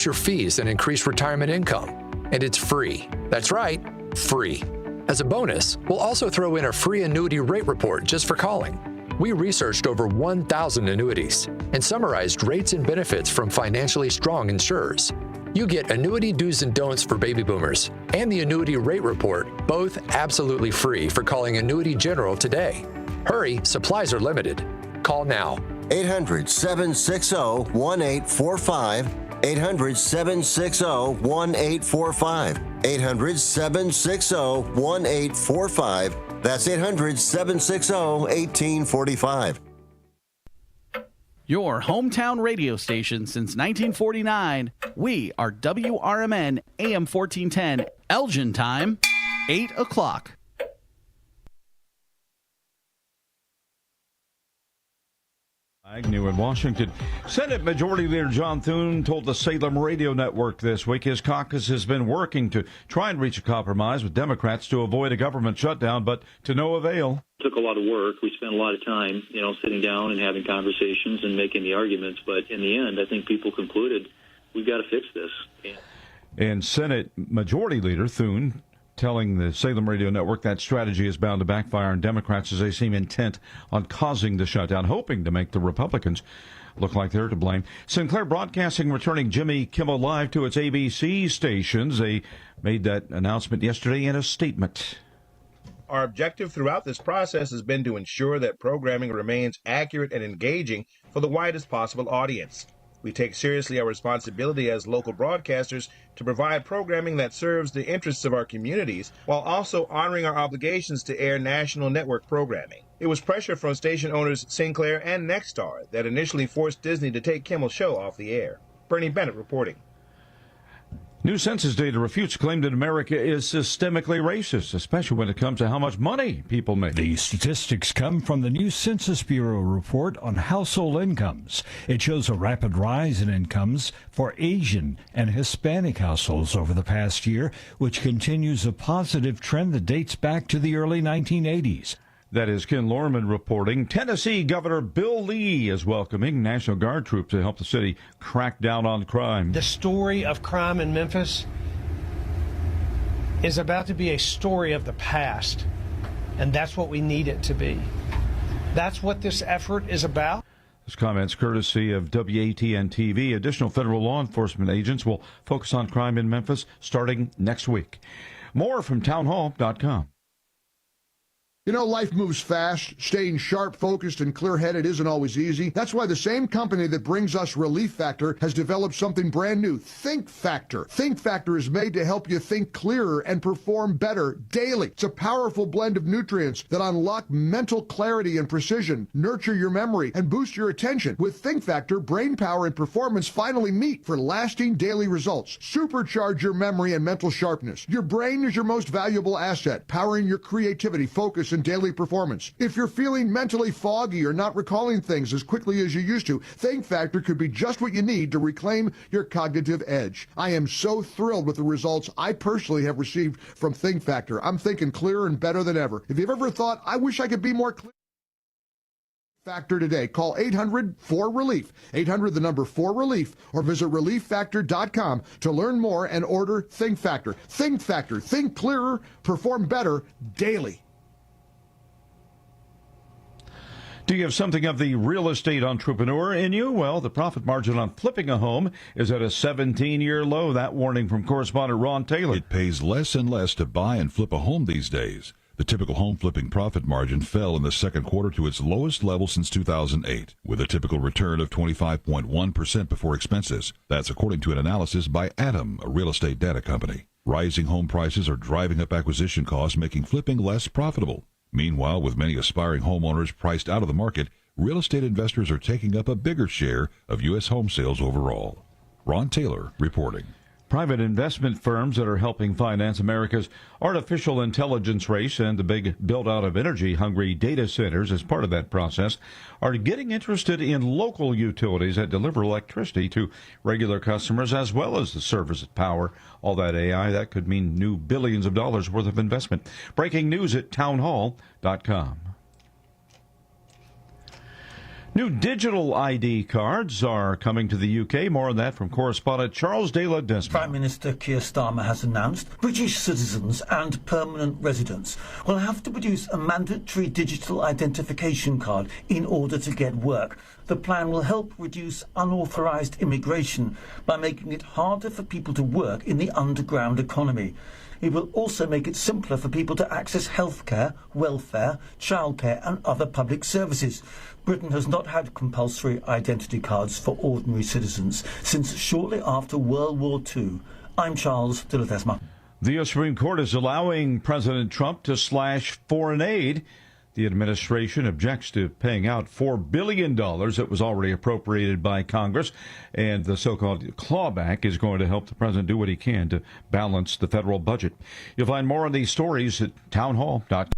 your fees and increase retirement income. And it's free. That's right, free. As a bonus, we'll also throw in a free annuity rate report just for calling. We researched over 1,000 annuities and summarized rates and benefits from financially strong insurers. You get annuity do's and don'ts for baby boomers and the annuity rate report, both absolutely free for calling Annuity General today. Hurry, supplies are limited. Call now. 800-760-1845. 800-760-1845. 800-760-1845. That's 800-760-1845. Your hometown radio station since 1949. We are WRMN AM 1410. Elgin time, 8 o'clock. Agnew in Washington. Senate Majority Leader John Thune told the Salem Radio Network this week his caucus has been working to try and reach a compromise with Democrats to avoid a government shutdown, but to no avail. It took a lot of work. We spent a lot of time, sitting down and having conversations and making the arguments. But in the end, I think people concluded we've got to fix this. And Senate Majority Leader Thune telling the Salem Radio Network that strategy is bound to backfire on Democrats as they seem intent on causing the shutdown, hoping to make the Republicans look like they're to blame. Sinclair Broadcasting returning Jimmy Kimmel Live to its ABC stations. They made that announcement yesterday in a statement. Our objective throughout this process has been to ensure that programming remains accurate and engaging for the widest possible audience. We take seriously our responsibility as local broadcasters to provide programming that serves the interests of our communities while also honoring our obligations to air national network programming. It was pressure from station owners Sinclair and Nexstar that initially forced Disney to take Kimmel's show off the air. Bernie Bennett reporting. New census data refutes claim that America is systemically racist, especially when it comes to how much money people make. The statistics come from the new Census Bureau report on household incomes. It shows a rapid rise in incomes for Asian and Hispanic households over the past year, which continues a positive trend that dates back to the early 1980s. That is Ken Lorman reporting. Tennessee Governor Bill Lee is welcoming National Guard troops to help the city crack down on crime. The story of crime in Memphis is about to be a story of the past, and that's what we need it to be. That's what this effort is about. This comment's courtesy of WATN-TV. Additional federal law enforcement agents will focus on crime in Memphis starting next week. More from townhall.com. Life moves fast. Staying sharp, focused, and clear-headed isn't always easy. That's why the same company that brings us Relief Factor has developed something brand new, Think Factor. Think Factor is made to help you think clearer and perform better daily. It's a powerful blend of nutrients that unlock mental clarity and precision, nurture your memory, and boost your attention. With Think Factor, brain power and performance finally meet for lasting daily results. Supercharge your memory and mental sharpness. Your brain is your most valuable asset, powering your creativity, focus, and daily performance. If you're feeling mentally foggy or not recalling things as quickly as you used to, Think Factor could be just what you need to reclaim your cognitive edge. I am so thrilled with the results I personally have received from Think Factor. I'm thinking clearer and better than ever. If you've ever thought, I wish I could be more clear, Factor today. Call 800-4RELIEF, 800-4RELIEF, or visit relieffactor.com to learn more and order Think Factor. Think Factor. Think clearer, perform better daily. Do you have something of the real estate entrepreneur in you? Well, the profit margin on flipping a home is at a 17-year low. That warning from correspondent Ron Taylor. It pays less and less to buy and flip a home these days. The typical home flipping profit margin fell in the second quarter to its lowest level since 2008, with a typical return of 25.1% before expenses. That's according to an analysis by Atom, a real estate data company. Rising home prices are driving up acquisition costs, making flipping less profitable. Meanwhile, with many aspiring homeowners priced out of the market, real estate investors are taking up a bigger share of U.S. home sales overall. Ron Taylor reporting. Private investment firms that are helping finance America's artificial intelligence race and the big build-out of energy-hungry data centers as part of that process are getting interested in local utilities that deliver electricity to regular customers as well as the servers that power all that AI. That could mean new billions of dollars worth of investment. Breaking news at townhall.com. New digital ID cards are coming to the UK. More on that from correspondent Charles de la Desmond. Prime Minister Keir Starmer has announced British citizens and permanent residents will have to produce a mandatory digital identification card in order to get work. The plan will help reduce unauthorised immigration by making it harder for people to work in the underground economy. It will also make it simpler for people to access healthcare, welfare, childcare and other public services. Britain has not had compulsory identity cards for ordinary citizens since shortly after World War II. I'm Charles de la Desma. The U.S. Supreme Court is allowing President Trump to slash foreign aid. The administration objects to paying out $4 billion that was already appropriated by Congress, and the so-called clawback is going to help the president do what he can to balance the federal budget. You'll find more on these stories at townhall.com.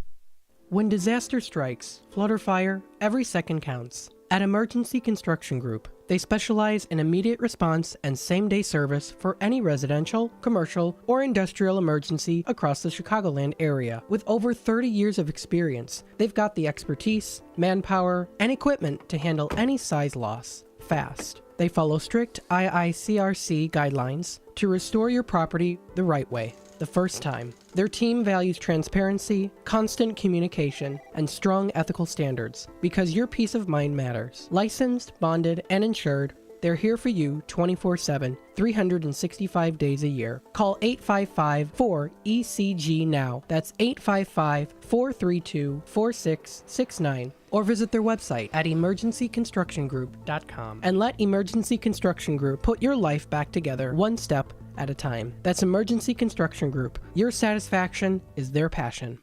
When disaster strikes, flood or fire, every second counts. At Emergency Construction Group, they specialize in immediate response and same-day service for any residential, commercial, or industrial emergency across the Chicagoland area. With over 30 years of experience, they've got the expertise, manpower, and equipment to handle any size loss fast. They follow strict IICRC guidelines to restore your property the right way, the first time. Their team values transparency, constant communication, and strong ethical standards because your peace of mind matters. Licensed, bonded, and insured, they're here for you 24/7, 365 days a year. Call 855-4ECG now. That's 855-432-4669. Or visit their website at emergencyconstructiongroup.com and let Emergency Construction Group put your life back together one step at a time. That's Emergency Construction Group. Your satisfaction is their passion.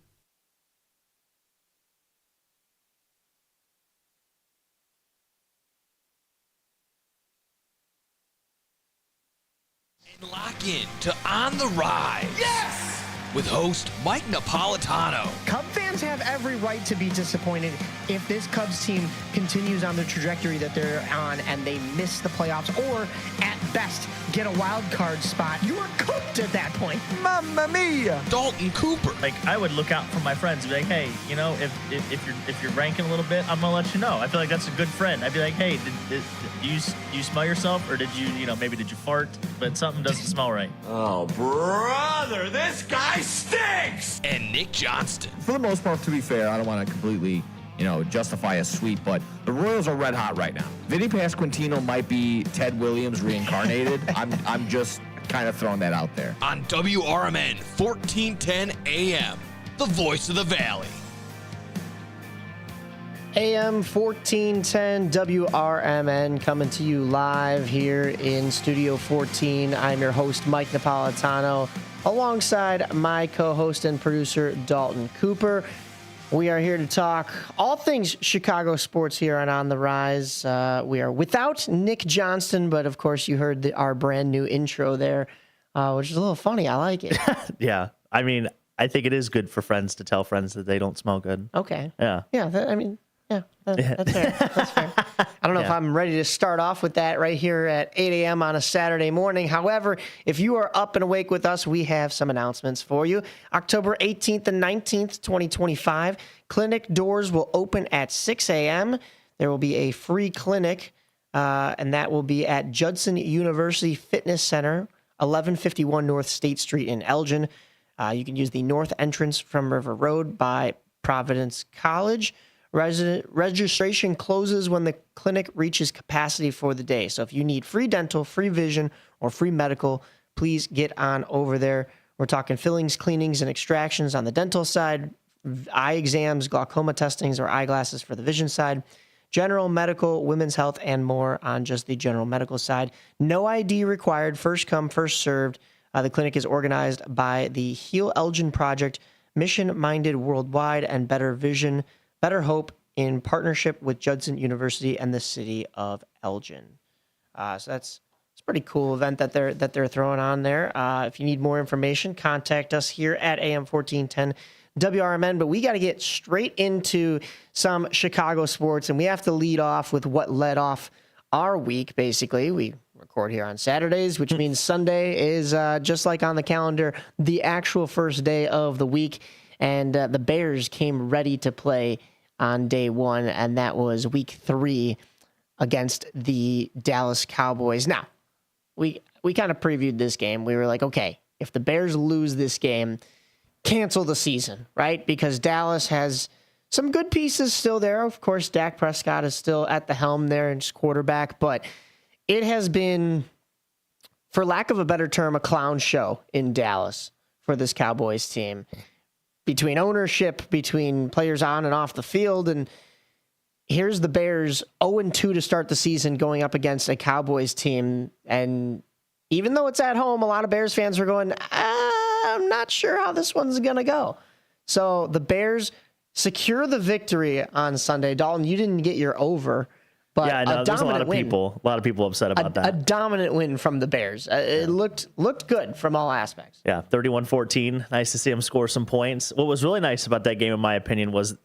And lock in to On the Rise. Yes! With host Mike Napolitano. Cub fans have every right to be disappointed if this Cubs team continues on the trajectory that they're on and they miss the playoffs or, at best, get a wild card spot. You are cooked at that point. Mamma mia! Dalton Cooper. Like, I would look out for my friends and be like, hey, you know, if you're ranking a little bit, I'm gonna let you know. I feel like that's a good friend. I'd be like, hey, did you smell yourself, or did you maybe did you fart, but something doesn't smell right. Oh, brother, this guy stinks! And Nick Johnston. For the most part, to be fair, I don't want to completely, justify a sweep, but the Royals are red hot right now. Vinny Pasquantino might be Ted Williams reincarnated. I'm just kind of throwing that out there. On WRMN 1410 AM, the voice of the Valley. AM 1410 WRMN coming to you live here in Studio 14. I'm your host, Mike Napolitano, alongside my co-host and producer, Dalton Cooper. We are here to talk all things Chicago sports here on the Rise. We are without Nick Johnston, but of course you heard our brand new intro there, which is a little funny. I like it. Yeah. I mean, I think it is good for friends to tell friends that they don't smell good. Okay. Yeah. Yeah. That's fair. That's fair. I don't know if I'm ready to start off with that right here at 8 a.m. on a Saturday morning. However, if you are up and awake with us, we have some announcements for you. October 18th and 19th, 2025, clinic doors will open at 6 a.m. There will be a free clinic, and that will be at Judson University Fitness Center, 1151 North State Street in Elgin. You can use the north entrance from River Road by Providence College. Registration closes when the clinic reaches capacity for the day. So if you need free dental, free vision, or free medical, please get on over there. We're talking fillings, cleanings, and extractions on the dental side, eye exams, glaucoma testings, or eyeglasses for the vision side, general medical, women's health, and more on just the general medical side. No ID required, first come, first served. The clinic is organized by the Heal Elgin Project, mission-minded worldwide, and Better Vision, Better Hope in partnership with Judson University and the city of Elgin. So it's a pretty cool event that they're throwing on there. If you need more information, contact us here at AM 1410 WRMN. But we got to get straight into some Chicago sports, and we have to lead off with what led off our week. Basically, we record here on Saturdays, which means Sunday is just like on the calendar, the actual first day of the week. And the Bears came ready to play on day one, and that was week 3 against the Dallas Cowboys. Now, we kind of previewed this game. We were like, okay, if the Bears lose this game, cancel the season, right? Because Dallas has some good pieces still there. Of course, Dak Prescott is still at the helm there and quarterback, but it has been, for lack of a better term, a clown show in Dallas for this Cowboys team. Between ownership, between players on and off the field, and here's the Bears 0-2 to start the season going up against a Cowboys team. And even though it's at home, a lot of Bears fans are going, I'm not sure how this one's going to go. So the Bears secure the victory on Sunday. Dalton, you didn't get your over, but yeah, I know. There's a lot of people upset about that. A dominant win from the Bears. It looked good from all aspects. Yeah, 31-14. Nice to see them score some points. What was really nice about that game, in my opinion, was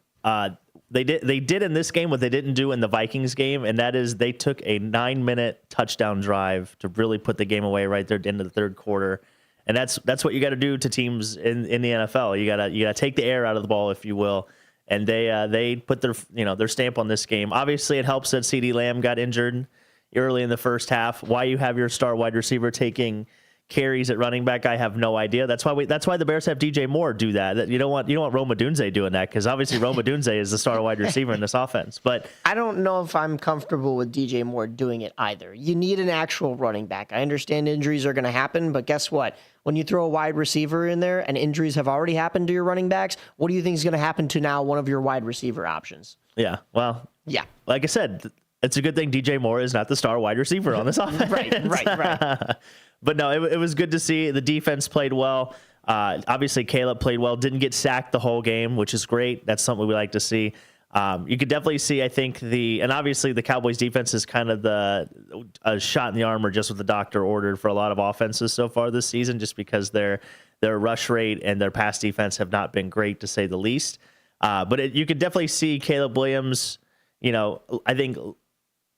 they did in this game what they didn't do in the Vikings game, and that is they took a 9-minute touchdown drive to really put the game away right there at the end of the third quarter. And that's what you got to do to teams in the NFL. You gotta take the air out of the ball, if you will. And they put their stamp on this game. Obviously, it helps that CeeDee Lamb got injured early in the first half. Why you have your star wide receiver taking carries at running back, I have no idea. That's why the Bears have DJ Moore do that. You don't want Rome Odunze doing that, because obviously Rome Odunze is the star wide receiver in this offense. But I don't know if I'm comfortable with DJ Moore doing it either. You need an actual running back. I understand injuries are going to happen, but guess what? When you throw a wide receiver in there and injuries have already happened to your running backs, what do you think is going to happen to now one of your wide receiver options? Yeah, well, yeah, like I said, it's a good thing DJ Moore is not the star wide receiver on this offense. Right. But no, it was good to see. The defense played well. Obviously, Caleb played well. Didn't get sacked the whole game, which is great. That's something we like to see. You could definitely see, I think, and obviously the Cowboys defense is kind of a shot in the arm, or just what the doctor ordered for a lot of offenses so far this season, just because their rush rate and their pass defense have not been great, to say the least. But you could definitely see Caleb Williams, I think,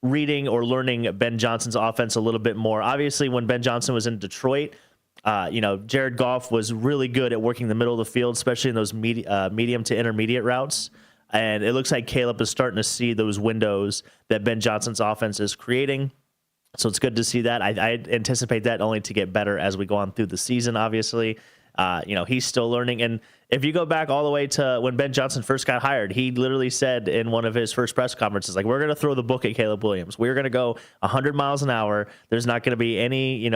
reading or learning Ben Johnson's offense a little bit more. Obviously, when Ben Johnson was in Detroit, Jared Goff was really good at working the middle of the field, especially in those medium to intermediate routes. And it looks like Caleb is starting to see those windows that Ben Johnson's offense is creating. So it's good to see that. I anticipate that only to get better as we go on through the season, obviously. He's still learning. And if you go back all the way to when Ben Johnson first got hired, he literally said in one of his first press conferences, like, we're going to throw the book at Caleb Williams. We're going to go 100 miles an hour. There's not going to be any,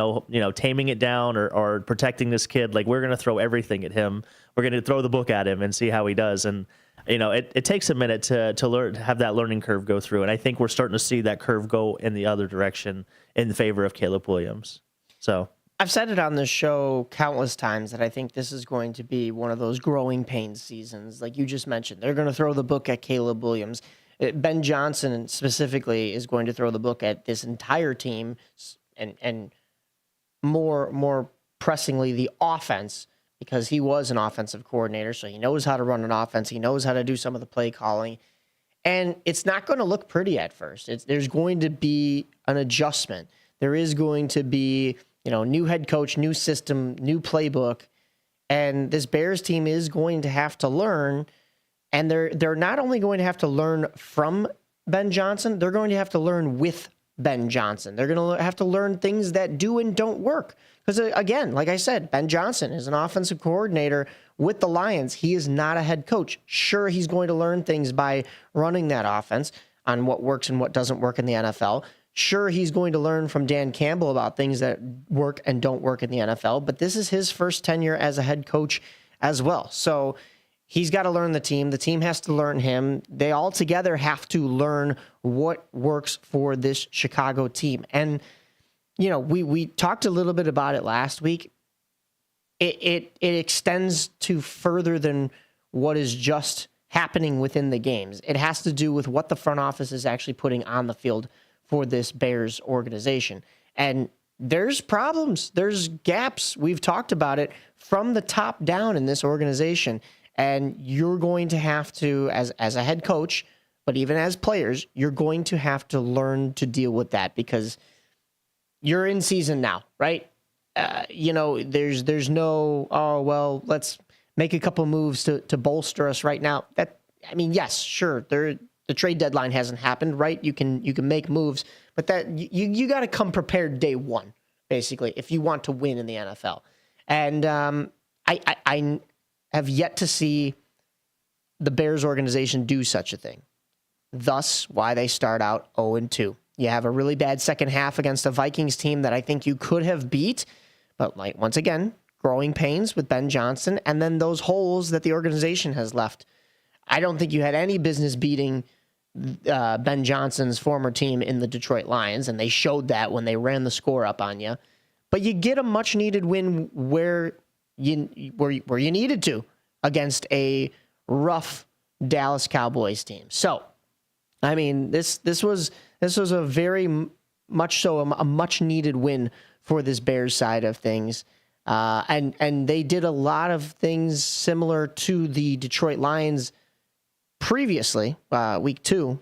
taming it down or protecting this kid. Like, we're going to throw everything at him. We're going to throw the book at him and see how he does. And it takes a minute to learn, to have that learning curve go through. And I think we're starting to see that curve go in the other direction in favor of Caleb Williams. So I've said it on this show countless times that I think this is going to be one of those growing pains seasons. Like you just mentioned, they're going to throw the book at Caleb Williams. Ben Johnson specifically is going to throw the book at this entire team, and more pressingly the offense, because he was an offensive coordinator, so he knows how to run an offense. He knows how to do some of the play calling. And it's not going to look pretty at first. There's going to be an adjustment. There is going to be, new head coach, new system, new playbook. And this Bears team is going to have to learn. And they're not only going to have to learn from Ben Johnson, they're going to have to learn with Ben Johnson. They're going to have to learn things that do and don't work. Because, again, like I said, Ben Johnson is an offensive coordinator with the Lions. He is not a head coach. Sure, he's going to learn things by running that offense on what works and what doesn't work in the NFL. Sure, he's going to learn from Dan Campbell about things that work and don't work in the NFL. But this is his first tenure as a head coach as well. So he's got to learn the team. The team has to learn him. They all together have to learn what works for this Chicago team. And we talked a little bit about it last week. It extends to further than what is just happening within the games. It has to do with what the front office is actually putting on the field for this Bears organization. And there's problems. There's gaps. We've talked about it from the top down in this organization. And you're going to have to, as a head coach, but even as players, you're going to have to learn to deal with that, because you're in season now, right? There's no, let's make a couple moves to bolster us right now. I mean, yes, sure, the trade deadline hasn't happened, right? You can make moves, but that you got to come prepared day one, basically, if you want to win in the NFL. And I have yet to see the Bears organization do such a thing. Thus, why they start out 0-2. You have a really bad second half against a Vikings team that I think you could have beat, but like once again, growing pains with Ben Johnson, and then those holes that the organization has left. I don't think you had any business beating Ben Johnson's former team in the Detroit Lions, and they showed that when they ran the score up on you. But you get a much-needed win where you needed to against a rough Dallas Cowboys team. So, I mean, this was a very much so a much-needed win for this Bears side of things. And they did a lot of things similar to the Detroit Lions previously, week 2,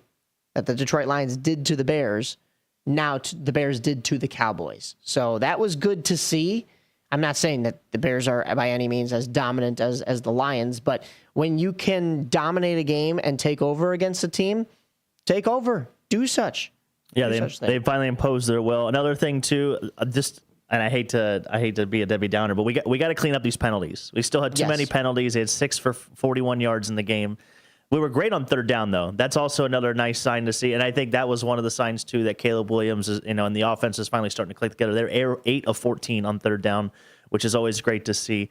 that the Detroit Lions did to the Bears. Now the Bears did to the Cowboys. So that was good to see. I'm not saying that the Bears are by any means as dominant as the Lions, but when you can dominate a game and take over against a team, take over, do such. Yeah, they finally imposed their will. Another thing too, and I hate to be a Debbie Downer, but we got to clean up these penalties. We still had too many penalties. They had 6 for 41 yards in the game. We were great on third down, though. That's also another nice sign to see. And I think that was one of the signs, too, that Caleb Williams is, and the offense is finally starting to click together. They're 8 of 14 on third down, which is always great to see.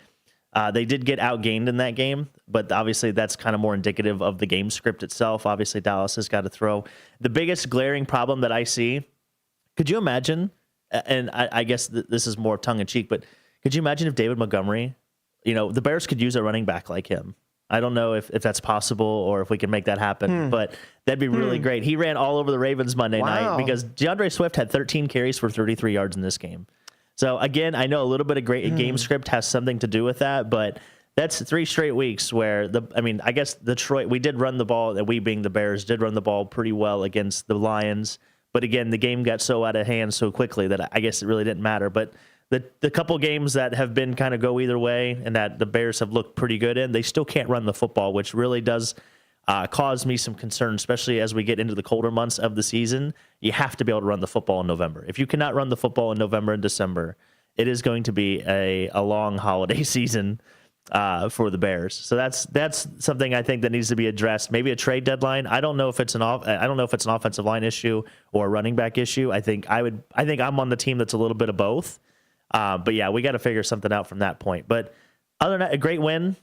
They did get outgained in that game, but obviously that's kind of more indicative of the game script itself. Obviously, Dallas has got to throw. The biggest glaring problem that I see, could you imagine, and I guess this is more tongue-in-cheek, but could you imagine if David Montgomery, the Bears could use a running back like him? I don't know if that's possible or if we can make that happen, but that'd be really great. He ran all over the Ravens Monday night because DeAndre Swift had 13 carries for 33 yards in this game. So, again, I know a little bit of great game script has something to do with that, but that's 3 straight weeks where, I guess Detroit, we did run the ball, and we being the Bears, did run the ball pretty well against the Lions. But, again, the game got so out of hand so quickly that I guess it really didn't matter. But the couple games that have been kind of go either way and that the Bears have looked pretty good in, they still can't run the football, which really does cause me some concern, especially as we get into the colder months of the season. You have to be able to run the football in November. If you cannot run the football in November and December, it is going to be a long holiday season for the Bears. So that's something I think that needs to be addressed. Maybe a trade deadline. I don't know if it's an offensive line issue or a running back issue. I think I'm on the team that's a little bit of both. But yeah, we got to figure something out from that point. But other than that, a great win.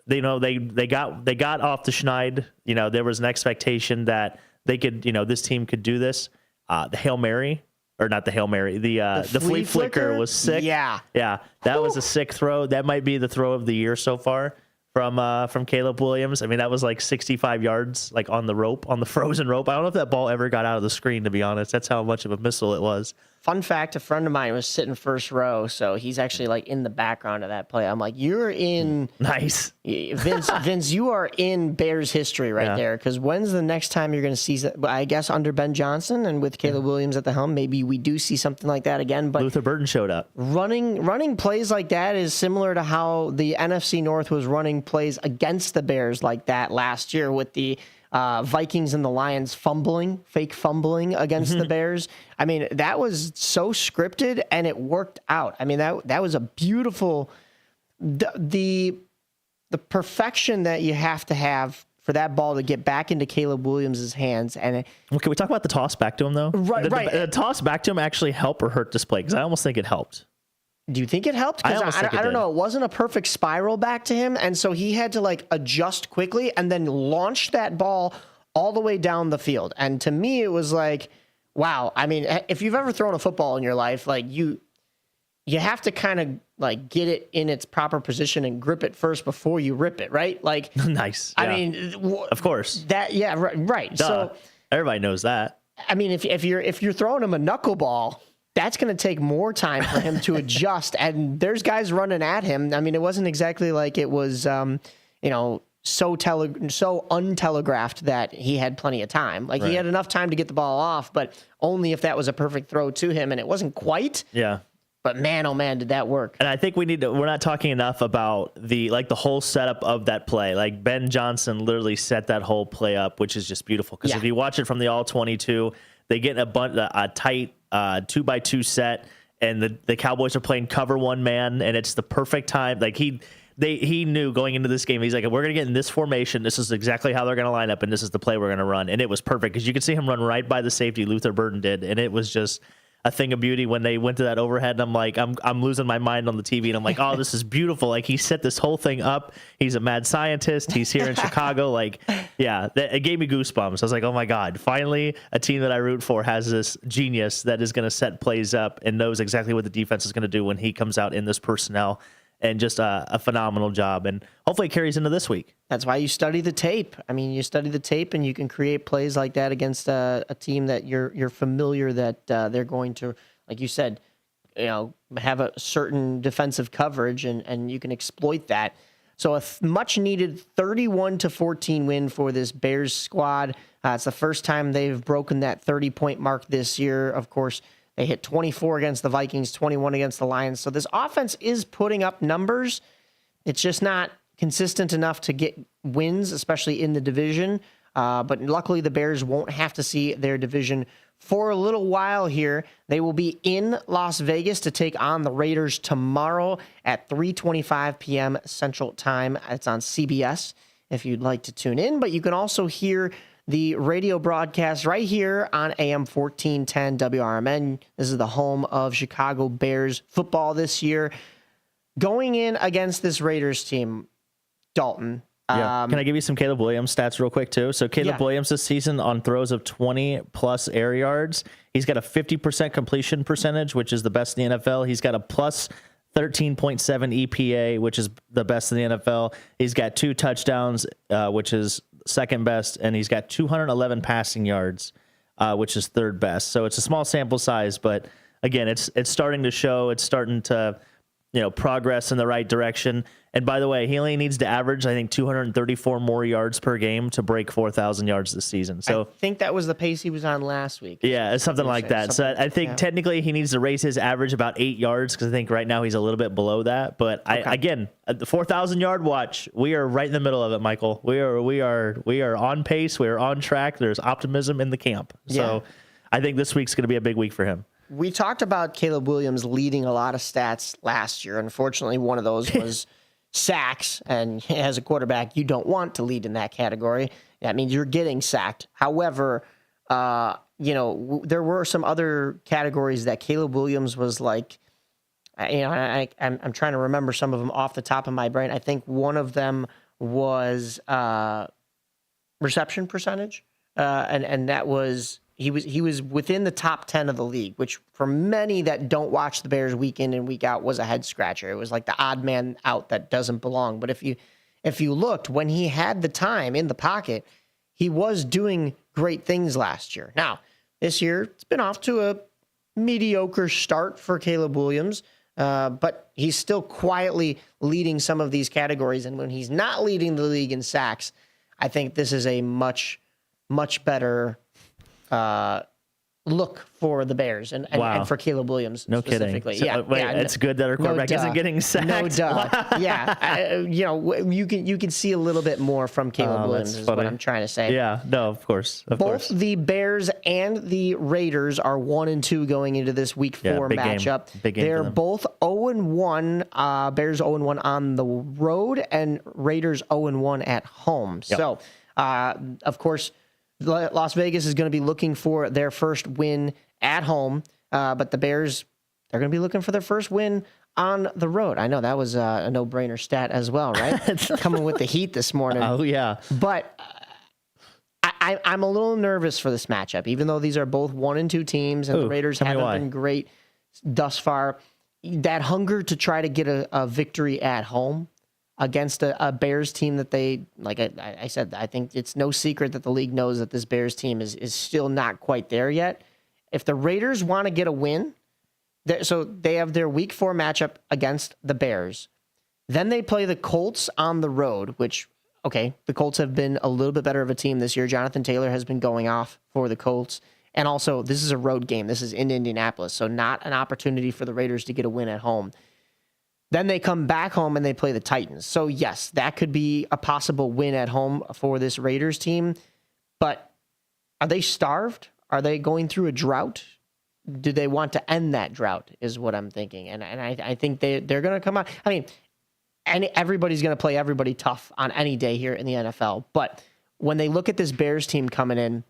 They got off the schneid. There was an expectation that they could, this team could do this. The Hail Mary, or not the Hail Mary, the flea flicker was sick. Yeah, that was a sick throw. That might be the throw of the year so far from Caleb Williams. I mean, that was like 65 yards, like on the rope, on the frozen rope. I don't know if that ball ever got out of the screen, to be honest. That's how much of a missile it was. Fun fact, a friend of mine was sitting first row, so he's actually like in the background of that play. I'm like, you're in... Nice. Vince, you are in Bears history right there, because when's the next time you're going to see, I guess, under Ben Johnson and with Caleb Williams at the helm, maybe we do see something like that again. But Luther Burden showed up. Running plays like that is similar to how the NFC North was running plays against the Bears like that last year with the Vikings and the Lions fake fumbling against the Bears. I mean, that was so scripted and it worked out. I mean, that was a beautiful, the perfection that you have to have for that ball to get back into Caleb Williams' hands. And can we talk about the toss back to him though? Right. The toss back to him actually helped or hurt this play? Because I almost think it helped. Do you think it helped? Because I don't know. It wasn't a perfect spiral back to him. And so he had to adjust quickly and then launch that ball all the way down the field. And to me, it was like, wow. I mean, if you've ever thrown a football in your life, you have to kind of get it in its proper position and grip it first before you rip it, right? Nice. I mean, of course. Right. Duh. So everybody knows that. I mean, if you're throwing him a knuckleball, that's going to take more time for him to adjust. And there's guys running at him. I mean, it wasn't exactly like it was, so untelegraphed that he had plenty of time. He had enough time to get the ball off, but only if that was a perfect throw to him. And it wasn't quite. Yeah. But man, oh man, did that work. And I think we're not talking enough about the whole setup of that play. Like Ben Johnson literally set that whole play up, which is just beautiful. Because if you watch it from the all 22, they get a tight 2x2 set, and the Cowboys are playing cover one man, and it's the perfect time. Like he knew going into this game, he's like, we're going to get in this formation. This is exactly how they're going to line up, and this is the play we're going to run. And it was perfect because you could see him run right by the safety Luther Burden did, and it was just a thing of beauty when they went to that overhead. And I'm like, I'm losing my mind on the TV, and I'm like, oh, this is beautiful. Like he set this whole thing up. He's a mad scientist. He's here in Chicago. Like, yeah, it gave me goosebumps. I was like, oh my God, finally a team that I root for has this genius that is going to set plays up and knows exactly what the defense is going to do when he comes out in this personnel. And just a phenomenal job. And hopefully it carries into this week. That's why you study the tape. I mean, you study the tape and you can create plays like that against a team that you're familiar that they're going to, like you said, have a certain defensive coverage, and you can exploit that. So a much needed 31-14 win for this Bears squad. It's the first time they've broken that 30-point mark this year. Of course, they hit 24 against the Vikings, 21 against the Lions. So this offense is putting up numbers. It's just not consistent enough to get wins, especially in the division. But luckily, the Bears won't have to see their division for a little while here. They will be in Las Vegas to take on the Raiders tomorrow at 3:25 p.m. Central Time. It's on CBS if you'd like to tune in. But you can also hear the radio broadcast right here on AM 1410 WRMN. This is the home of Chicago Bears football this year. Going in against this Raiders team, Dalton. Yeah. Can I give you some Caleb Williams stats real quick, too? So Caleb Williams this season on throws of 20-plus air yards, he's got a 50% completion percentage, which is the best in the NFL. He's got a plus 13.7 EPA, which is the best in the NFL. He's got 2 touchdowns, which is second best, and he's got 211 passing yards, which is third best. So it's a small sample size, but again, it's starting to show. It's starting to progress in the right direction. And by the way, he only needs to average, I think, 234 more yards per game to break 4,000 yards this season. So I think that was the pace he was on last week. Yeah, it's something like that. So I think technically he needs to raise his average about 8 yards because I think right now he's a little bit below that. But again, the 4,000-yard watch, we are right in the middle of it, Michael. We are on pace. We are on track. There's optimism in the camp. So I think this week's going to be a big week for him. We talked about Caleb Williams leading a lot of stats last year. Unfortunately, one of those was sacks, and as a quarterback, you don't want to lead in that category. That means you're getting sacked. However, there were some other categories that Caleb Williams was like, I'm trying to remember some of them off the top of my brain. I think one of them was reception percentage, and that was he was within the top 10 of the league, which for many that don't watch the Bears week in and week out was a head scratcher. It was like the odd man out that doesn't belong. But if you looked when he had the time in the pocket, he was doing great things last year. Now, this year it's been off to a mediocre start for Caleb Williams, but he's still quietly leading some of these categories. And when he's not leading the league in sacks, I think this is a much, much better look for the Bears and for Caleb Williams specifically. So, it's good that our quarterback isn't getting sacked. No duh. Yeah, you can see a little bit more from Caleb Williams is what I'm trying to say. Yeah, no, of course. Both the Bears and the Raiders are 1-2 going into this Week 4 matchup. Big game They're both 0-1. Bears 0-1 on the road, and Raiders 0-1 at home. Yep. So, of course, Las Vegas is going to be looking for their first win at home, but the Bears, they're going to be looking for their first win on the road. I know that was a no-brainer stat as well, right? Coming with the heat this morning. Oh, yeah. But I'm a little nervous for this matchup, even though these are both 1-2 teams, and the Raiders haven't been great thus far. That hunger to try to get a victory at home against a Bears team that they, like I said, I think it's no secret that the league knows that this Bears team is still not quite there yet. If the Raiders want to get a win, so they have their Week 4 matchup against the Bears. Then they play the Colts on the road, which, the Colts have been a little bit better of a team this year. Jonathan Taylor has been going off for the Colts. And also, this is a road game. This is in Indianapolis, so not an opportunity for the Raiders to get a win at home. Then they come back home and they play the Titans. So, yes, that could be a possible win at home for this Raiders team. But are they starved? Are they going through a drought? Do they want to end that drought is what I'm thinking. And I think they're going to come out. I mean, everybody's going to play everybody tough on any day here in the NFL. But when they look at this Bears team coming in,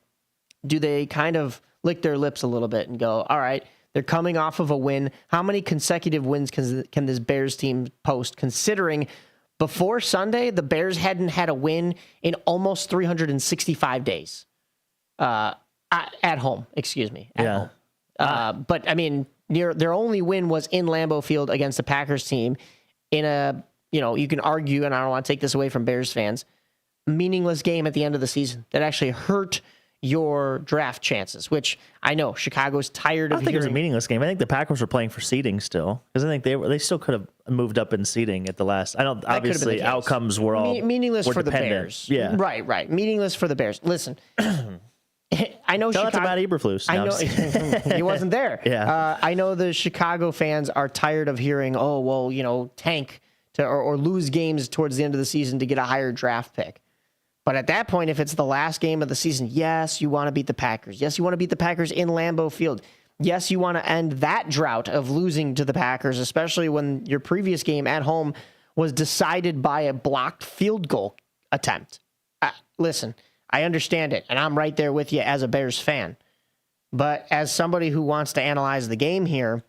do they kind of lick their lips a little bit and go, all right, they're coming off of a win. How many consecutive wins can this Bears team post, considering before Sunday, the Bears hadn't had a win in almost 365 days at home, home. But, I mean, their only win was in Lambeau Field against the Packers team in a, you can argue, and I don't want to take this away from Bears fans, meaningless game at the end of the season that actually hurt your draft chances, which I know Chicago's tired of. I don't think it was a meaningless game. I think the Packers were playing for seeding still, because I think they still could have moved up in seeding at the last. I don't. Obviously, outcomes were all meaningless for dependent. The Bears. Yeah, right. Meaningless for the Bears. Listen, I know Tell Chicago. That to Matt Eberflus. I know he wasn't there. Yeah, I know the Chicago fans are tired of hearing, "Oh, well, tank to or lose games towards the end of the season to get a higher draft pick." But at that point, if it's the last game of the season, yes, you want to beat the Packers. Yes, you want to beat the Packers in Lambeau Field. Yes, you want to end that drought of losing to the Packers, especially when your previous game at home was decided by a blocked field goal attempt. Listen, I understand it, and I'm right there with you as a Bears fan. But as somebody who wants to analyze the game here,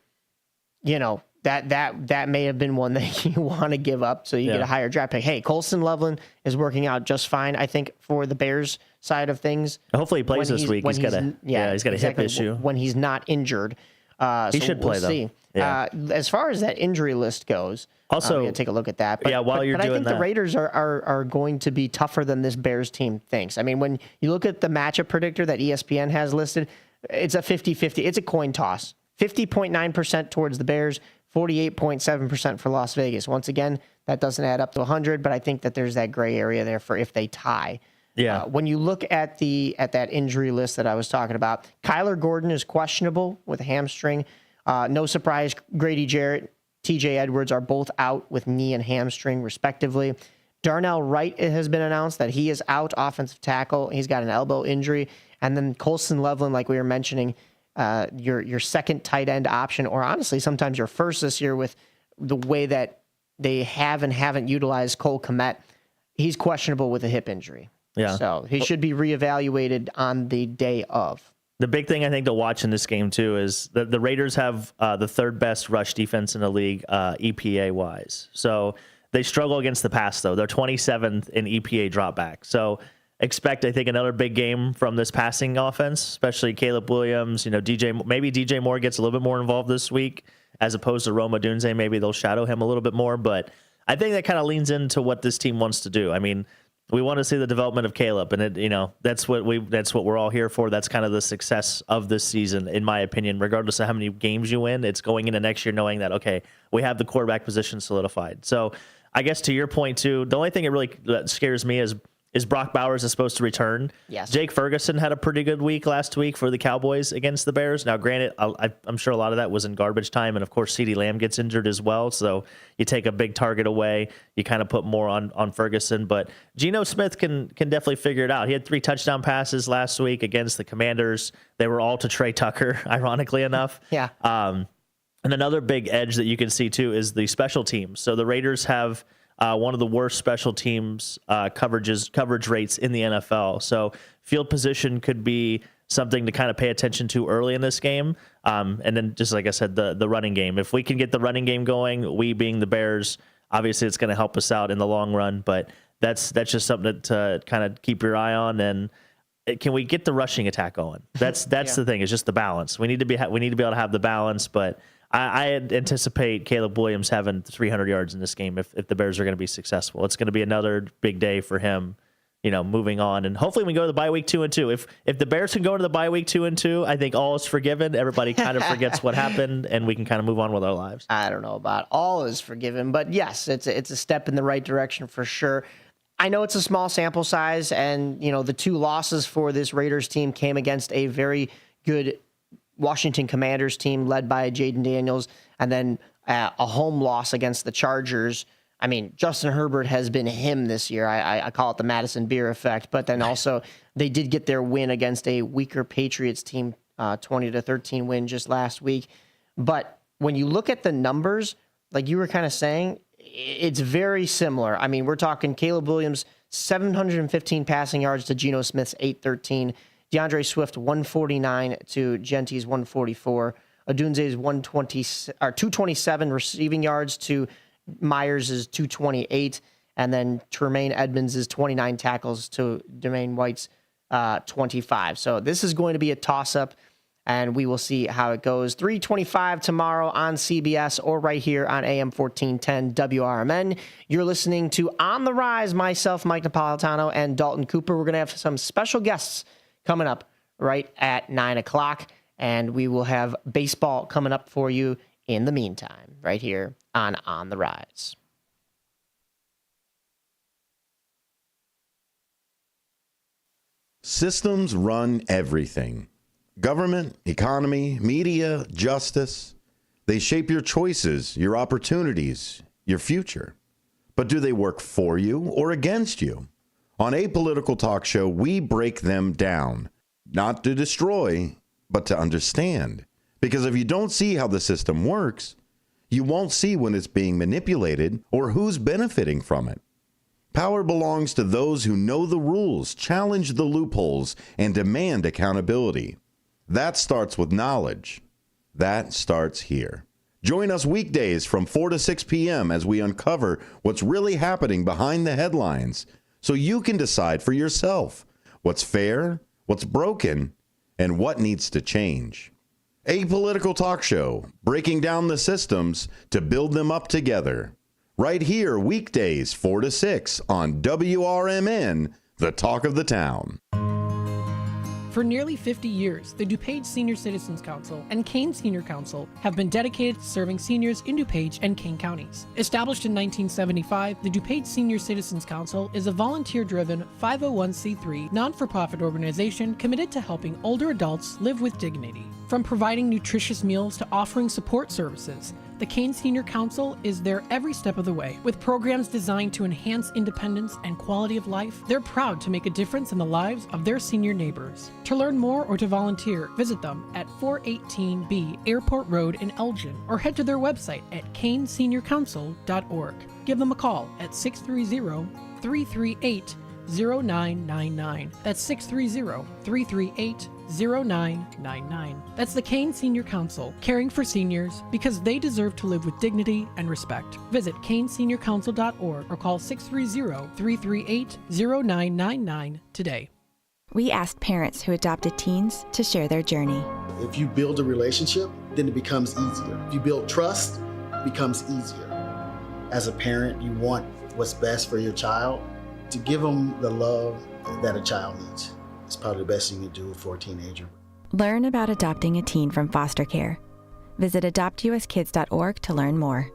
that may have been one that you want to give up so you get a higher draft pick. Hey, Colston Loveland is working out just fine, I think, for the Bears side of things. Hopefully he plays this week. He's got a hip issue. When he's not injured. He should play, though. See. Yeah. As far as that injury list goes, also take a look at that. But, while you're doing I think that, the Raiders are going to be tougher than this Bears team thinks. I mean, when you look at the matchup predictor that ESPN has listed, it's a 50-50. It's a coin toss. 50.9% towards the Bears, 48.7% for Las Vegas. Once again, that doesn't add up to 100, but I think that there's that gray area there for if they tie. Yeah. When you look at that injury list that I was talking about, Kyler Gordon is questionable with a hamstring. No surprise, Grady Jarrett, TJ Edwards are both out with knee and hamstring, respectively. Darnell Wright has been announced that he is out, offensive tackle. He's got an elbow injury. And then Colston Loveland, like we were mentioning, your second tight end option, or honestly, sometimes your first this year with the way that they have and haven't utilized Cole Kmet. He's questionable with a hip injury. Yeah. So he should be reevaluated on the day of. The big thing I think to watch in this game, too, is that the Raiders have the third best rush defense in the league, EPA-wise. So they struggle against the pass, though. They're 27th in EPA dropback. So expect, I think, another big game from this passing offense, especially Caleb Williams. Maybe DJ Moore gets a little bit more involved this week as opposed to Roma Dunze. Maybe they'll shadow him a little bit more. But I think that kind of leans into what this team wants to do. I mean, we want to see the development of Caleb, and that's what we're all here for. That's kind of the success of this season, in my opinion. Regardless of how many games you win, it's going into next year knowing that, okay, we have the quarterback position solidified. So I guess to your point too, the only thing that scares me is Brock Bowers is supposed to return. Yes. Jake Ferguson had a pretty good week last week for the Cowboys against the Bears. Now, granted, I'm sure a lot of that was in garbage time, and of course, CeeDee Lamb gets injured as well. So you take a big target away, you kind of put more on Ferguson. But Geno Smith can definitely figure it out. He had 3 touchdown passes last week against the Commanders. They were all to Trey Tucker, ironically enough. Yeah. And another big edge that you can see too is the special teams. So the Raiders have one of the worst special teams coverage rates in the NFL. So field position could be something to kind of pay attention to early in this game. And then just like I said, the running game. If we can get the running game going, we being the Bears, obviously it's going to help us out in the long run. But that's just something to kind of keep your eye on. And can we get the rushing attack going? That's the thing. It's just the balance. We need to be able to have the balance, but I anticipate Caleb Williams having 300 yards in this game if the Bears are going to be successful. It's going to be another big day for him, moving on. And hopefully we go to the bye week 2-2. If the Bears can go to the bye week 2-2, I think all is forgiven. Everybody kind of forgets what happened, and we can kind of move on with our lives. I don't know about all is forgiven, but yes, it's a step in the right direction for sure. I know it's a small sample size, and the 2 losses for this Raiders team came against a very good Washington Commanders team led by Jaden Daniels, and then a home loss against the Chargers. I mean, Justin Herbert has been him this year. I call it the Madison Beer effect. But then also they did get their win against a weaker Patriots team, 20-13 win just last week. But when you look at the numbers, like you were kind of saying, it's very similar. I mean, we're talking Caleb Williams, 715 passing yards to Geno Smith's 813. DeAndre Swift, 149 to Genty's 144. Odunze's 227 receiving yards to Myers' 228. And then Tremaine Edmonds' 29 tackles to Dwayne White's 25. So this is going to be a toss-up, and we will see how it goes. 3:25 tomorrow on CBS or right here on AM 1410 WRMN. You're listening to On the Rise, myself, Mike Napolitano, and Dalton Cooper. We're going to have some special guests coming up right at 9 o'clock, and we will have baseball coming up for you in the meantime, right here on the Rise. Systems run everything. Government, economy, media, justice. They shape your choices, your opportunities, your future. But do they work for you or against you? On Apolitical Talk Show, we break them down, not to destroy, but to understand. Because if you don't see how the system works, you won't see when it's being manipulated or who's benefiting from it. Power belongs to those who know the rules, challenge the loopholes, and demand accountability. That starts with knowledge. That starts here. Join us weekdays from 4 to 6 p.m. as we uncover what's really happening behind the headlines, so you can decide for yourself what's fair, what's broken, and what needs to change. Apolitical Talk Show, breaking down the systems to build them up together. Right here, weekdays 4 to 6 on WRMN, the talk of the town. For nearly 50 years, the DuPage Senior Citizens Council and Kane Senior Council have been dedicated to serving seniors in DuPage and Kane counties. Established in 1975, the DuPage Senior Citizens Council is a volunteer-driven 501c3 non-for-profit organization committed to helping older adults live with dignity. From providing nutritious meals to offering support services, the Kane Senior Council is there every step of the way. With programs designed to enhance independence and quality of life, they're proud to make a difference in the lives of their senior neighbors. To learn more or to volunteer, visit them at 418B Airport Road in Elgin or head to their website at caneseniorcouncil.org. Give them a call at 630-338-0999. That's 630-338-0999. That's the Kane Senior Council, caring for seniors because they deserve to live with dignity and respect. Visit caneseniorcouncil.org or call 630-338-0999 today. We asked parents who adopted teens to share their journey. If you build a relationship, then it becomes easier. If you build trust, it becomes easier. As a parent, you want what's best for your child. To give them the love that a child needs. It's probably the best thing you do for a teenager. Learn about adopting a teen from foster care. Visit adoptuskids.org to learn more.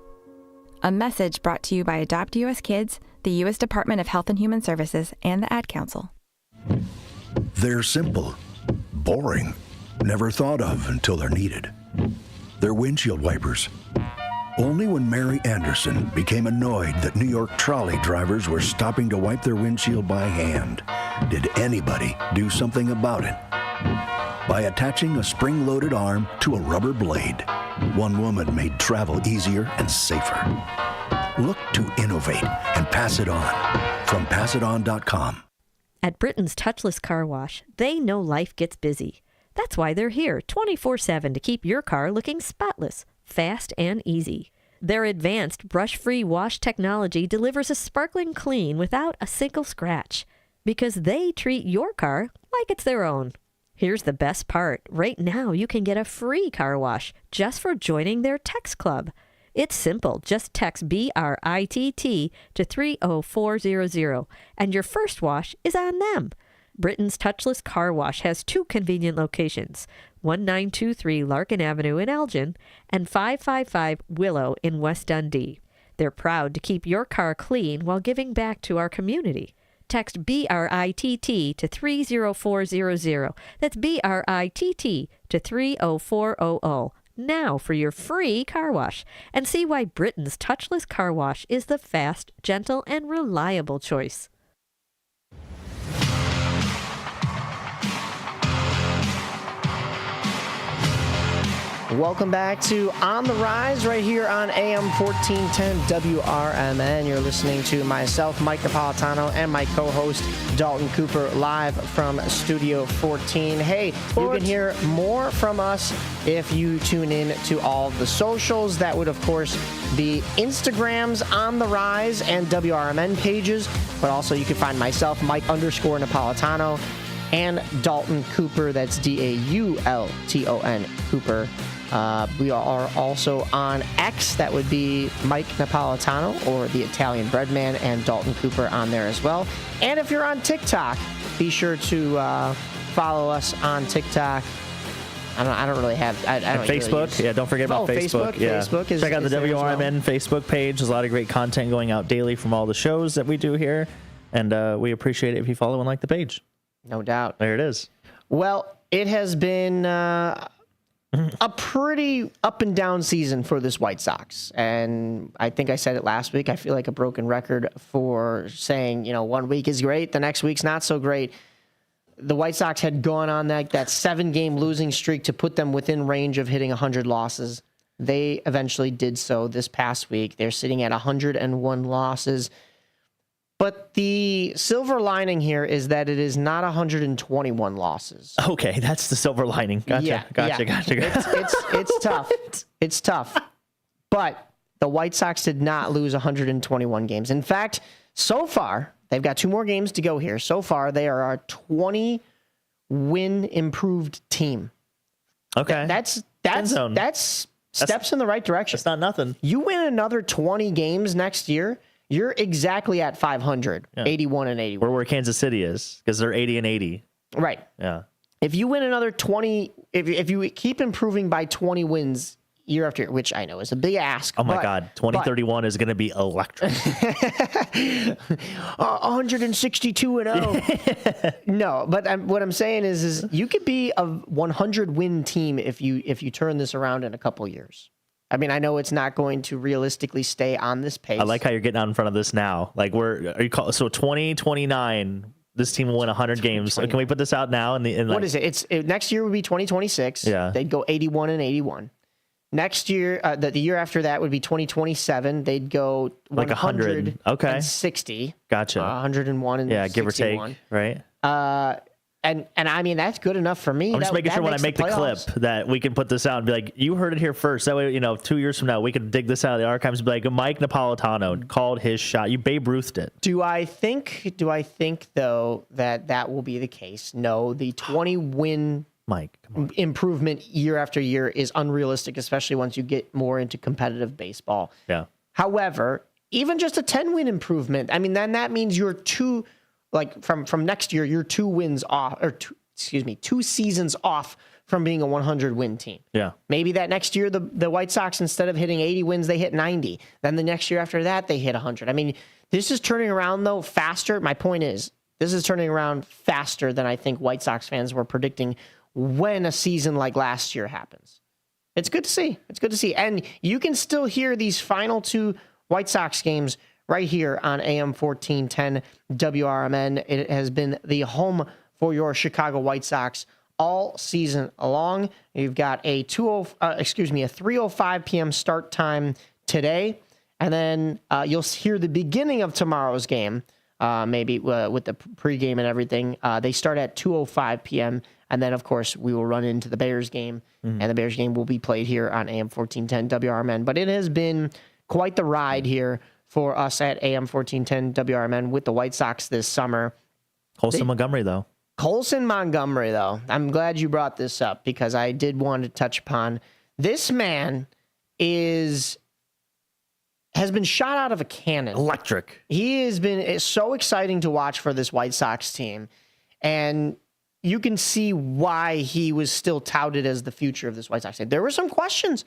A message brought to you by Adopt US Kids, the U.S. Department of Health and Human Services, and the Ad Council. They're simple, boring, never thought of until they're needed. They're windshield wipers. Only when Mary Anderson became annoyed that New York trolley drivers were stopping to wipe their windshield by hand did anybody do something about it. By attaching a spring-loaded arm to a rubber blade, one woman made travel easier and safer. Look to innovate and pass it on from passiton.com. At Britain's Touchless Car Wash, they know life gets busy. That's why they're here 24/7 to keep your car looking spotless, fast and easy. Their advanced brush-free wash technology delivers a sparkling clean without a single scratch because they treat your car like it's their own. Here's the best part. Right now, you can get a free car wash just for joining their text club. It's simple. Just text BRITT to 30400 and your first wash is on them. Britain's Touchless Car Wash has two convenient locations, 1923 Larkin Avenue in Elgin and 555 Willow in West Dundee. They're proud to keep your car clean while giving back to our community. Text BRITT to 30400. That's BRITT to 30400. Now for your free car wash, and see why Britain's touchless car wash is the fast, gentle, and reliable choice. Welcome back to On the Rise right here on AM 1410 WRMN. You're listening to myself, Mike Napolitano, and my co-host, Dalton Cooper, live from Studio 14. Hey, you can hear more from us if you tune in to all the socials. That would, of course, be Instagram's On the Rise and WRMN pages, but also you can find myself, Mike_Napolitano, and Dalton Cooper. That's DAULTON Cooper. We are also on X. That would be Mike Napolitano or the Italian Breadman, and Dalton Cooper on there as well. And if you're on TikTok, be sure to follow us on TikTok. I don't really have. I don't Facebook. Really Don't forget about Facebook. Yeah. Facebook is, check out the WRMN Facebook page. There's a lot of great content going out daily from all the shows that we do here, and we appreciate it if you follow and like the page. No doubt. There it is. Well, it has been a pretty up and down season for this White Sox. And I think I said it last week. I feel like a broken record for saying, 1 week is great, the next week's not so great. The White Sox had gone on that 7-game losing streak to put them within range of hitting 100 losses. They eventually did so this past week. They're sitting at 101 losses. But the silver lining here is that it is not 121 losses. Okay, that's the silver lining. Gotcha. It's tough. It's tough. But the White Sox did not lose 121 games. In fact, so far, they've got 2 more games to go here. So far, they are a 20-win improved team. Okay. That's steps in the right direction. That's not nothing. You win another 20 games next year, you're exactly at 500, 81 and 81. Where Kansas City is, because they're 80 and 80. Right. Yeah. If you win another 20, if you keep improving by 20 wins year after year, which I know is a big ask. Oh my God, 2031 is going to be electric. 162 and 0. No, but what I'm saying is you could be a 100-win team if you turn this around in a couple years. I mean, I know it's not going to realistically stay on this pace. I like how you're getting out in front of this now. Like, so 2029, this team will win 100 games. So can we put this out now? What is it? Next year would be 2026. Yeah. They'd go 81 and 81. Next year, the year after that would be 2027. They'd go like 100. Okay. And 60. Gotcha. 101 and 61. Give or take, right? And I mean, that's good enough for me. I'm just making sure when I make the clip that we can put this out and be like, you heard it here first. That way, 2 years from now, we can dig this out of the archives and be like, Mike Napolitano called his shot. You Babe Ruthed it. Do I think though that will be the case? No, the 20-win Mike improvement year after year is unrealistic, especially once you get more into competitive baseball. Yeah. However, even just a 10-win improvement, I mean, then that means you're from next year, you're 2 wins off, 2 seasons off from being a 100-win team. Yeah. Maybe that next year, the White Sox, instead of hitting 80 wins, they hit 90. Then the next year after that, they hit 100. I mean, this is turning around, though, faster. My point is, this is turning around faster than I think White Sox fans were predicting when a season like last year happens. It's good to see. It's good to see. And you can still hear these final 2 White Sox games right here on AM 1410 WRMN. It has been the home for your Chicago White Sox all season long. You've got a 3:05 p.m. start time today, and then you'll hear the beginning of tomorrow's game, maybe with the pregame and everything. They start at 2:05 p.m., and then, of course, we will run into the Bears game, and the Bears game will be played here on AM 1410 WRMN. But it has been quite the ride here for us at AM 1410 WRMN with the White Sox this summer. Colson Montgomery, though. I'm glad you brought this up because I did want to touch upon this man has been shot out of a cannon. Electric. It's so exciting to watch for this White Sox team. And you can see why he was still touted as the future of this White Sox team. There were some questions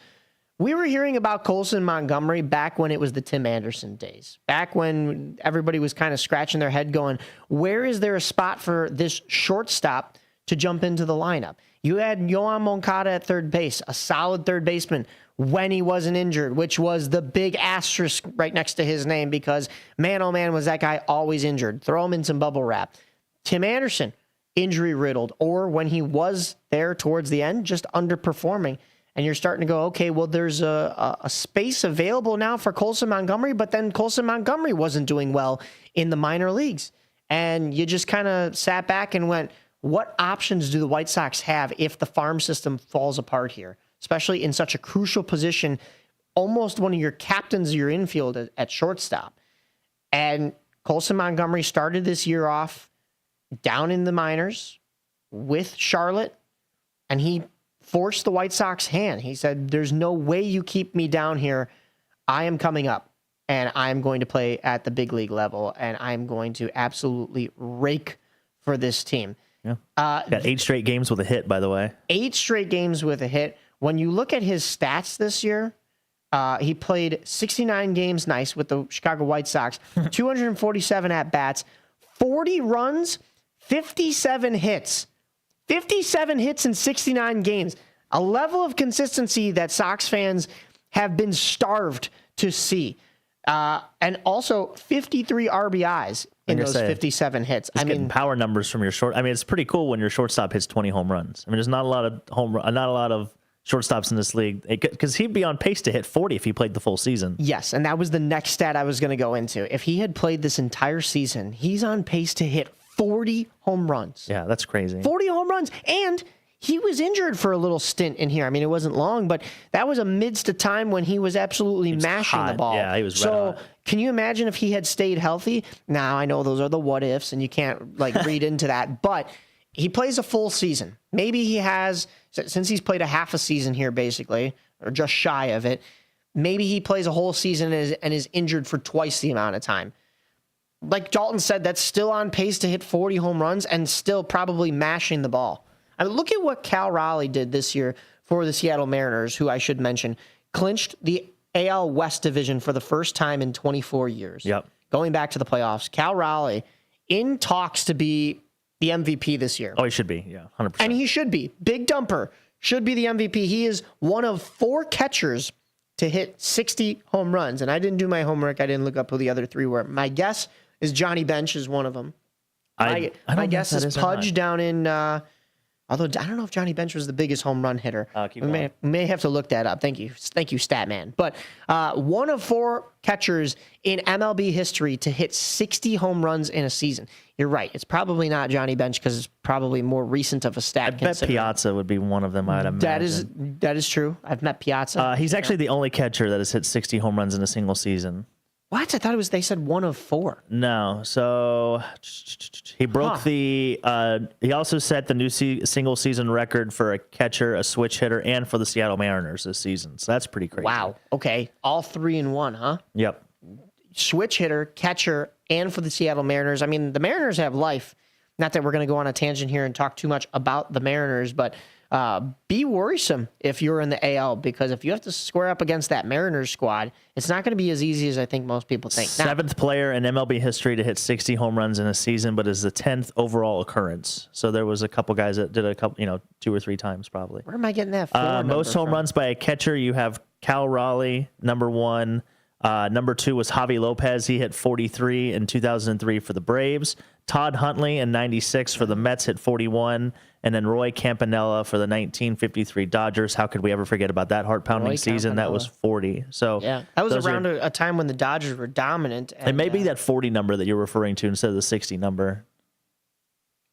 We were hearing about Colson Montgomery back when it was the Tim Anderson days, back when everybody was kind of scratching their head going, where is there a spot for this shortstop to jump into the lineup? You had Yohan Moncada at third base, a solid third baseman when he wasn't injured, which was the big asterisk right next to his name because, man, oh man, was that guy always injured. Throw him in some bubble wrap. Tim Anderson, injury riddled, or when he was there towards the end, just underperforming. And you're starting to go, okay, well, there's a space available now for Colson Montgomery, but then Colson Montgomery wasn't doing well in the minor leagues. And you just kind of sat back and went, what options do the White Sox have if the farm system falls apart here, especially in such a crucial position, almost one of your captains of your infield at shortstop? And Colson Montgomery started this year off down in the minors with Charlotte, and he forced the White Sox hand. He said, there's no way you keep me down here. I am coming up, and I'm going to play at the big league level, and I'm going to absolutely rake for this team. Yeah. Got 8 straight games with a hit, by the way. 8 straight games with a hit. When you look at his stats this year, he played 69 games, nice, with the Chicago White Sox, 247 at-bats, 40 runs, 57 hits. 57 hits in 69 games, a level of consistency that Sox fans have been starved to see. And also 53 RBIs in those 57 hits. I mean, power numbers from your short. I mean, it's pretty cool when your shortstop hits 20 home runs. I mean, there's not a lot of shortstops in this league because he'd be on pace to hit 40 if he played the full season. Yes, and that was the next stat I was going to go into. If he had played this entire season, he's on pace to hit 40 home runs. Yeah, that's crazy. 40 home runs. And he was injured for a little stint in here. I mean, it wasn't long, but that was amidst a time when he was absolutely mashing the ball. Yeah, he was red hot. Can you imagine if he had stayed healthy? Now, I know those are the what ifs, and you can't read into that, but he plays a full season. Maybe he has, since he's played a half a season here, basically, or just shy of it, maybe he plays a whole season and is injured for twice the amount of time. Like Dalton said, that's still on pace to hit 40 home runs and still probably mashing the ball. I mean, look at what Cal Raleigh did this year for the Seattle Mariners, who I should mention, clinched the AL West division for the first time in 24 years. Yep. Going back to the playoffs, Cal Raleigh in talks to be the MVP this year. Oh, he should be. Yeah, 100%. And he should be. Big Dumper should be the MVP. He is one of 4 catchers to hit 60 home runs. And I didn't do my homework. I didn't look up who the other 3 were. My guess is Johnny Bench is one of them. My guess is Pudge down in, although I don't know if Johnny Bench was the biggest home run hitter. We may have to look that up. Thank you, Statman. But one of 4 catchers in MLB history to hit 60 home runs in a season. You're right. It's probably not Johnny Bench because it's probably more recent of a stat. I bet Piazza would be one of them, I'd imagine. That is true. I've met Piazza. He's actually the only catcher that has hit 60 home runs in a single season. What? I thought they said one of 4. No. So he broke he also set the new single season record for a catcher, a switch hitter, and for the Seattle Mariners this season. So that's pretty crazy. Wow. Okay. All 3 in 1, huh? Yep. Switch hitter, catcher, and for the Seattle Mariners. I mean, the Mariners have life. Not that we're going to go on a tangent here and talk too much about the Mariners, but be worrisome if you're in the AL, because if you have to square up against that Mariners squad, it's not going to be as easy as I think most people think. 7th player in MLB history to hit 60 home runs in a season, but is the 10th overall occurrence. So there was a couple guys that did a couple, 2 or 3 times probably. Where am I getting that? Most home runs by a catcher, you have Cal Raleigh, number 1. Number 2 was Javi Lopez. He hit 43 in 2003 for the Braves. Todd Huntley in 96 for the Mets hit 41. And then Roy Campanella for the 1953 Dodgers. How could we ever forget about that heart-pounding season? That was 40. So yeah, that was around a time when the Dodgers were dominant. And it may be that 40 number that you're referring to instead of the 60 number.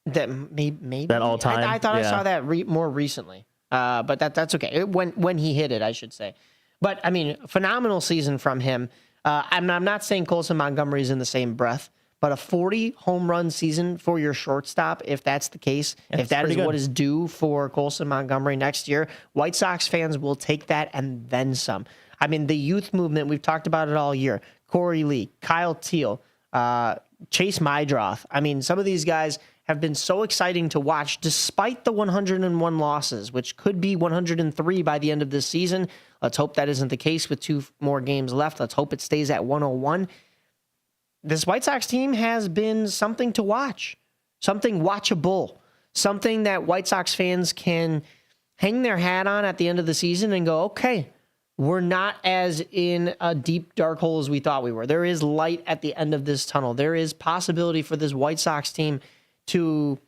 That maybe that all time. I thought I saw that more recently. But that's okay. When he hit it, I should say. But I mean, phenomenal season from him. I'm not saying Colson Montgomery is in the same breath, but a 40 home run season for your shortstop, if that's the case, if that is what is due for Colson Montgomery next year, White Sox fans will take that and then some. I mean, the youth movement, we've talked about it all year. Corey Lee, Kyle Teal, Chase Mydroth. I mean, some of these guys have been so exciting to watch despite the 101 losses, which could be 103 by the end of this season. Let's hope that isn't the case with 2 more games left. Let's hope it stays at 101. This White Sox team has been something to watch, something watchable, something that White Sox fans can hang their hat on at the end of the season and go, okay, we're not as in a deep dark hole as we thought we were. There is light at the end of this tunnel. There is possibility for this White Sox team to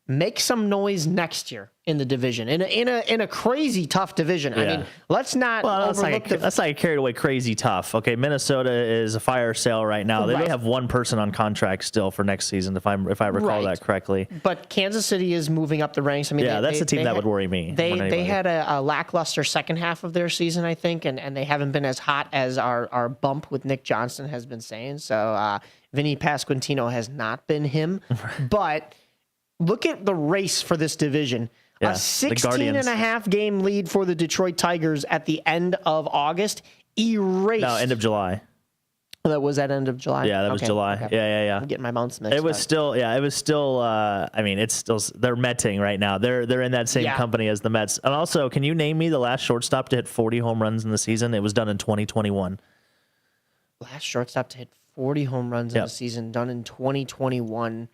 make some noise next year in the division, in a crazy tough division. Yeah. I mean, let's not overlook let's not get carried away crazy tough. Okay, Minnesota is a fire sale right now. They may have one person on contract still for next season, if I recall that correctly. But Kansas City is moving up the ranks. I mean, that's the team that would worry me. They had a lackluster second half of their season, I think, and they haven't been as hot as our bump with Nick Johnston has been saying. So Vinny Pasquantino has not been him, but. Look at the race for this division. Yeah, a 16.5 game lead for the Detroit Tigers at the end of August erased. No, end of July. That was at end of July. Yeah, that was July. Okay. Yeah. I'm getting my months mixed. It was still. I mean, it's still. They're Metting right now. They're in that same company as the Mets. And also, can you name me the last shortstop to hit 40 home runs in the season? It was done in 2021. Last shortstop to hit 40 home runs in the season, done in 2021.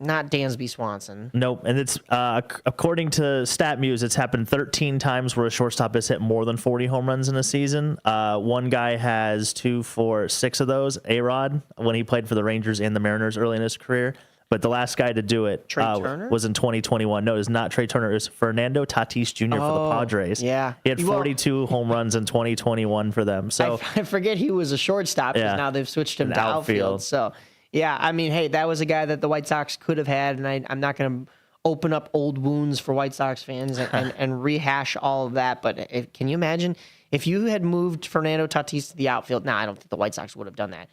Not Dansby Swanson. Nope. And it's according to StatMuse, it's happened 13 times where a shortstop has hit more than 40 home runs in a season. One guy has 2, 4, 6 of those. A-Rod, when he played for the Rangers and the Mariners early in his career. But the last guy to do it was in 2021. No, it's not Trey Turner. It's Fernando Tatis Jr. for the Padres. Yeah. He had 42 home runs in 2021 for them. So I forget he was a shortstop because now they've switched him to outfield. So. Yeah, I mean, hey, that was a guy that the White Sox could have had, and I'm not going to open up old wounds for White Sox fans and rehash all of that. But can you imagine if you had moved Fernando Tatis to the outfield? Nah, I don't think the White Sox would have done that.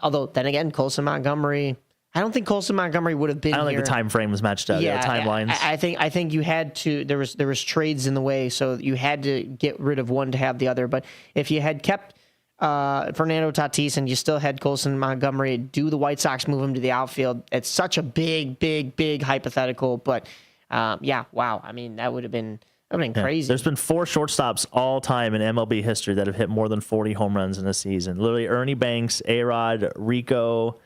Although, then again, Colson Montgomery, I don't think Colson Montgomery would have been. I don't think the time frame was matched up. Yeah, the timelines. I think you had to. There was trades in the way, so you had to get rid of one to have the other. But if you had kept Fernando Tatis and you still had Colson Montgomery, do the White Sox move him to the outfield? It's such a big hypothetical, but wow. I mean, that would have been crazy. There's been 4 shortstops all time in MLB history that have hit more than 40 home runs in a season. Literally Ernie Banks, A-Rod, Rico,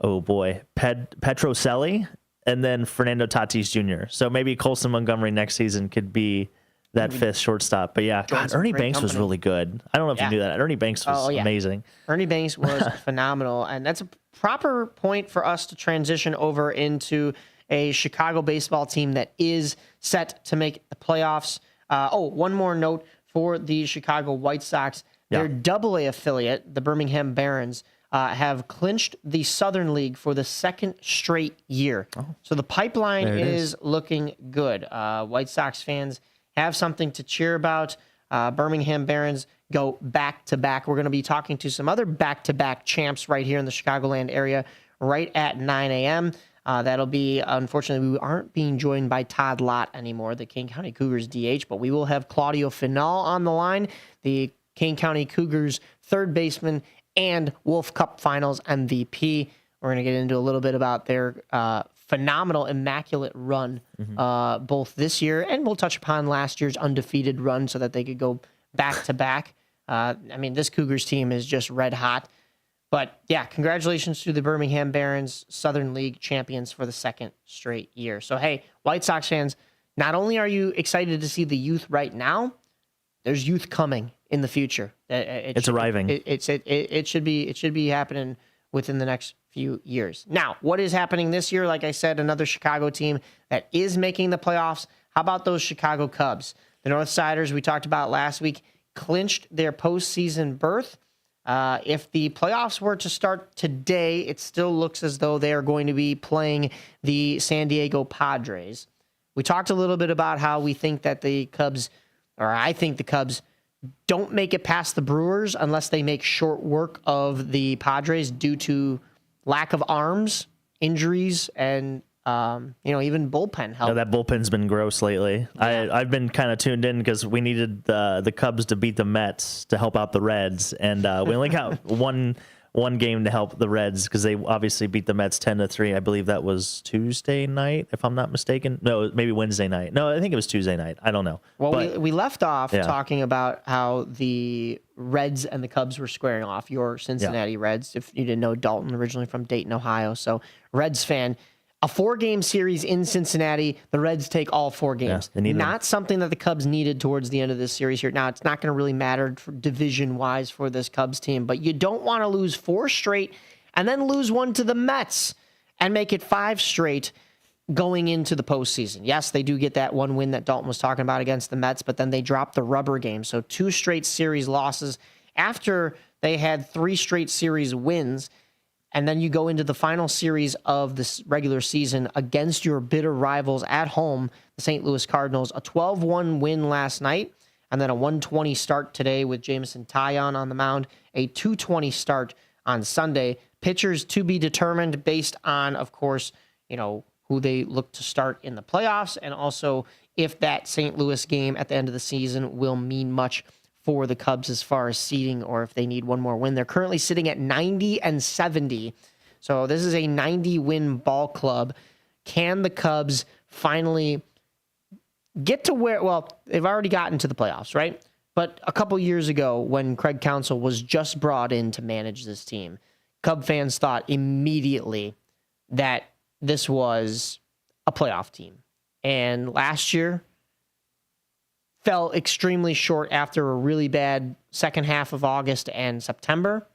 Petrocelli, and then Fernando Tatis Jr. So maybe Colson Montgomery next season could be that 5th shortstop. But yeah, God, Ernie Banks was really good. I don't know if you knew that. Ernie Banks was amazing. Ernie Banks was phenomenal. And that's a proper point for us to transition over into a Chicago baseball team that is set to make the playoffs. One more note for the Chicago White Sox. Their AA affiliate, the Birmingham Barons, have clinched the Southern League for the 2nd straight year. So the pipeline is looking good. White Sox fans have something to cheer about. Birmingham Barons go back-to-back. We're going to be talking to some other back-to-back champs right here in the Chicagoland area right at 9 a.m. That'll be, unfortunately, we aren't being joined by Todd Lott anymore, the Kane County Cougars DH, but we will have Claudio Final on the line, the Kane County Cougars third baseman and Wolf Cup Finals MVP. We're going to get into a little bit about their phenomenal, immaculate run both this year, and we'll touch upon last year's undefeated run so that they could go back-to-back. I mean, this Cougars team is just red hot. But, yeah, congratulations to the Birmingham Barons, Southern League champions for the 2nd straight year. So, hey, White Sox fans, not only are you excited to see the youth right now, there's youth coming in the future. It's arriving. It should be happening within the next few years. Now, what is happening this year? Like I said, another Chicago team that is making the playoffs. How about those Chicago Cubs? The Northsiders, we talked about last week, clinched their postseason berth. If the playoffs were to start today, it still looks as though they are going to be playing the San Diego Padres. We talked a little bit about how we think that the Cubs, or I think the Cubs, don't make it past the Brewers unless they make short work of the Padres due to lack of arms, injuries, and even bullpen help. Yeah, that bullpen's been gross lately. Yeah. I've been kind of tuned in because we needed the Cubs to beat the Mets to help out the Reds, and we only got one one game to help the Reds because they obviously beat the Mets 10-3. I believe that was Tuesday night, if I'm not mistaken. No, maybe Wednesday night. No, I think it was Tuesday night. I don't know. Well, but, we left off yeah. talking about how the Reds and the Cubs were squaring off. Your Cincinnati Reds, if you didn't know, Dalton originally from Dayton, Ohio. So Reds fan. A 4-game series in Cincinnati, the Reds take all 4 games. Yeah, not something that the Cubs needed towards the end of this series here. Now, it's not going to really matter division-wise for this Cubs team, but you don't want to lose 4 straight and then lose one to the Mets and make it 5 straight going into the postseason. Yes, they do get that one win that Dalton was talking about against the Mets, but then they drop the rubber game. So 2 straight series losses after they had 3 straight series wins. And then you go into the final series of this regular season against your bitter rivals at home, the St. Louis Cardinals. A 12-1 win last night, and then a 120 start today with Jameson Taillon on the mound. A 220 start on Sunday. Pitchers to be determined based on, of course, who they look to start in the playoffs, and also if that St. Louis game at the end of the season will mean much for the Cubs as far as seeding, or if they need one more win. They're currently sitting at 90-70. So this is a 90-win ball club. Can the Cubs finally get to where, well, they've already gotten to the playoffs, right? But a couple years ago, when Craig Counsell was just brought in to manage this team, Cub fans thought immediately that this was a playoff team. And last year, fell extremely short after a really bad second half of August and September.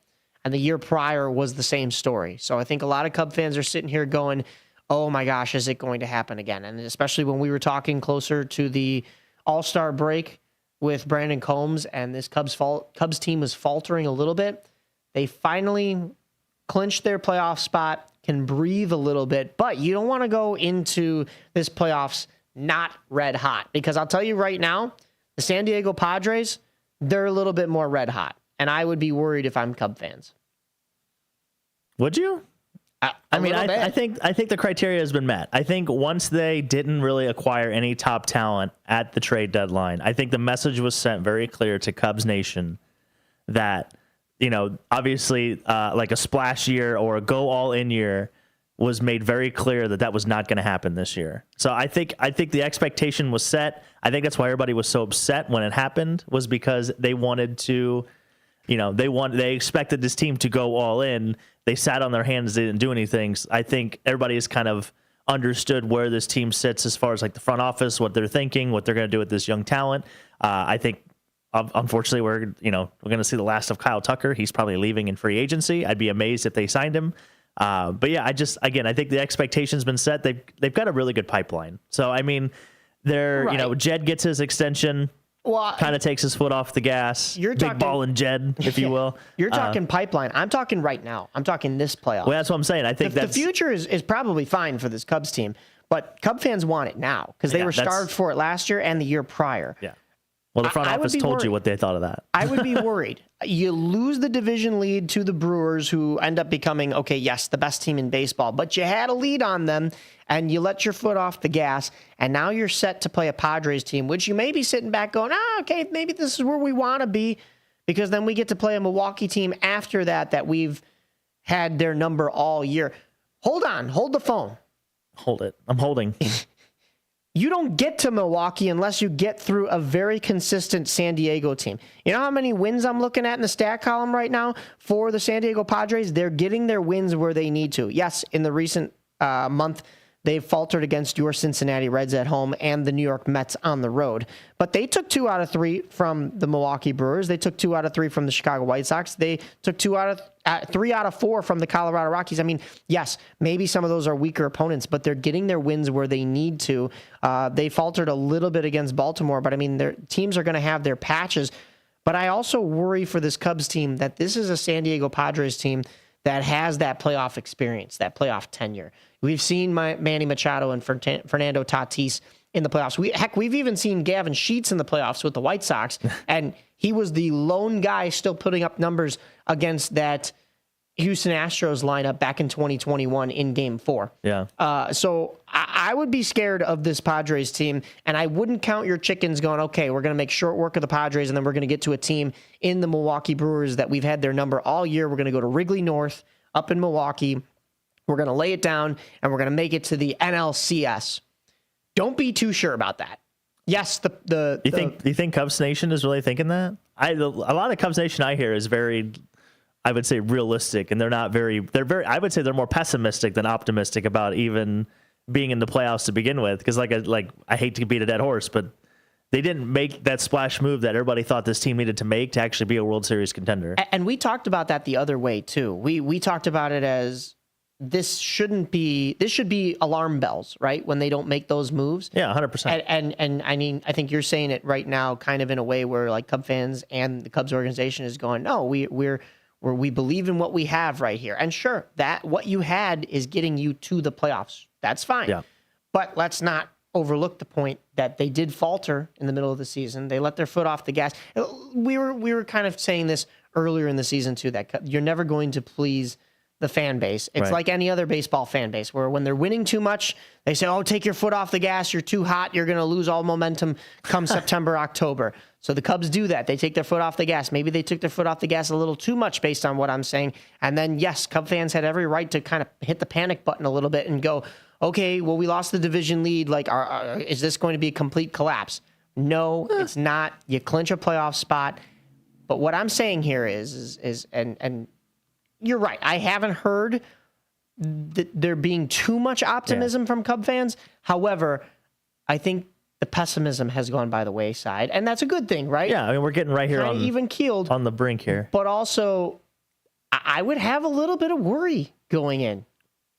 And the year prior was the same story. So I think a lot of Cub fans are sitting here going, oh my gosh, is it going to happen again? And especially when we were talking closer to the All-Star break with Brandon Combs and this Cubs team was faltering a little bit. They finally clinched their playoff spot, can breathe a little bit, but you don't want to go into this playoffs not red hot, because I'll tell you right now, the San Diego Padres, they're a little bit more red hot, and I would be worried if I'm Cub fans. Would you? I think the criteria has been met. I think once they didn't really acquire any top talent at the trade deadline, I think the message was sent very clear to Cubs Nation that, obviously like a splash year or a go all in year was made very clear that was not going to happen this year. So I think the expectation was set. I think that's why everybody was so upset when it happened, was because they wanted to, they expected this team to go all in. They sat on their hands. They didn't do anything. I think everybody has kind of understood where this team sits as far as like the front office, what they're thinking, what they're going to do with this young talent. I think, unfortunately, we're going to see the last of Kyle Tucker. He's probably leaving in free agency. I'd be amazed if they signed him. But yeah, I think the expectation's been set. They've got a really good pipeline. So, I mean, Jed gets his extension, kind of takes his foot off the gas. You're big ball and Jed, if you will. You're talking pipeline. I'm talking right now. I'm talking this playoff. Well, that's what I'm saying. I think the future is probably fine for this Cubs team, but Cub fans want it now because they were starved for it last year and the year prior. Yeah. Well, the front office told you what they thought of that. I would be worried. You lose the division lead to the Brewers, who end up becoming, the best team in baseball, but you had a lead on them, and you let your foot off the gas, and now you're set to play a Padres team, which you may be sitting back going, maybe this is where we want to be, because then we get to play a Milwaukee team after that we've had their number all year. Hold on. Hold the phone. Hold it. I'm holding. You don't get to Milwaukee unless you get through a very consistent San Diego team. You know how many wins I'm looking at in the stat column right now for the San Diego Padres? They're getting their wins where they need to. Yes, in the recent month, they've faltered against your Cincinnati Reds at home and the New York Mets on the road. But they took 2 out of 3 from the Milwaukee Brewers. They took 2 out of 3 from the Chicago White Sox. They took 3 out of 4 from the Colorado Rockies. I mean, yes, maybe some of those are weaker opponents, but they're getting their wins where they need to. They faltered a little bit against Baltimore, but I mean, their teams are going to have their patches. But I also worry for this Cubs team that this is a San Diego Padres team that has that playoff experience, that playoff tenure. We've seen Manny Machado and Fernando Tatis in the playoffs. We've even seen Gavin Sheets in the playoffs with the White Sox, and he was the lone guy still putting up numbers against that Houston Astros lineup back in 2021 in Game 4. Yeah. So I would be scared of this Padres team, and I wouldn't count your chickens going, okay, we're going to make short work of the Padres, and then we're going to get to a team in the Milwaukee Brewers that we've had their number all year. We're going to go to Wrigley North up in Milwaukee. We're going to lay it down, and we're going to make it to the NLCS. Don't be too sure about that. Yes, you think Cubs Nation is really thinking that? A lot of Cubs Nation I hear is very, I would say, realistic, and I would say they're more pessimistic than optimistic about even being in the playoffs to begin with. Because I hate to beat a dead horse, but they didn't make that splash move that everybody thought this team needed to make to actually be a World Series contender. And we talked about that the other way too. We talked about it as this should be alarm bells, right? When they don't make those moves. Yeah, 100%. And I mean, I think you're saying it right now kind of in a way where like Cub fans and the Cubs organization is going, no, we believe in what we have right here. And sure, that what you had is getting you to the playoffs. That's fine. Yeah. But let's not overlook the point that they did falter in the middle of the season. They let their foot off the gas. We were kind of saying this earlier in the season too, that you're never going to please the fan base. It's like any other baseball fan base where when they're winning too much, they say, oh, take your foot off the gas. You're too hot. You're going to lose all momentum come September, October. So the Cubs do that. They take their foot off the gas. Maybe they took their foot off the gas a little too much based on what I'm saying. And then, yes, Cub fans had every right to kind of hit the panic button a little bit and go, okay, well, we lost the division lead. Like, is this going to be a complete collapse? No, it's not. You clinch a playoff spot. But what I'm saying here is you're right. I haven't heard there being too much optimism from Cub fans. However, I think the pessimism has gone by the wayside, and that's a good thing, right? Yeah, I mean, we're getting right here on even keeled on the brink here. But also, I would have a little bit of worry going in.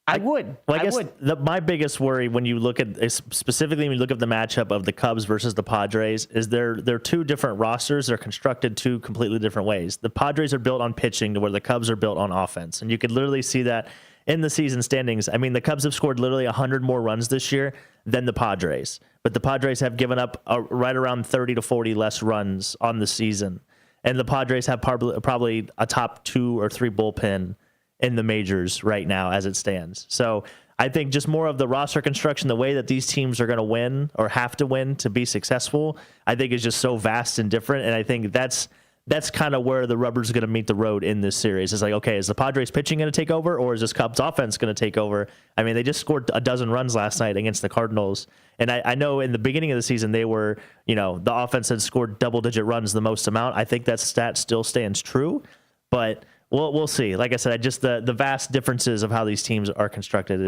I would. Well, I guess my biggest worry when you look at specifically when you look at the matchup of the Cubs versus the Padres is they're two different rosters. They're constructed two completely different ways. The Padres are built on pitching to where the Cubs are built on offense, and you could literally see that in the season standings. I mean, the Cubs have scored literally 100 more runs this year than the Padres, but the Padres have given up right around 30 to 40 less runs on the season, and the Padres have probably a top 2 or 3 bullpen in the majors right now as it stands. So I think just more of the roster construction, the way that these teams are going to win or have to win to be successful, I think is just so vast and different. And I think that's kind of where the rubber's going to meet the road in this series. It's like, okay, is the Padres pitching going to take over, or is this Cubs offense going to take over? I mean, they just scored a dozen runs last night against the Cardinals. And I know in the beginning of the season, they were, the offense had scored double-digit runs the most amount. I think that stat still stands true, but we'll see. Like I said, just the vast differences of how these teams are constructed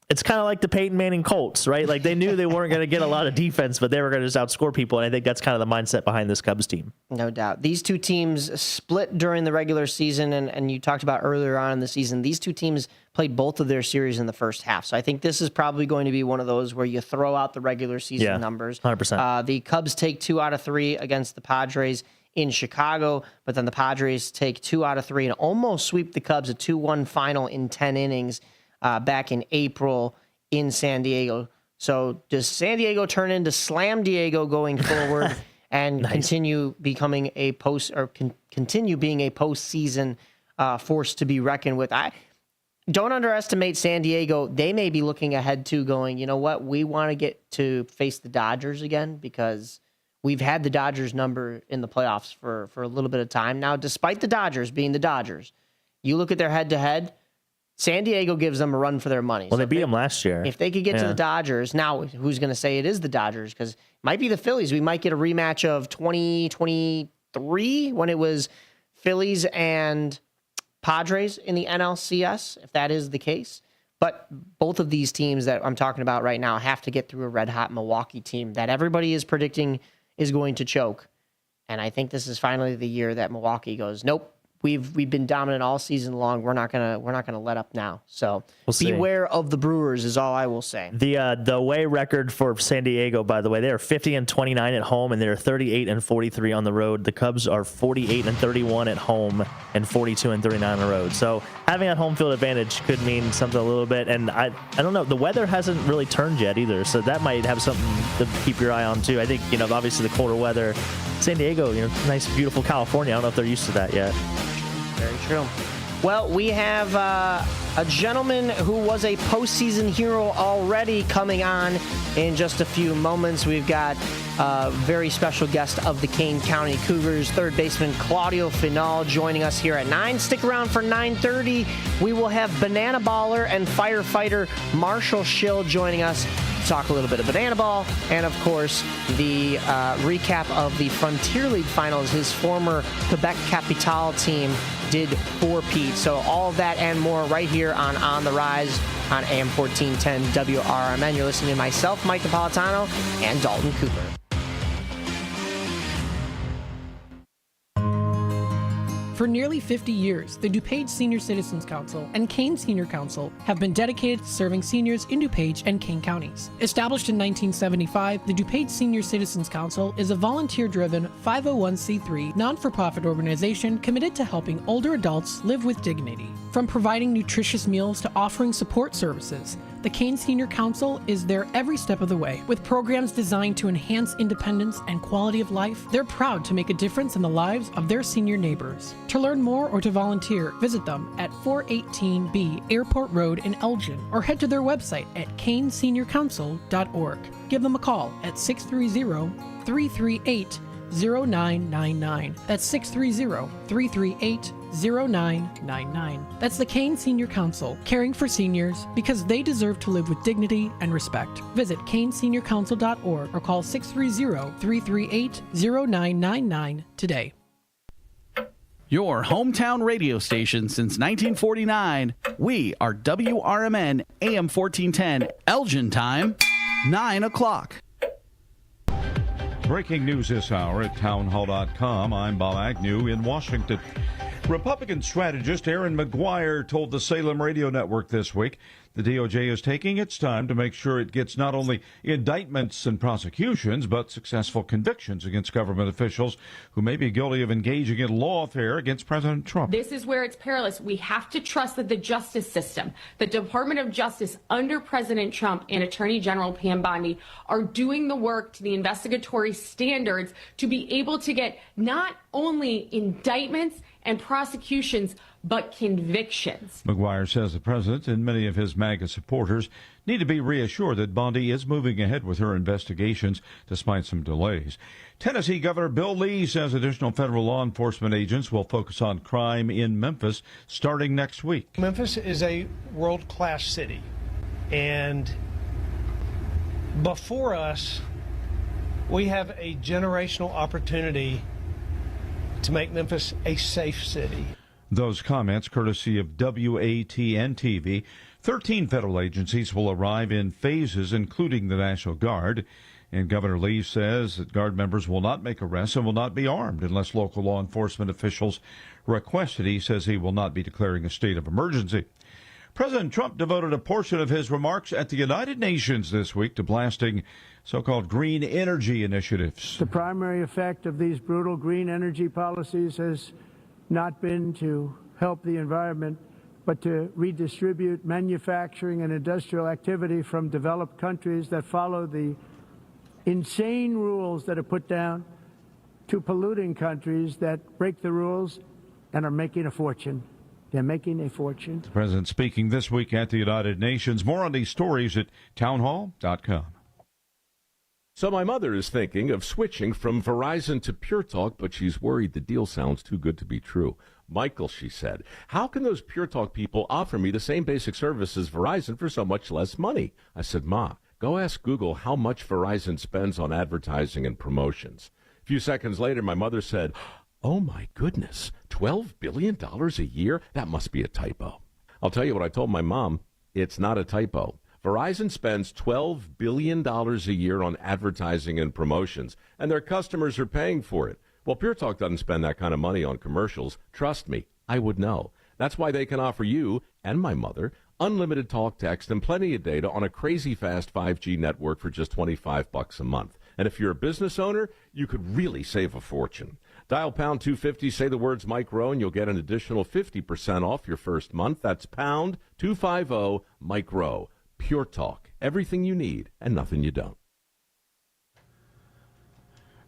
it's kind of like the Peyton Manning Colts, right? Like they knew they weren't going to get a lot of defense, but they were going to just outscore people. And I think that's kind of the mindset behind this Cubs team. No doubt. These two teams split during the regular season, and you talked about earlier on in the season, these two teams played both of their series in the first half. So I think this is probably going to be one of those where you throw out the regular season numbers. 100%. The Cubs take 2 out of 3 against the Padres in Chicago, but then the Padres take 2 out of 3 and almost sweep the Cubs, a 2-1 final in 10 innings back in April in San Diego. So does San Diego turn into Slam Diego going forward and continue becoming continue being a postseason force to be reckoned with? I don't underestimate San Diego. They may be looking ahead to going, you know what, we want to get to face the Dodgers again because we've had the Dodgers number in the playoffs for a little bit of time now, despite the Dodgers being the Dodgers. You look at their head-to-head, San Diego gives them a run for their money. Well, they beat them last year. If they could get to the Dodgers, now who's going to say it is the Dodgers? Because it might be the Phillies. We might get a rematch of 2023 when it was Phillies and Padres in the NLCS, if that is the case. But both of these teams that I'm talking about right now have to get through a red-hot Milwaukee team that everybody is predicting is going to choke. And I think this is finally the year that Milwaukee goes, nope, we've been dominant all season long. We're not gonna let up now. So beware of the Brewers is all I will say. The away record for San Diego, by the way, they are 50-29 at home and they're 38-43 on the road. The Cubs are 48-31 at home and 42-39 on the road. So having that home field advantage could mean something a little bit. And I don't know, the weather hasn't really turned yet either, so that might have something to keep your eye on too. I think obviously the colder weather, San Diego, nice beautiful California. I don't know if they're used to that yet. Very true. Well, we have a gentleman who was a postseason hero already coming on in just a few moments. We've got a very special guest of the Kane County Cougars, third baseman Claudio Final, joining us here at 9. Stick around for 9:30. We will have banana baller and firefighter Marshall Schill joining us to talk a little bit of banana ball and, of course, the recap of the Frontier League Finals. His former Quebec Capital team did four-peat. So all of that and more right here on the Rise on AM 1410 WRMN. You're listening to myself, Mike Napolitano, and Dalton Cooper. For nearly 50 years, the DuPage Senior Citizens Council and Kane Senior Council have been dedicated to serving seniors in DuPage and Kane counties. Established in 1975, the DuPage Senior Citizens Council is a volunteer-driven 501c3 non-for-profit organization committed to helping older adults live with dignity. From providing nutritious meals to offering support services, the Kane Senior Council is there every step of the way. With programs designed to enhance independence and quality of life, they're proud to make a difference in the lives of their senior neighbors. To learn more or to volunteer, visit them at 418B Airport Road in Elgin or head to their website at caneseniorcouncil.org. Give them a call at 630-338-0999. That's 630-338-0999. That's the Kane Senior Council, caring for seniors because they deserve to live with dignity and respect. Visit caneseniorcouncil.org or call 630-338-0999 today. Your hometown radio station since 1949. We are WRMN AM 1410, Elgin time, 9 o'clock. Breaking news this hour at townhall.com. I'm Bob Agnew in Washington. Republican strategist Aaron McGuire told the Salem Radio Network this week the DOJ is taking its time to make sure it gets not only indictments and prosecutions, but successful convictions against government officials who may be guilty of engaging in lawfare against President Trump. This is where it's perilous. We have to trust that the justice system, the Department of Justice under President Trump and Attorney General Pam Bondi are doing the work to the investigatory standards to be able to get not only indictments and prosecutions, but convictions. McGuire says the president and many of his MAGA supporters need to be reassured that Bondi is moving ahead with her investigations despite some delays. Tennessee Governor Bill Lee says additional federal law enforcement agents will focus on crime in Memphis starting next week. Memphis is a world-class city, and before us, we have a generational opportunity to make Memphis a safe city. Those comments courtesy of WATN-TV. 13 federal agencies will arrive in phases, including the National Guard. And Governor Lee says that Guard members will not make arrests and will not be armed unless local law enforcement officials request it. He says he will not be declaring a state of emergency. President Trump devoted a portion of his remarks at the United Nations this week to blasting so-called green energy initiatives. The primary effect of these brutal green energy policies has not been to help the environment, but to redistribute manufacturing and industrial activity from developed countries that follow the insane rules that are put down to polluting countries that break the rules and are making a fortune. They're making a fortune. The president speaking this week at the United Nations. More on these stories at townhall.com. So my mother is thinking of switching from Verizon to Pure Talk, but she's worried the deal sounds too good to be true. Michael, she said, how can those Pure Talk people offer me the same basic service as Verizon for so much less money? I said, Ma, go ask Google how much Verizon spends on advertising and promotions. A few seconds later, my mother said, oh my goodness, $12 billion a year? That must be a typo. I'll tell you what I told my mom. It's not a typo. Verizon spends $12 billion a year on advertising and promotions, and their customers are paying for it. Well, Pure Talk doesn't spend that kind of money on commercials. Trust me, I would know. That's why they can offer you and my mother unlimited talk, text, and plenty of data on a crazy fast 5G network for just $25 a month. And if you're a business owner, you could really save a fortune. Dial pound 250, say the words Mike Rowe, and you'll get an additional 50% off your first month. That's pound 250 Mike Rowe. Pure Talk. Everything you need and nothing you don't.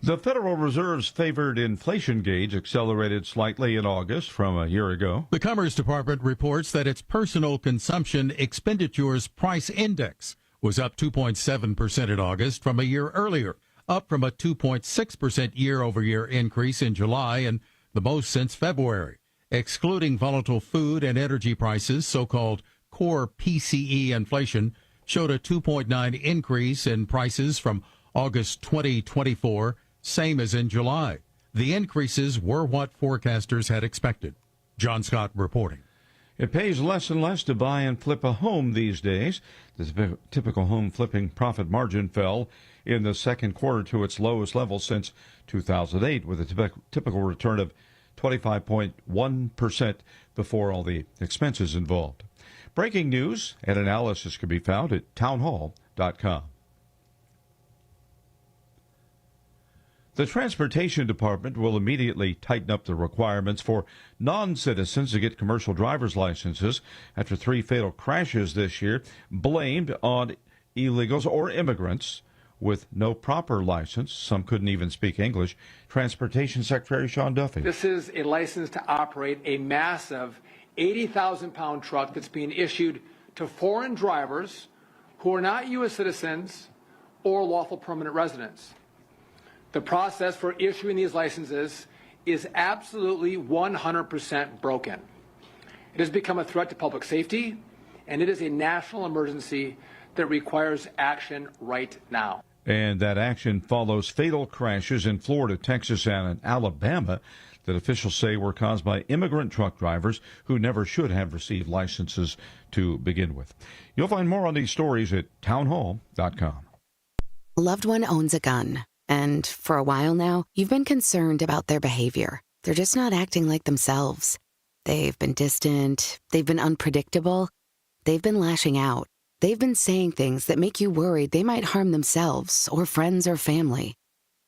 The Federal Reserve's favored inflation gauge accelerated slightly in August from a year ago. The Commerce Department reports that its personal consumption expenditures price index was up 2.7% in August from a year earlier, up from a 2.6% year-over-year increase in July and the most since February. Excluding volatile food and energy prices, so-called core PCE inflation showed a 2.9 increase in prices from August 2024, same as in July. The increases were what forecasters had expected. John Scott reporting. It pays less and less to buy and flip a home these days. The typical home flipping profit margin fell in the second quarter to its lowest level since 2008, with a typical return of 25.1% before all the expenses involved. Breaking news and analysis can be found at townhall.com. The Transportation Department will immediately tighten up the requirements for non-citizens to get commercial driver's licenses after 3 fatal crashes this year blamed on illegals or immigrants with no proper license. Some couldn't even speak English. Transportation Secretary Sean Duffy. This is a license to operate a massive 80,000-pound truck that's being issued to foreign drivers who are not U.S. citizens or lawful permanent residents. The process for issuing these licenses is absolutely 100% broken. It has become a threat to public safety, and it is a national emergency that requires action right now. And that action follows fatal crashes in Florida, Texas, and Alabama that officials say were caused by immigrant truck drivers who never should have received licenses to begin with. You'll find more on these stories at townhall.com. Loved one owns a gun, and for a while now, you've been concerned about their behavior. They're just not acting like themselves. They've been distant, they've been unpredictable, they've been lashing out. They've been saying things that make you worried they might harm themselves or friends or family.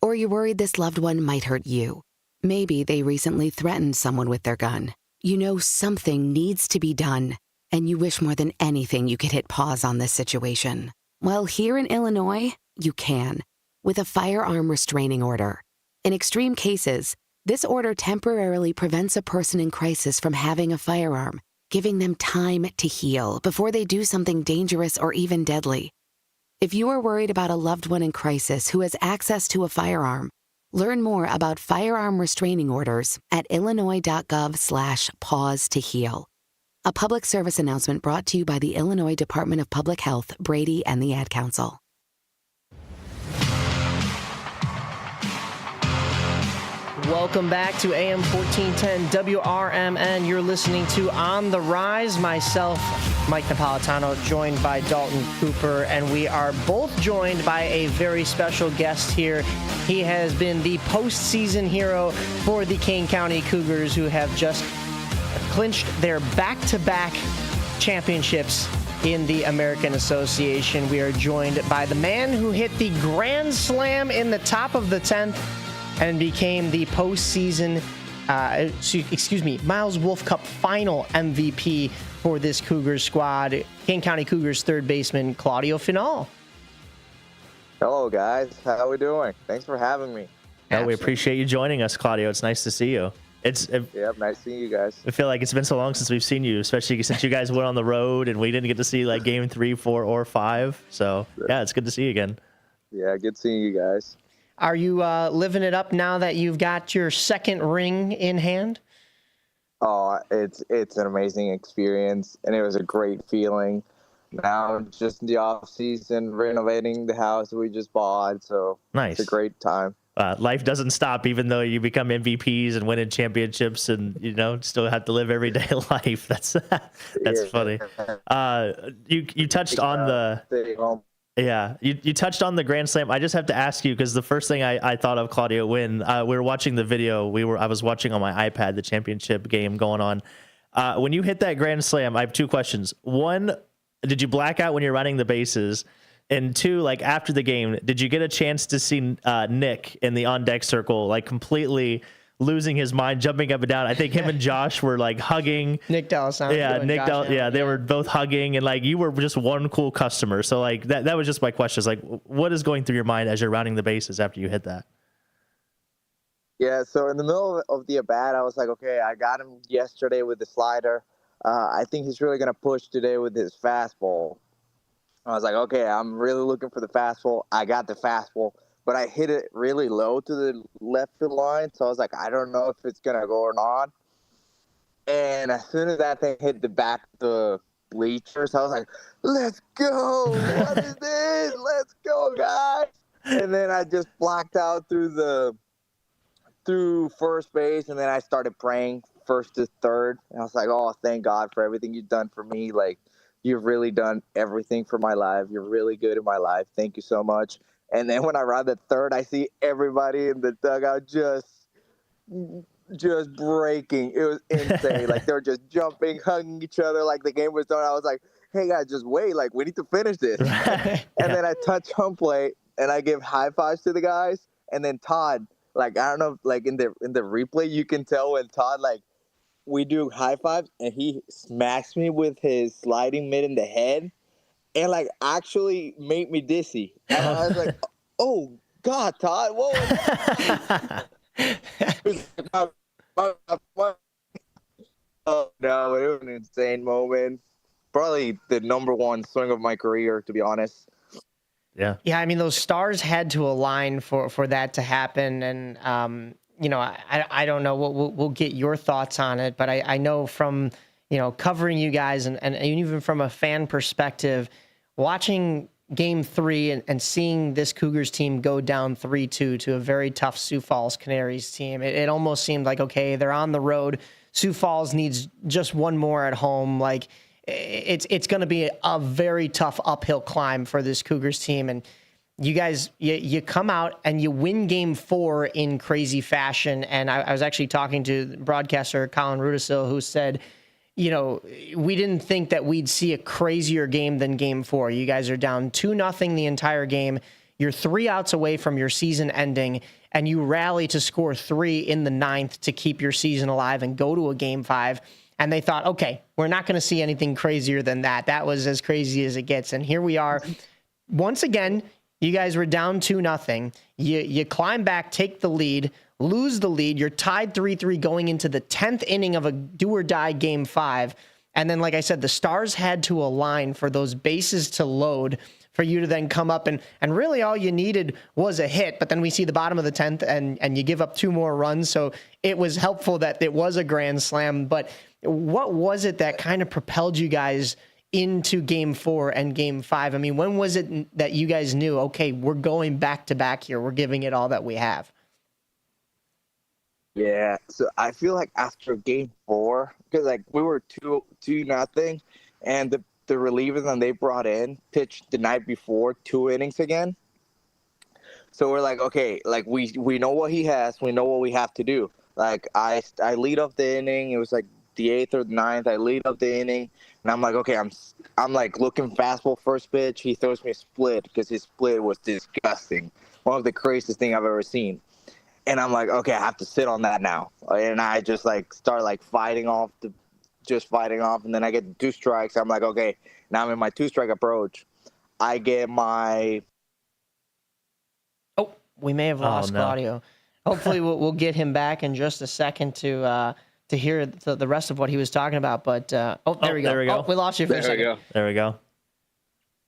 Or you're worried this loved one might hurt you. Maybe they recently threatened someone with their gun. You know something needs to be done, and you wish more than anything you could hit pause on this situation. Well, here in Illinois, you can, with a firearm restraining order. In extreme cases, this order temporarily prevents a person in crisis from having a firearm, giving them time to heal before they do something dangerous or even deadly. If you are worried about a loved one in crisis who has access to a firearm, learn more about firearm restraining orders at illinois.gov/pause to heal. A public service announcement brought to you by the Illinois Department of Public Health, Brady, and the Ad Council. Welcome back to AM 1410 WRMN. You're listening to On the Rise. Myself, Mike Napolitano, joined by Dalton Cooper, and we are both joined by a very special guest here. He has been the postseason hero for the Kane County Cougars, who have just clinched their back-to-back championships in the American Association. We are joined by the man who hit the grand slam in the top of the 10th and became the postseason, Miles Wolf Cup final MVP for this Cougars squad. Kane County Cougars third baseman Claudio Final. Hello, guys. How are we doing? Thanks for having me. Yeah, we appreciate you joining us, Claudio. It's nice to see you. Yeah, nice seeing you guys. I feel like it's been so long since we've seen you, especially since you guys went on the road and we didn't get to see like game 3, 4, or 5. So yeah, it's good to see you again. Yeah, good seeing you guys. Are you living it up now that you've got your second ring in hand? Oh, it's an amazing experience, and it was a great feeling. Now, just in the off season, renovating the house we just bought, so nice. It's a great time. Life doesn't stop, even though you become MVPs and winning championships, and still have to live everyday life. That's funny. You touched on the. Yeah, you touched on the Grand Slam. I just have to ask you, because the first thing I thought of, Claudio, when we were watching the video, I was watching on my iPad the championship game going on. When you hit that Grand Slam, I have 2 questions. 1, did you black out when you're running the bases? And 2, like after the game, did you get a chance to see Nick in the on-deck circle, like completely losing his mind, jumping up and down? I think him and Josh were like hugging. Nick D'Alessandro. Yeah, they were both hugging, and like you were just one cool customer. So like that was just my question. Is like, what is going through your mind as you're rounding the bases after you hit that? Yeah, so in the middle of the at-bat, I was like, okay, I got him yesterday with the slider. I think he's really going to push today with his fastball. I was like, okay, I'm really looking for the fastball. I got the fastball, but I hit it really low to the left field line, so I was like, I don't know if it's going to go or not. And as soon as that thing hit the back of the bleachers, I was like, let's go. What is this? Let's go, guys. And then I just blocked out through first base, and then I started praying first to third. And I was like, oh, thank God for everything you've done for me. Like, you've really done everything for my life. You're really good in my life. Thank you so much. And then when I round the third, I see everybody in the dugout just breaking. It was insane. Like, they were just jumping, hugging each other like the game was done. I was like, hey, guys, just wait. Like, we need to finish this. And then I touch home plate, and I give high fives to the guys. And then Todd, like, I don't know, like in the replay, you can tell when Todd, like, we do high fives, and he smacks me with his sliding mitt in the head, and like actually made me dizzy. And I was like, oh God, Todd, what was that? Oh no, it was an insane moment. Probably the number one swing of my career, to be honest. Yeah. Yeah, I mean, those stars had to align for that to happen. And, you know, I don't know. We'll get your thoughts on it. But I know from, you know, covering you guys and even from a fan perspective, watching Game 3 and seeing this Cougars team go down 3-2 to a very tough Sioux Falls Canaries team, it almost seemed like, okay, they're on the road. Sioux Falls needs just one more at home. Like, it's going to be a very tough uphill climb for this Cougars team. And you guys, you come out and you win Game 4 in crazy fashion. And I was actually talking to broadcaster Colin Rudisil, who said, you know, we didn't think that we'd see a crazier game than Game 4. You guys are down 2-0 the entire game. You're 3 outs away from your season ending, and you rally to score 3 in the 9th to keep your season alive and go to a Game 5. And they thought, okay, we're not going to see anything crazier than that. That was as crazy as it gets. And here we are. Once again, you guys were down 2-0. You climb back, take the lead, lose the lead. You're tied 3-3 going into the 10th inning of a do-or-die Game 5. And then, like I said, the stars had to align for those bases to load for you to then come up. And really all you needed was a hit. But then we see the bottom of the 10th, and you give up 2 more runs. So it was helpful that it was a grand slam. But what was it that kind of propelled you guys into Game 4 and Game 5? I mean, when was it that you guys knew, okay, we're going back to back here, we're giving it all that we have? Yeah, so I feel like after Game 4, because like we were 2-0, and the relievers that they brought in pitched the night before 2 innings again. So we're like, okay, like we know what he has, we know what we have to do. Like I lead off the inning. It was like the 8th or the 9th. I lead up the inning, and I'm like, okay, I'm like looking fastball first pitch. He throws me a split because his split was disgusting, one of the craziest thing I've ever seen. And I'm like, okay, I have to sit on that now. And I just like start like fighting off, and then I get 2 strikes. I'm like, okay, now I'm in my 2-strike approach. I get my. Oh, we may have lost Claudio. Hopefully, we'll get him back in just a second to hear the rest of what he was talking about. But there we go. There we go. Oh, we lost you for a second. There we go.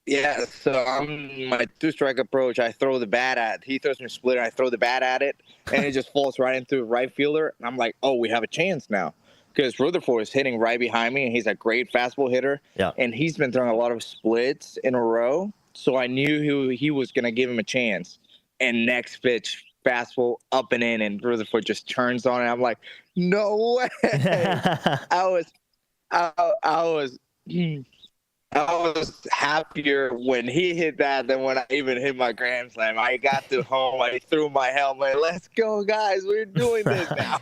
Yeah, so I'm in my 2-strike approach. I throw the bat at. He throws me a splitter. I throw the bat at it, and it just falls right into right fielder. And I'm like, oh, we have a chance now, because Rutherford is hitting right behind me, and he's a great fastball hitter. Yeah, and he's been throwing a lot of splits in a row, so I knew he was going to give him a chance. And next pitch, fastball up and in, and Rutherford just turns on it. I'm like, no way! I was happier when he hit that than when I even hit my grand slam. I got to home, I threw my helmet. Let's go, guys! We're doing this now.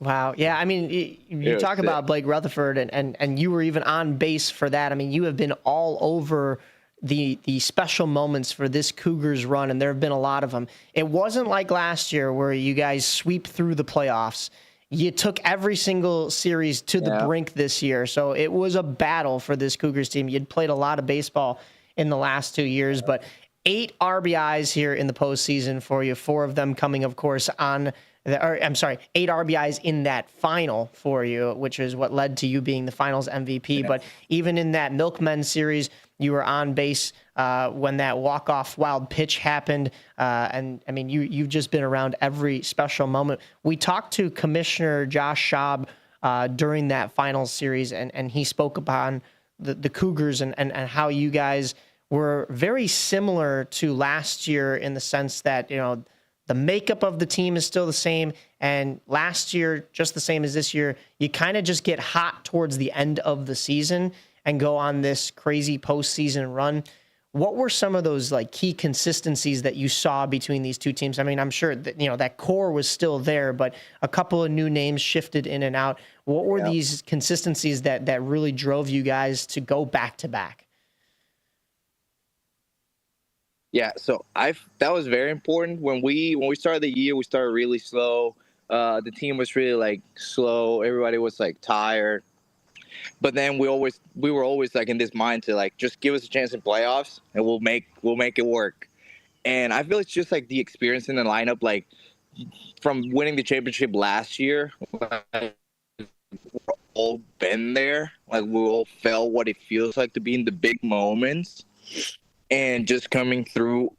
Wow. Yeah. I mean, you talk about Blake Rutherford, and you were even on base for that. I mean, you have been all over the special moments for this Cougars run, and there have been a lot of them. It wasn't like last year where you guys sweep through the playoffs. You took every single series to the brink this year. So it was a battle for this Cougars team. You'd played a lot of baseball in the last 2 years, but 8 RBIs here in the postseason for you. 4 of them coming, of course, 8 RBIs in that final for you, which is what led to you being the finals MVP. Yeah. But even in that Milkmen series, you were on base when that walk-off wild pitch happened. And I mean, you've just been around every special moment. We talked to Commissioner Josh Schaub during that finals series, and he spoke upon the Cougars and how you guys were very similar to last year in the sense that, you know, the makeup of the team is still the same. And last year, just the same as this year, you kind of just get hot towards the end of the season and go on this crazy postseason run. What were some of those like key consistencies that you saw between these two teams? I mean, I'm sure that, you know, that core was still there, but a couple of new names shifted in and out. What were these consistencies that really drove you guys to go back to back? Yeah, so that was very important. When we started the year, we started really slow. The team was really like slow. Everybody was like tired. But then we were always like in this mind to like just give us a chance in playoffs and we'll make it work. And I feel it's just like the experience in the lineup, like from winning the championship last year, like, we've all been there. Like we all felt what it feels like to be in the big moments. And just coming through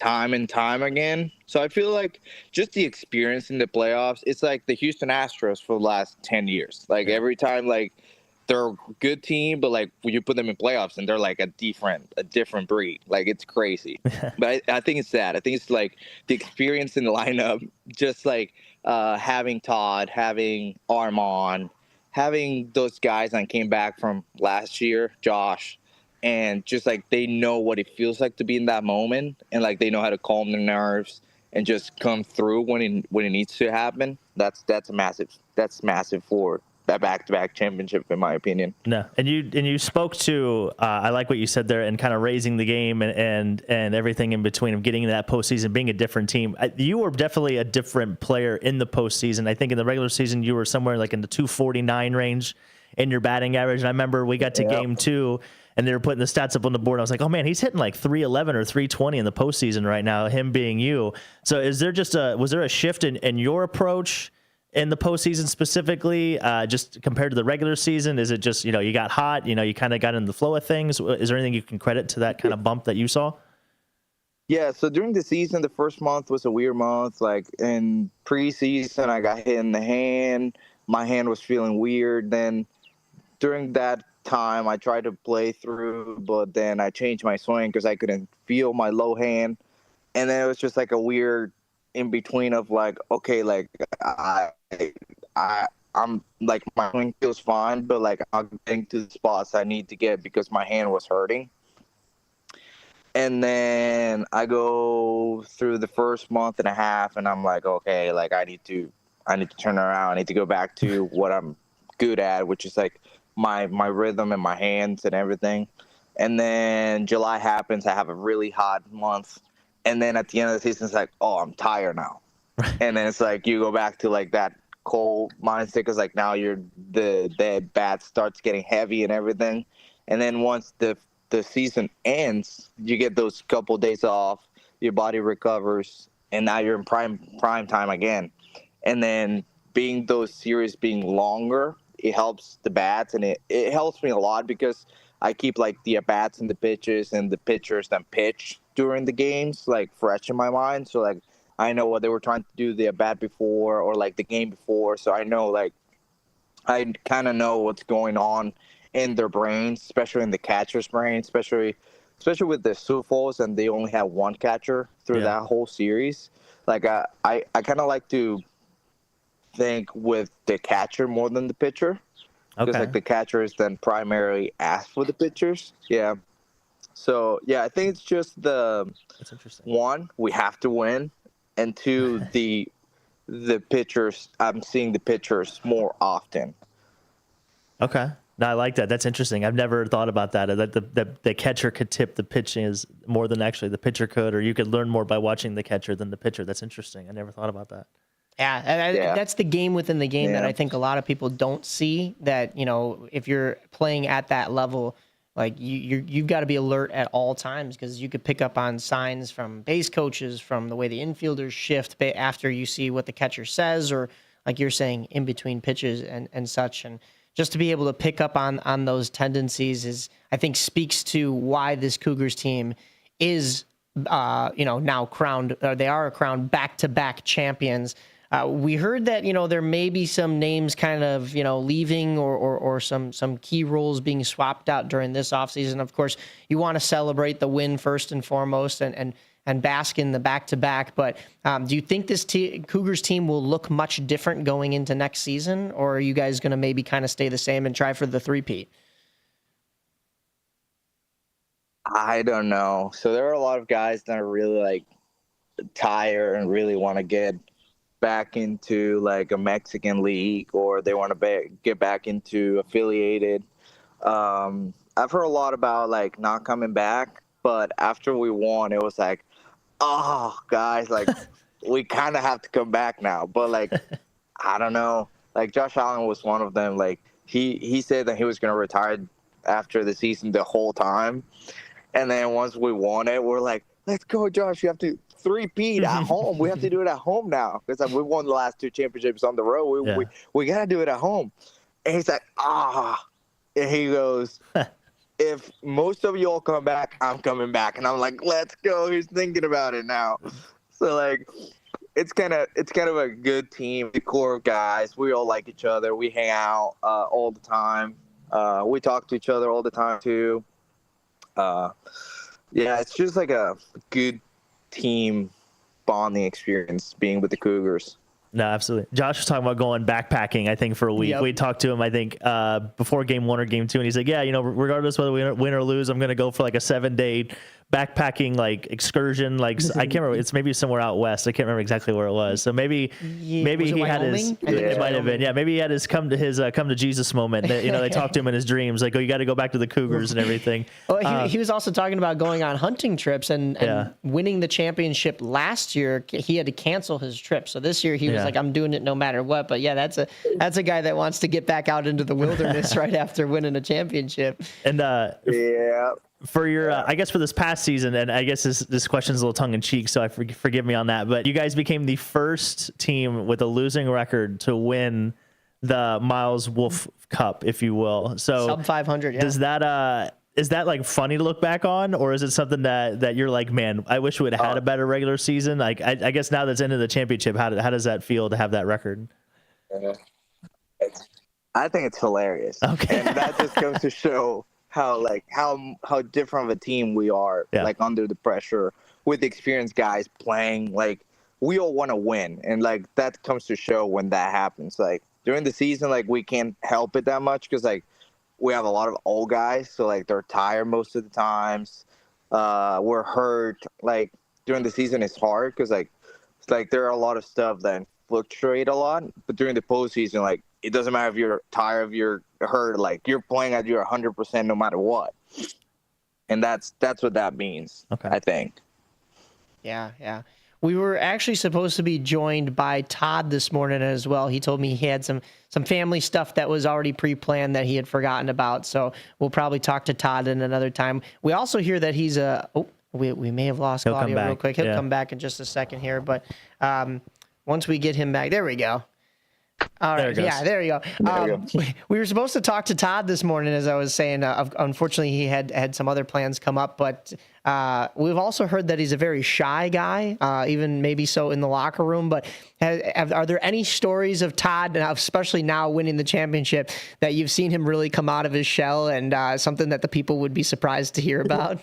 time and time again. So I feel like just the experience in the playoffs, it's like the Houston Astros for the last 10 years. Like every time, like they're a good team, but like when you put them in playoffs and they're like a different breed. Like it's crazy. But I think it's that. I think it's like the experience in the lineup, just like having Todd, having Armand, having those guys that came back from last year, Josh, and just like they know what it feels like to be in that moment, and like they know how to calm their nerves and just come through when it needs to happen. That's massive for that back-to-back championship, in my opinion. No, and you spoke to I like what you said there, and kind of raising the game and everything in between of getting into that postseason, being a different team. You were definitely a different player in the postseason. I think in the regular season you were somewhere like in the 249 range in your batting average. And I remember we got to game 2. And they were putting the stats up on the board. I was like, oh, man, he's hitting like 311 or 320 in the postseason right now, him being you. So was there a shift in your approach in the postseason specifically, just compared to the regular season? Is it just, you know, you got hot, you know, you kind of got in the flow of things? Is there anything you can credit to that kind of bump that you saw? Yeah, so during the season, the first month was a weird month. Like in preseason, I got hit in the hand. My hand was feeling weird. Then during that time I tried to play through, but then I changed my swing because I couldn't feel my low hand, and then it was just like a weird in between of like, okay, like I'm like my swing feels fine, but like I'm getting to the spots I need to get because my hand was hurting. And then I go through the first month and a half, and I'm like, okay, like I need to turn around. I need to go back to what I'm good at, which is like my rhythm and my hands and everything. And then July happens. I have a really hot month. And then at the end of the season, it's like, oh, I'm tired now. And then it's like you go back to like that cold mindset because like now the bat starts getting heavy and everything. And then once the season ends, you get those couple days off, your body recovers, and now you're in prime time again. And then those series being longer, it helps the bats, and it helps me a lot because I keep like the at-bats and the pitches and the pitchers that pitch during the games like fresh in my mind. So like I know what they were trying to do the at-bat before or like the game before. So I know like I kind of know what's going on in their brains, especially in the catcher's brain, especially with the Sufos, and they only have one catcher through that whole series. Like I kind of like to think with the catcher more than the pitcher, because like the catchers then primarily ask for the pitchers. Yeah. So yeah, I think it's just that's interesting. One, we have to win, and two, the pitchers. I'm seeing the pitchers more often. Okay. No, I like that. That's interesting. I've never thought about that. That the catcher could tip the pitching is more than actually the pitcher could, or you could learn more by watching the catcher than the pitcher. That's interesting. I never thought about that. Yeah, that's the game within the game that I think a lot of people don't see, that, you know, if you're playing at that level, Like you've got to be alert at all times, because you could pick up on signs from base coaches, from the way the infielders shift after you see what the catcher says, or like you're saying, in between pitches and such. And just to be able to pick up on those tendencies is, I think, speaks to why this Cougars team is, now crowned, they are crowned back-to-back champions. We heard that, there may be some names kind of, leaving or some key roles being swapped out during this offseason. Of course, you want to celebrate the win first and foremost and bask in the back-to-back. But do you think this Cougars team will look much different going into next season? Or are you guys going to maybe kind of stay the same and try for the three-peat? I don't know. So there are a lot of guys that are really tired and really want to get back into like a Mexican league, or they want to get back into affiliated. I've heard a lot about not coming back, but after we won, it was like, oh, guys, we kind of have to come back now. But I don't know. Josh Allen was one of them. He said that he was going to retire after the season the whole time. And then once we won it, we're like, let's go, Josh. You have to three-peat at home. We have to do it at home now, because we won the last 2 championships on the road. We got to do it at home. And he's like, And he goes, if most of you all come back, I'm coming back. And I'm like, let's go. He's thinking about it now. So, it's kind of a good team, the core of guys. We all like each other. We hang out all the time. We talk to each other all the time, too. It's just a good team bonding experience being with the Cougars. No, absolutely. Josh was talking about going backpacking, I think, for a week. Yep. We talked to him, I think, before game 1 or game 2, and he's like, yeah, regardless whether we win or lose, I'm going to go for a 7-day backpacking excursion. I can't remember. It's maybe somewhere out west. I can't remember exactly where it was. So maybe he had his. It might have been. Yeah, maybe he had his come to Jesus moment. They talked to him in his dreams, like, oh, you got to go back to the Cougars and everything. Well, he was also talking about going on hunting trips and winning the championship last year. He had to cancel his trip, so this year he was like, I'm doing it no matter what. But yeah, that's a guy that wants to get back out into the wilderness right after winning a championship. And for your, I guess for this past season, and I guess this question's a little tongue in cheek, so forgive me on that, but you guys became the first team with a losing record to win the Miles Wolf Cup, if you will. So sub 500. Yeah. Does that is that funny to look back on, or is it something that you're like, man, I wish we would have had a better regular season? I guess now that's into the championship, how does that feel to have that record? I think it's hilarious. Okay, and that just goes to show how different of a team we are, under the pressure with experienced guys playing. We all want to win, and that comes to show when that happens. During the season, we can't help it that much, because we have a lot of old guys, so they're tired most of the times. We're hurt. During the season, it's hard because there are a lot of stuff that fluctuate a lot. But during the postseason, it doesn't matter if you're tired, if you're hurt. You're playing at your 100% no matter what. And that's what that means. Okay. I think. Yeah. We were actually supposed to be joined by Todd this morning as well. He told me he had some family stuff that was already pre-planned that he had forgotten about. So we'll probably talk to Todd in another time. We also hear that he's we may have lost Claudio real quick. He'll come back in just a second here. But once we get him back, there we go. All right. There you go. We were supposed to talk to Todd this morning, as I was saying. Unfortunately, he had some other plans come up, but we've also heard that he's a very shy guy, even maybe so in the locker room. But are there any stories of Todd, especially now winning the championship, that you've seen him really come out of his shell, and something that the people would be surprised to hear about?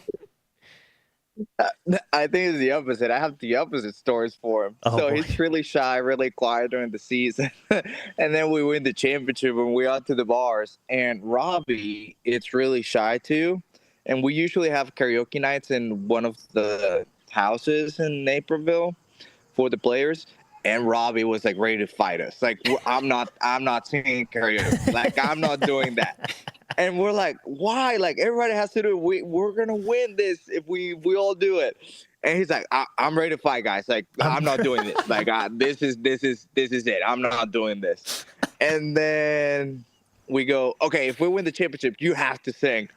I think it's the opposite. I have the opposite stories for him. He's really shy, really quiet during the season. And then we win the championship and we out to the bars. And Robbie, it's really shy too. And we usually have karaoke nights in one of the houses in Naperville for the players. And Robbie was ready to fight us. I'm not singing karaoke. I'm not doing that. And we're like, why? Everybody has to do it. We're going to win this if we all do it. And he's like, I'm ready to fight, guys. I'm not doing this. This is it. I'm not doing this. And then we go, okay, if we win the championship, you have to sing.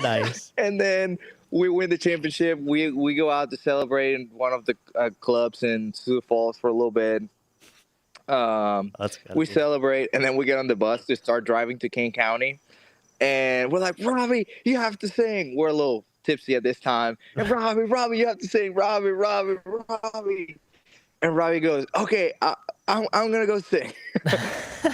Nice. And then we win the championship. We go out to celebrate in one of the clubs in Sioux Falls for a little bit. We celebrate, and then we get on the bus to start driving to Kane County. And we're like, Robbie, you have to sing. We're a little tipsy at this time. And Robbie, you have to sing. Robbie. And Robbie goes, okay, I'm going to go sing.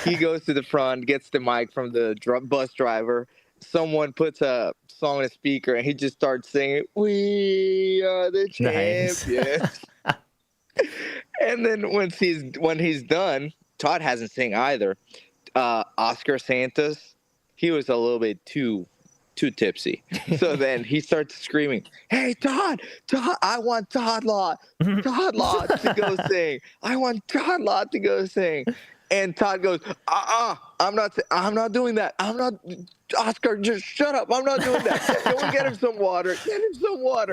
He goes to the front, gets the mic from the bus driver. Someone puts a song on a speaker, and he just starts singing, "We are the champions." And then when he's done, Todd hasn't sing either. Oscar Santos, he was a little bit too tipsy. So then he starts screaming, "Hey, Todd, I want Todd Law to go sing. I want Todd Law to go sing." And Todd goes, I'm not doing that. Oscar, just shut up. I'm not doing that. Go and get him some water.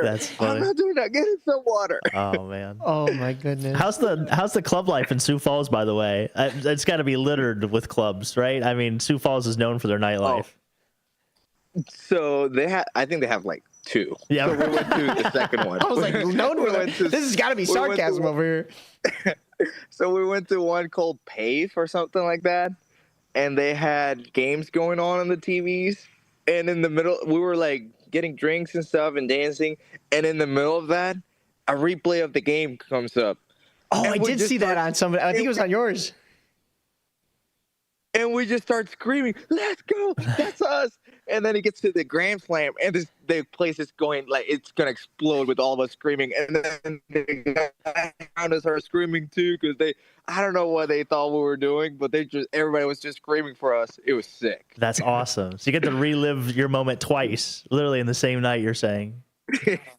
That's funny. I'm not doing that. Get him some water. Oh, man. Oh, my goodness. How's the club life in Sioux Falls, by the way? It's got to be littered with clubs, right? I mean, Sioux Falls is known for their nightlife. So I think they have like 2. Yeah. So we went to the second one. I was like, this has got to be sarcasm over here. So we went to one called PAVE or something like that, and they had games going on the TVs. And in the middle, we were like getting drinks and stuff and dancing. And in the middle of that, a replay of the game comes up. Oh, I did see that on somebody. I think it was on yours. And we just start screaming, "Let's go! That's us!" And then it gets to the Grand Slam, and the place is going like it's gonna explode with all of us screaming. And then the guys around us are screaming too because I don't know what they thought we were doing, but everybody was just screaming for us. It was sick. That's awesome. So you get to relive your moment twice, literally in the same night. You're saying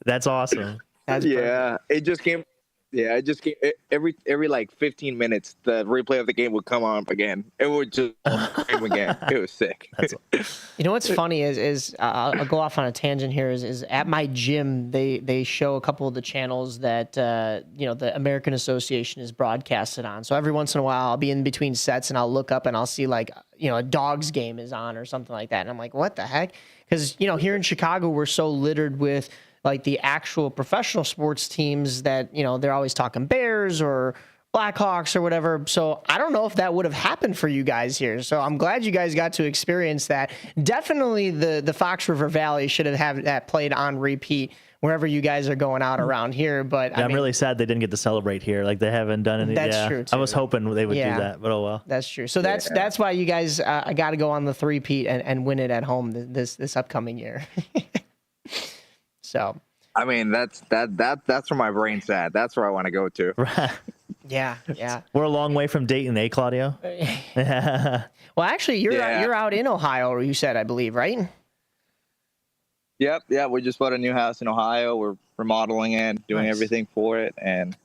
that's awesome. It just came. Yeah, it just came, every like 15 minutes, the replay of the game would come on again. It would just scream again. It was sick. You know what's funny is I'll go off on a tangent here. Is at my gym they show a couple of the channels that the American Association is broadcasted on. So every once in a while I'll be in between sets and I'll look up and I'll see like a Dogs game is on or something like that, and I'm like, what the heck? Because here in Chicago we're so littered with like the actual professional sports teams that, they're always talking Bears or Blackhawks or whatever. So I don't know if that would have happened for you guys here. So I'm glad you guys got to experience that. Definitely the Fox River Valley should have had that played on repeat wherever you guys are going out around here. But I'm really sad they didn't get to celebrate here. Like they haven't done anything. That's true too. I was hoping they would do that, but oh well. That's true. So that's why you guys got to go on the 3-peat and win it at home this upcoming year. So, I mean, that's where my brain's at. That's where I want to go to. Yeah. We're a long way from Dayton, Claudio? Well, actually, you're out in Ohio, you said, I believe, right? Yep. Yeah, we just bought a new house in Ohio. We're remodeling it, doing everything for it, and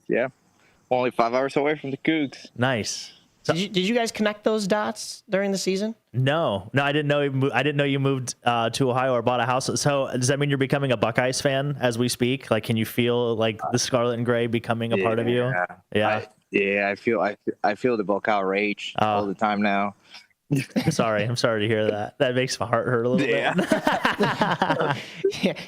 only 5 hours away from the Cougs. Nice. So, did you guys connect those dots during the season? No, I didn't know. I didn't know you moved to Ohio or bought a house. So does that mean you're becoming a Buckeyes fan as we speak? Like, can you feel like the scarlet and gray becoming a part of you? Yeah. I feel the Buckeye rage all the time now. I'm sorry to hear that. That makes my heart hurt a little bit.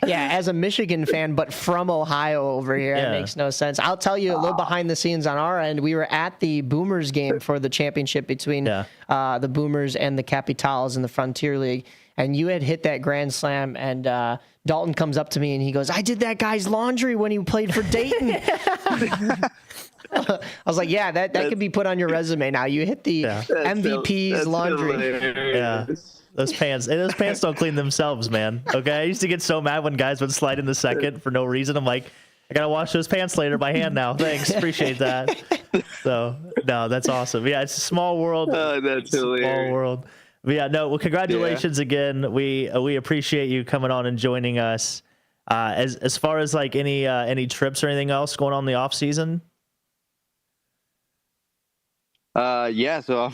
Yeah, as a Michigan fan, but from Ohio over here, it makes no sense. I'll tell you a little behind the scenes on our end. We were at the Boomers game for the championship between the Boomers and the Capitals in the Frontier League, and you had hit that grand slam, and Dalton comes up to me and he goes, "I did that guy's laundry when he played for Dayton." I was like, yeah, that could be put on your resume now. You hit the MVP's laundry. Yeah. Those pants don't clean themselves, man. Okay. I used to get so mad when guys would slide in the second for no reason. I'm like, I got to wash those pants later by hand now. Thanks. Appreciate that. So, no, that's awesome. Yeah. It's a small world. That's hilarious. Small world. But yeah, no, well, congratulations again. We appreciate you coming on and joining us. As far as like any trips or anything else going on in the off season? So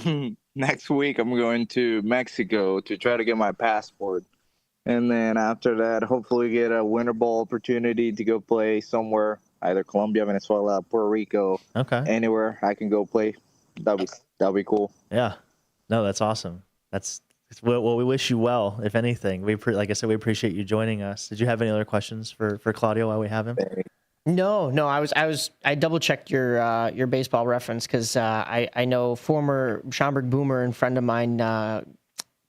next week I'm going to Mexico to try to get my passport. And then after that, hopefully get a winter ball opportunity to go play somewhere, either Colombia, Venezuela, Puerto Rico. Okay. Anywhere I can go play. That'll be cool. Yeah. No, that's awesome. That's Well, we wish you well, if anything. Like I said, we appreciate you joining us. Did you have any other questions for Claudio while we have him? No. I double checked your baseball reference because I know former Schaumburg Boomer and friend of mine,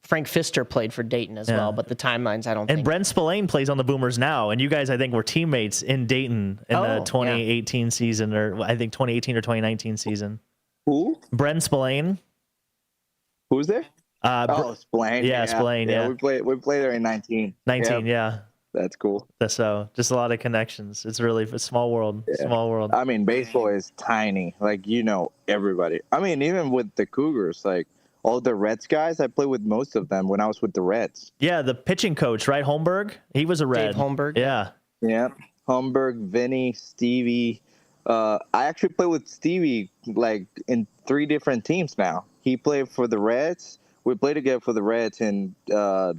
Frank Pfister, played for Dayton as well, but the timelines I don't think. And Brent Spillane plays on the Boomers now, and you guys I think were teammates in Dayton in the 2018 season, or I think 2018 or 2019 season. Who? Brent Spillane. Who's there? Spillane. Yeah, Spillane. Yeah, we played there in 19. 19. Yeah. That's cool. So just a lot of connections. It's really a small world. Yeah. Small world. I mean, baseball is tiny. Like, everybody. I mean, even with the Cougars, like all the Reds guys, I played with most of them when I was with the Reds. Yeah, the pitching coach, right? Holmberg? He was a Red. Dave Holmberg. Yeah. Yeah. Holmberg, Vinny, Stevie. I actually played with Stevie like in 3 different teams now. He played for the Reds. We played together for the Reds in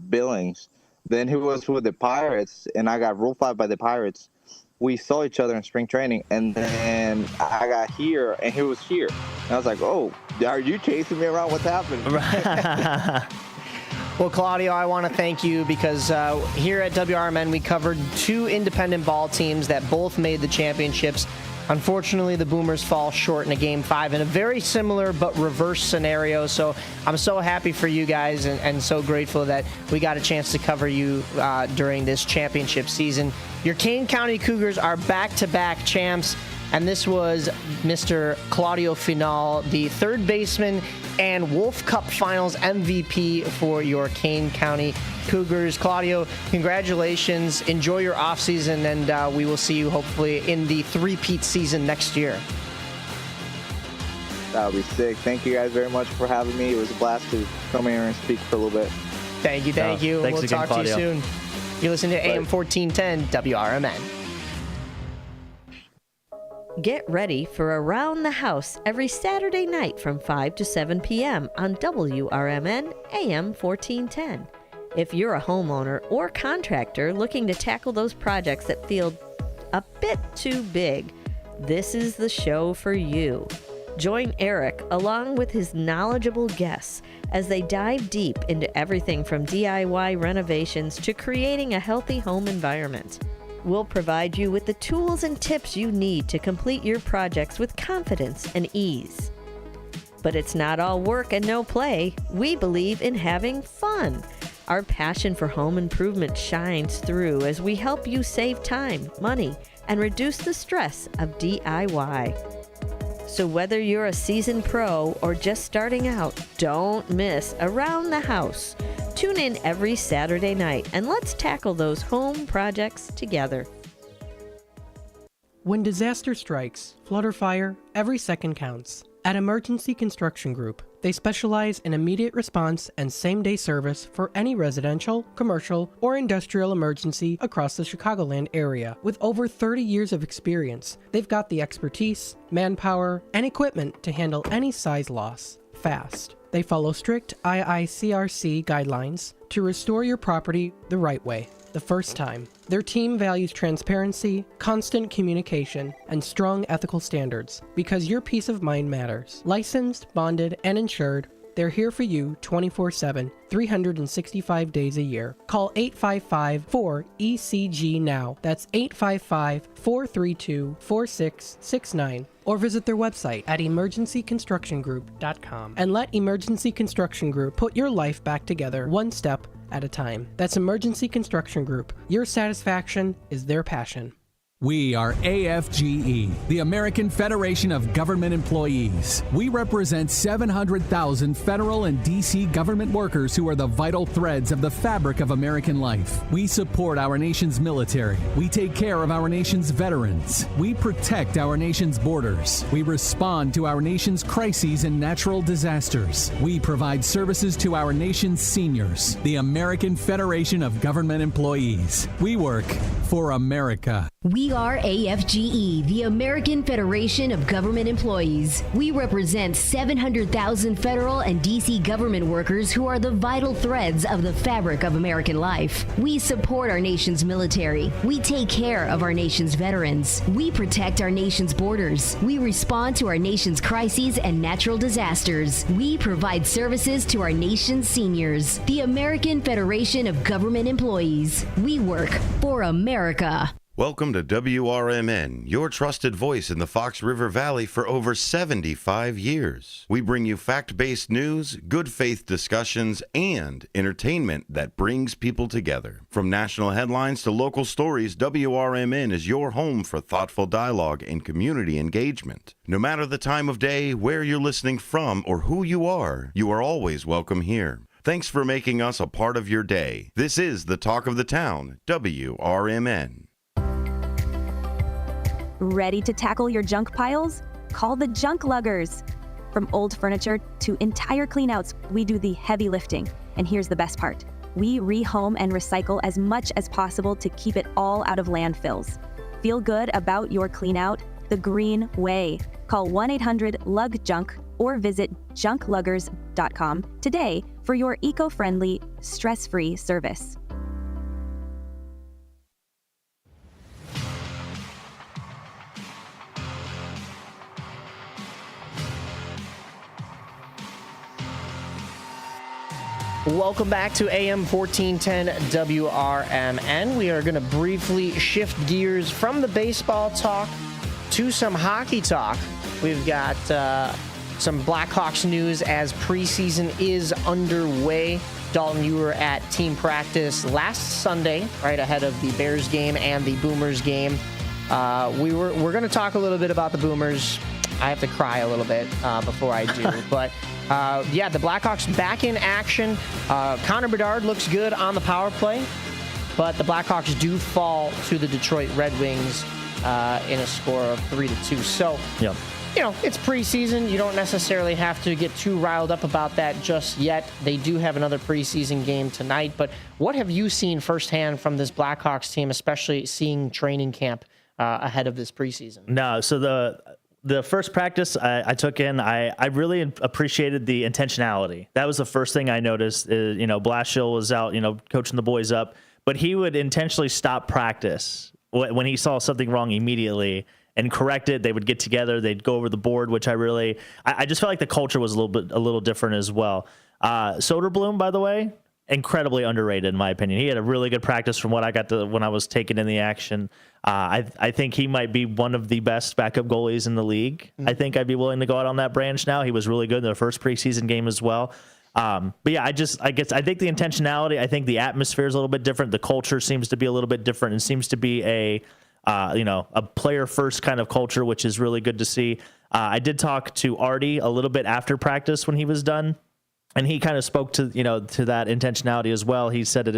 Billings. Then he was with the Pirates, and I got Rule 5 by the Pirates. We saw each other in spring training, and then I got here, and he was here. And I was like, oh, are you chasing me around? What's happening? Well, Claudio, I want to thank you because here at WRMN, we covered 2 independent ball teams that both made the championships. Unfortunately, the Boomers fall short in a Game 5 in a very similar but reverse scenario. So I'm so happy for you guys and so grateful that we got a chance to cover you during this championship season. Your Kane County Cougars are back-to-back champs, and this was Mr. Claudio Final, the third baseman and Wolf Cup Finals MVP for your Kane County Cougars. Claudio, congratulations. Enjoy your offseason, and we will see you hopefully in the three-peat season next year. That'll be sick. Thank you guys very much for having me. It was a blast to come here and speak for a little bit. Thank you. Thanks We'll again, talk Claudio. to you soon. You listen to AM 1410 WRMN. Get ready for Around the House every Saturday night from 5 to 7 p.m. on WRMN AM 1410. If you're a homeowner or contractor looking to tackle those projects that feel a bit too big, this is the show for you. Join Eric along with his knowledgeable guests as they dive deep into everything from DIY renovations to creating a healthy home environment. We'll provide you with the tools and tips you need to complete your projects with confidence and ease. But it's not all work and no play. We believe in having fun. Our passion for home improvement shines through as we help you save time, money, and reduce the stress of DIY. So whether you're a seasoned pro or just starting out, don't miss Around the House. Tune in every Saturday night and let's tackle those home projects together. When disaster strikes, flood or fire, every second counts. At Emergency Construction Group, they specialize in immediate response and same-day service for any residential, commercial, or industrial emergency across the Chicagoland area. With over 30 years of experience, they've got the expertise, manpower, and equipment to handle any size loss fast. They follow strict IICRC guidelines to restore your property the right way, the first time. Their team values transparency, constant communication, and strong ethical standards because your peace of mind matters. Licensed, bonded, and insured, they're here for you 24/7, 365 days a year. Call 855-4ECG now. That's 855-432-4669. Or visit their website at emergencyconstructiongroup.com and let Emergency Construction Group put your life back together one step at a time. That's Emergency Construction Group. Your satisfaction is their passion. We are AFGE, the American Federation of Government Employees. We represent 700,000 federal and D.C. government workers who are the vital threads of the fabric of American life. We support our nation's military. We take care of our nation's veterans. We protect our nation's borders. We respond to our nation's crises and natural disasters. We provide services to our nation's seniors. The American Federation of Government Employees. We work for America. We WRAFGE, the American Federation of Government Employees. We represent 700,000 federal and D.C. government workers who are the vital threads of the fabric of American life. We support our nation's military. We take care of our nation's veterans. We protect our nation's borders. We respond to our nation's crises and natural disasters. We provide services to our nation's seniors. The American Federation of Government Employees. We work for America. Welcome to WRMN, your trusted voice in the Fox River Valley for over 75 years. We bring you fact-based news, good faith discussions, and entertainment that brings people together. From national headlines to local stories, WRMN is your home for thoughtful dialogue and community engagement. No matter the time of day, where you're listening from, or who you are always welcome here. Thanks for making us a part of your day. This is the Talk of the Town, WRMN. Ready to tackle your junk piles? Call the Junk Luggers. From old furniture to entire cleanouts, we do the heavy lifting. And here's the best part. We rehome and recycle as much as possible to keep it all out of landfills. Feel good about your cleanout the green way. Call 1-800-LUG-JUNK or visit junkluggers.com today for your eco-friendly, stress-free service. Welcome back to AM 1410 WRMN. We are going to briefly shift gears from the baseball talk to some hockey talk. We've got some Blackhawks news as preseason is underway. Dalton, you were at team practice last Sunday, right ahead of the Bears game and the Boomers game. We're going to talk a little bit about the Boomers. I have to cry a little bit before I do, but yeah, the Blackhawks back in action. Connor Bedard looks good on the power play, but the Blackhawks do fall to the Detroit Red Wings in a score of 3-2. So, yep. You know, it's preseason. You don't necessarily have to get too riled up about that just yet. They do have another preseason game tonight, but what have you seen firsthand from this Blackhawks team, especially seeing training camp ahead of this preseason? No, so the first practice I took in, I really appreciated the intentionality. That was the first thing I noticed. Blashill was out, coaching the boys up, but he would intentionally stop practice when he saw something wrong immediately and correct it. They would get together, they'd go over the board, which I just felt like the culture was a little different as well. Soderblom, by the way, incredibly underrated in my opinion. He had a really good practice from what I got to when I was taken in the action. I think he might be one of the best backup goalies in the league. I think I'd be willing to go out on that branch now. He was really good in the first preseason game as well. But yeah, I think the intentionality, I think the atmosphere is a little bit different. The culture seems to be a little bit different and seems to be a player first kind of culture, which is really good to see. I did talk to Artie a little bit after practice when he was done, and he kind of spoke to that intentionality as well. He said that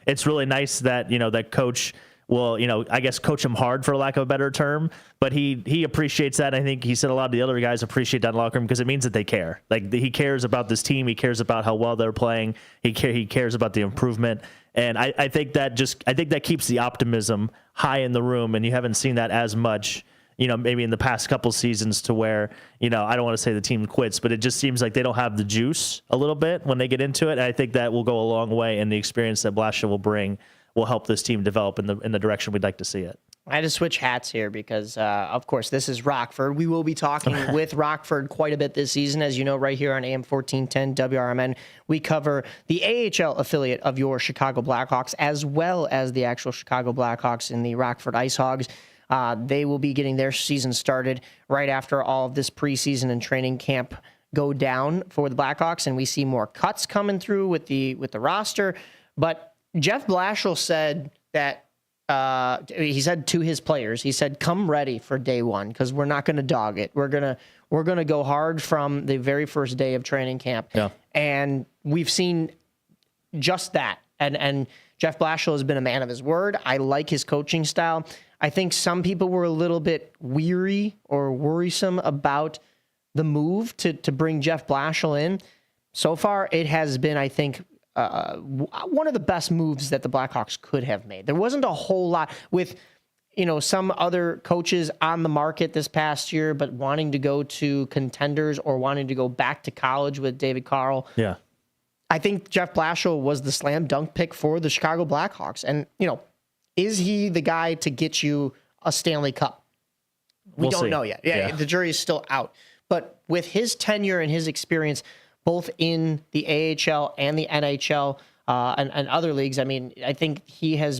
it's really nice that, that coach will, I guess coach him hard for lack of a better term, but he appreciates that. I think he said a lot of the other guys appreciate that in the locker room because it means that they care. Like he cares about this team. He cares about how well they're playing. He cares about the improvement. And I think that keeps the optimism high in the room, and you haven't seen that as much, maybe in the past couple seasons to where, I don't want to say the team quits, but it just seems like they don't have the juice a little bit when they get into it. And I think that will go a long way, and the experience that Blashill will bring will help this team develop in the direction we'd like to see it. I had to switch hats here because, of course, this is Rockford. We will be talking with Rockford quite a bit this season. As you know, right here on AM 1410 WRMN, we cover the AHL affiliate of your Chicago Blackhawks, as well as the actual Chicago Blackhawks and the Rockford Ice Hogs. They will be getting their season started right after all of this preseason and training camp go down for the Blackhawks, and we see more cuts coming through with the roster. But Jeff Blashill said that he said to his players, he said, "Come ready for day one because we're not going to dog it. We're gonna go hard from the very first day of training camp." Yeah. And we've seen just that. And Jeff Blashill has been a man of his word. I like his coaching style. I think some people were a little bit weary or worrisome about the move to bring Jeff Blashill in. So far, it has been, I think, one of the best moves that the Blackhawks could have made. There wasn't a whole lot with some other coaches on the market this past year, but wanting to go to contenders or wanting to go back to college with David Carl. Yeah. I think Jeff Blashill was the slam dunk pick for the Chicago Blackhawks. And, is he the guy to get you a Stanley Cup? We don't know yet. Yeah, the jury is still out. But with his tenure and his experience, both in the AHL and the NHL and other leagues, I think he has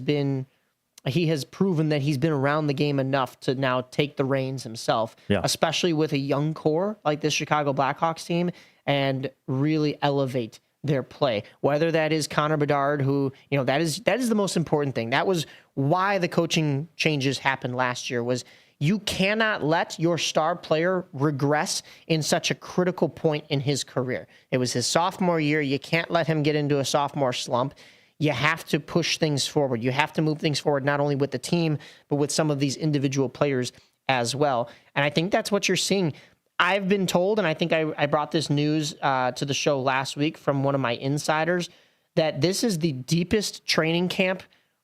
proven that he's been around the game enough to now take the reins himself, especially with a young core like this Chicago Blackhawks team, and really elevate their play. Whether that is Connor Bedard, who, that is the most important thing. That was why the coaching changes happened last year, was you cannot let your star player regress in such a critical point in his career. It was his sophomore year. You can't let him get into a sophomore slump. You have to push things forward. You have to move things forward, not only with the team, but with some of these individual players as well. And I think that's what you're seeing. I've been told, and I think I brought this news to the show last week from one of my insiders, that this is the deepest training camp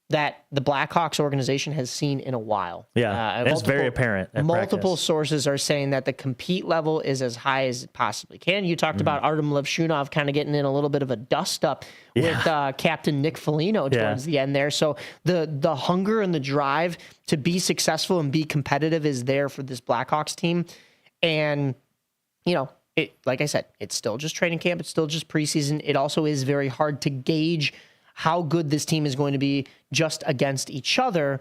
that the Blackhawks organization has seen in a while. Yeah, it's very apparent. Multiple sources are saying that the compete level is as high as it possibly can. You talked about Artem Levshunov kind of getting in a little bit of a dust up with Captain Nick Foligno towards the end there. So the hunger and the drive to be successful and be competitive is there for this Blackhawks team. And, like I said, it's still just training camp. It's still just preseason. It also is very hard to gauge how good this team is going to be just against each other.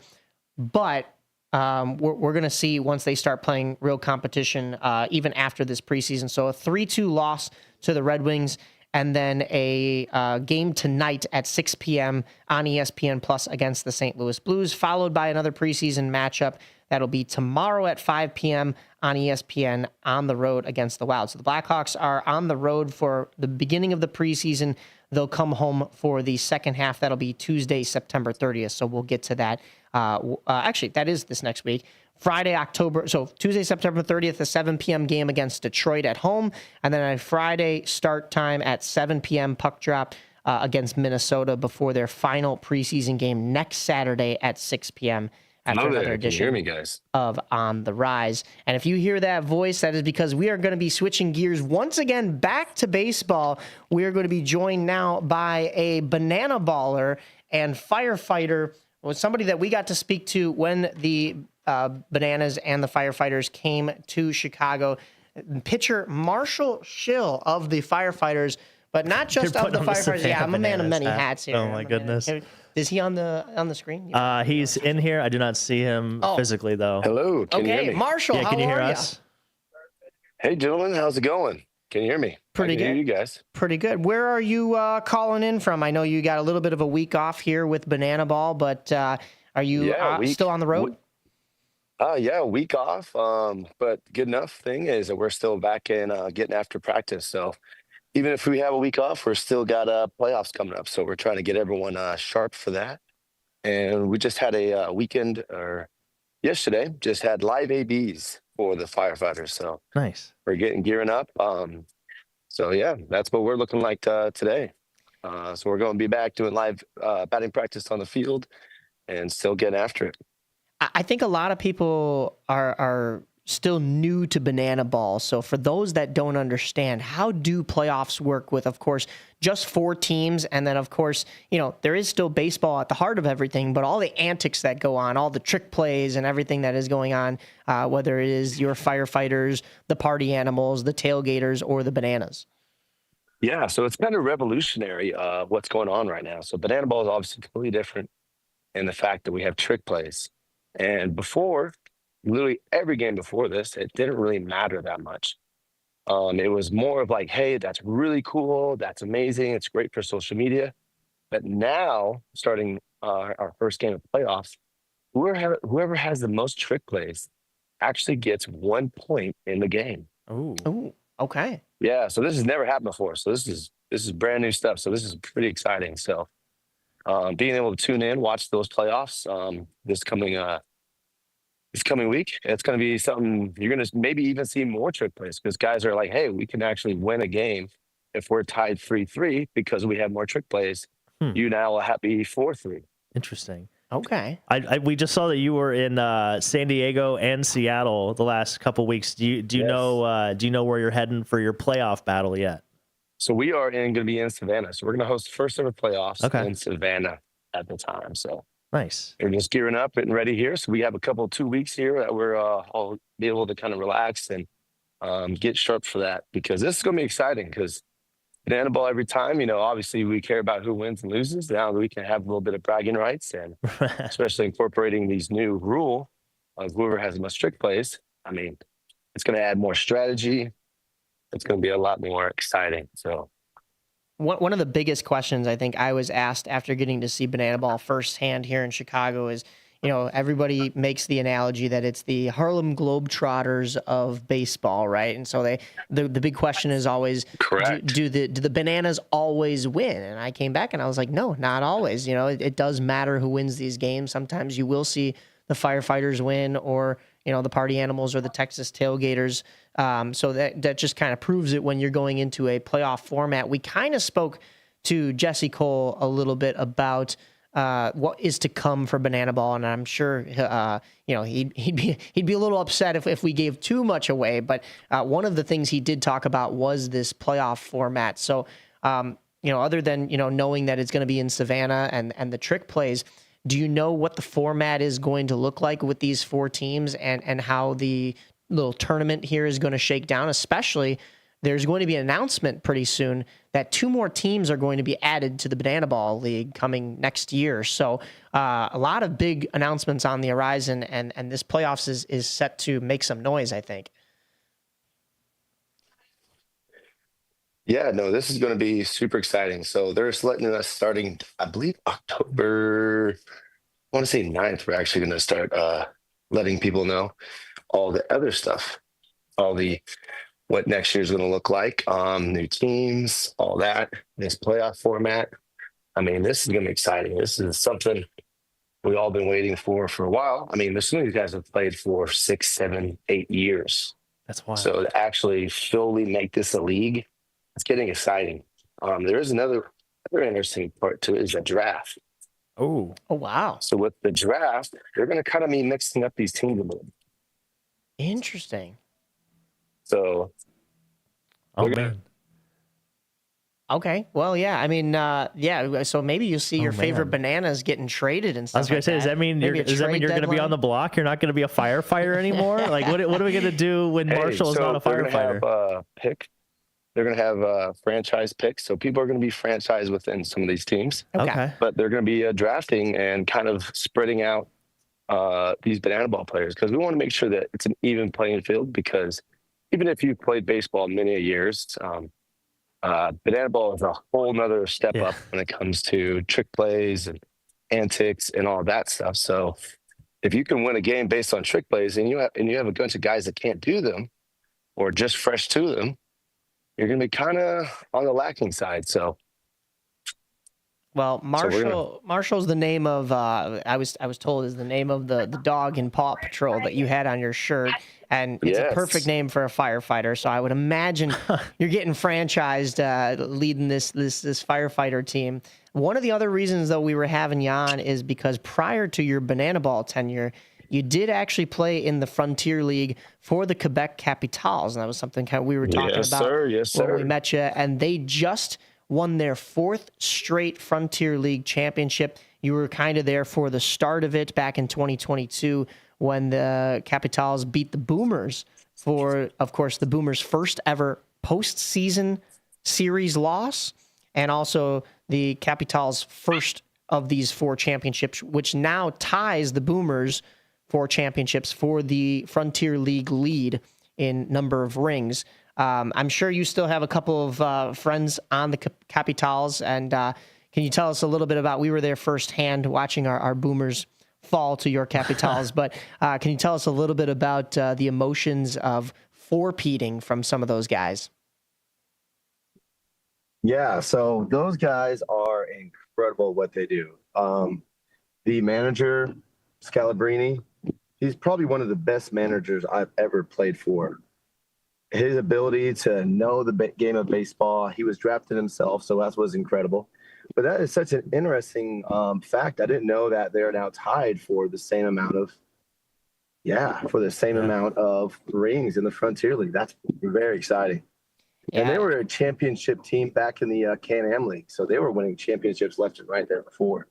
But we're going to see once they start playing real competition, even after this preseason. So a 3-2 loss to the Red Wings, and then a game tonight at 6 p.m. on ESPN Plus against the St. Louis Blues, followed by another preseason matchup that'll be tomorrow at 5 p.m. on ESPN on the road against the Wild. So the Blackhawks are on the road for the beginning of the preseason. They'll come home for the second half. That'll be Tuesday, September 30th. So we'll get to that. Actually, that is this next week. Tuesday, September 30th, a 7 p.m. game against Detroit at home. And then a Friday start time at 7 p.m. puck drop against Minnesota before their final preseason game next Saturday at 6 p.m. after another edition Can you hear me, guys? Of On the Rise. And if you hear that voice, that is because we are going to be switching gears once again back to baseball. We are going to be joined now by a banana baller and firefighter, somebody that we got to speak to when the Bananas and the Firefighters came to Chicago. Pitcher Marshall Schill of the Firefighters, but not just of the Firefighters. Yeah, I'm a man of many hats here. Oh my goodness. Is he on the screen? He's in here. I do not see him physically, though. Hello. Can you hear me? Marshall, can you hear us? Hey, gentlemen. How's it going? Can you hear me? Pretty good. Hear you guys. Pretty good. Where are you calling in from? I know you got a little bit of a week off here with Banana Ball, but are you still on the road? A week off. But good enough thing is that we're still back in getting after practice. So even if we have a week off, we're still got playoffs coming up. So we're trying to get everyone sharp for that. And we just had a weekend, or yesterday, just had live ABs for the Firefighters. So nice. We're gearing up. So yeah, that's what we're looking like today. So we're going to be back doing live batting practice on the field and still getting after it. I think a lot of people are still new to Banana Ball. So for those that don't understand, how do playoffs work with, of course, just 4 teams? And then, of course, there is still baseball at the heart of everything, but all the antics that go on, all the trick plays and everything that is going on, whether it is your Firefighters, the Party Animals, the Tailgaters, or the Bananas. Yeah, so it's kind of revolutionary what's going on right now. So Banana Ball is obviously completely different in the fact that we have trick plays. And before, literally every game before this, it didn't really matter that much. It was more of like, hey, that's really cool. That's amazing. It's great for social media. But now, starting our first game of playoffs, whoever has the most trick plays actually gets 1 point in the game. Oh, okay. Yeah, so this has never happened before. So this is brand new stuff. So this is pretty exciting. So being able to tune in, watch those playoffs this coming week, it's going to be something you're going to maybe even see more trick plays, because guys are like, hey, we can actually win a game if we're tied 3-3 because we have more trick plays. You now will be 4-3. Interesting. Okay. We just saw that you were in San Diego and Seattle the last couple weeks. Do you Yes. know where you're heading for your playoff battle yet? So we are going to be in Savannah. So we're going to host the first ever playoffs in Savannah at the time. So nice. We're just gearing up and ready here. So we have a couple 2 weeks here that we're all be able to kind of relax and get sharp for that, because this is going to be exciting. Because banana ball every time, obviously we care about who wins and loses. Now we can have a little bit of bragging rights, and especially incorporating these new rule of whoever has the most trick plays. I mean, it's going to add more strategy. It's going to be a lot more exciting. So one of the biggest questions I think I was asked after getting to see banana ball firsthand here in Chicago is, everybody makes the analogy that it's the Harlem Globetrotters of baseball, right? And so the big question is always, do the Bananas always win? And I came back and I was like, no, not always. It does matter who wins these games. Sometimes you will see the Firefighters win, or the Party Animals or the Texas Tailgaters. So that just kind of proves it when you're going into a playoff format. We kind of spoke to Jesse Cole a little bit about what is to come for banana ball, and I'm sure he'd be a little upset if we gave too much away. But one of the things he did talk about was this playoff format. So other than knowing that it's going to be in Savannah and the trick plays, do you know what the format is going to look like with these 4 teams, and how the little tournament here is going to shake down? Especially, there's going to be an announcement pretty soon that 2 more teams are going to be added to the Banana Ball League coming next year. So a lot of big announcements on the horizon, and this playoffs is set to make some noise, I think. yeah, no, this is going to be super exciting. So they're letting us starting, I believe, October, I want to say 9th, we're actually going to start letting people know all the other stuff, what next year's going to look like, new teams, all that, this playoff format. I mean, this is going to be exciting. This is something we've all been waiting for a while. I mean, some of these guys have played for 6, 7, 8 years. That's wild. So to actually fully make this a league, it's getting exciting. There is another interesting part to it, is the draft. Oh, wow. So with the draft, they're going to kind of be mixing up these teams a little. Interesting. So, man. Okay. Well, yeah. I mean, yeah. So maybe you'll see your favorite bananas getting traded and stuff. I was going to say, does that mean you're going to be on the block? You're not going to be a firefighter anymore? Like, what are we going to do when Marshall is not a firefighter? They're going to have franchise picks. So people are going to be franchised within some of these teams. Okay. But they're going to be drafting and kind of spreading out these banana ball players, because we want to make sure that it's an even playing field, because even if you've played baseball many years, banana ball is a whole nother step up when it comes to trick plays and antics and all that stuff. So if you can win a game based on trick plays, and you have a bunch of guys that can't do them or just fresh to them, you're going to be kind of on the lacking side. So, well, Marshall's the name of I was told is the name of the dog in Paw Patrol that you had on your shirt, and it's a perfect name for a firefighter. So I would imagine you're getting franchised leading this firefighter team. One of the other reasons though we were having you on is because prior to your banana ball tenure, you did actually play in the Frontier League for the Quebec Capitals, and that was something we were talking about when we met you. And they just won their 4th straight Frontier League championship. You were kind of there for the start of it back in 2022 when the Capitals beat the Boomers for, of course, the Boomers' first ever postseason series loss, and also the Capitals' first of these 4 championships, which now ties the Boomers 4 championships for the Frontier League lead in number of rings. I'm sure you still have a couple of friends on the Capitals, and can you tell us a little bit about, we were there firsthand watching our Boomers fall to your Capitals, but can you tell us a little bit about the emotions of four-peating from some of those guys? Yeah, so those guys are incredible what they do. The manager, Scalabrini, he's probably one of the best managers I've ever played for. His ability to know the game of baseball, he was drafted himself, so that was incredible. But that is such an interesting fact. I didn't know that they're now tied for the same amount of rings in the Frontier League. That's very exciting. Yeah. And they were a championship team back in the Can-Am League, so they were winning championships left and right there before.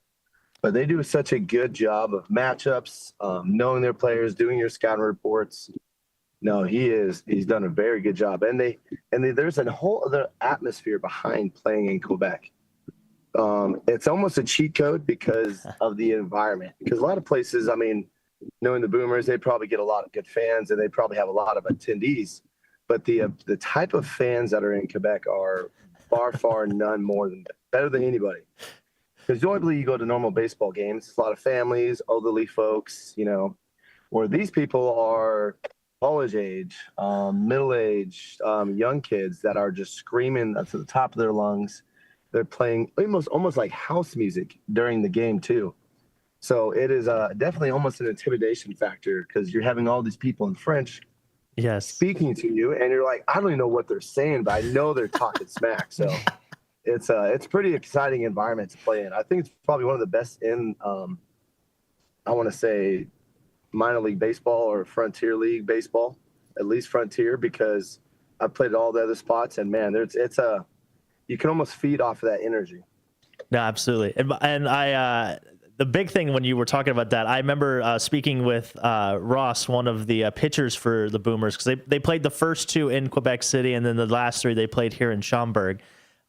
But they do such a good job of matchups, knowing their players, doing your scouting reports. No, he's done a very good job. And there's a whole other atmosphere behind playing in Quebec. It's almost a cheat code because of the environment. Because a lot of places, I mean, knowing the Boomers, they probably get a lot of good fans and they probably have a lot of attendees. But the type of fans that are in Quebec are far none more than better than anybody. Because normally you go to normal baseball games, it's a lot of families, elderly folks, where these people are college age, middle age, young kids that are just screaming to the top of their lungs. They're playing almost like house music during the game too. So it is definitely almost an intimidation factor because you're having all these people in French speaking to you, and you're like, I don't even know what they're saying, but I know they're talking smack. So it's a pretty exciting environment to play in. I think it's probably one of the best in, I want to say, minor league baseball or Frontier League baseball, at least Frontier, because I've played at all the other spots, and man, you can almost feed off of that energy. No, absolutely. And I, the big thing when you were talking about that, I remember speaking with Ross, one of the pitchers for the Boomers, because they played the first two in Quebec City, and then the last three they played here in Schaumburg.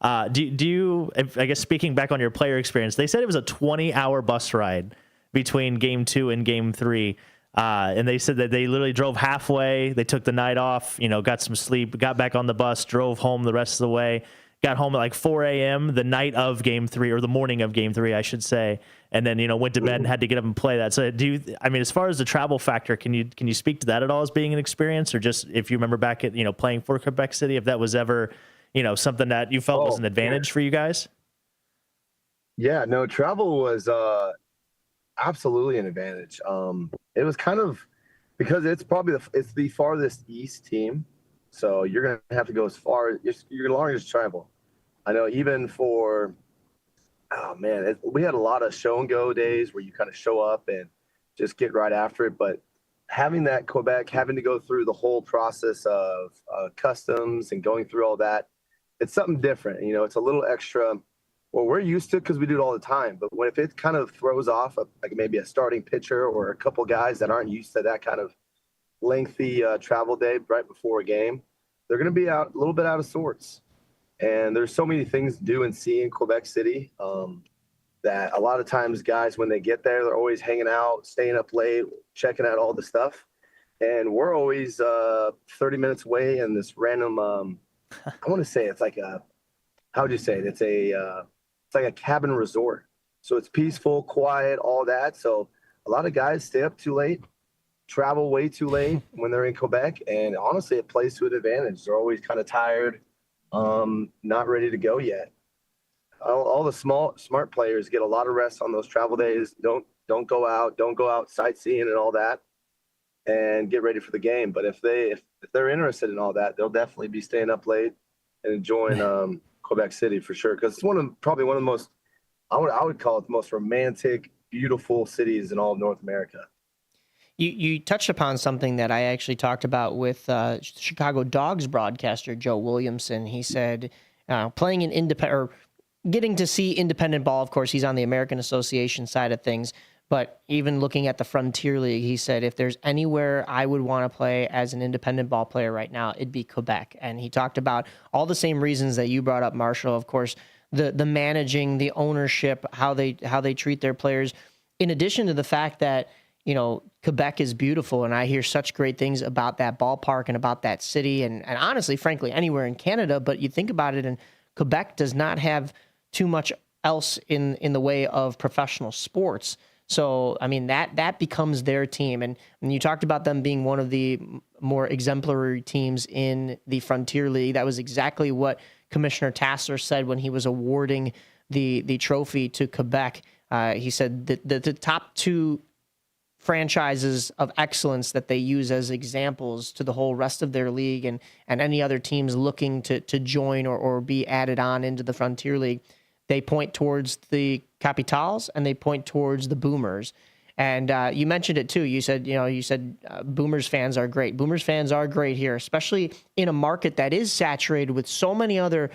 Do you, I guess, speaking back on your player experience, they said it was a 20-hour bus ride between game 2 and game 3. And they said that they literally drove halfway. They took the night off, got some sleep, got back on the bus, drove home the rest of the way, got home at like 4 a.m. the night of game 3, or the morning of game 3, I should say. And then, went to bed and had to get up and play that. So as far as the travel factor, can you speak to that at all as being an experience, or just if you remember back at, playing for Quebec City, if that was ever, something that you felt was an advantage for you guys? Yeah, no, travel was absolutely an advantage. It was kind of because it's probably it's the farthest east team, so you're gonna have to go as far. You're the longest travel. I know even for, we had a lot of show and go days where you kind of show up and just get right after it. But having that Quebec, having to go through the whole process of customs and going through all that, it's something different. It's a little extra. Well, we're used to it because we do it all the time. But if it kind of throws off like maybe a starting pitcher or a couple guys that aren't used to that kind of lengthy travel day right before a game, they're going to be a little bit out of sorts. And there's so many things to do and see in Quebec City that a lot of times guys, when they get there, they're always hanging out, staying up late, checking out all the stuff. And we're always 30 minutes away in this random, I want to say it's like how would you say it? It's like a cabin resort. So it's peaceful, quiet, all that. So a lot of guys stay up too late, travel way too late when they're in Quebec. And honestly, it plays to an advantage. They're always kind of tired, not ready to go yet. All the smart players get a lot of rest on those travel days. Don't go out sightseeing and all that, and get ready for the game. But if they're interested in all that, they'll definitely be staying up late and enjoying Quebec City for sure, because it's probably one of the most, I would call it the most romantic, beautiful cities in all of North America. You touched upon something that I actually talked about with Chicago Dogs broadcaster Joe Williamson. He said playing in independent, or getting to see independent ball, of course, he's on the American Association side of things, but even looking at the Frontier League, he said, if there's anywhere I would want to play as an independent ball player right now, it'd be Quebec. And he talked about all the same reasons that you brought up, Marshall. Of course, the managing, the ownership, how they treat their players, in addition to the fact that, Quebec is beautiful, and I hear such great things about that ballpark and about that city, and honestly, frankly, anywhere in Canada. But you think about it, and Quebec does not have too much else in the way of professional sports. So, that becomes their team. And when you talked about them being one of the more exemplary teams in the Frontier League, that was exactly what Commissioner Tassler said when he was awarding the trophy to Quebec. He said that the top two franchises of excellence that they use as examples to the whole rest of their league and any other teams looking to join or be added on into the Frontier League, They point towards the Capitals and they point towards the Boomers. And you mentioned it too. You said Boomers fans are great. Boomers fans are great here, especially in a market that is saturated with so many other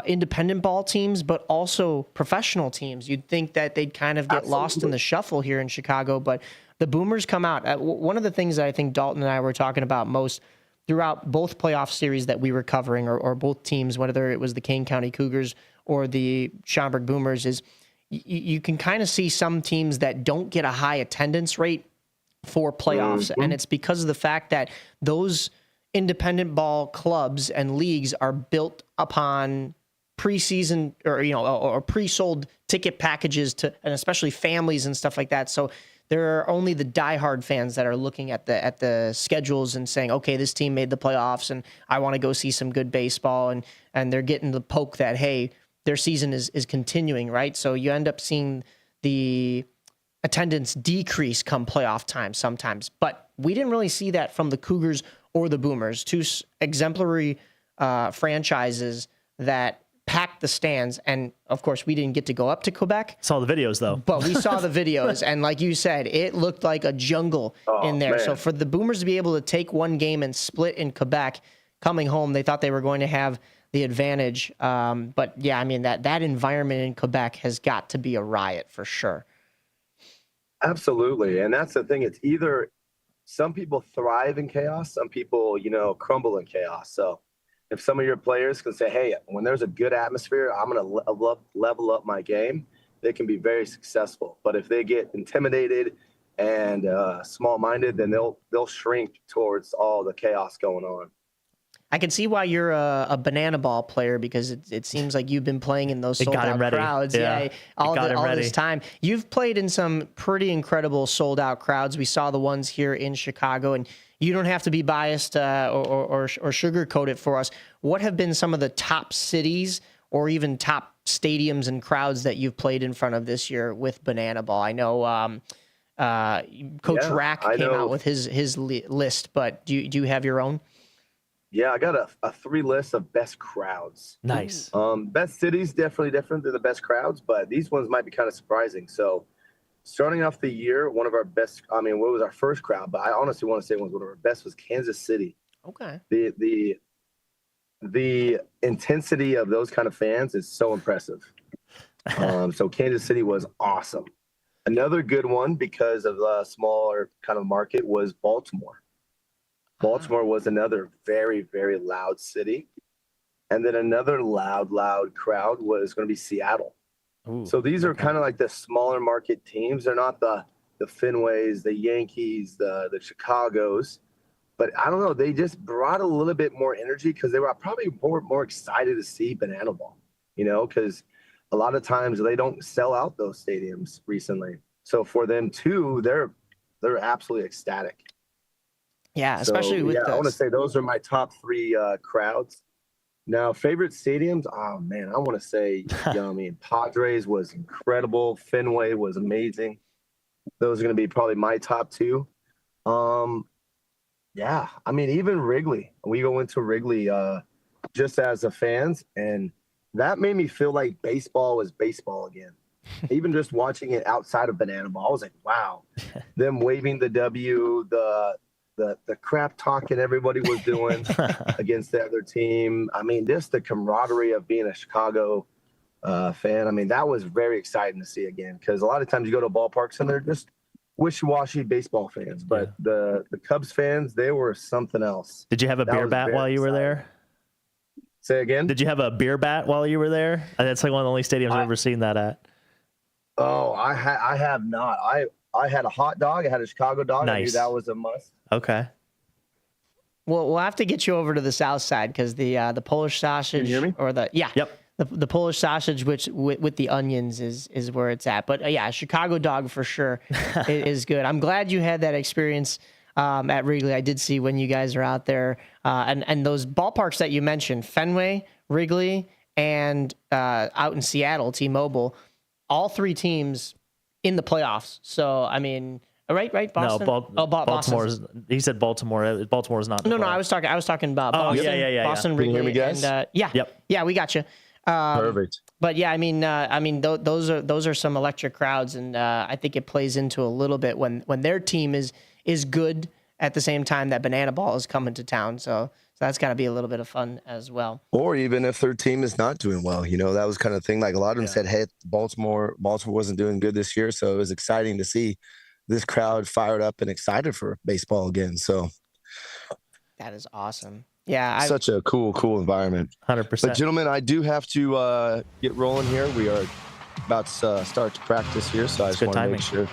independent ball teams, but also professional teams. You'd think that they'd kind of get lost in the shuffle here in Chicago, but the Boomers come out. One of the things that I think Dalton and I were talking about most throughout both playoff series that we were covering, or both teams, whether it was the Kane County Cougars or the Schaumburg Boomers, is you can kind of see some teams that don't get a high attendance rate for playoffs. And it's because of the fact that those independent ball clubs and leagues are built upon preseason or pre-sold ticket packages and especially families and stuff like that. So there are only the diehard fans that are looking at the schedules and saying, okay, this team made the playoffs and I want to go see some good baseball. And they're getting the poke that, hey, their season is continuing, right? So you end up seeing the attendance decrease come playoff time sometimes. But we didn't really see that from the Cougars or the Boomers, two exemplary franchises that packed the stands. And of course, we didn't get to go up to Quebec. Saw the videos though. But we saw the videos. And like you said, it looked like a jungle in there. Man. So for the Boomers to be able to take one game and split in Quebec, coming home, they thought they were going to have the advantage. But yeah, I mean, that environment in Quebec has got to be a riot for sure. Absolutely. And that's the thing. It's either some people thrive in chaos, some people, crumble in chaos. So if some of your players can say, hey, when there's a good atmosphere, I'm going to level up my game, they can be very successful. But if they get intimidated and small-minded, then they'll shrink towards all the chaos going on. I can see why you're a banana ball player, because it seems like you've been playing in those sold-out crowds. Yeah, all this time. You've played in some pretty incredible sold-out crowds. We saw the ones here in Chicago, and you don't have to be biased or sugarcoat it for us. What have been some of the top cities or even top stadiums and crowds that you've played in front of this year with banana ball? I know Coach Rack came out with his list, but do you have your own? Yeah, I got a 3 list of best crowds. Nice. Best cities, definitely different than the best crowds, but these ones might be kind of surprising. So starting off the year, one of our best, what was our first crowd? But I honestly want to say one of our best was Kansas City. Okay. The intensity of those kind of fans is so impressive. So Kansas City was awesome. Another good one, because of the smaller kind of market, was Baltimore. Baltimore was another very, very loud city. And then another loud crowd was going to be Seattle. Ooh, so these are kind of like the smaller market teams. They're not the Fenways, the Yankees, the Chicagos. But I don't know, they just brought a little bit more energy because they were probably more excited to see banana ball, because a lot of times they don't sell out those stadiums recently. So for them too, they're absolutely ecstatic. Yeah, especially with I want to say those are my top 3 crowds. Now, favorite stadiums, oh man, I want to say, Padres was incredible. Fenway was amazing. Those are going to be probably my top 2. Yeah, even Wrigley. We go into Wrigley just as a fans, and that made me feel like baseball was baseball again. Even just watching it outside of banana ball, I was like, wow. Them waving the W, the crap talking everybody was doing against the other team. Just the camaraderie of being a Chicago fan. That was very exciting to see again, because a lot of times you go to ballparks and they're just wishy-washy baseball fans. But the Cubs fans, they were something else. Did you have a beer bat while you were there? Say again? Did you have a beer bat while you were there? That's like one of the only stadiums I've ever seen that at. Oh, I have not. I had a hot dog. I had a Chicago dog. Nice. I knew that was a must. Okay. Well, we'll have to get you over to the south side, because the Polish sausage, Can you hear me? Yep. The Polish sausage, which with the onions, is where it's at. But yeah, Chicago dog for sure is good. I'm glad you had that experience at Wrigley. I did see when you guys are out there, and those ballparks that you mentioned, Fenway, Wrigley, and out in Seattle, T-Mobile, all 3 teams in the playoffs. So right, Boston. No, Baltimore's. He said Baltimore. Baltimore's not. No, I was talking about Boston. Yeah. Boston, Can Wrigley, you hear me, guys? and yeah, we got you. Perfect. But yeah, those are some electric crowds, and I think it plays into a little bit when their team is good at the same time that Banana Ball is coming to town. So that's got to be a little bit of fun as well. Or even if their team is not doing well, that was kind of thing. Like a lot of them said, hey, Baltimore wasn't doing good this year. So it was exciting to see this crowd fired up and excited for baseball again. So that is awesome. Yeah. Such a cool environment. 100%. But gentlemen, I do have to get rolling here. We are about to start to practice here. So I just want to make sure.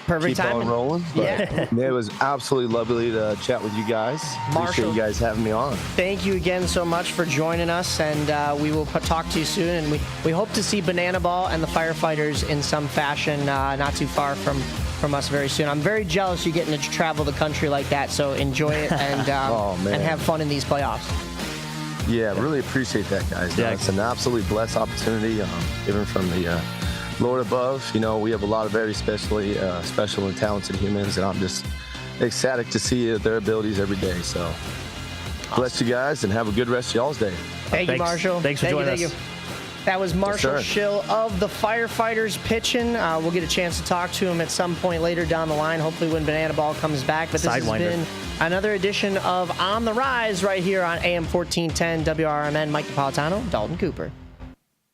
Perfect keep timing. on rolling. But it was absolutely lovely to chat with you guys. Marshall, appreciate you guys having me on. Thank you again so much for joining us, and we will talk to you soon. And we hope to see Banana Ball and the firefighters in some fashion not too far from us very soon. I'm very jealous you getting to travel the country like that, so enjoy it and and have fun in these playoffs. Yeah, really appreciate that, guys. It's an absolutely blessed opportunity, even from the Lord above. We have a lot of very special and talented humans, and I'm just ecstatic to see their abilities every day. So bless you guys and have a good rest of y'all's day. Thank you, Marshall. Thanks for joining us. That was Marshall Yes, Schill of the Firefighters pitching. We'll get a chance to talk to him at some point later down the line, hopefully when Banana Ball comes back. But this has been another edition of On the Rise right here on AM 1410 WRMN. Mike Napolitano, Dalton Cooper.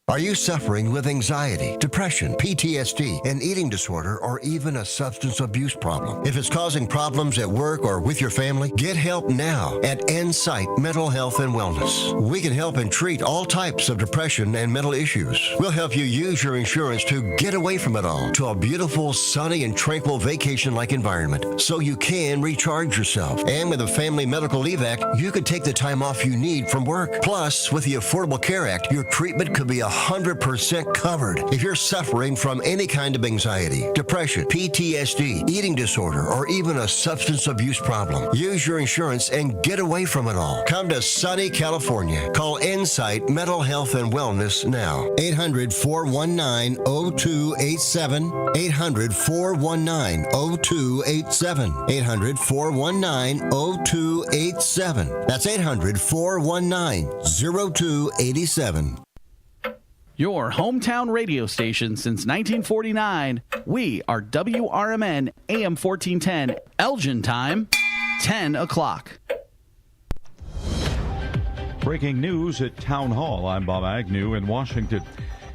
Are you suffering with anxiety, depression, PTSD, an eating disorder, or even a substance abuse problem? If it's causing problems at work or with your family, get help now at Insight Mental Health and Wellness. We can help and treat all types of depression and mental issues. We'll help you use your insurance to get away from it all to a beautiful, sunny, and tranquil vacation-like environment so you can recharge yourself. And with a Family Medical Leave Act, you could take the time off you need from work. Plus, with the Affordable Care Act, your treatment could be 100% covered if you're suffering from any kind of anxiety, depression, PTSD, eating disorder, or even a substance abuse problem. Use your insurance and get away from it all. Come to sunny California. Call Insight Mental Health and Wellness now. 800-419-0287. 800-419-0287. 800-419-0287. That's 800-419-0287. Your hometown radio station since 1949. We are WRMN AM 1410, Elgin time, 10 o'clock. Breaking news at Town Hall. I'm Bob Agnew in Washington.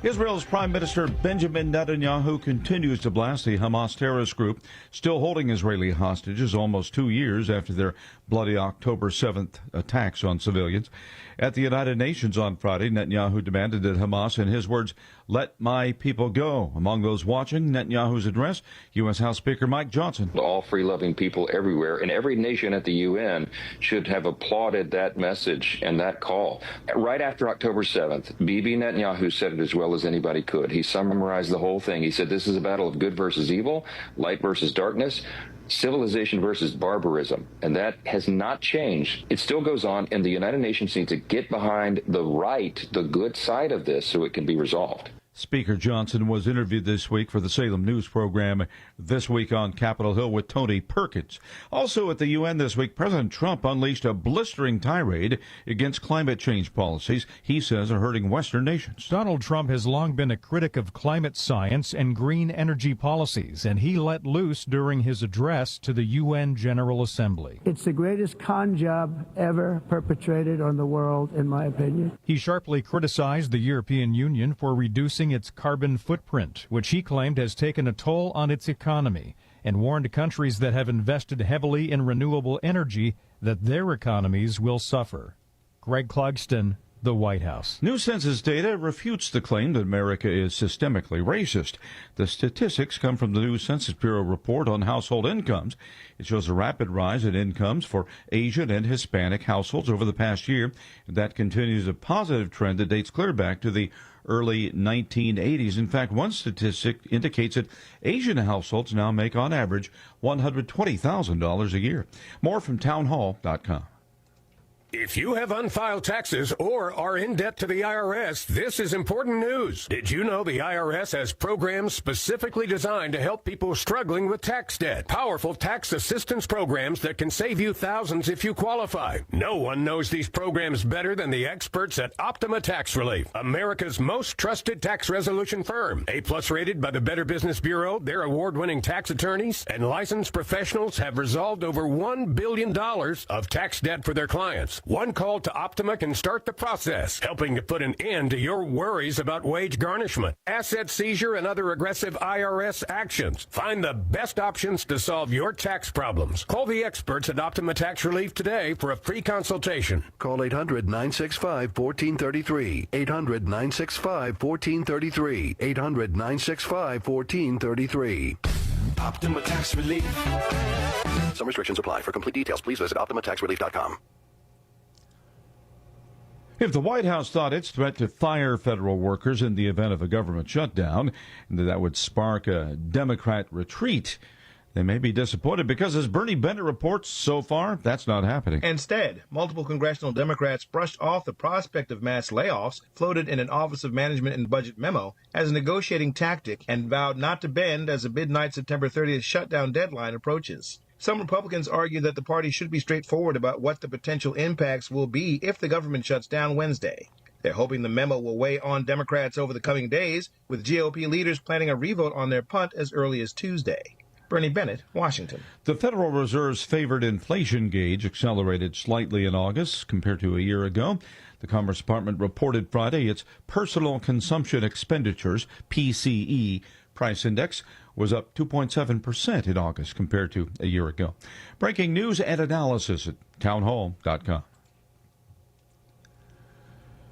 Israel's Prime Minister Benjamin Netanyahu continues to blast the Hamas terrorist group, still holding Israeli hostages almost 2 years after their bloody October 7th attacks on civilians. At the United Nations on Friday, Netanyahu demanded that Hamas, in his words, let my people go. Among those watching Netanyahu's address, U.S. House Speaker Mike Johnson. All free-loving people everywhere and every nation at the UN should have applauded that message and that call. Right after October 7th, Bibi Netanyahu said it as well as anybody could. He summarized the whole thing. He said this is a battle of good versus evil, light versus darkness, civilization versus barbarism, and that has not changed. It still goes on, and the United Nations needs to get behind the good side of this so it can be resolved. Speaker Johnson was interviewed this week for the Salem News program This Week on Capitol Hill with Tony Perkins. Also at the UN this week, President Trump unleashed a blistering tirade against climate change policies he says are hurting Western nations. Donald Trump has long been a critic of climate science and green energy policies, and he let loose during his address to the UN General Assembly. It's the greatest con job ever perpetrated on the world, in my opinion. He sharply criticized the European Union for reducing its carbon footprint, which he claimed has taken a toll on its economy, and warned countries that have invested heavily in renewable energy that their economies will suffer. Greg Clugston, the White House. New census data refutes the claim that America is systemically racist. The statistics come from the new Census Bureau report on household incomes. It shows a rapid rise in incomes for Asian and Hispanic households over the past year. That continues a positive trend that dates clear back to the early 1980s. In fact, one statistic indicates that Asian households now make on average $120,000 a year. More from townhall.com. If you have unfiled taxes or are in debt to the IRS, this is important news. Did you know the IRS has programs specifically designed to help people struggling with tax debt? Powerful tax assistance programs that can save you thousands if you qualify. No one knows these programs better than the experts at Optima Tax Relief, America's most trusted tax resolution firm. A-plus rated by the Better Business Bureau, their award-winning tax attorneys and licensed professionals have resolved over $1 billion of tax debt for their clients. One call to Optima can start the process, helping to put an end to your worries about wage garnishment, asset seizure, and other aggressive IRS actions. Find the best options to solve your tax problems. Call the experts at Optima Tax Relief today for a free consultation. Call 800-965-1433. 800-965-1433. 800-965-1433. Optima Tax Relief. Some restrictions apply. For complete details, please visit OptimaTaxRelief.com. If the White House thought its threat to fire federal workers in the event of a government shutdown, that would spark a Democrat retreat, they may be disappointed because, as Bernie Bennett reports, so far, that's not happening. Instead, multiple congressional Democrats brushed off the prospect of mass layoffs floated in an Office of Management and Budget memo as a negotiating tactic and vowed not to bend as the midnight September 30th shutdown deadline approaches. Some Republicans argue that the party should be straightforward about what the potential impacts will be if the government shuts down Wednesday. They're hoping the memo will weigh on Democrats over the coming days, with GOP leaders planning a revote on their punt as early as Tuesday. Bernie Bennett, Washington. The Federal Reserve's favored inflation gauge accelerated slightly in August compared to a year ago. The Commerce Department reported Friday its personal consumption expenditures, PCE, price index was up 2.7% in August compared to a year ago. Breaking news and analysis at townhall.com.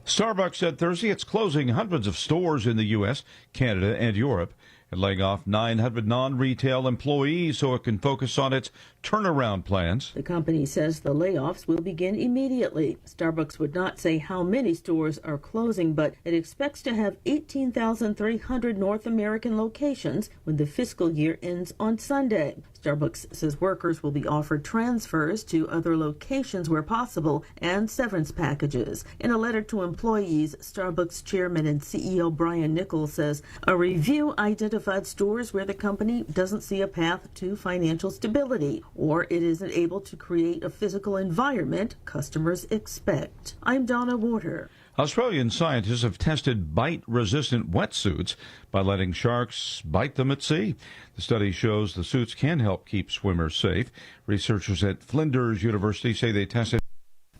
Starbucks said Thursday it's closing hundreds of stores in the U.S., Canada, and Europe, and laying off 900 non-retail employees so it can focus on its turnaround plans. The company says the layoffs will begin immediately. Starbucks would not say how many stores are closing, but it expects to have 18,300 North American locations when the fiscal year ends on Sunday. Starbucks says workers will be offered transfers to other locations where possible and severance packages. In a letter to employees, Starbucks chairman and CEO Brian Nichols says a review identified stores where the company doesn't see a path to financial stability or it isn't able to create a physical environment customers expect. I'm Donna Water. Australian scientists have tested bite-resistant wetsuits by letting sharks bite them at sea. The study shows the suits can help keep swimmers safe. Researchers at Flinders University say they tested.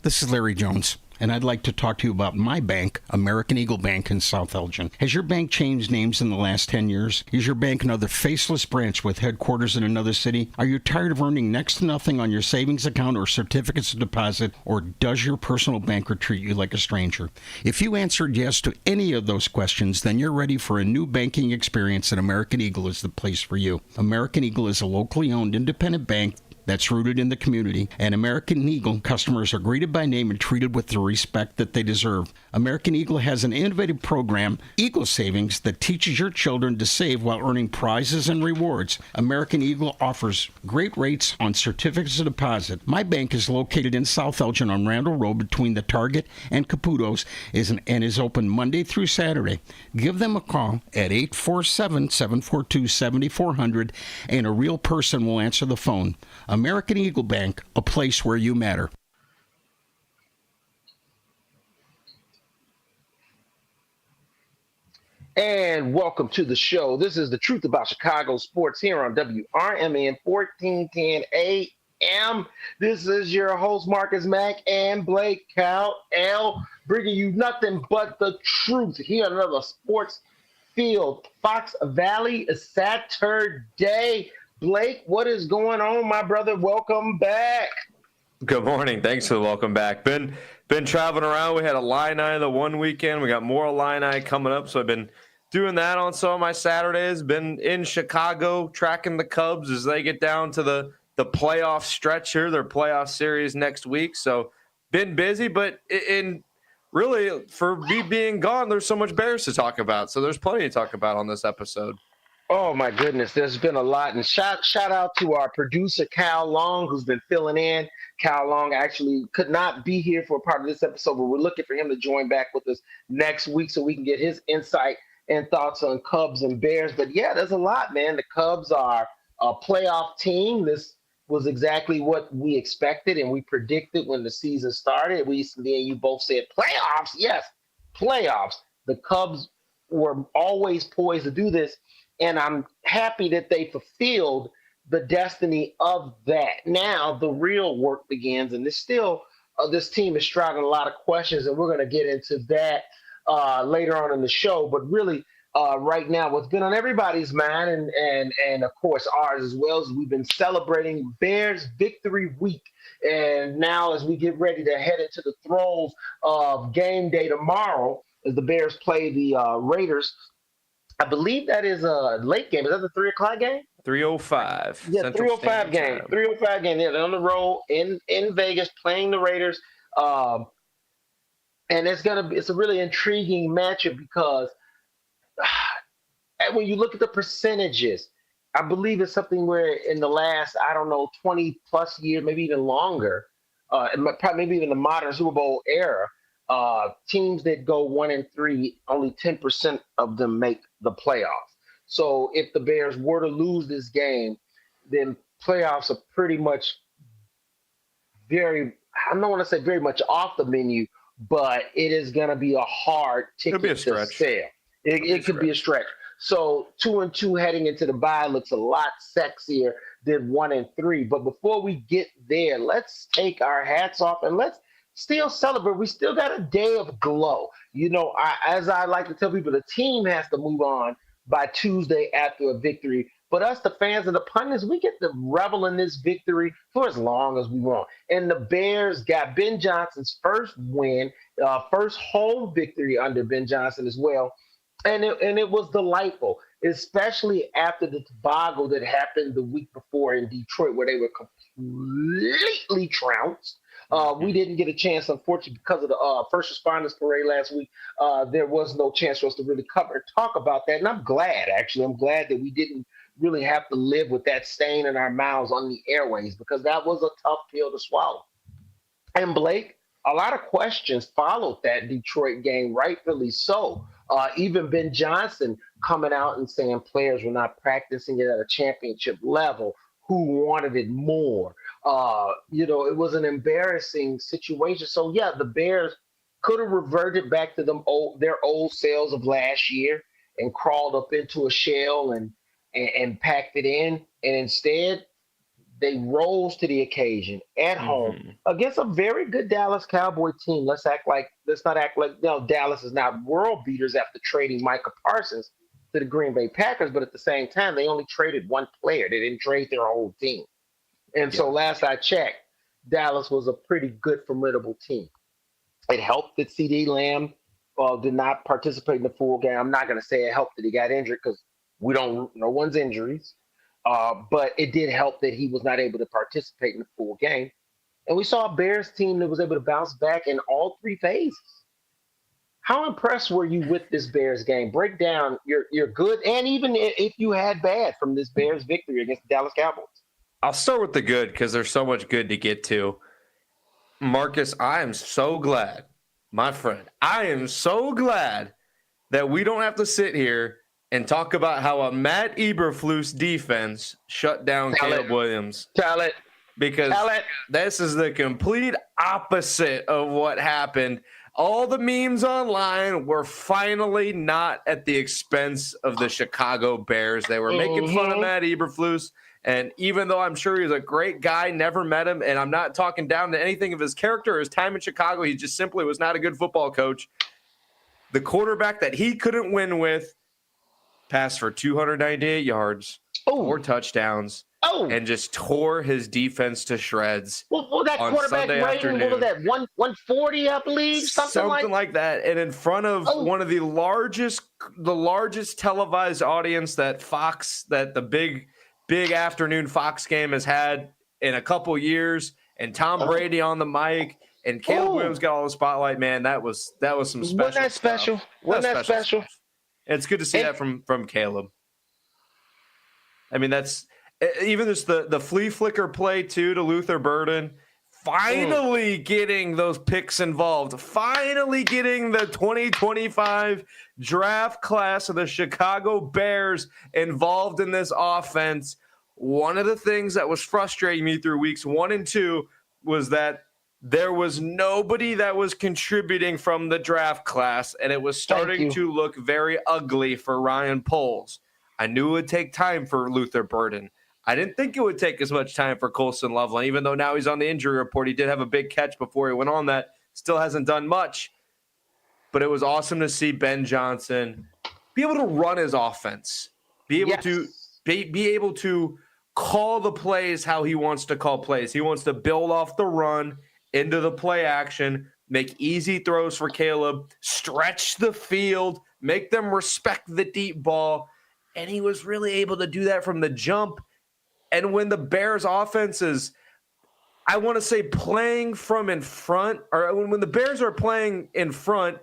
This is Larry Jones, and I'd like to talk to you about my bank, American Eagle Bank in South Elgin. Has your bank changed names in the last 10 years? Is your bank another faceless branch with headquarters in another city? Are you tired of earning next to nothing on your savings account or certificates of deposit, or does your personal banker treat you like a stranger? If you answered yes to any of those questions, then you're ready for a new banking experience, and American Eagle is the place for you. American Eagle is a locally owned independent bank that's rooted in the community, and American Eagle customers are greeted by name and treated with the respect that they deserve. American Eagle has an innovative program, Eagle Savings, that teaches your children to save while earning prizes and rewards. American Eagle offers great rates on certificates of deposit. My bank is located in South Elgin on Randall Road between the Target and Caputo's and is open Monday through Saturday. Give them a call at 847-742-7400 and a real person will answer the phone. American Eagle Bank, a place where you matter. And welcome to the show. This is The Truth About Chicago Sports here on WRMN 1410 AM. This is your host, Marcus Mack and Blake Cal L, bringing you nothing but the truth here on another sports field. Fox Valley Saturday. Blake, what is going on, my brother? Welcome back. Good morning. Thanks for the welcome back. Been traveling around. We had Illini the one weekend. We got more Illini coming up, so I've been doing that on some of my Saturdays. Been in Chicago tracking the Cubs as they get down to the playoff stretch here, their playoff series next week. So been busy, but really for me being gone, there's so much Bears to talk about. So there's plenty to talk about on this episode. Oh my goodness, there's been a lot, and shout out to our producer Cal Long, who's been filling in. Cal Long actually could not be here for a part of this episode, but we're looking for him to join back with us next week so we can get his insight and thoughts on Cubs and Bears. But yeah, there's a lot, man. The Cubs are a playoff team. This was exactly what we expected and we predicted when the season started. Me and you both said playoffs. Yes, playoffs. The Cubs were always poised to do this. And I'm happy that they fulfilled the destiny of that. Now the real work begins, and this team is straddling a lot of questions, and we're going to get into that later on in the show. But really, right now, what's been on everybody's mind, and of course ours as well, is we've been celebrating Bears Victory Week. And now, as we get ready to head into the throes of game day tomorrow, as the Bears play the Raiders. I believe that is a late game. Is that the 3 o'clock game? 3:05. Yeah, 3:05 game. 3:05 game. Yeah, they're on the road in Vegas playing the Raiders. And it's a really intriguing matchup because when you look at the percentages, I believe it's something where in the last, 20 plus years, maybe even longer, maybe even the modern Super Bowl era, teams that go 1-3, only 10% of them make the playoffs. So if the Bears were to lose this game, then playoffs are pretty much I don't want to say very much off the menu, but it is going to be a hard ticket to sell. It could be a stretch. So 2-2 heading into the bye looks a lot sexier than 1-3. But before we get there, let's take our hats off and let's still celebrate. We still got a day of glow. As I like to tell people, the team has to move on by Tuesday after a victory. But us, the fans and the pundits, we get to revel in this victory for as long as we want. And the Bears got Ben Johnson's first win, first home victory under Ben Johnson as well. And it was delightful, especially after the debacle that happened the week before in Detroit, where they were completely trounced. We didn't get a chance, unfortunately, because of the first responders parade last week. There was no chance for us to really cover and talk about that. And I'm glad, actually. I'm glad that we didn't really have to live with that stain in our mouths on the airways, because that was a tough pill to swallow. And Blake, a lot of questions followed that Detroit game, rightfully so. Even Ben Johnson coming out and saying players were not practicing it at a championship level. Who wanted it more? It was an embarrassing situation. So, yeah, the Bears could have reverted back to their old selves of last year and crawled up into a shell and packed it in. And instead, they rose to the occasion at home against a very good Dallas Cowboy team. Let's not act like Dallas is not world beaters after trading Micah Parsons to the Green Bay Packers, but at the same time, they only traded one player. They didn't trade their whole team. And so last I checked, Dallas was a pretty good, formidable team. It helped that CD Lamb did not participate in the full game. I'm not going to say it helped that he got injured because no one's injuries. But it did help that he was not able to participate in the full game. And we saw a Bears team that was able to bounce back in all three phases. How impressed were you with this Bears game? Break down your good and even if you had bad from this Bears victory against the Dallas Cowboys. I'll start with the good because there's so much good to get to. Marcus, I am so glad, my friend, that we don't have to sit here and talk about how a Matt Eberflus defense shut down Caleb Williams. Tell it. Because this is the complete opposite of what happened. All the memes online were finally not at the expense of the Chicago Bears. They were making fun of Matt Eberflus. And even though I'm sure he's a great guy, never met him, and I'm not talking down to anything of his character or his time in Chicago, he just simply was not a good football coach. The quarterback that he couldn't win with passed for 298 yards, 4 touchdowns, and just tore his defense to shreds. Well, that quarterback rating, what was that, 140, I believe? Something like that. And in front of one of the largest televised audience that the big afternoon Fox game has had in a couple years, and Tom Brady on the mic, and Caleb Williams got all the spotlight. Man, that was some special. Wasn't that special? It's good to see that from Caleb. I mean, that's even just the flea flicker play too to Luther Burden. Finally getting those picks involved. Finally getting the 2025 draft class of the Chicago Bears involved in this offense. One of the things that was frustrating me through weeks 1 and 2 was that there was nobody that was contributing from the draft class, and it was starting to look very ugly for Ryan Poles. I knew it would take time for Luther Burden. I didn't think it would take as much time for Colson Loveland, even though now he's on the injury report. He did have a big catch before he went on that. Still hasn't done much. But it was awesome to see Ben Johnson be able to run his offense, be able to be able to call the plays how he wants to call plays. He wants to build off the run into the play action, make easy throws for Caleb, stretch the field, make them respect the deep ball. And he was really able to do that from the jump. And when the Bears offense is, I want to say, playing from in front, or when the Bears are playing in front,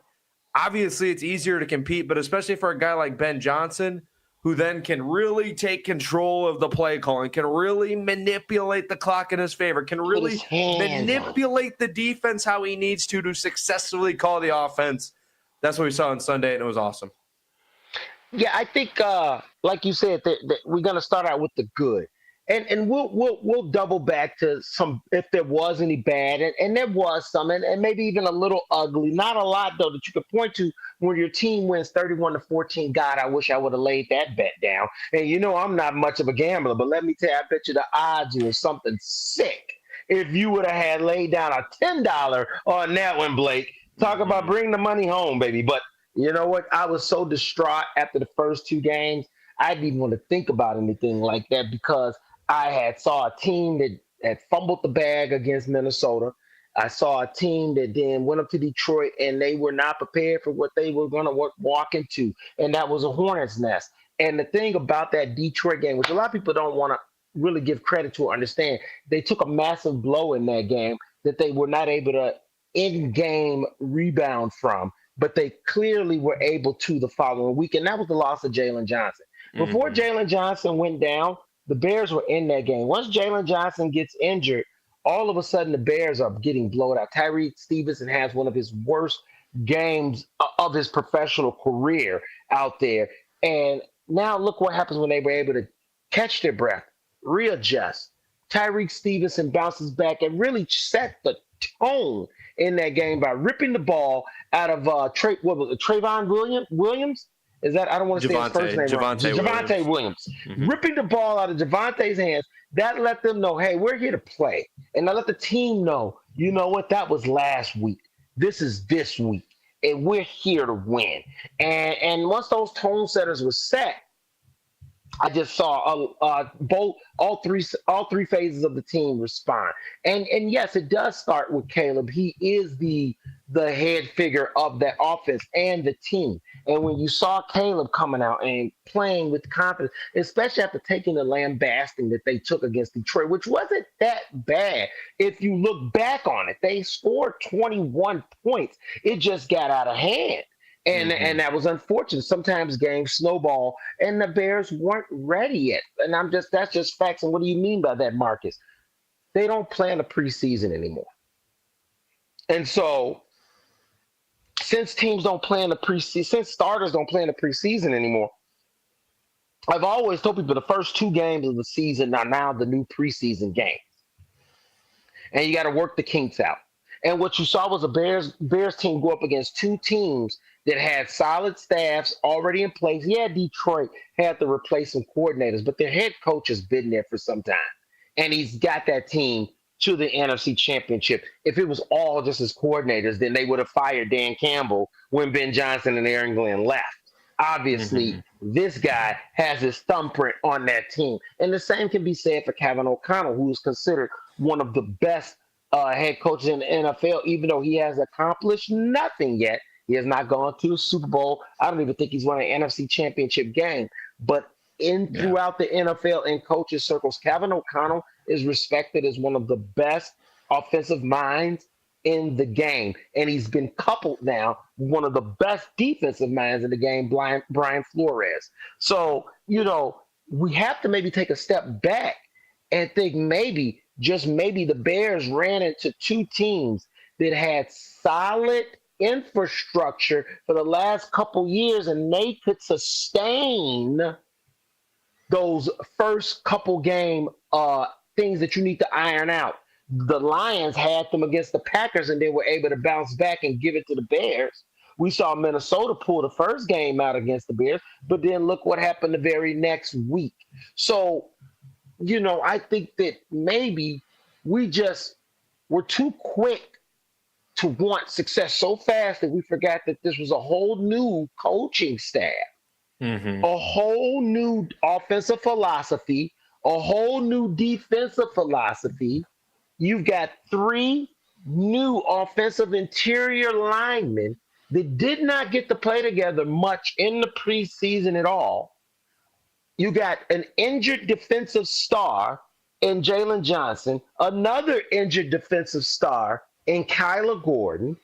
obviously it's easier to compete, but especially for a guy like Ben Johnson, who then can really take control of the play calling, can really manipulate the clock in his favor, can really manipulate the defense how he needs to successfully call the offense. That's what we saw on Sunday, and it was awesome. Yeah, I think, like you said, that we're going to start out with the good. And we'll double back to some, if there was any bad, and there was some, and maybe even a little ugly. Not a lot, though, that you could point to when your team wins 31-14. God, I wish I would have laid that bet down. And you know I'm not much of a gambler, but let me tell you, I bet you the odds were something sick if you would have had laid down a $10 on that one, Blake. Talk about bring the money home, baby. But you know what? I was so distraught after the first 2 games, I didn't even want to think about anything like that because I had saw a team that had fumbled the bag against Minnesota. I saw a team that then went up to Detroit, and they were not prepared for what they were going to walk into, and that was a hornet's nest. And the thing about that Detroit game, which a lot of people don't want to really give credit to or understand, they took a massive blow in that game that they were not able to in-game rebound from, but they clearly were able to the following week, and that was the loss of Jalen Johnson. Before Jalen Johnson went down, the Bears were in that game. Once Jalen Johnson gets injured, all of a sudden the Bears are getting blown out. Tyreek Stevenson has one of his worst games of his professional career out there. And now look what happens when they were able to catch their breath, readjust. Tyreek Stevenson bounces back and really set the tone in that game by ripping the ball out of Trayvon Williams? Is that, I don't want to say his first name wrong. Javonte Williams. Ripping the ball out of Javonte's hands, that let them know, hey, we're here to play. And I let the team know, you know what, that was last week. This is this week. And we're here to win. And once those tone setters were set, I just saw all three phases of the team respond. And yes, it does start with Caleb. He is the head figure of that offense and the team. And when you saw Caleb coming out and playing with confidence, especially after taking the lambasting that they took against Detroit, which wasn't that bad. If you look back on it, they scored 21 points. It just got out of hand. And that was unfortunate. Sometimes games snowball, and the Bears weren't ready yet. And that's just facts. And what do you mean by that, Marcus? They don't plan a preseason anymore. And so since teams don't plan the preseason, since starters don't plan the preseason anymore, I've always told people the first 2 games of the season are now the new preseason games. And you got to work the kinks out. And what you saw was a Bears team go up against 2 teams that had solid staffs already in place. Yeah, Detroit had to replace some coordinators, but their head coach has been there for some time. And he's got that team to the NFC Championship. If it was all just his coordinators, then they would have fired Dan Campbell when Ben Johnson and Aaron Glenn left. Obviously, this guy has his thumbprint on that team. And the same can be said for Kevin O'Connell, who is considered one of the best head coaches in the NFL, even though he has accomplished nothing yet. He has not gone to a Super Bowl. I don't even think he's won an NFC Championship game. But throughout the NFL and coaches circles, Kevin O'Connell is respected as one of the best offensive minds in the game. And he's been coupled now with one of the best defensive minds in the game, Brian Flores. So, you know, we have to maybe take a step back and think maybe, just maybe, the Bears ran into two teams that had solid infrastructure for the last couple years, and they could sustain those first couple game things that you need to iron out. The Lions had them against the Packers, and they were able to bounce back and give it to the Bears. We saw Minnesota pull the first game out against the Bears, but then look what happened the very next week. So, I think that maybe we're too quick to want success so fast that we forgot that this was a whole new coaching staff, a whole new offensive philosophy, a whole new defensive philosophy. You've got 3 new offensive interior linemen that did not get to play together much in the preseason at all. You got an injured defensive star in Jalen Johnson, another injured defensive star in Kyler Gordon.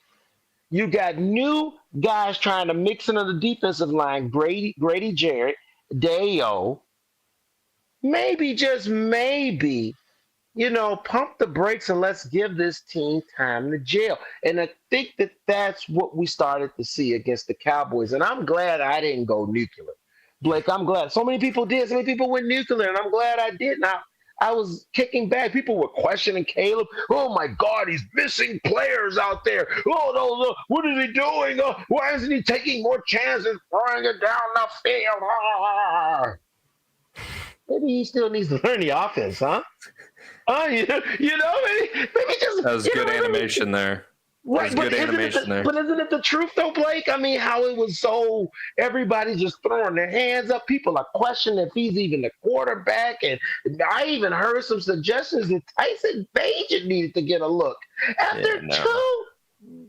You got new guys trying to mix into the defensive line, Grady Jarrett, Deo. Maybe, just maybe, pump the brakes and let's give this team time to gel. And I think that that's what we started to see against the Cowboys. And I'm glad I didn't go nuclear. Blake, I'm glad. So many people did. So many people went nuclear, and I'm glad I did. Now, I was kicking back. People were questioning Caleb. Oh, my God, he's missing players out there. Oh, no, what is he doing? Why isn't he taking more chances, throwing it down the field? Maybe he still needs to learn the offense, huh? Maybe just... That was good animation there. Right, but isn't it the truth, though, Blake? I mean, how it was so, everybody just throwing their hands up. People are questioning if he's even the quarterback. And I even heard some suggestions that Tyson Bagent needed to get a look after 2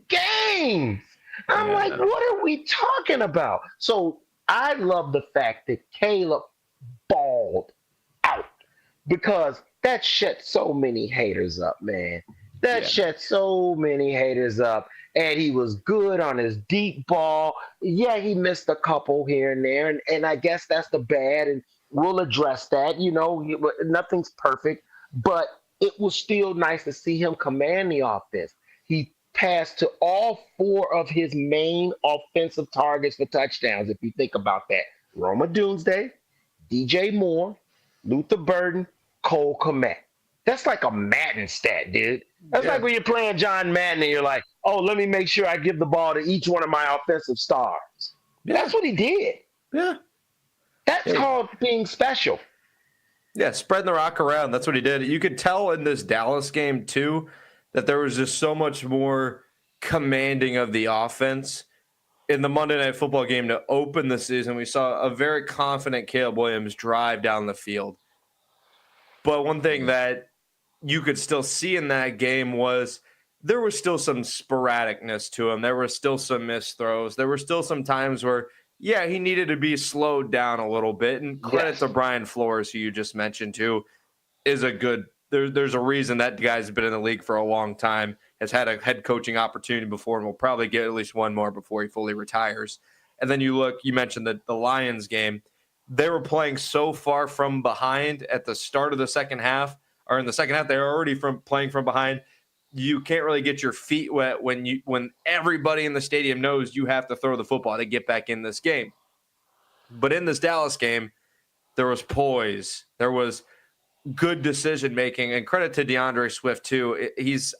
games. I'm like, what are we talking about? So I love the fact that Caleb balled out, because that shut so many haters up, man. That shut so many haters up. And he was good on his deep ball. Yeah, he missed a couple here and there. And I guess that's the bad. And we'll address that. Nothing's perfect. But it was still nice to see him command the offense. He passed to all 4 of his main offensive targets for touchdowns, if you think about that. Roma Doomsday, DJ Moore, Luther Burden, Cole Kmet. That's like a Madden stat, dude. That's like when you're playing John Madden and you're like, oh, let me make sure I give the ball to each one of my offensive stars. Yeah. That's what he did. Yeah. That's called being special. Yeah, spreading the rock around. That's what he did. You could tell in this Dallas game, too, that there was just so much more commanding of the offense. In the Monday Night Football game to open the season, we saw a very confident Caleb Williams drive down the field. But one thing that you could still see in that game was there was still some sporadicness to him. There were still some missed throws. There were still some times where, he needed to be slowed down a little bit. And credit to Brian Flores, who you just mentioned, too, is a good – there's a reason that guy's been in the league for a long time, has had a head coaching opportunity before, and will probably get at least one more before he fully retires. And then you mentioned the Lions game. They were playing so far from behind at the start of the second half, or in the second half, they were already playing from behind. You can't really get your feet wet when everybody in the stadium knows you have to throw the football to get back in this game. But in this Dallas game, there was poise. There was good decision making, and credit to DeAndre Swift too.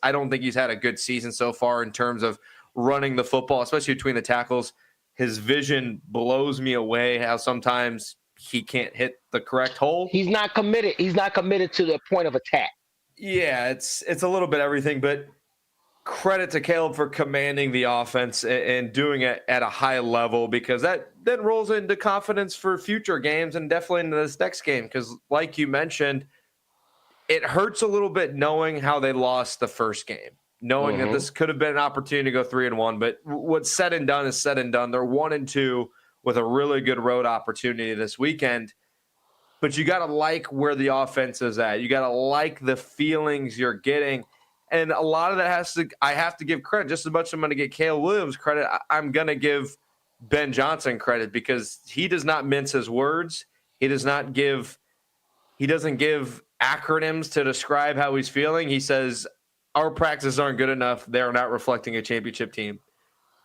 I don't think he's had a good season so far in terms of running the football, especially between the tackles. His vision blows me away, how sometimes he can't hit the correct hole. He's not committed. He's not committed to the point of attack. Yeah, it's a little bit everything, but credit to Caleb for commanding the offense and doing it at a high level, because that then rolls into confidence for future games and definitely into this next game, because like you mentioned, it hurts a little bit knowing how they lost the first game. Knowing that this could have been an opportunity to go 3-1, but what's said and done is said and done. They're 1-2 with a really good road opportunity this weekend. But you got to like where the offense is at. You got to like the feelings you're getting. And a lot of that I have to give credit. Just as much as I'm going to get Caleb Williams credit, I'm going to give Ben Johnson credit, because he does not mince his words. He doesn't give acronyms to describe how he's feeling. He says, our practices aren't good enough. They're not reflecting a championship team.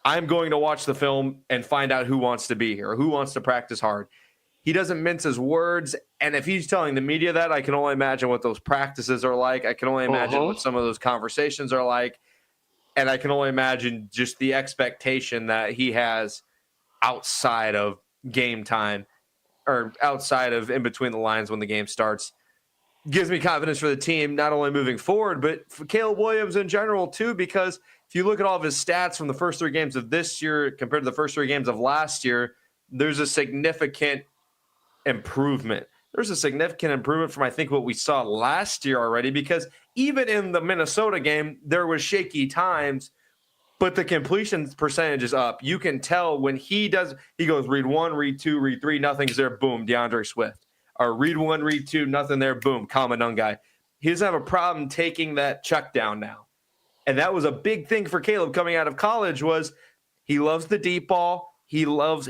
I'm going to watch the film and find out who wants to be here, who wants to practice hard. He doesn't mince his words. And if he's telling the media that, I can only imagine what those practices are like. I can only imagine what some of those conversations are like. And I can only imagine just the expectation that he has outside of game time or outside of in between the lines when the game starts. Gives me confidence for the team, not only moving forward, but for Caleb Williams in general too, because if you look at all of his stats from the first 3 games of this year compared to the first 3 games of last year, there's a significant improvement. There's a significant improvement from, I think, what we saw last year already, because even in the Minnesota game, there was shaky times, but the completion percentage is up. You can tell when he goes read 1, read 2, read 3, nothing's there, boom, DeAndre Swift. Or read 1, read 2, nothing there, boom, Kamanungai. He doesn't have a problem taking that check down now. And that was a big thing for Caleb coming out of college, was he loves the deep ball. He loves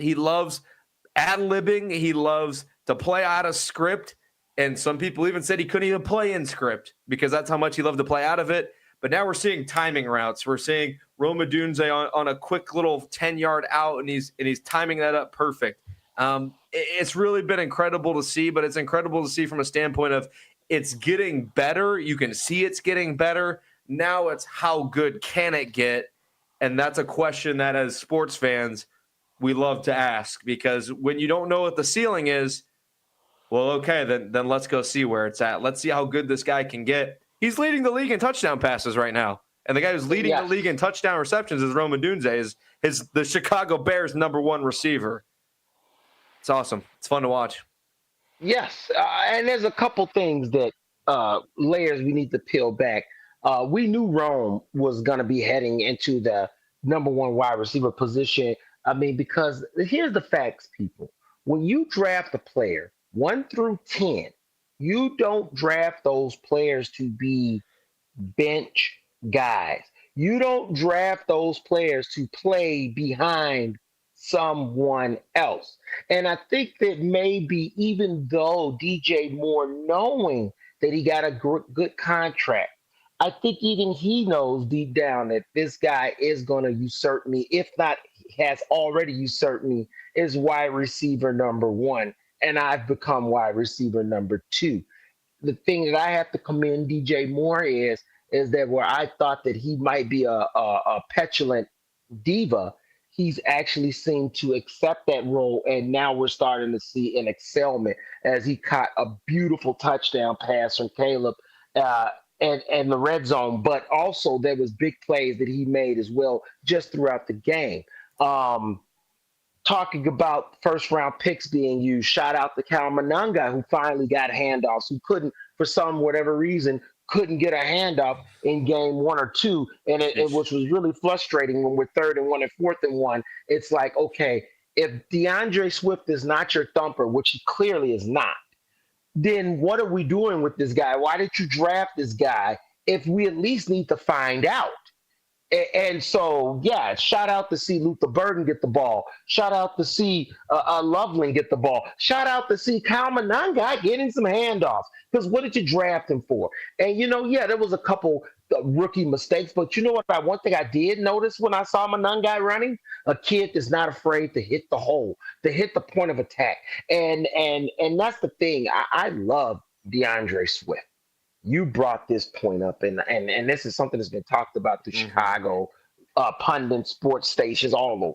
ad-libbing. He loves to play out of script. And some people even said he couldn't even play in script because that's how much he loved to play out of it. But now we're seeing timing routes. We're seeing Rome Odunze on a quick little 10-yard out, and he's timing that up perfect. It's really been incredible to see, but it's incredible to see from a standpoint of it's getting better. You can see it's getting better. Now it's how good can it get? And that's a question that as sports fans, we love to ask, because when you don't know what the ceiling is, well, okay, then let's go see where it's at. Let's see how good this guy can get. He's leading the league in touchdown passes right now. And the guy who's leading the league in touchdown receptions is Rome Odunze, is the Chicago Bears' #1 receiver. It's awesome. It's fun to watch. Yes, and there's a couple things that layers we need to peel back. We knew Rome was going to be heading into the #1 wide receiver position. I mean, because here's the facts, people. When you draft a player 1 through 10, you don't draft those players to be bench guys. You don't draft those players to play behind someone else. And I think that maybe even though DJ Moore, knowing that he got a good contract, I think even he knows deep down that this guy is going to usurp me, if not has already usurped me, is wide receiver #1, and I've become wide receiver #2. The thing that I have to commend DJ Moore is that where I thought that he might be a petulant diva, he's actually seemed to accept that role, and now we're starting to see an excelment as he caught a beautiful touchdown pass from Caleb and the red zone, but also there was big plays that he made as well just throughout the game. Talking about first-round picks being used, shout out to Kamanungai, who finally got handoffs, who couldn't, for some whatever reason, couldn't get a handoff in game 1 or 2, and which was really frustrating when we're 3rd and 1 and 4th and 1. It's like, okay, if DeAndre Swift is not your thumper, which he clearly is not, then what are we doing with this guy? Why did you draft this guy if we at least need to find out? And so, yeah, shout out to see Luther Burden get the ball. Shout out to see Loveland get the ball. Shout out to see Kamanungai getting some handoffs. Because what did you draft him for? And, there was a couple rookie mistakes. But you know what? One thing I did notice when I saw Manungai running, a kid that's not afraid to hit the hole, to hit the point of attack. And that's the thing. I love DeAndre Swift. You brought this point up, and this is something that's been talked about through Chicago pundits, sports stations, all over.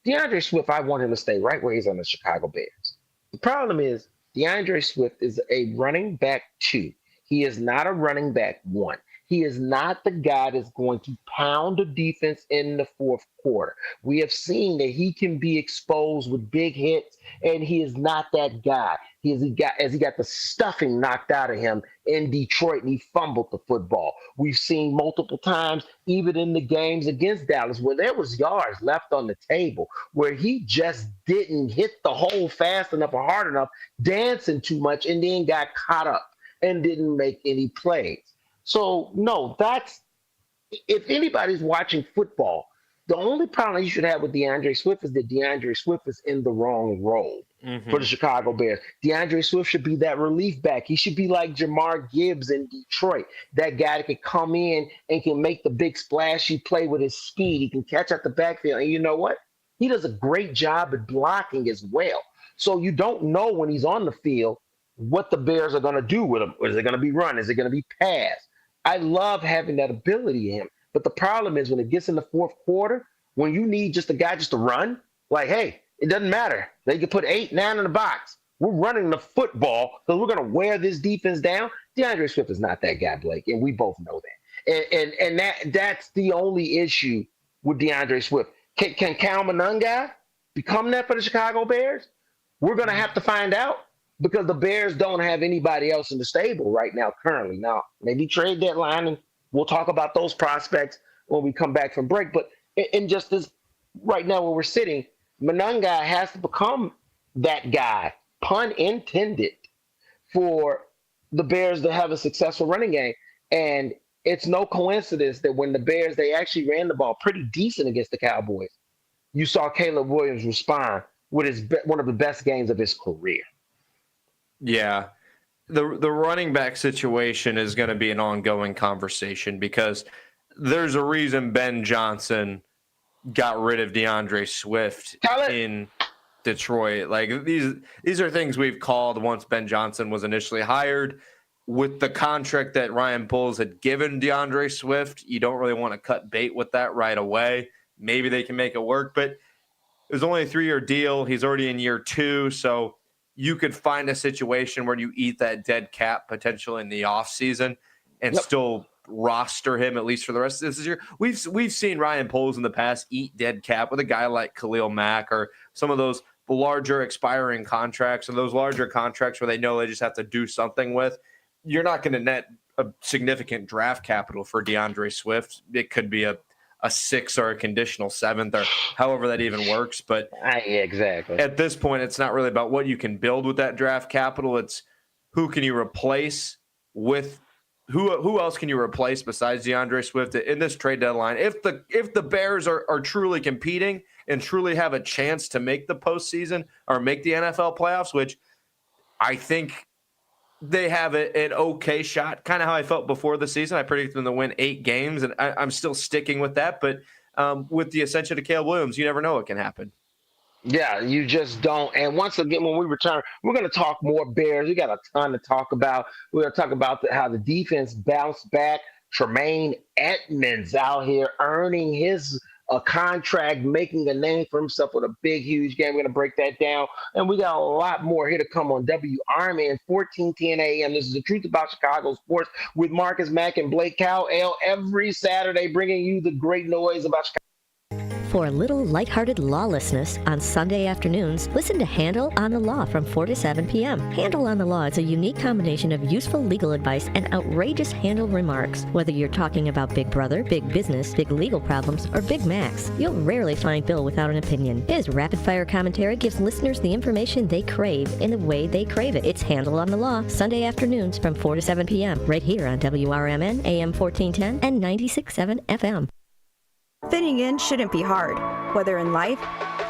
DeAndre Swift, I want him to stay right where he's on the Chicago Bears. The problem is DeAndre Swift is a running back 2. He is not a running back 1. He is not the guy that's going to pound the defense in the 4th quarter. We have seen that he can be exposed with big hits, and he is not that guy. He got the stuffing knocked out of him in Detroit, and he fumbled the football. We've seen multiple times, even in the games against Dallas, where there was yards left on the table, where he just didn't hit the hole fast enough or hard enough, dancing too much, and then got caught up and didn't make any plays. So, no, if anybody's watching football, the only problem you should have with DeAndre Swift is that DeAndre Swift is in the wrong role. for the Chicago Bears. DeAndre Swift should be that relief back. He should be like Jamar Gibbs in Detroit, that guy that can come in and can make the big splashy play with his speed. He can catch out the backfield. And you know what? He does a great job at blocking as well. So you don't know when he's on the field what the Bears are going to do with him. Is it going to be run? Is it going to be pass? I love having that ability in him. But the problem is when it gets in the fourth quarter, when you need just a guy just to run, like, hey, it doesn't matter. They can put 8, 9 in the box. We're running the football because we're going to wear this defense down. DeAndre Swift is not that guy, Blake, and we both know that. And that's the only issue with DeAndre Swift. Can Cal Monunga become that for the Chicago Bears? We're going to have to find out because the Bears don't have anybody else in the stable right now currently. Now, maybe trade deadline, and we'll talk about those prospects when we come back from break. But in just this right now where we're sitting, Monunga has to become that guy, pun intended, for the Bears to have a successful running game. And it's no coincidence that when the Bears, they actually ran the ball pretty decent against the Cowboys, you saw Caleb Williams respond with one of the best games of his career. Yeah. The running back situation is going to be an ongoing conversation because there's a reason Ben Johnson got rid of DeAndre Swift in Detroit. Like these are things we've called once Ben Johnson was initially hired. With the contract that Ryan Poles had given DeAndre Swift, you don't really want to cut bait with that right away. Maybe they can make it work, but it was only a 3-year deal. He's already in year 2, so you could find a situation where you eat that dead cap potentially in the offseason and still roster him at least for the rest of this year. We've seen Ryan Poles in the past eat dead cap with a guy like Khalil Mack or some of those larger expiring contracts, or those larger contracts where they know they just have to do something with. You're not going to net a significant draft capital for DeAndre Swift. It could be a 6th or a conditional 7th or however that even works. But exactly. At this point, it's not really about what you can build with that draft capital. It's who can you replace with who else can you replace besides DeAndre Swift in this trade deadline? If the Bears are truly competing and truly have a chance to make the postseason or make the NFL playoffs, which I think they have an okay shot, kind of how I felt before the season. I predicted them to win 8 games, and I'm still sticking with that. But with the ascension of Caleb Williams, you never know what can happen. Yeah, you just don't. And once again, when we return, we're going to talk more Bears. We got a ton to talk about. We're going to talk about how the defense bounced back. Tremaine Edmonds out here earning his contract, making a name for himself with a big, huge game. We're going to break that down. And we got a lot more here to come on WRMN 1410 AM. This is the truth about Chicago sports with Marcus Mack and Blake Cowell every Saturday, bringing you the great noise about Chicago. For a little lighthearted lawlessness on Sunday afternoons, listen to Handle on the Law from 4 to 7 p.m. Handle on the Law is a unique combination of useful legal advice and outrageous Handle remarks. Whether you're talking about Big Brother, big business, big legal problems, or Big Macs, you'll rarely find Bill without an opinion. His rapid-fire commentary gives listeners the information they crave in the way they crave it. It's Handle on the Law, Sunday afternoons from 4 to 7 p.m. right here on WRMN, AM 1410 and 96.7 FM. Fitting in shouldn't be hard, whether in life,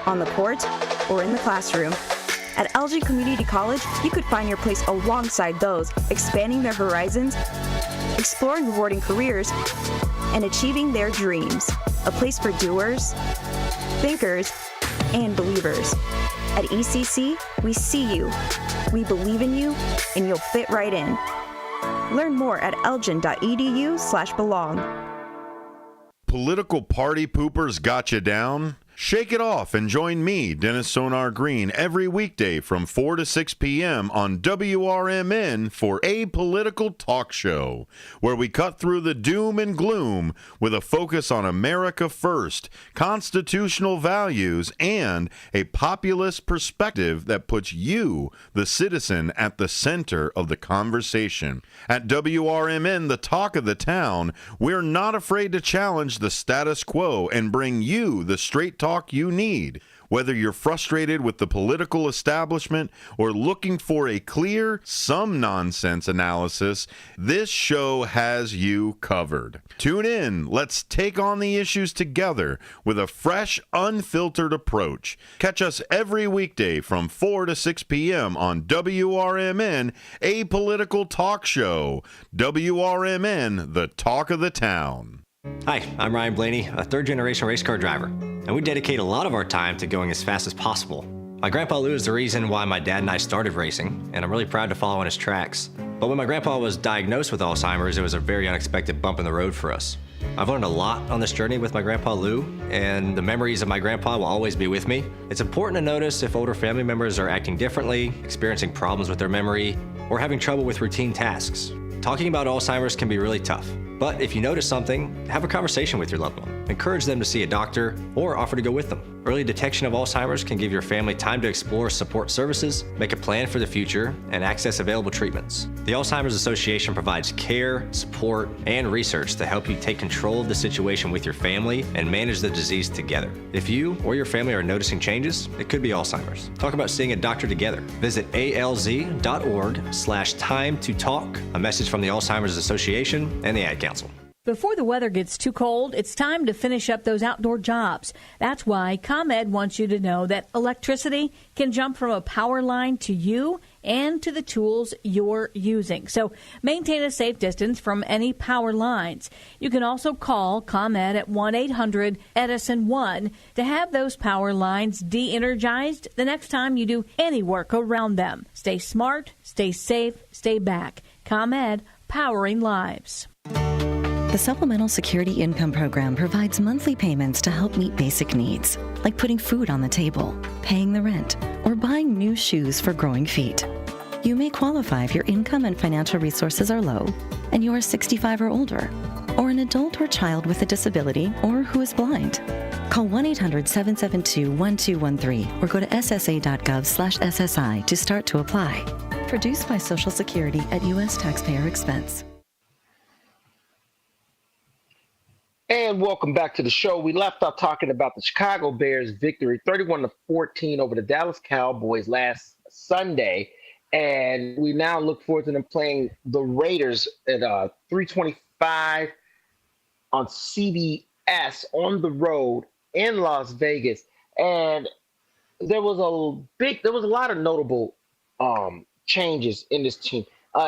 on the court, or in the classroom. At Elgin Community College, you could find your place alongside those expanding their horizons, exploring rewarding careers, and achieving their dreams. A place for doers, thinkers, and believers. At ECC, we see you, we believe in you, and you'll fit right in. Learn more at elgin.edu/belong. Political party poopers got you down? Shake it off and join me, Dennis Sonar Green, every weekday from 4 to 6 p.m. on WRMN for A Political Talk Show, where we cut through the doom and gloom with a focus on America first, constitutional values, and a populist perspective that puts you, the citizen, at the center of the conversation. At WRMN, the talk of the town, we're not afraid to challenge the status quo and bring you the straight talk you need. Whether you're frustrated with the political establishment or looking for a clear, some nonsense analysis, this show has you covered. Tune in. Let's take on the issues together with a fresh, unfiltered approach. Catch us every weekday from 4 to 6 p.m. on WRMN, a political talk show. WRMN, the talk of the town. Hi, I'm Ryan Blaney, a third-generation race car driver, and we dedicate a lot of our time to going as fast as possible. My grandpa Lou is the reason why my dad and I started racing, and I'm really proud to follow in his tracks. But when my grandpa was diagnosed with Alzheimer's, it was a very unexpected bump in the road for us. I've learned a lot on this journey with my grandpa Lou, and the memories of my grandpa will always be with me. It's important to notice if older family members are acting differently, experiencing problems with their memory, or having trouble with routine tasks. Talking about Alzheimer's can be really tough, but if you notice something, have a conversation with your loved one. Encourage them to see a doctor or offer to go with them. Early detection of Alzheimer's can give your family time to explore support services, make a plan for the future, and access available treatments. The Alzheimer's Association provides care, support, and research to help you take control of the situation with your family and manage the disease together. If you or your family are noticing changes, it could be Alzheimer's. Talk about seeing a doctor together. Visit alz.org/time to talk. A message from the Alzheimer's Association and the Ad Council. Before the weather gets too cold, it's time to finish up those outdoor jobs. That's why ComEd wants you to know that electricity can jump from a power line to you and to the tools you're using. So maintain a safe distance from any power lines. You can also call ComEd at 1-800-EDISON-1 to have those power lines de-energized the next time you do any work around them. Stay smart, stay safe, stay back. ComEd, powering lives. The Supplemental Security Income Program provides monthly payments to help meet basic needs, like putting food on the table, paying the rent, or buying new shoes for growing feet. You may qualify if your income and financial resources are low, and you are 65 or older, or an adult or child with a disability, or who is blind. Call 1-800-772-1213 or go to ssa.gov/SSI to start to apply. Produced by Social Security at U.S. taxpayer expense. And welcome back to the show. We left off talking about the Chicago Bears' victory, 31-14 over the Dallas Cowboys last Sunday. And we now look forward to them playing the Raiders at 3:25 on CBS on the road in Las Vegas. And there was a lot of notable changes in this team,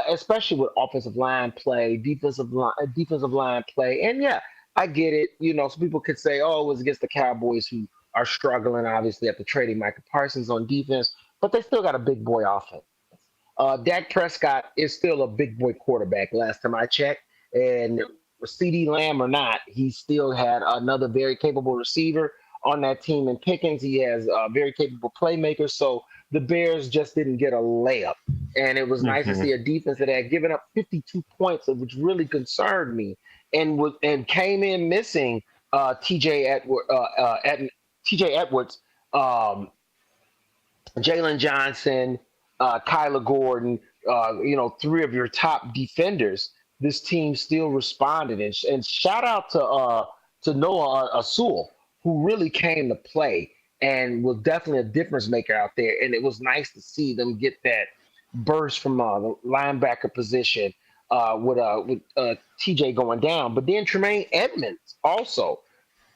especially with offensive line play, defensive line play. And yeah, I get it. You know, some people could say, oh, it was against the Cowboys who are struggling, obviously, after trading Micah Parsons on defense, but they still got a big boy offense. Dak Prescott is still a big boy quarterback last time I checked, and CD Lamb or not, he still had another very capable receiver on that team in Pickens. He has a very capable playmaker, so the Bears just didn't get a layup. And it was nice to see a defense that had given up 52 points, which really concerned me, and came in missing TJ Edwards, Jalen Johnson, Kyler Gordon, three of your top defenders. This team still responded, and shout out to Noah Asul, who really came to play and was definitely a difference maker out there. And it was nice to see them get that burst from the linebacker position with TJ going down. But then Tremaine Edmonds also,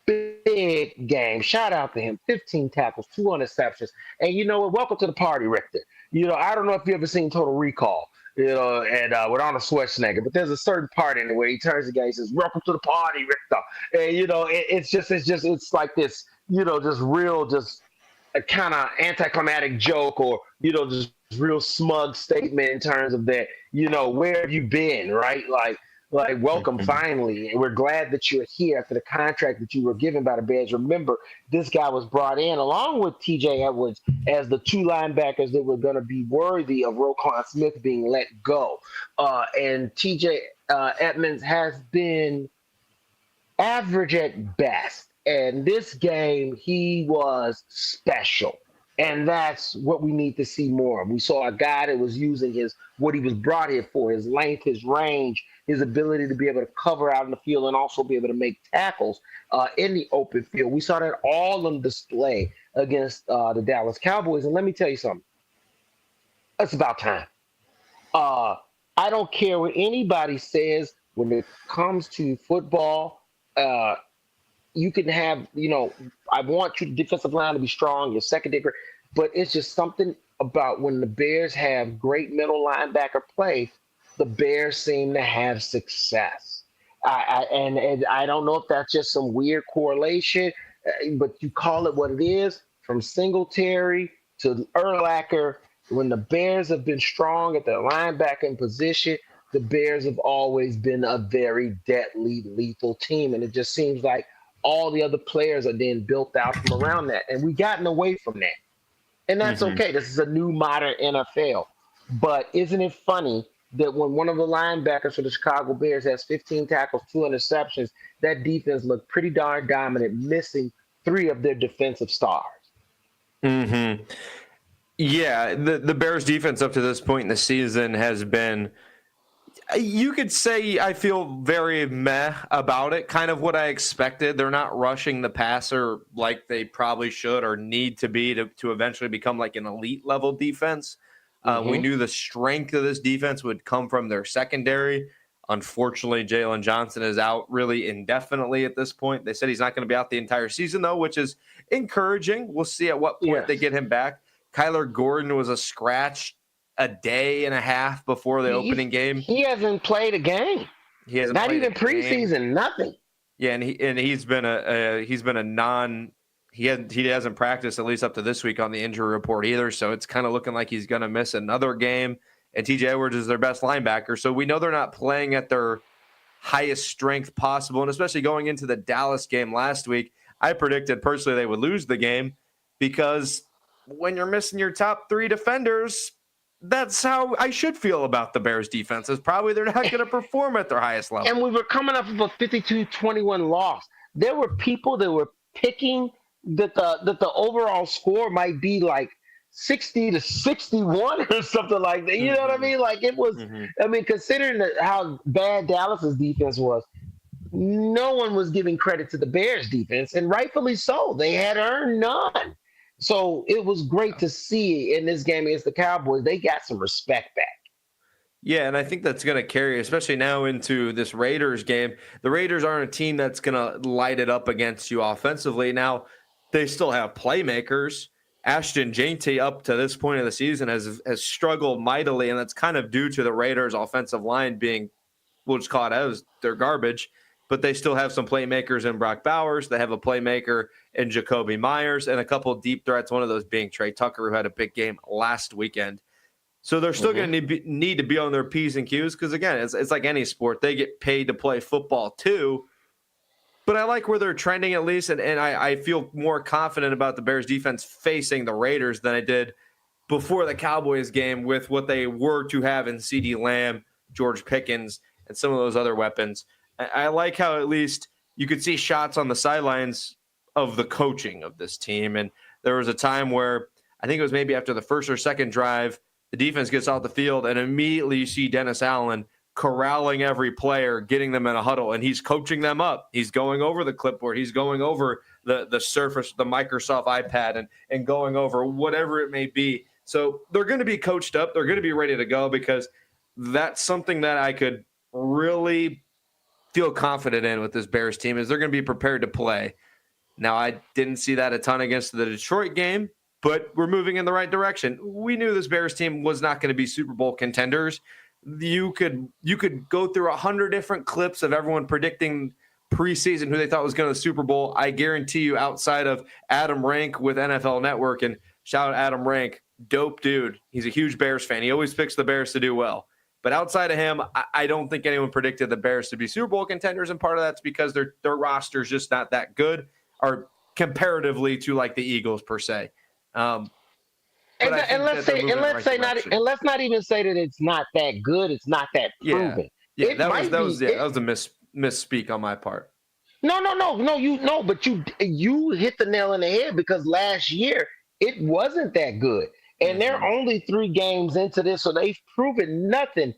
big game. Shout out to him. 15 tackles, 2 interceptions. And you know what? Welcome to the party, Richter. You know, I don't know if you ever seen Total Recall, and with Arnold Schwarzenegger, but there's a certain part in it where he turns to the guy and says, welcome to the party, Richter. And, it's like this, just real, just a kind of anticlimactic joke, or, just real smug statement in terms of that, where have you been, right? Like welcome finally. And we're glad that you're here after the contract that you were given by the Bears. Remember, this guy was brought in along with TJ Edwards as the 2 linebackers that were going to be worthy of Roquan Smith being let go. And TJ Edmonds has been average at best. And this game, he was special. And that's what we need to see more of. We saw a guy that was using what he was brought here for, his length, his range, his ability to be able to cover out in the field and also be able to make tackles in the open field. We saw that all on display against the Dallas Cowboys. And let me tell you something. It's about time. I don't care what anybody says when it comes to football. You can have, I want your defensive line to be strong, your secondary, but it's just something about when the Bears have great middle linebacker play, the Bears seem to have success. And I don't know if that's just some weird correlation, but you call it what it is. From Singletary to Urlacher, when the Bears have been strong at their linebacking position, the Bears have always been a very deadly, lethal team. And it just seems like all the other players are then built out from around that. And we've gotten away from that. And that's okay. This is a new modern NFL. But isn't it funny that when one of the linebackers for the Chicago Bears has 15 tackles, 2 interceptions, that defense looked pretty darn dominant, missing 3 of their defensive stars. Mm-hmm. Yeah, the Bears defense up to this point in the season has been, you could say, I feel very meh about it, kind of what I expected. They're not rushing the passer like they probably should or need to be to eventually become like an elite level defense. We knew the strength of this defense would come from their secondary. Unfortunately, Jalen Johnson is out really indefinitely at this point. They said he's not going to be out the entire season, though, which is encouraging. We'll see at what point they get him back. Kyler Gordon was a scratch a day and a half before the opening game. He hasn't played a game. He hasn't not played even preseason, nothing. Yeah, and he's been a non. He hasn't practiced at least up to this week on the injury report either. So it's kind of looking like he's going to miss another game. And TJ Edwards is their best linebacker, so we know they're not playing at their highest strength possible. And especially going into the Dallas game last week, I predicted personally they would lose the game because when you're missing your top 3 defenders, that's how I should feel about the Bears defense. Is probably they're not going to perform at their highest level. And we were coming up with a 52-21 loss. There were people that were picking that the overall score might be like 60-61 or something like that. You know what I mean? Like it was. I mean, considering how bad Dallas's defense was, no one was giving credit to the Bears defense, and rightfully so. They had earned none. So it was great to see in this game against the Cowboys, they got some respect back. Yeah, and I think that's going to carry, especially now into this Raiders game. The Raiders aren't a team that's going to light it up against you offensively. Now, they still have playmakers. Ashton Jeanty, up to this point of the season, has struggled mightily, and that's kind of due to the Raiders' offensive line being, we'll just call it as their garbage. But they still have some playmakers in Brock Bowers. They have a playmaker in Jacoby Myers and a couple of deep threats, one of those being Trey Tucker, who had a big game last weekend. So they're still going to need to be on their P's and Q's because, again, it's like any sport. They get paid to play football too. But I like where they're trending at least, and I feel more confident about the Bears defense facing the Raiders than I did before the Cowboys game with what they were to have in CeeDee Lamb, George Pickens, and some of those other weapons. I like how at least you could see shots on the sidelines of the coaching of this team. And there was a time where I think it was maybe after the first or second drive, the defense gets off the field and immediately you see Dennis Allen corralling every player, getting them in a huddle, and he's coaching them up. He's going over the clipboard. He's going over the Surface, the Microsoft iPad, and going over whatever it may be. So they're going to be coached up. They're going to be ready to go because that's something that I could really feel confident in with this Bears team is they're going to be prepared to play. Now, I didn't see that a ton against the Detroit game, but we're moving in the right direction. We knew this Bears team was not going to be Super Bowl contenders. You could go through 100 different clips of everyone predicting preseason who they thought was going to the Super Bowl. I guarantee you, outside of Adam Rank with NFL Network, and shout out Adam Rank, dope dude. He's a huge Bears fan. He always picks the Bears to do well. But outside of him, I don't think anyone predicted the Bears to be Super Bowl contenders, and part of that's because their roster is just not that good, or comparatively to like the Eagles per se. And let's not even say that it's not that good. It's not that proven. Yeah, that was a misspeak on my part. No. But you hit the nail on the head because last year it wasn't that good. And they're only 3 games into this, so they've proven nothing.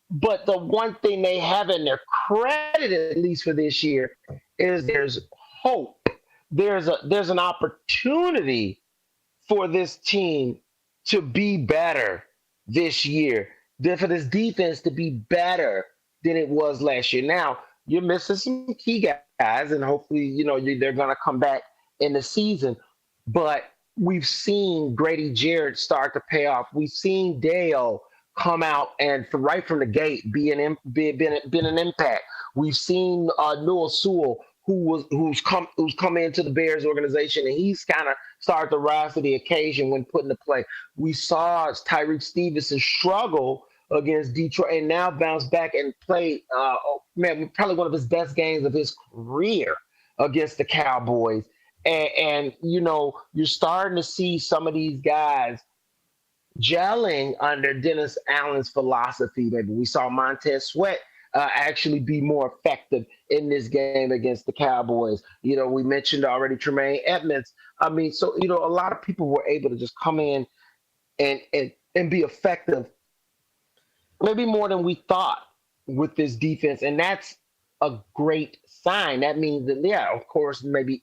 But the one thing they have in their credit, at least for this year, is there's hope. There's an opportunity for this team to be better this year, for this defense to be better than it was last year. Now, you're missing some key guys, and hopefully, they're going to come back in the season. But we've seen Grady Jarrett start to pay off. We've seen Dale come out and right from the gate be an impact. We've seen Noah Sewell, who's come into the Bears organization, and he's kind of started to rise to the occasion when put into play. We saw Tyreek Stevenson struggle against Detroit and now bounce back and play, probably one of his best games of his career against the Cowboys. And you're starting to see some of these guys gelling under Dennis Allen's philosophy. Maybe we saw Montez Sweat actually be more effective in this game against the Cowboys. We mentioned already Tremaine Edmonds. I mean, so, a lot of people were able to just come in and be effective, maybe more than we thought with this defense. And that's a great sign. That means that, yeah, of course, maybe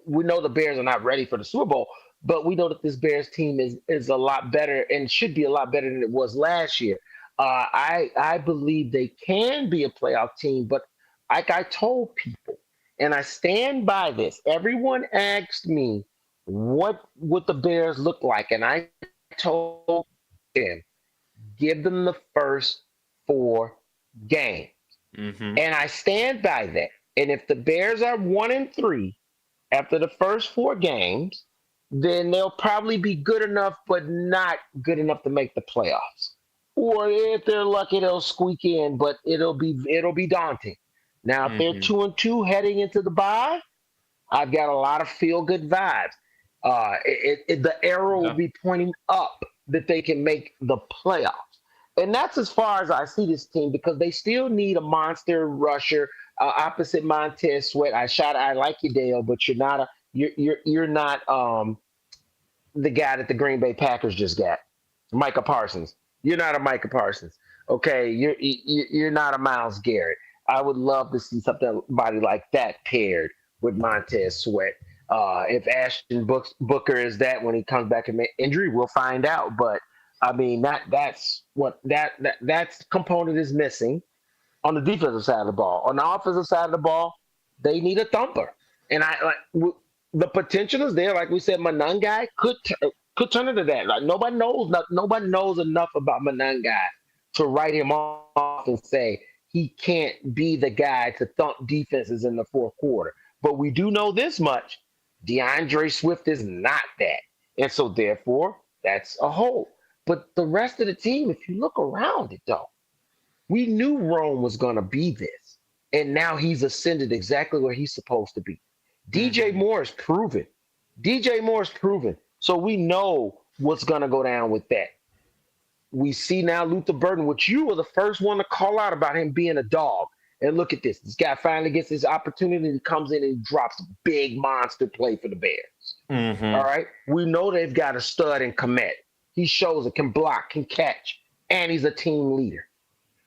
we know the Bears are not ready for the Super Bowl, but we know that this Bears team is a lot better and should be a lot better than it was last year. I believe they can be a playoff team, but like I told people, and I stand by this, everyone asked me what would the Bears look like, and I told them, give them the first 4 games. Mm-hmm. And I stand by that. And if the Bears are 1-3 after the first 4 games, then they'll probably be good enough, but not good enough to make the playoffs. Or if they're lucky, they'll squeak in, but it'll be daunting. Now, if they're 2-2 heading into the bye, I've got a lot of feel-good vibes. The arrow will be pointing up that they can make the playoffs. And that's as far as I see this team, because they still need a monster rusher opposite Montez Sweat. I like you, Dale, but you're not the guy that the Green Bay Packers just got, Micah Parsons. You're not a Micah Parsons, okay? You're not a Myles Garrett. I would love to see somebody like that paired with Montez Sweat. If Ashton Booker is that when he comes back from injury, we'll find out. But I mean, that's what that component is missing on the defensive side of the ball. On the offensive side of the ball, they need a thumper, and the potential is there. Like we said, Monangai could turn into that. Like nobody knows enough about Monangai to write him off and say he can't be the guy to thump defenses in the fourth quarter. But we do know this much: DeAndre Swift is not that, and so therefore that's a hole. But the rest of the team, if you look around it, though, we knew Rome was going to be this, and now he's ascended exactly where he's supposed to be. DJ Moore is proven. So we know what's going to go down with that. We see now Luther Burden, which you were the first one to call out about him being a dog. And look at this. This guy finally gets his opportunity. He comes in and he drops a big monster play for the Bears. Mm-hmm. All right? We know they've got a stud in Kmet. He shows it, can block, can catch, and he's a team leader.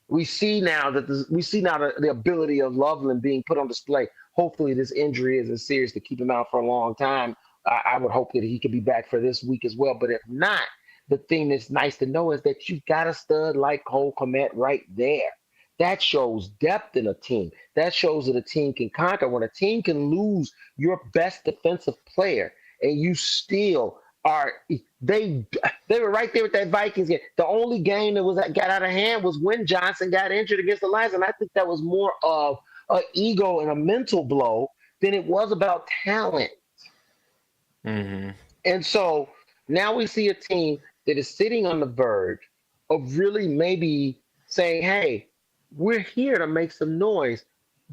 We see now the ability of Loveland being put on display. Hopefully this injury isn't serious to keep him out for a long time. I would hope that he could be back for this week as well. But if not, the thing that's nice to know is that you've got a stud like Cole Kmet right there. That shows depth in a team. That shows that a team can conquer. When a team can lose your best defensive player and you still are – they were right there with that Vikings game. The only game that got out of hand was when Johnson got injured against the Lions, and I think that was more of an ego and a mental blow than it was about talent. Mm-hmm. And so now we see a team that is sitting on the verge of really maybe saying, hey, we're here to make some noise,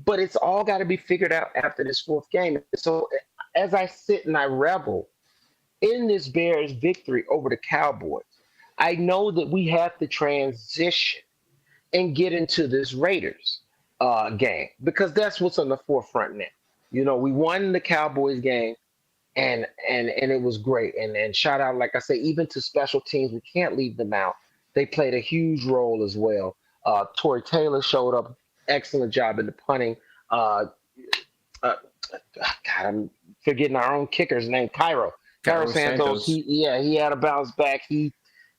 but it's all got to be figured out after this 4th game. So as I sit and I revel in this Bears victory over the Cowboys, I know that we have to transition and get into this Raiders game, because that's what's on the forefront now. We won the Cowboys game, and it was great. And shout out, like I say, even to special teams, we can't leave them out. They played a huge role as well. Torrey Taylor showed up, excellent job in the punting. God, I'm forgetting our own kicker's name, Cairo. Carlos Santos, he had a bounce back. He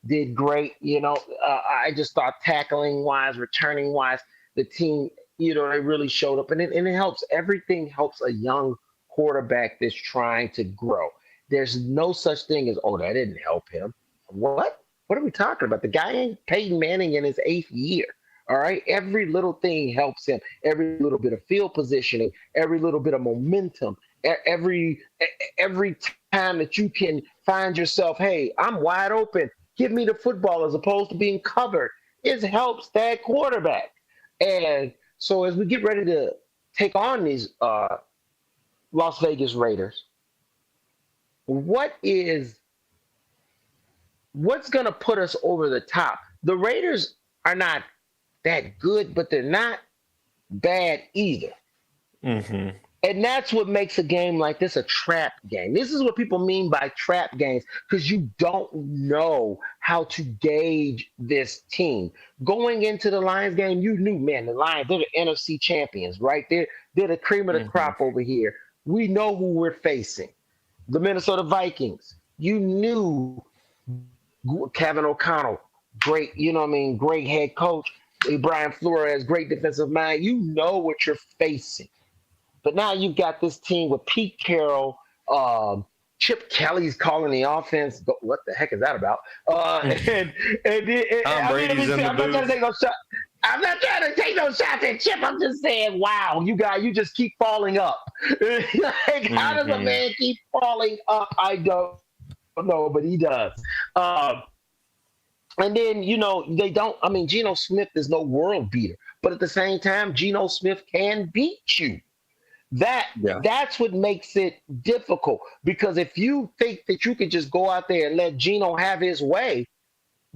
did great. I just thought tackling wise, returning wise, the team, they really showed up, and it helps. Everything helps a young quarterback that's trying to grow. There's no such thing as, oh, that didn't help him. What? What are we talking about? The guy ain't Peyton Manning in his 8th year. All right. Every little thing helps him. Every little bit of field positioning, every little bit of momentum, every time that you can find yourself, hey, I'm wide open. Give me the football as opposed to being covered. It helps that quarterback. And so as we get ready to take on these Las Vegas Raiders, what's going to put us over the top? The Raiders are not that good, but they're not bad either. Mm-hmm. And that's what makes a game like this a trap game. This is what people mean by trap games, because you don't know how to gauge this team. Going into the Lions game, you knew, man, the Lions, they're the NFC champions, right? They're the cream of the crop over here. We know who we're facing. The Minnesota Vikings, you knew Kevin O'Connell, great, great head coach. Brian Flores, great defensive mind. You know what you're facing. But now you've got this team with Pete Carroll, Chip Kelly's calling the offense. What the heck is that about? And Tom Brady's in the booth. I'm not trying to take no shots at Chip. I'm just saying, wow, you just keep falling up. How does a man keep falling up? I don't know, but he does. And then, they don't. I mean, Geno Smith is no world beater. But at the same time, Geno Smith can beat you. That's what makes it difficult, because if you think that you can just go out there and let Geno have his way,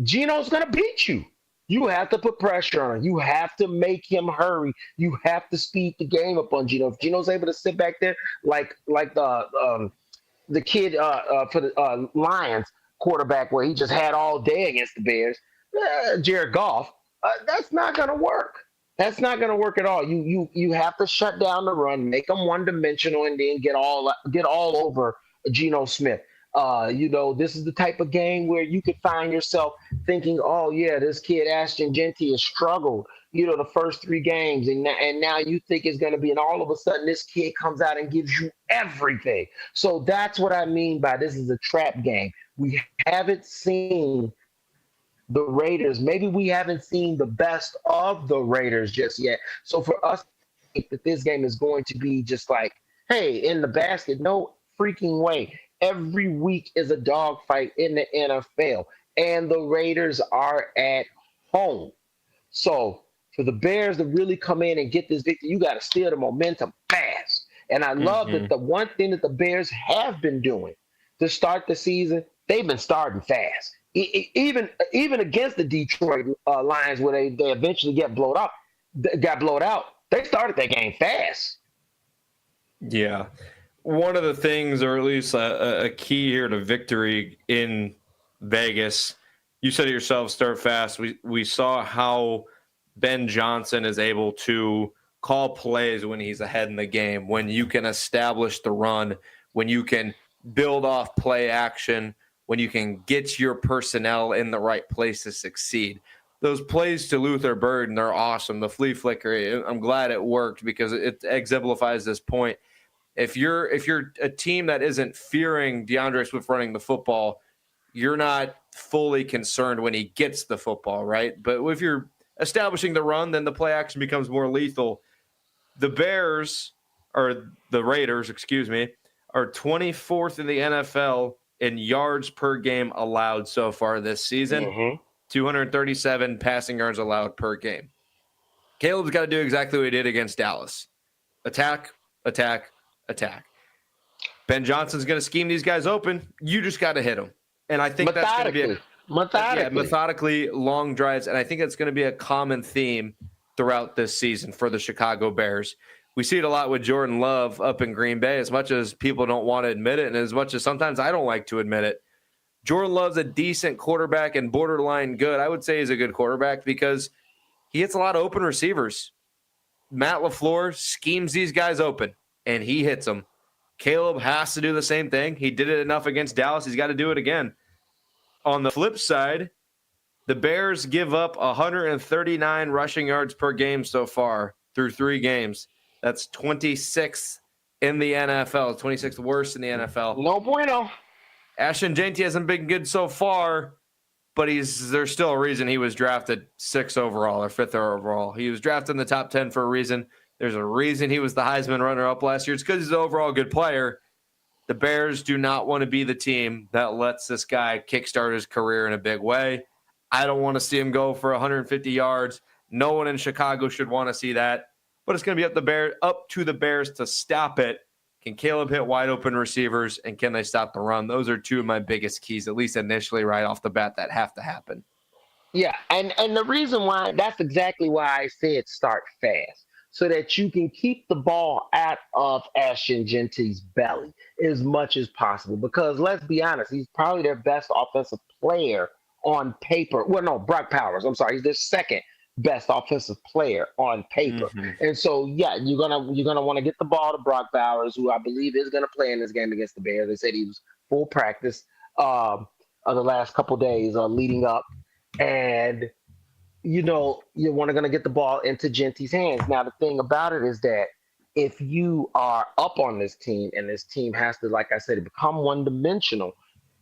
Geno's going to beat you. You have to put pressure on him. You have to make him hurry. You have to speed the game up on Geno. If Geno's able to sit back there like the kid for the Lions quarterback, where he just had all day against the Bears, Jared Goff, that's not going to work. That's not going to work at all. You have to shut down the run, make them one-dimensional, and then get all over Geno Smith. This is the type of game where you could find yourself thinking, oh, yeah, this kid Ashton Genty has struggled, the first 3 games, and now you think it's going to be, and all of a sudden this kid comes out and gives you everything. So that's what I mean by this is a trap game. We haven't seen the Raiders. Maybe we haven't seen the best of the Raiders just yet. So for us to think that this game is going to be just like, hey, in the basket, no freaking way. Every week is a dogfight in the NFL, and the Raiders are at home. So for the Bears to really come in and get this victory, you got to steal the momentum fast. And I love that the one thing that the Bears have been doing to start the season, they've been starting fast. Even against the Detroit Lions, where they eventually got blowed out, they started that game fast. Yeah. One of the things, or at least a key here to victory in Vegas, you said it yourself, start fast. We saw how Ben Johnson is able to call plays when he's ahead in the game, when you can establish the run, when you can build off play action, when you can get your personnel in the right place to succeed. Those plays to Luther Burden are awesome. The flea flicker, I'm glad it worked, because it exemplifies this point. If you're a team that isn't fearing DeAndre Swift running the football, you're not fully concerned when he gets the football, right? But if you're establishing the run, then the play action becomes more lethal. The Raiders, are 24th in the NFL in yards per game allowed so far this season. 237 passing yards allowed per game. Caleb's got to do exactly what he did against Dallas. Attack, attack, attack. Ben Johnson's going to scheme these guys open. You just got to hit them. And I think that's going to be methodically long drives. And I think that's going to be a common theme throughout this season for the Chicago Bears. We see it a lot with Jordan Love up in Green Bay, as much as people don't want to admit it, and as much as sometimes I don't like to admit it. Jordan Love's a decent quarterback and borderline good. I would say he's a good quarterback because he hits a lot of open receivers. Matt LaFleur schemes these guys open, and he hits them. Caleb has to do the same thing. He did it enough against Dallas. He's got to do it again. On the flip side, the Bears give up 139 rushing yards per game so far through 3 games. That's 26th in the NFL, 26th worst in the NFL. No bueno. Ashton Jeanty hasn't been good so far, but there's still a reason he was drafted 6th overall or 5th overall. He was drafted in the top 10 for a reason. There's a reason he was the Heisman runner-up last year. It's because he's an overall good player. The Bears do not want to be the team that lets this guy kickstart his career in a big way. I don't want to see him go for 150 yards. No one in Chicago should want to see that. But it's going to be up to the Bears to stop it. Can Caleb hit wide open receivers, and can they stop the run? Those are 2 of my biggest keys, at least initially right off the bat, that have to happen. Yeah, and the reason why, that's exactly why I said start fast, so that you can keep the ball out of Ashton Jeanty's belly as much as possible. Because let's be honest, he's probably their best offensive player on paper. Well, no, Brock Powers. I'm sorry, he's their second best offensive player on paper. And so, yeah, you're gonna want to get the ball to Brock Bowers, who I believe is gonna play in this game against the Bears. They said he was full practice of the last couple days leading up, and you're gonna get the ball into Jeanty's hands. Now, the thing about it is that if you are up on this team and this team has to, like I said, become one-dimensional,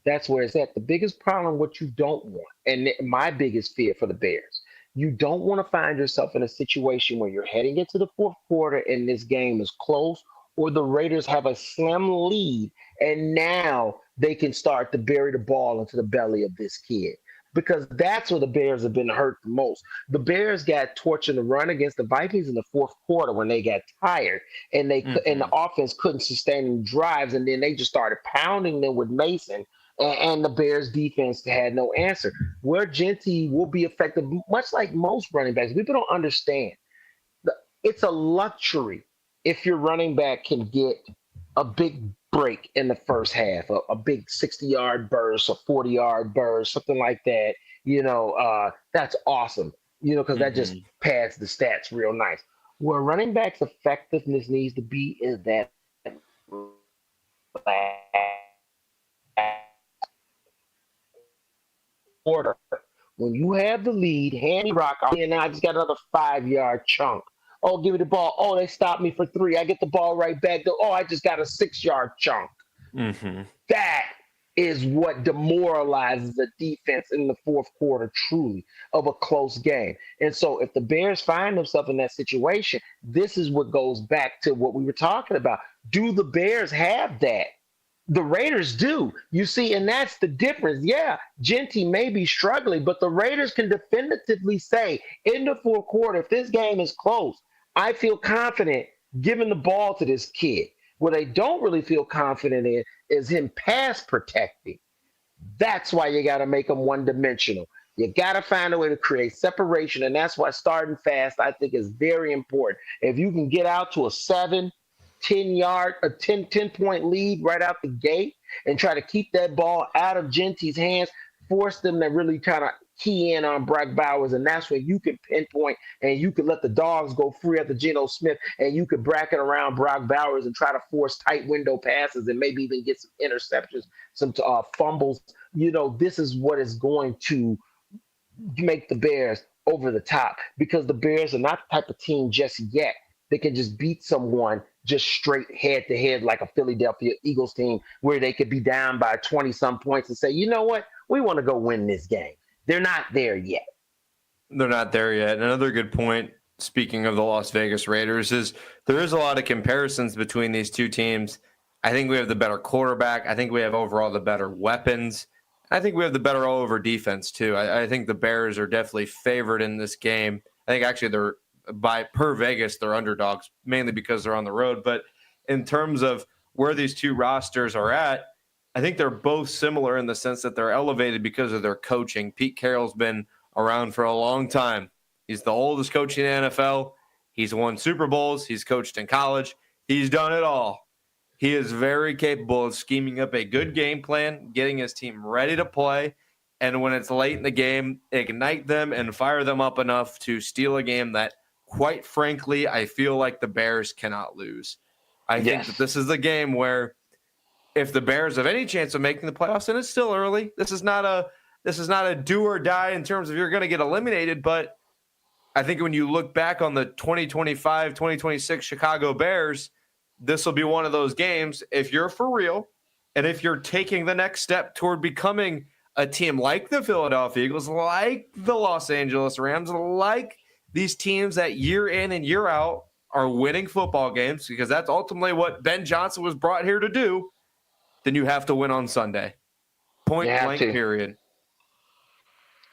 that's where it's at. The biggest problem, what you don't want, and my biggest fear for the Bears, you don't want to find yourself in a situation where you're heading into the 4th quarter and this game is close, or the Raiders have a slim lead and now they can start to bury the ball into the belly of this kid. Because that's where the Bears have been hurt the most. The Bears got torched in the run against the Vikings in the 4th quarter when they got tired and and the offense couldn't sustain drives, and then they just started pounding them with Mason. And the Bears defense had no answer. Where Jeanty will be effective, much like most running backs, people don't understand. It's a luxury if your running back can get a big break in the first half, a big 60-yard burst, a 40-yard burst, something like that. That's awesome, because that just pads the stats real nice. Where running backs' effectiveness needs to be is that quarter. When you have the lead, handy rock, and I just got another 5-yard chunk. Oh, give me the ball. Oh, they stopped me for 3. I get the ball right back. Oh, I just got a 6-yard chunk. That is what demoralizes the defense in the 4th quarter, truly, of a close game. And so if the Bears find themselves in that situation, this is what goes back to what we were talking about. Do the Bears have that? The Raiders do. You see, and that's the difference. Yeah, Jeanty may be struggling, but the Raiders can definitively say in the 4th quarter, if this game is close, I feel confident giving the ball to this kid. What they don't really feel confident in is him pass protecting. That's why you got to make him one-dimensional. You got to find a way to create separation, and that's why starting fast, I think, is very important. If you can get out to a 10-point lead right out the gate and try to keep that ball out of Jeanty's hands, force them to really kind of key in on Brock Bowers, and that's when you can pinpoint and you can let the dogs go free at the Geno Smith, and you can bracket around Brock Bowers and try to force tight window passes and maybe even get some interceptions, some fumbles. This is what is going to make the Bears over the top, because the Bears are not the type of team just yet that can just beat someone just straight head to head like a Philadelphia Eagles team, where they could be down by 20-some points and say, you know what, we want to go win this game. They're not there yet. They're not there yet. And another good point, speaking of the Las Vegas Raiders, is there is a lot of comparisons between these two teams. I think we have the better quarterback. I think we have overall the better weapons. I think we have the better all-over defense, too. I think the Bears are definitely favored in this game. I think actually they're, per Vegas, they're underdogs, mainly because they're on the road. But in terms of where these two rosters are at, I think they're both similar in the sense that they're elevated because of their coaching. Pete Carroll's been around for a long time. He's the oldest coach in the NFL. He's won Super Bowls. He's coached in college. He's done it all. He is very capable of scheming up a good game plan, getting his team ready to play, and when it's late in the game, ignite them and fire them up enough to steal a game that, quite frankly, I feel like the Bears cannot lose. I think that this is the game where if the Bears have any chance of making the playoffs, and it's still early, this is not a do or die in terms of you're going to get eliminated, but I think when you look back on the 2025, 2026 Chicago Bears, this will be one of those games. If you're for real, and if you're taking the next step toward becoming a team like the Philadelphia Eagles, like the Los Angeles Rams, like these teams that year in and year out are winning football games, because that's ultimately what Ben Johnson was brought here to do, then you have to win on Sunday. Point blank, period.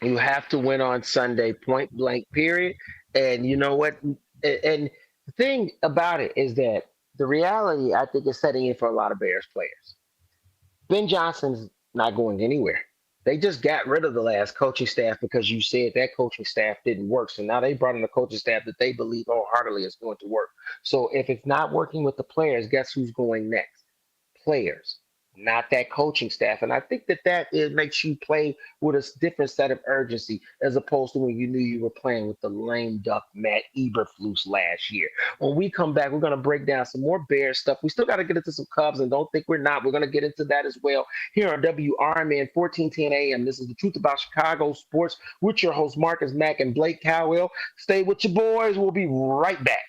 You have to win on Sunday, point blank, period. And you know what? And the thing about it is that the reality, I think, is setting in for a lot of Bears players. Ben Johnson's not going anywhere. They just got rid of the last coaching staff because you said that coaching staff didn't work. So now they brought in a coaching staff that they believe wholeheartedly is going to work. So if it's not working with the players, guess who's going next? Players, not that coaching staff. And I think that it makes you play with a different set of urgency as opposed to when you knew you were playing with the lame duck Matt Eberflus last year. When we come back, we're going to break down some more Bears stuff. We still got to get into some Cubs, and don't think we're not. We're going to get into that as well here on WRMN 1410 AM. This is The Truth About Chicago Sports with your hosts Marcus Mack and Blake Cowell. Stay with your boys. We'll be right back.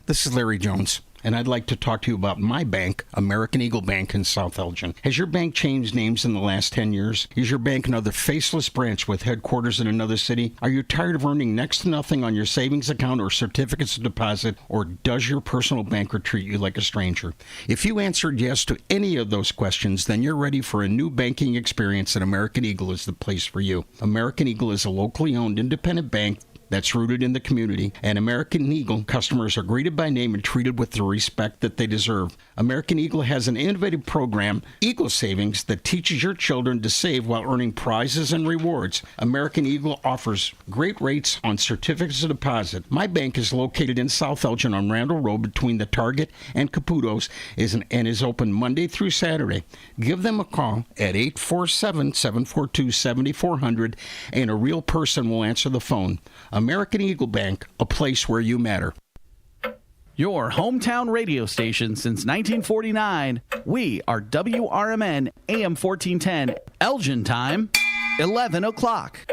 This is Larry Jones, and I'd like to talk to you about my bank, American Eagle Bank in South Elgin. Has your bank changed names in the last 10 years? Is your bank another faceless branch with headquarters in another city? Are you tired of earning next to nothing on your savings account or certificates of deposit, or does your personal banker treat you like a stranger? If you answered yes to any of those questions, then you're ready for a new banking experience, and American Eagle is the place for you. American Eagle is a locally owned independent bank that's rooted in the community, and American Eagle customers are greeted by name and treated with the respect that they deserve. American Eagle has an innovative program, Eagle Savings, that teaches your children to save while earning prizes and rewards. American Eagle offers great rates on certificates of deposit. My bank is located in South Elgin on Randall Road between the Target and Caputo's and is open Monday through Saturday. Give them a call at 847-742-7400 and a real person will answer the phone. American Eagle Bank, a place where you matter. Your hometown radio station since 1949. We are WRMN AM 1410. Elgin time, 11 o'clock.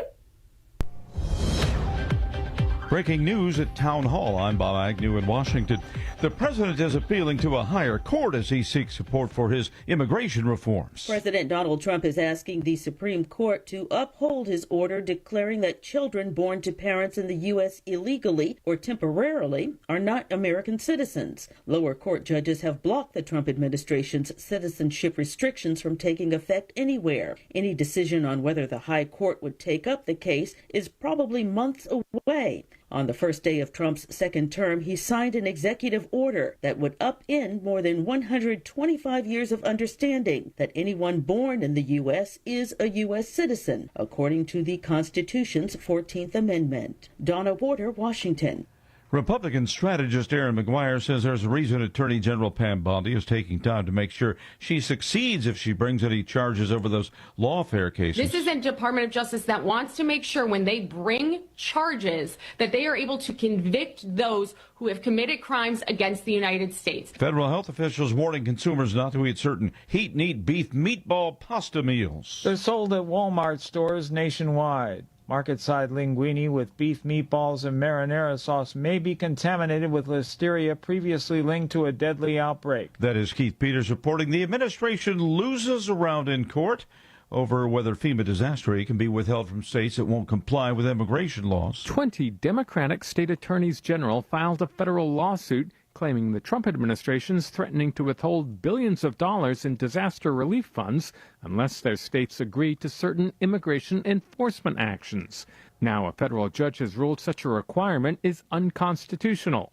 Breaking news at Town Hall. I'm Bob Agnew in Washington. The president is appealing to a higher court as he seeks support for his immigration reforms. President Donald Trump is asking the Supreme Court to uphold his order declaring that children born to parents in the U.S. illegally or temporarily are not American citizens. Lower court judges have blocked the Trump administration's citizenship restrictions from taking effect anywhere. Any decision on whether the high court would take up the case is probably months away. On the first day of Trump's second term, he signed an executive order that would upend more than 125 years of understanding that anyone born in the U.S. is a U.S. citizen, according to the Constitution's 14th Amendment. Donna Warder, Washington. Republican strategist Aaron McGuire says there's a reason Attorney General Pam Bondi is taking time to make sure she succeeds if she brings any charges over those lawfare cases. This is a Department of Justice that wants to make sure when they bring charges that they are able to convict those who have committed crimes against the United States. Federal health officials warning consumers not to eat certain heat and eat beef meatball pasta meals. They're sold at Walmart stores nationwide. Market-side linguine with beef meatballs and marinara sauce may be contaminated with listeria previously linked to a deadly outbreak. That is Keith Peters reporting the administration loses around in court over whether FEMA disaster aid can be withheld from states that won't comply with immigration laws. 20 Democratic state attorneys general filed a federal lawsuit claiming the Trump administration's threatening to withhold billions of dollars in disaster relief funds unless their states agree to certain immigration enforcement actions. Now, a federal judge has ruled such a requirement is unconstitutional.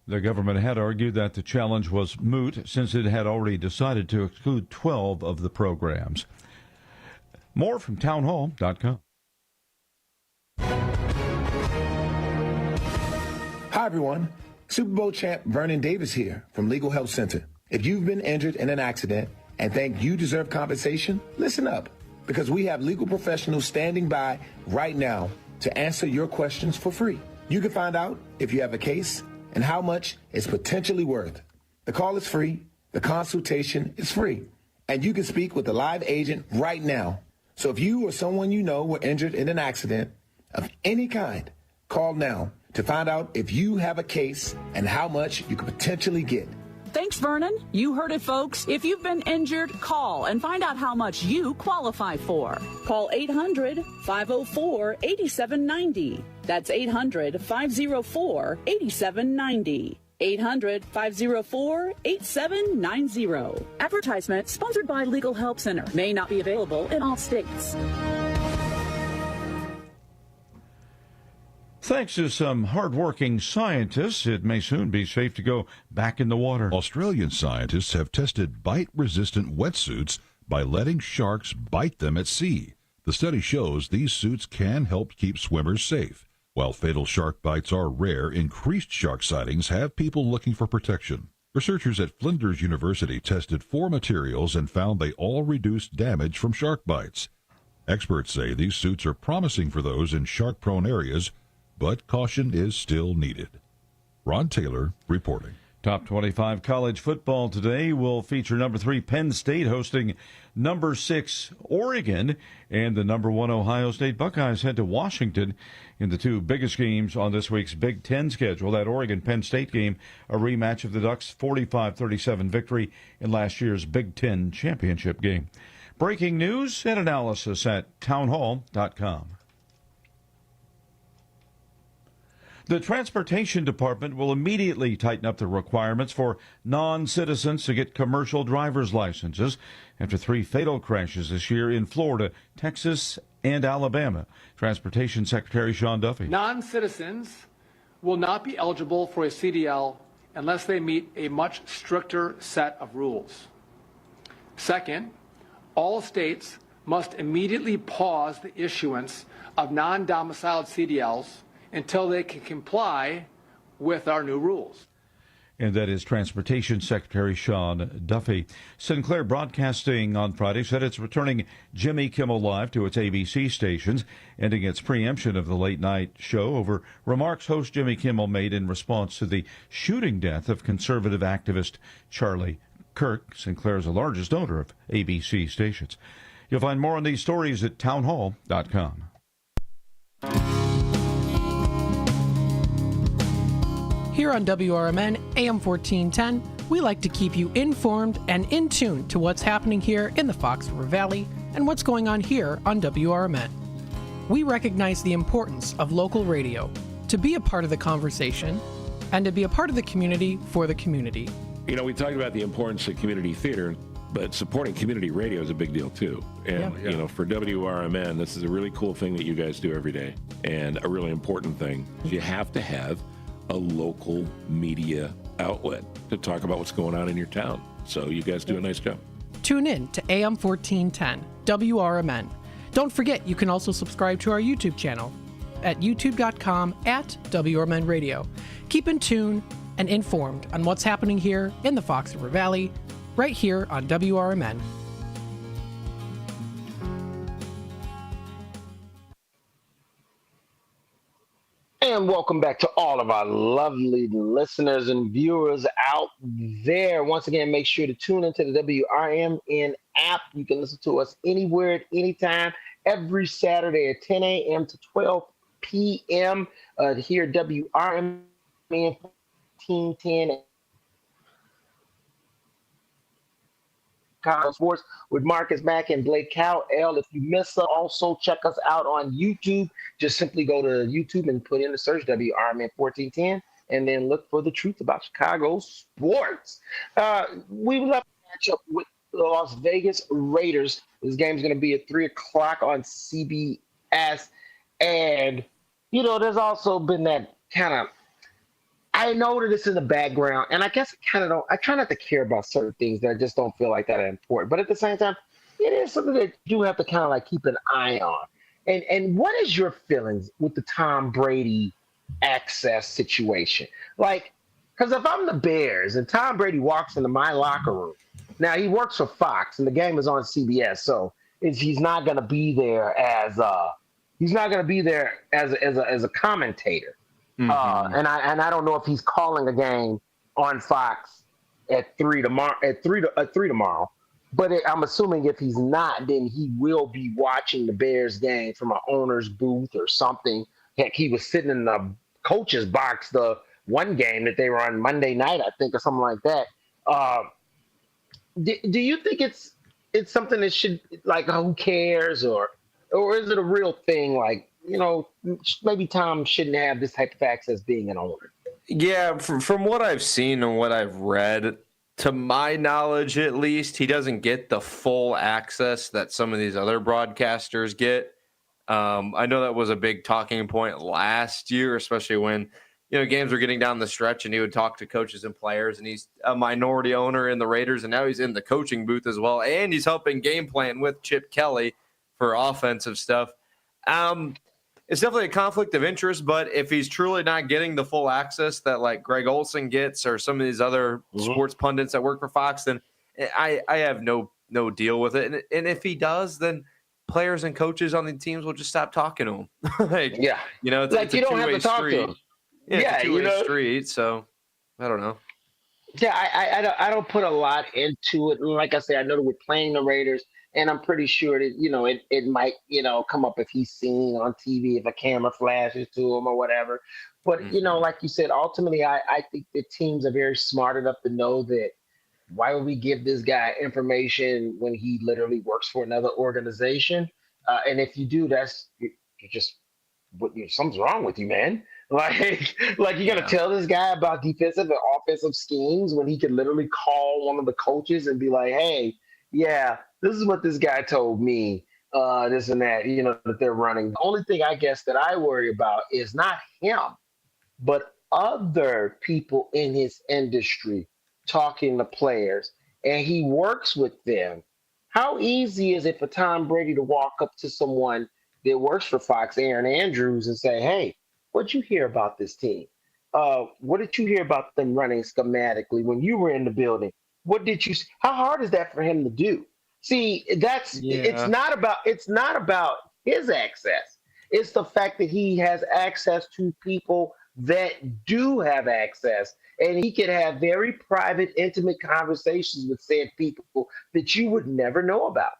The government had argued that the challenge was moot since it had already decided to exclude 12 of the programs. More from townhall.com. Hi, everyone. Super Bowl champ Vernon Davis here from Legal Help Center. If you've been injured in an accident and think you deserve compensation, listen up, because we have legal professionals standing by right now to answer your questions for free. You can find out if you have a case and how much it's potentially worth. The call is free, the consultation is free, and you can speak with a live agent right now. So if you or someone you know were injured in an accident of any kind, call now to find out if you have a case and how much you could potentially get. Thanks, Vernon. You heard it, folks. If you've been injured, call and find out how much you qualify for. Call 800-504-8790. That's 800-504-8790. 800-504-8790. Advertisement sponsored by Legal Help Center. May not be available in all states. Thanks to some hardworking scientists, it may soon be safe to go back in the water. Australian scientists have tested bite-resistant wetsuits by letting sharks bite them at sea. The study shows these suits can help keep swimmers safe. While fatal shark bites are rare, increased shark sightings have people looking for protection. Researchers at Flinders University tested 4 materials and found they all reduced damage from shark bites. Experts say these suits are promising for those in shark-prone areas, but caution is still needed. Ron Taylor reporting. Top 25 college football today will feature number 3 Penn State hosting number 6 Oregon, and the number 1 Ohio State Buckeyes head to Washington in the 2 biggest games on this week's Big Ten schedule. That Oregon-Penn State game, a rematch of the Ducks' 45-37 victory in last year's Big Ten championship game. Breaking news and analysis at townhall.com. The Transportation Department will immediately tighten up the requirements for non-citizens to get commercial driver's licenses after 3 fatal crashes this year in Florida, Texas, and Alabama. Transportation Secretary Sean Duffy. Non-citizens will not be eligible for a CDL unless they meet a much stricter set of rules. Second, all states must immediately pause the issuance of non-domiciled CDLs until they can comply with our new rules. And that is Transportation Secretary Sean Duffy. Sinclair Broadcasting on Friday said it's returning Jimmy Kimmel Live to its ABC stations, ending its preemption of the late-night show over remarks host Jimmy Kimmel made in response to the shooting death of conservative activist Charlie Kirk. Sinclair is the largest owner of ABC stations. You'll find more on these stories at townhall.com. Here on WRMN AM 1410, we like to keep you informed and in tune to what's happening here in the Fox River Valley and what's going on here on WRMN. We recognize the importance of local radio to be a part of the conversation and to be a part of the community for the community. You know, we talked about the importance of community theater, but supporting community radio is a big deal too. And, you know, for WRMN, this is a really cool thing that you guys do every day, and a really important thing. You have to have a local media outlet to talk about what's going on in your town. So you guys do a nice job. Tune in to AM 1410, WRMN. Don't forget, you can also subscribe to our YouTube channel at youtube.com/WRMN Radio. Keep in tune and informed on what's happening here in the Fox River Valley, right here on WRMN. And welcome back to all of our lovely listeners and viewers out there. Once again, make sure to tune into the WRMN app. You can listen to us anywhere at any time, every Saturday at 10 a.m. to 12 p.m. Here at WRMN 1410. Chicago Sports with Marcus Mack and Blake Cow. If you miss us, also check us out on YouTube. Just simply go to YouTube and put in the search WRMN 1410 and then look for the truth about Chicago sports. We will have to match up with the Las Vegas Raiders. This game's going to be at 3 o'clock on CBS. And, there's also been that kind of, I know that it's in the background, and I guess I try not to care about certain things that I just don't feel like that are important. But at the same time, it is something that you do have to kind of like keep an eye on. And what is your feelings with the Tom Brady access situation? Like, because if I'm the Bears and Tom Brady walks into my locker room, now he works for Fox and the game is on CBS, so he's not going to be there as a commentator. Mm-hmm. And I don't know if he's calling a game on Fox at 3 tomorrow. But I'm assuming if he's not, then he will be watching the Bears game from an owner's booth or something. Heck, he was sitting in the coach's box the one game that they were on Monday night, I think, or something like that. Do you think it's something that should, like, who cares, or is it a real thing? Like, maybe Tom shouldn't have this type of access being an owner. Yeah, from what I've seen and what I've read, to my knowledge at least, he doesn't get the full access that some of these other broadcasters get. I know that was a big talking point last year, especially when games were getting down the stretch and he would talk to coaches and players, and he's a minority owner in the Raiders, and now he's in the coaching booth as well, and he's helping game plan with Chip Kelly for offensive stuff. It's definitely a conflict of interest, but if he's truly not getting the full access that like Greg Olsen gets or some of these other sports pundits that work for Fox, then I have no deal with it. And if he does, then players and coaches on the teams will just stop talking to him. It's like a you don't have to talk street. to him. It's a two-way street, so I don't know. Yeah, I don't put a lot into it. Like I say, I know that we're playing the Raiders, and I'm pretty sure that, it might, come up if he's seen on TV, if a camera flashes to him or whatever. But, like you said, ultimately, I think the teams are very smart enough to know that why would we give this guy information when he literally works for another organization? And if you do, something's wrong with you, man. Like you're going to tell this guy about defensive and offensive schemes when he could literally call one of the coaches and be like, hey, yeah, this is what this guy told me, this and that, that they're running. The only thing I guess that I worry about is not him, but other people in his industry talking to players, and he works with them. How easy is it for Tom Brady to walk up to someone that works for Fox, Aaron Andrews, and say, hey, what'd you hear about this team? What did you hear about them running schematically when you were in the building? What did you? How hard is that for him to do? See, it's not about his access. It's the fact that he has access to people that do have access, and he can have very private, intimate conversations with said people that you would never know about.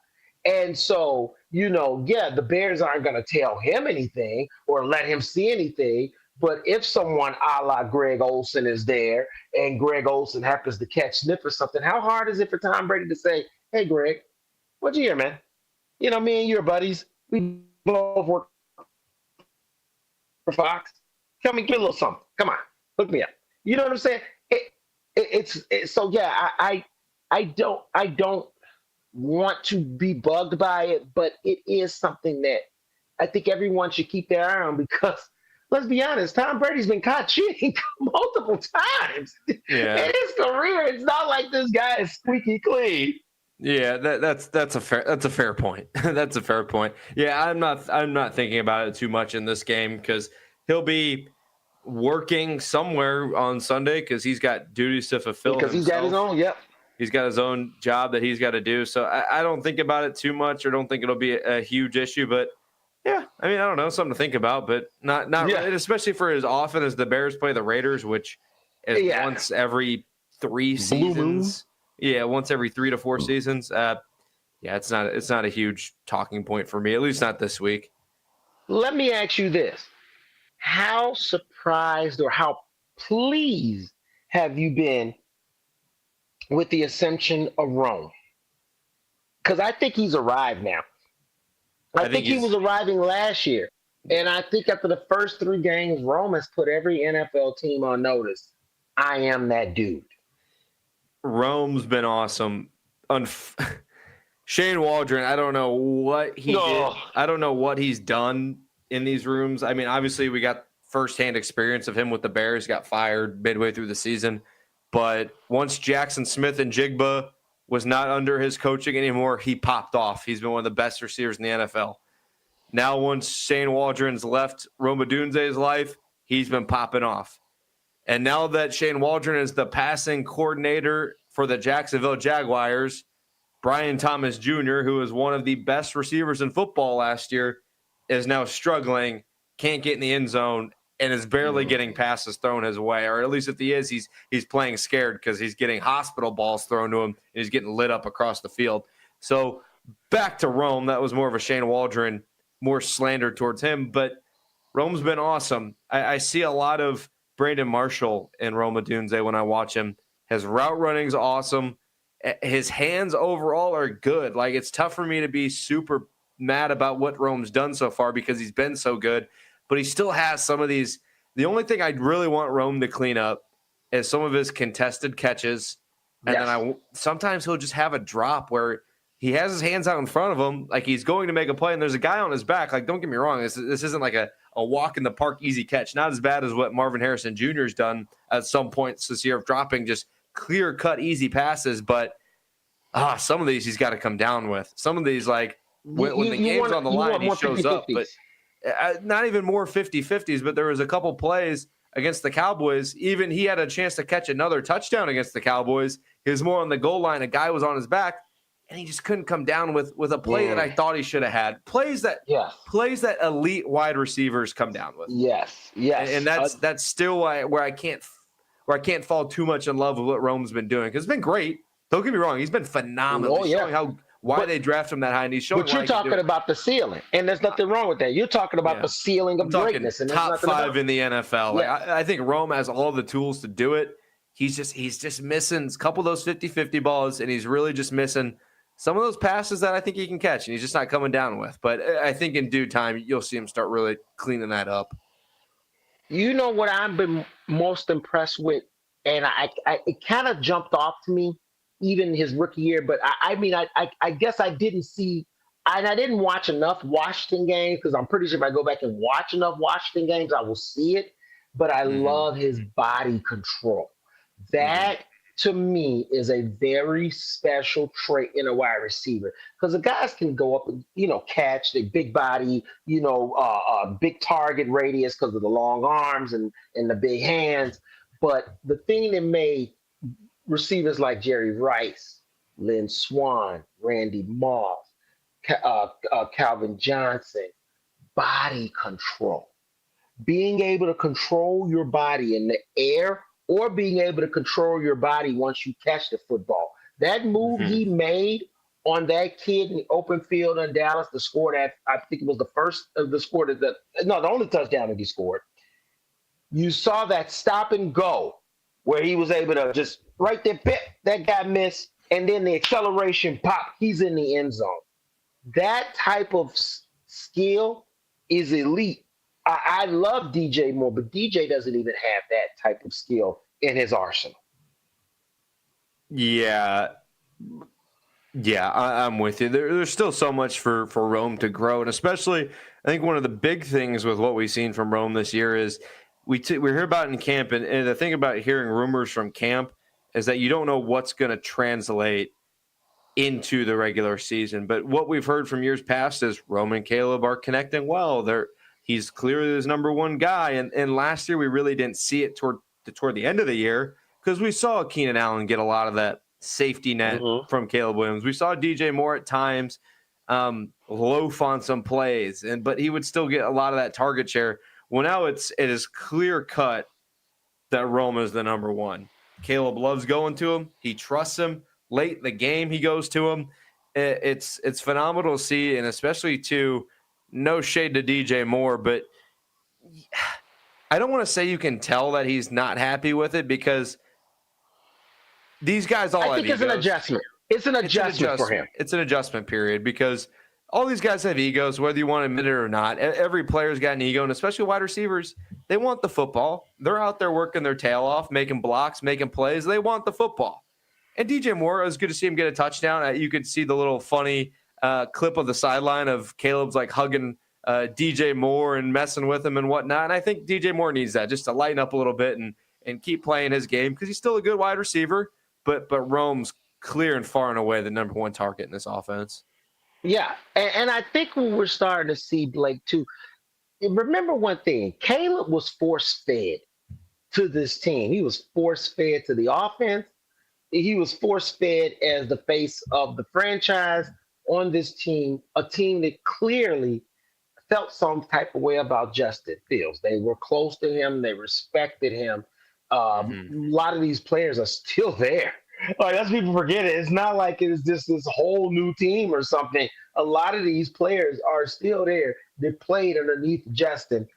And so, the Bears aren't going to tell him anything or let him see anything. But if someone a la Greg Olsen is there and Greg Olsen happens to catch sniff or something, how hard is it for Tom Brady to say, hey, Greg, what'd you hear, man? Me and you are buddies. We both work for Fox. Tell me, give me a little something. Come on, hook me up. You know what I'm saying? I don't want to be bugged by it, but it is something that I think everyone should keep their eye on, because let's be honest, Tom Brady's been caught cheating multiple times in his career. It's not like this guy is squeaky clean. Yeah, that's a fair point. That's a fair point. Yeah, I'm not thinking about it too much in this game because he'll be working somewhere on Sunday because he's got duties to fulfill. Because he's got his own. Yep. He's got his own job that he's got to do. So I don't think about it too much, or don't think it'll be a huge issue. But yeah, I mean, I don't know, something to think about, but not really, especially for as often as the Bears play the Raiders, which is once every 3 seasons. Yeah, once every 3 to 4 seasons. It's not a huge talking point for me, at least not this week. Let me ask you this. How surprised or how pleased have you been with the ascension of Rome? because I think he's arrived now. I think he was arriving last year. And I think after the first 3 games, Rome has put every NFL team on notice. I am that dude. Rome's been awesome. Shane Waldron, I don't know what he did. I don't know what he's done in these rooms. I mean, obviously we got firsthand experience of him with the Bears. He got fired midway through the season. But once Jackson Smith and Jigba was not under his coaching anymore, he popped off. He's been one of the best receivers in the NFL. Now, once Shane Waldron's left Rome Odunze's life, he's been popping off. And now that Shane Waldron is the passing coordinator for the Jacksonville Jaguars, Brian Thomas Jr., who was one of the best receivers in football last year, is now struggling, can't get in the end zone, and is barely getting passes thrown his way. Or at least if he is, he's playing scared because he's getting hospital balls thrown to him, and he's getting lit up across the field. So back to Rome. That was more of a Shane Waldron, more slander towards him. But Rome's been awesome. I see a lot of Brandon Marshall in Rome Odunze when I watch him. His route running's awesome. His hands overall are good. Like, it's tough for me to be super mad about what Rome's done so far because he's been so good, but he still has some of these. The only thing I'd really want Rome to clean up is some of his contested catches. And then sometimes he'll just have a drop where he has his hands out in front of him, like he's going to make a play, and there's a guy on his back. Like, don't get me wrong, this isn't like a walk in the park easy catch. Not as bad as what Marvin Harrison Jr. has done at some points this year of dropping just clear-cut easy passes, but some of these he's got to come down with. Some of these, like, when the game's on the line, he shows up. But not even more 50-50s, but there was a couple plays against the Cowboys. Even he had a chance to catch another touchdown against the Cowboys. He was more on the goal line. A guy was on his back, and he just couldn't come down with a play that I thought he should have had. Plays that elite wide receivers come down with. Yes. And that's still where I can't fall too much in love with what Rome's been doing, because it's been great. Don't get me wrong, he's been phenomenal. He's showing why they draft him that high, and he's showing. But you're talking about the ceiling, and there's nothing wrong with that. You're talking about the ceiling of greatness, and top 5 in the NFL. Like, I think Rome has all the tools to do it. He's just missing a couple of those 50-50 balls, and he's really just missing some of those passes that I think he can catch, and he's just not coming down with. But I think in due time, you'll see him start really cleaning that up. You know what I've been most impressed with, and it kind of jumped off to me, even his rookie year. But I guess I didn't see, and I didn't watch enough Washington games, because I'm pretty sure if I go back and watch enough Washington games, I will see it. But I love his body control. That, to me, is a very special trait in a wide receiver, because the guys can go up and, catch the big body, big target radius because of the long arms and the big hands. But the thing that made receivers like Jerry Rice, Lynn Swann, Randy Moss, Calvin Johnson, body control. Being able to control your body in the air, or being able to control your body once you catch the football. That move he made on that kid in the open field in Dallas to score that, I think it was the only touchdown that he scored. You saw that stop and go where he was able to just right there, that guy missed, and then the acceleration pop, he's in the end zone. That type of skill is elite. I love DJ Moore, but DJ doesn't even have that type of skill in his arsenal. Yeah, I'm with you. There's still so much for Rome to grow, and especially I think one of the big things with what we've seen from Rome this year is we hear about it in camp, and the thing about hearing rumors from camp is that you don't know what's going to translate into the regular season. But what we've heard from years past is Rome and Caleb are connecting well. He's clearly his number one guy. And last year we really didn't see it toward the end of the year, because we saw Keenan Allen get a lot of that safety net from Caleb Williams. We saw DJ Moore at times loaf on some plays, but he would still get a lot of that target share. Well, now it is clear cut that Rome is the number one. Caleb loves going to him. He trusts him. Late in the game, he goes to him. It's phenomenal to see, and especially to no shade to DJ Moore, but I don't want to say you can tell that he's not happy with it, because these guys all I think it's an adjustment. It's an adjustment for him. It's an adjustment period because all these guys have egos, whether you want to admit it or not. Every player's got an ego, and especially wide receivers, they want the football. They're out there working their tail off, making blocks, making plays. They want the football. And DJ Moore, it was good to see him get a touchdown. You could see the little funny clip of the sideline of Caleb's like hugging DJ Moore and messing with him and whatnot. And I think DJ Moore needs that just to lighten up a little bit and keep playing his game because he's still a good wide receiver, but Rome's clear and far and away the number one target in this offense. Yeah, and I think what we're starting to see, Blake, too, remember one thing, Caleb was force-fed to this team. He was force-fed to the offense. He was force-fed as the face of the franchise on this team, a team that clearly felt some type of way about Justin Fields. They were close to him. They respected him. A lot of these players are still there. Like, that's people forget it. It's not like it's just this whole new team or something. A lot of these players are still there. They played underneath Justin.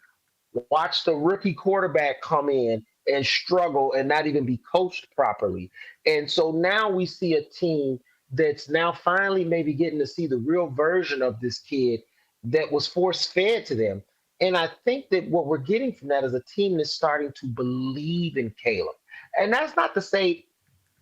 Watch the rookie quarterback come in and struggle and not even be coached properly. And so now we see a team that's now finally maybe getting to see the real version of this kid that was force-fed to them. And I think that what we're getting from that is a team that's starting to believe in Caleb. And that's not to say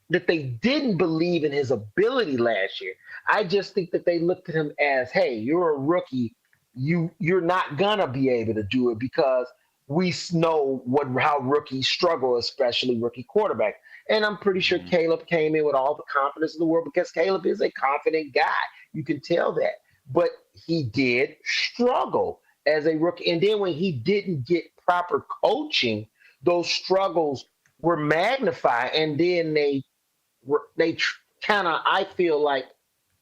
that they didn't believe in his ability last year. I just think that they looked at him as, hey, you're a rookie. You're not going to be able to do it because we know how rookies struggle, especially rookie quarterback. And I'm pretty sure Caleb came in with all the confidence in the world because Caleb is a confident guy. You can tell that. But he did struggle as a rookie. And then when he didn't get proper coaching, those struggles were magnified. And then they kind of, I feel like,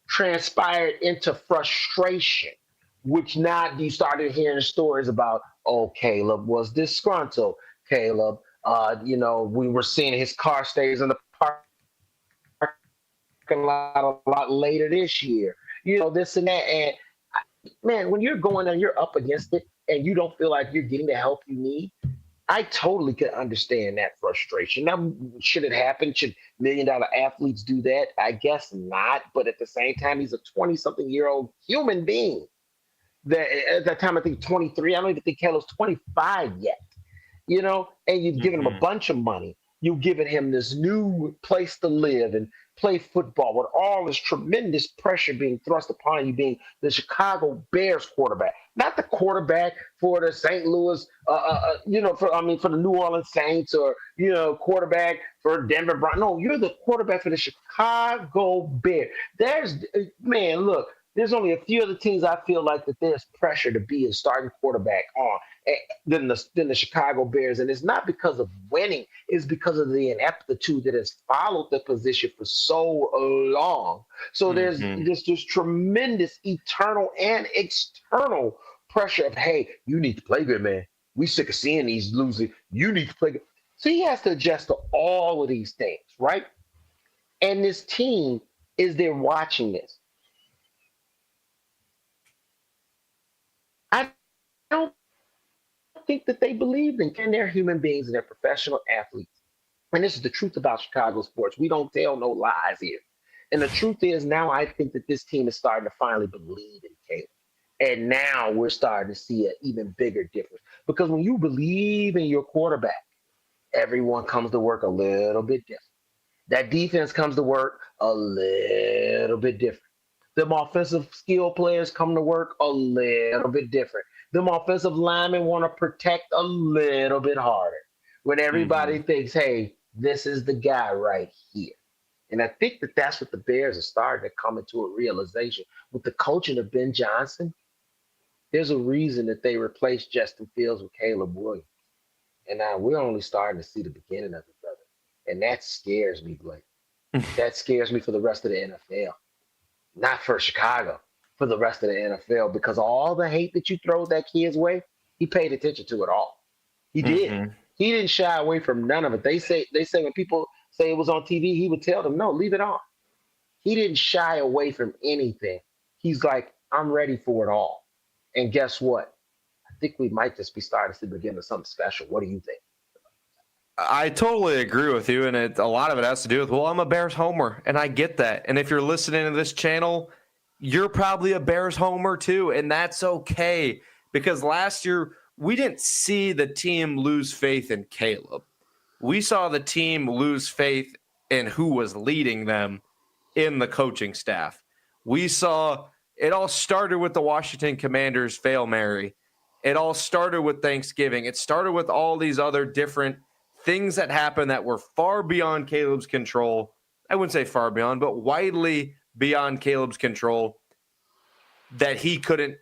transpired into frustration, which now you started hearing stories about, oh, Caleb was disgruntled. Caleb, we were seeing his car stays in the parking lot a lot later this year. This and that. And, man, when you're going and you're up against it and you don't feel like you're getting the help you need, I totally could understand that frustration. Now, should it happen? Should million-dollar athletes do that? I guess not. But at the same time, he's a 20-something-year-old human being. That at that time, I think 23. I don't even think Caleb's 25 yet. And you've given him a bunch of money. You've given him this new place to live and play football with all this tremendous pressure being thrust upon you, being the Chicago Bears quarterback, not the quarterback for the St. Louis, for the New Orleans Saints or, quarterback for Denver Broncos. No, you're the quarterback for the Chicago Bears. There's only a few other teams I feel like that there's pressure to be a starting quarterback on than the Chicago Bears. And it's not because of winning. It's because of the ineptitude that has followed the position for so long. So there's just tremendous internal and external pressure of, hey, you need to play good, man. We sick of seeing these losing. You need to play good. So he has to adjust to all of these things, right? And this team is there watching this. I don't think that they believe in, and they're human beings and they're professional athletes. And this is the truth about Chicago sports. We don't tell no lies here. And the truth is now I think that this team is starting to finally believe in Caleb. And now we're starting to see an even bigger difference. Because when you believe in your quarterback, everyone comes to work a little bit different. That defense comes to work a little bit different. Them offensive skill players come to work a little bit different. Them offensive linemen want to protect a little bit harder when everybody thinks, hey, this is the guy right here. And I think that that's what the Bears are starting to come into a realization. With the coaching of Ben Johnson, there's a reason that they replaced Justin Fields with Caleb Williams. And now we're only starting to see the beginning of it, brother. And that scares me, Blake. That scares me for the rest of the NFL. Not for Chicago, for the rest of the NFL, because all the hate that you throw that kid's way, he paid attention to it all. He did. He didn't shy away from none of it. They say when people say it was on TV, he would tell them, no, leave it on. He didn't shy away from anything. He's like, I'm ready for it all. And guess what? I think we might just be starting to see the beginning of something special. What do you think? I totally agree with you, and a lot of it has to do with, well, I'm a Bears homer, and I get that. And if you're listening to this channel, you're probably a Bears homer too, and that's okay. Because last year, we didn't see the team lose faith in Caleb. We saw the team lose faith in who was leading them in the coaching staff. We saw it all started with the Washington Commanders fail Mary. It all started with Thanksgiving. It started with all these other different things that happened that were far beyond Caleb's control. I wouldn't say far beyond, but widely beyond Caleb's control that he couldn't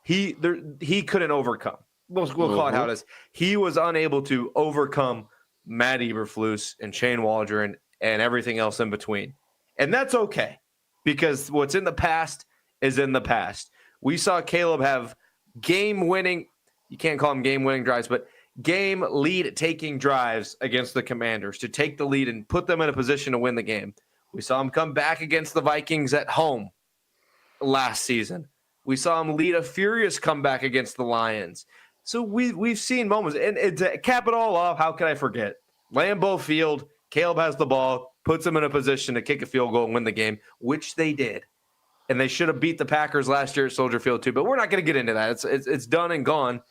overcome. We'll call it how it is. He was unable to overcome Matt Eberflus and Shane Waldron and everything else in between. And that's okay, because what's in the past is in the past. We saw Caleb have game-winning, you can't call them game-winning drives, but game lead-taking drives against the Commanders to take the lead and put them in a position to win the game. We saw him come back against the Vikings at home last season. We saw him lead a furious comeback against the Lions. So we've seen moments. And to cap it all off, how can I forget? Lambeau Field, Caleb has the ball, puts him in a position to kick a field goal and win the game, which they did. And they should have beat the Packers last year at Soldier Field too. But we're not going to get into that. It's done and gone.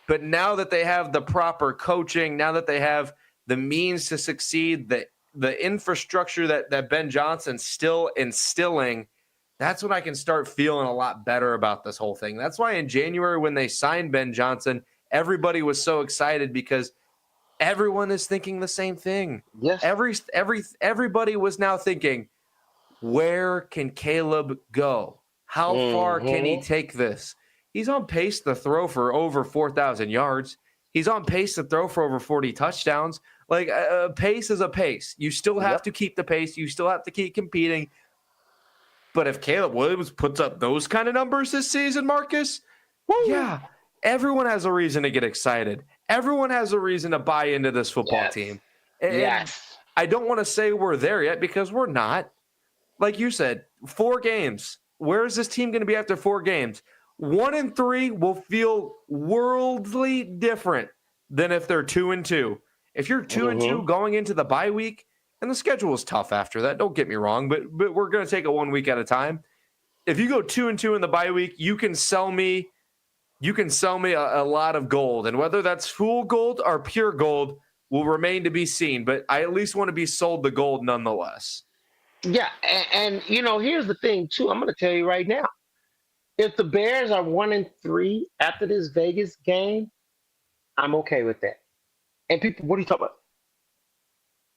But now that they have the proper coaching, now that they have the means to succeed, the infrastructure that Ben Johnson's still instilling, that's when I can start feeling a lot better about this whole thing. That's why in January when they signed Ben Johnson, everybody was so excited because everyone is thinking the same thing. Yes. Everybody was now thinking, where can Caleb go? How far can he take this? He's on pace to throw for over 4,000 yards. He's on pace to throw for over 40 touchdowns. Like, a pace is a pace. You still have to keep the pace. You still have to keep competing. But if Caleb Williams puts up those kind of numbers this season, Marcus, yeah, everyone has a reason to get excited. Everyone has a reason to buy into this football team. And I don't want to say we're there yet because we're not. Like you said, 4 games. Where is this team going to be after 4 games? 1-3 will feel worldly different than if they're 2-2. If you're 2-2 going into the bye week, and the schedule is tough after that, don't get me wrong, but we're going to take it 1 week at a time. If you go 2-2 in the bye week, you can sell me a lot of gold, and whether that's full gold or pure gold will remain to be seen. But I at least want to be sold the gold nonetheless. Yeah, and here's the thing too. I'm going to tell you right now. If the Bears are 1-3 after this Vegas game, I'm okay with that. And people, what are you talking about?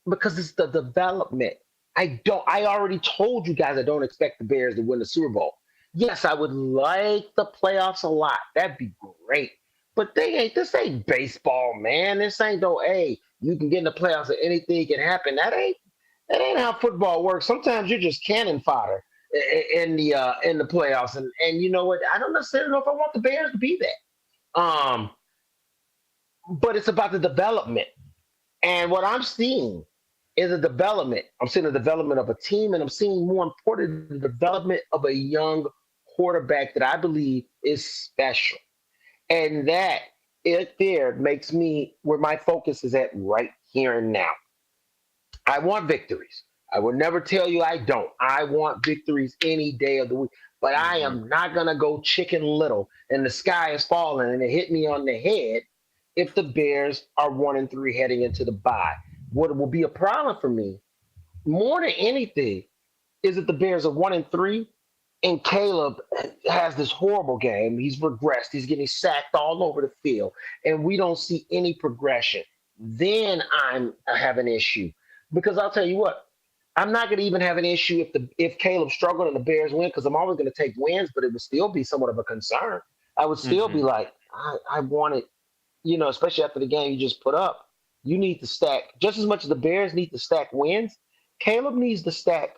Because it's the development. I already told you guys I don't expect the Bears to win the Super Bowl. Yes, I would like the playoffs a lot. That'd be great. But this ain't baseball, man. This ain't you can get in the playoffs and anything can happen. That ain't how football works. Sometimes you're just cannon fodder in the playoffs. And you know what? I don't necessarily know if I want the Bears to be that. But it's about the development. And what I'm seeing is a development. I'm seeing the development of a team, and I'm seeing, more important, the development of a young quarterback that I believe is special. And that makes me where my focus is at right here and now. I want victories. I will never tell you I don't. I want victories any day of the week. But I am not going to go chicken little and the sky is falling and it hit me on the head if the Bears are 1-3 heading into the bye. What will be a problem for me, more than anything, is that the Bears are 1-3 and Caleb has this horrible game. He's regressed. He's getting sacked all over the field, and we don't see any progression. Then I have an issue, because I'll tell you what, I'm not going to even have an issue if Caleb struggled and the Bears win, because I'm always going to take wins, but it would still be somewhat of a concern. I would still be like, I wanted, especially after the game you just put up, you need to stack just as much as the Bears need to stack wins. Caleb needs to stack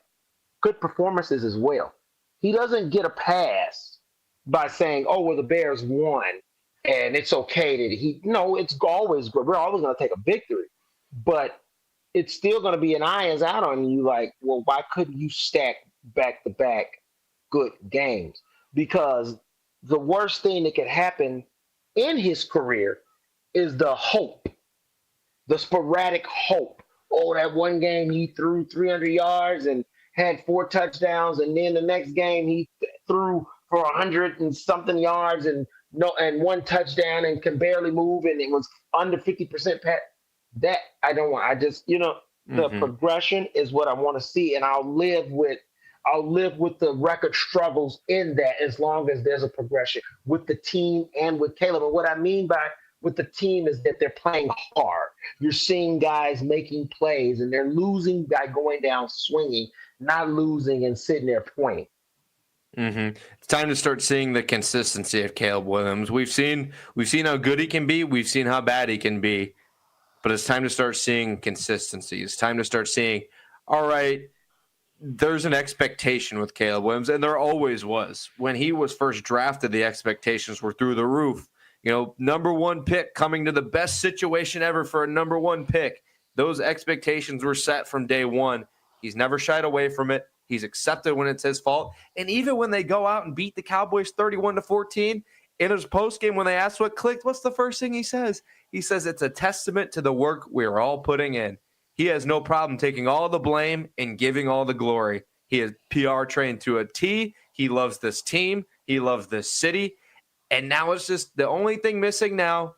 good performances as well. He doesn't get a pass by saying, "Oh, well, the Bears won, and it's okay that it's always good. We're always going to take a victory, but it's still going to be an eyes out on you. Like, well, why couldn't you stack back-to-back good games? Because the worst thing that could happen in his career is the hope the sporadic hope. Oh, that one game he threw 300 yards and had 4 touchdowns, and then the next game he threw for 100 and something yards and 1 touchdown and can barely move, and it was under 50% pat. That I don't want. I just, the progression is what I want to see, and I'll live with the record struggles in that as long as there's a progression with the team and with Caleb. And what I mean by with the team is that they're playing hard. You're seeing guys making plays, and they're losing by going down swinging, not losing and sitting there pointing. It's time to start seeing the consistency of Caleb Williams. We've seen how good he can be. We've seen how bad he can be. But it's time to start seeing consistency. It's time to start seeing, all right, there's an expectation with Caleb Williams, and there always was. When he was first drafted, the expectations were through the roof. Number 1 pick, coming to the best situation ever for a number 1 pick. Those expectations were set from day one. He's never shied away from it. He's accepted when it's his fault. And even when they go out and beat the Cowboys 31-14, in his postgame, when they asked what clicked, what's the first thing he says? He says it's a testament to the work we're all putting in. He has no problem taking all the blame and giving all the glory. He is PR trained to a T. He loves this team. He loves this city. And now it's just the only thing missing now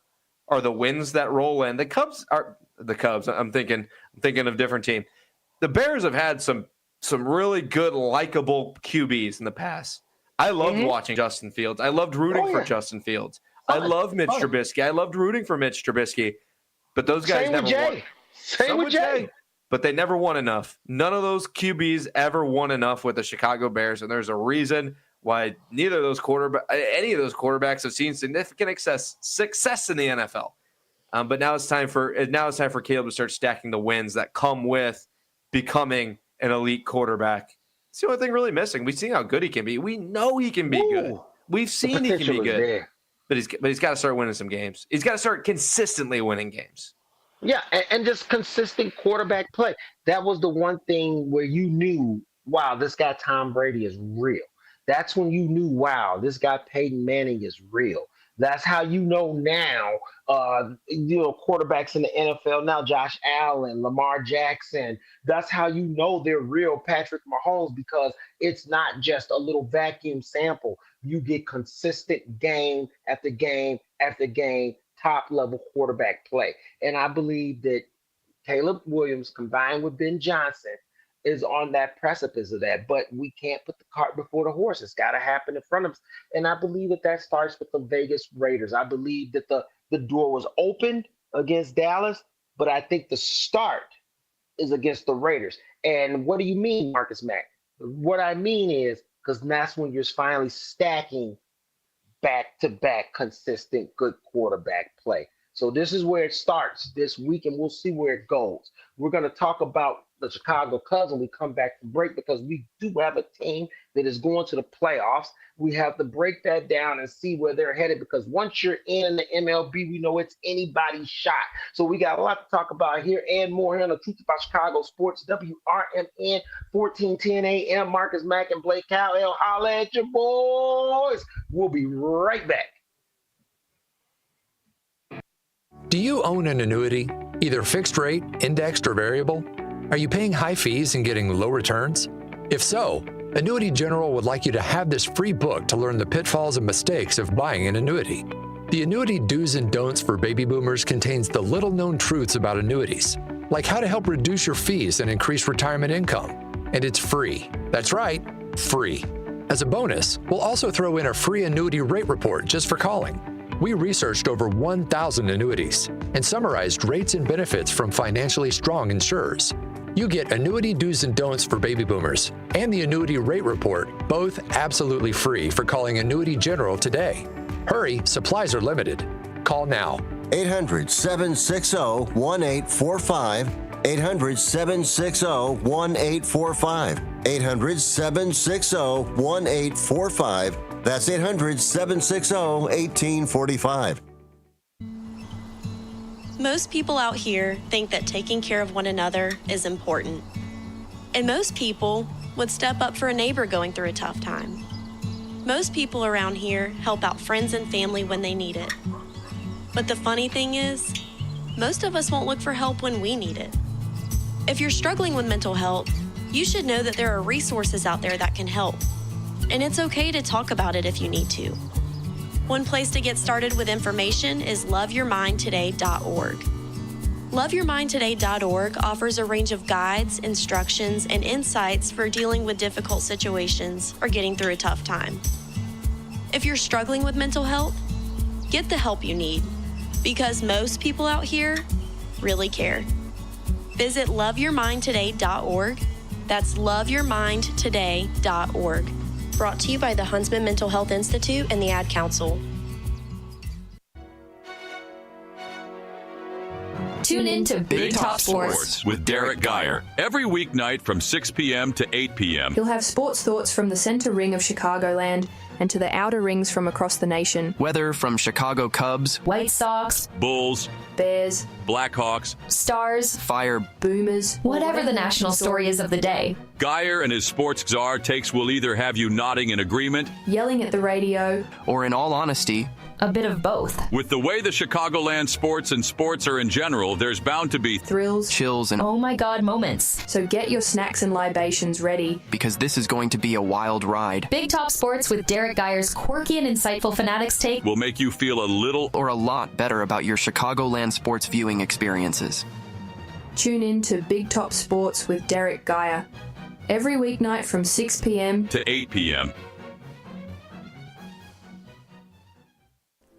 are the wins that roll in. The Cubs. I'm thinking of different team. The Bears have had some really good, likable QBs in the past. I loved watching Justin Fields. I loved rooting for Justin Fields. I love Mitch Trubisky. I loved rooting for Mitch Trubisky. But those guys never won. Same with Jay. But they never won enough. None of those QBs ever won enough with the Chicago Bears, and there's a reason why any of those quarterbacks have seen significant success in the NFL. But now it's time for Caleb to start stacking the wins that come with becoming an elite quarterback. It's the only thing really missing. We've seen how good he can be. We know he can be good. We've seen he can be good. There. But he's got to start winning some games. He's got to start consistently winning games. Yeah, and just consistent quarterback play. That was the one thing where you knew, wow, this guy Tom Brady is real. That's when you knew, wow, this guy Peyton Manning is real. That's how you know now, quarterbacks in the NFL now, Josh Allen, Lamar Jackson. That's how you know they're real Patrick Mahomes, because it's not just a little vacuum sample. You get consistent game after game after game, top-level quarterback play. And I believe that Caleb Williams combined with Ben Johnson is on that precipice of that, but we can't put the cart before the horse. It's got to happen in front of us. And I believe that starts with the Vegas Raiders. I believe that the door was opened against Dallas, but I think the start is against the Raiders. And what do you mean, Marcus Mack? What I mean is, because that's when you're finally stacking back-to-back consistent good quarterback play. So this is where it starts this week, and we'll see where it goes. We're going to talk about the Chicago Cubs when we come back from break, because we do have a team that is going to the playoffs. We have to break that down and see where they're headed, because once you're in the MLB, we know it's anybody's shot. So we got a lot to talk about here and more here on the Truth About Chicago Sports, WRMN 1410 AM. Marcus Mack and Blake Cowell, holla at your boys. We'll be right back. Do you own an annuity, either fixed rate, indexed, or variable? Are you paying high fees and getting low returns? If so, Annuity General would like you to have this free book to learn the pitfalls and mistakes of buying an annuity. The Annuity Do's and Don'ts for Baby Boomers contains the little-known truths about annuities, like how to help reduce your fees and increase retirement income. And it's free. That's right, free. As a bonus, we'll also throw in a free annuity rate report just for calling. We researched over 1,000 annuities and summarized rates and benefits from financially strong insurers. You get Annuity Do's and Don'ts for Baby Boomers and the Annuity Rate Report, both absolutely free, for calling Annuity General today. Hurry, supplies are limited. Call now. 800-760-1845. 800-760-1845. 800-760-1845. That's 800-760-1845. Most people out here think that taking care of one another is important. And most people would step up for a neighbor going through a tough time. Most people around here help out friends and family when they need it. But the funny thing is, most of us won't look for help when we need it. If you're struggling with mental health, you should know that there are resources out there that can help. And it's okay to talk about it if you need to. One place to get started with information is loveyourmindtoday.org. Loveyourmindtoday.org offers a range of guides, instructions, and insights for dealing with difficult situations or getting through a tough time. If you're struggling with mental health, get the help you need, because most people out here really care. Visit loveyourmindtoday.org. That's loveyourmindtoday.org. Brought to you by the Huntsman Mental Health Institute and the Ad Council. Tune in to Big Top Sports with Derek Geyer every weeknight from 6 p.m. to 8 p.m. You'll have sports thoughts from the center ring of Chicagoland and to the outer rings from across the nation. Weather from Chicago Cubs, White Sox, Bulls, Bears, Blackhawks, Stars, Fire, Boomers, whatever the national story is of the day. Geyer and his sports czar takes will either have you nodding in agreement, yelling at the radio, or in all honesty, a bit of both. With the way the Chicagoland sports and sports are in general, there's bound to be thrills, chills, and oh my God moments. So get your snacks and libations ready, because this is going to be a wild ride. Big Top Sports with Derek Geyer's quirky and insightful Fanatics take will make you feel a little or a lot better about your Chicagoland sports viewing experiences. Tune in to Big Top Sports with Derek Geyer every weeknight from 6 p.m. to 8 p.m.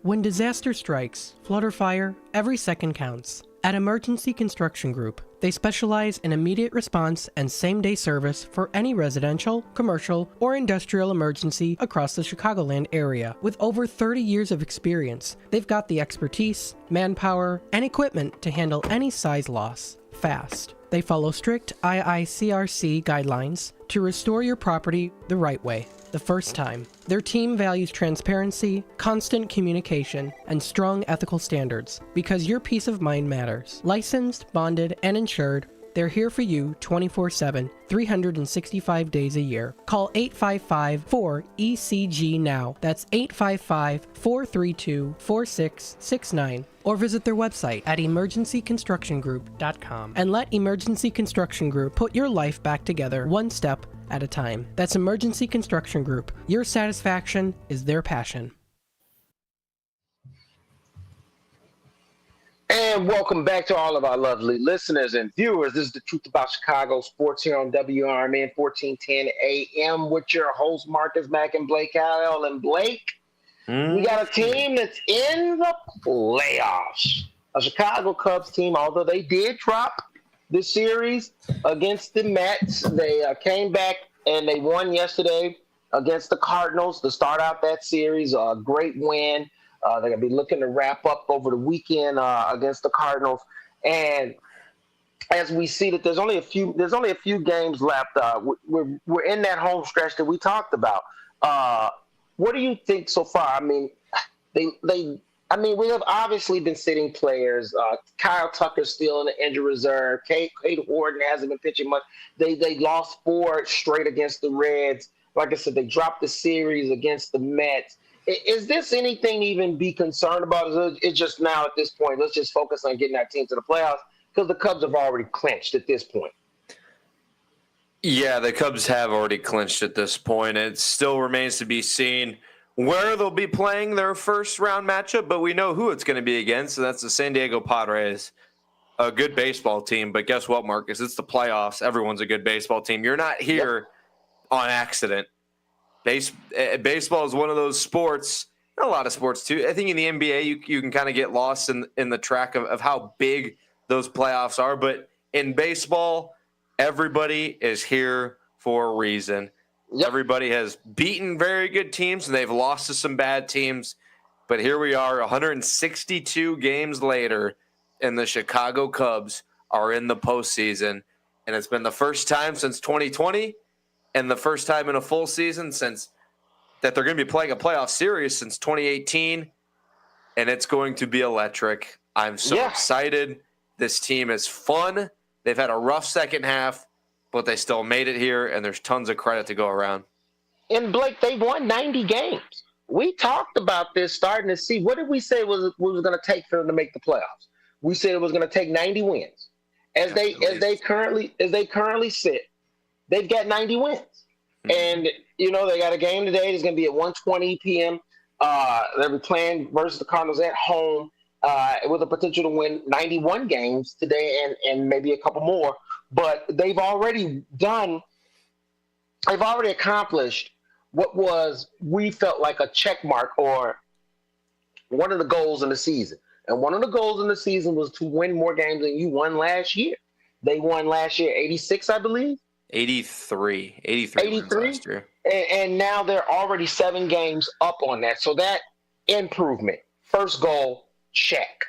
When disaster strikes, flood or fire, every second counts. At Emergency Construction Group, they specialize in immediate response and same-day service for any residential, commercial, or industrial emergency across the Chicagoland area. With over 30 years of experience, they've got the expertise, manpower, and equipment to handle any size loss fast. They follow strict IICRC guidelines to restore your property the right way, the first time. Their team values transparency, constant communication, and strong ethical standards, because your peace of mind matters. Licensed, bonded, and insured, they're here for you 24/7, 365 days a year. Call 855-4ECG now. That's 855-432-4669. Or visit their website at emergencyconstructiongroup.com and let Emergency Construction Group put your life back together one step at a time. That's Emergency Construction Group. Your satisfaction is their passion. And welcome back to all of our lovely listeners and viewers. This is the Truth About Chicago Sports here on WRMN 1410 AM with your host, Marcus Mack and Blake Kyle. And Blake, we got a team that's in the playoffs. A Chicago Cubs team, although they did drop the series against the Mets, they came back and they won yesterday against the Cardinals to start out that series. A great win. They're going to be looking to wrap up over the weekend against the Cardinals. And as we see that there's only a few games left. We're in that home stretch that we talked about. What do you think so far? I mean, we have obviously been sitting players. Kyle Tucker's still in the injury reserve. Kate Horton hasn't been pitching much. They lost 4 straight against the Reds. Like I said, they dropped the series against the Mets. Is this anything to even be concerned about? It's just now at this point, let's just focus on getting our team to the playoffs, because the Cubs have already clinched at this point. Yeah, the Cubs have already clinched at this point. It still remains to be seen where they'll be playing their first round matchup, but we know who it's going to be against, and that's the San Diego Padres. A good baseball team, but guess what, Marcus? It's the playoffs. Everyone's a good baseball team. You're not here on accident. Baseball is one of those sports, a lot of sports too. I think in the NBA, you can kind of get lost in the track of how big those playoffs are. But in baseball, everybody is here for a reason. Yep. Everybody has beaten very good teams, and they've lost to some bad teams. But here we are, 162 games later, and the Chicago Cubs are in the postseason. And it's been the first time since 2020 and the first time in a full season since that they're going to be playing a playoff series since 2018. And it's going to be electric. I'm so excited. This team is fun. They've had a rough second half, but they still made it here, and there's tons of credit to go around. And, Blake, they won 90 games. We talked about this starting to see. What did we say was going to take for them to make the playoffs? we said it was going to take 90 wins. As they currently sit, they've got 90 wins. And, you know, they got a game today. It's going to be at 1:20 p.m. They'll be playing versus the Cardinals at home with a potential to win 91 games today and maybe a couple more. But they've already accomplished what we felt like a check mark or one of the goals in the season. And one of the goals in the season was to win more games than you won last year. They won last year 86, I believe. 83 wins last year. And now they're already 7 games up on that. So that improvement, first goal, check.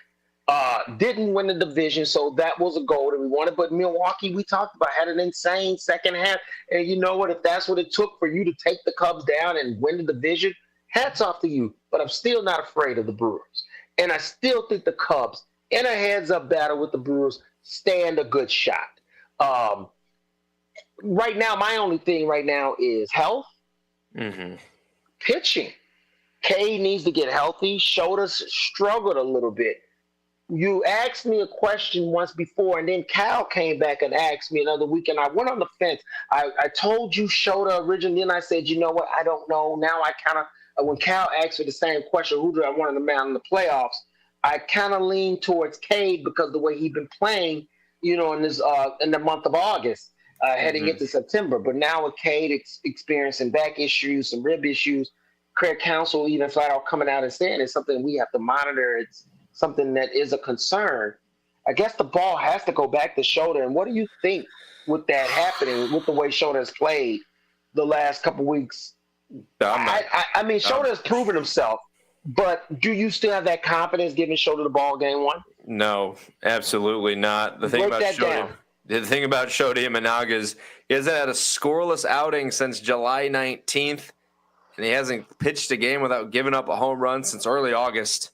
Didn't win the division, so that was a goal that we wanted. But Milwaukee, we talked about, had an insane second half. And you know what? If that's what it took for you to take the Cubs down and win the division, hats off to you. But I'm still not afraid of the Brewers. And I still think the Cubs, in a heads-up battle with the Brewers, stand a good shot. Right now, my only thing right now is health, pitching. Cade needs to get healthy. Shoulders struggled a little bit. You asked me a question once before, and then Cal came back and asked me another week, and I went on the fence. I told you Shota originally, and I said, you know what, I don't know. Now I kind of, when Cal asked me the same question, who do I want in the mound in the playoffs, I kind of leaned towards Cade because the way he'd been playing, you know, in the month of August, heading into September. But now with Cade experiencing back issues, some rib issues, Craig Counsell even flat out coming out and saying it's something we have to monitor. It's something that is a concern. I guess the ball has to go back to Shota. And what do you think with that happening, with the way Shota has played the last couple weeks? I mean, Shota has proven himself, but do you still have that confidence giving Shota the ball game one? No, absolutely not. The thing about Shota Imanaga is he hasn't had a scoreless outing since July 19th, and he hasn't pitched a game without giving up a home run since early August.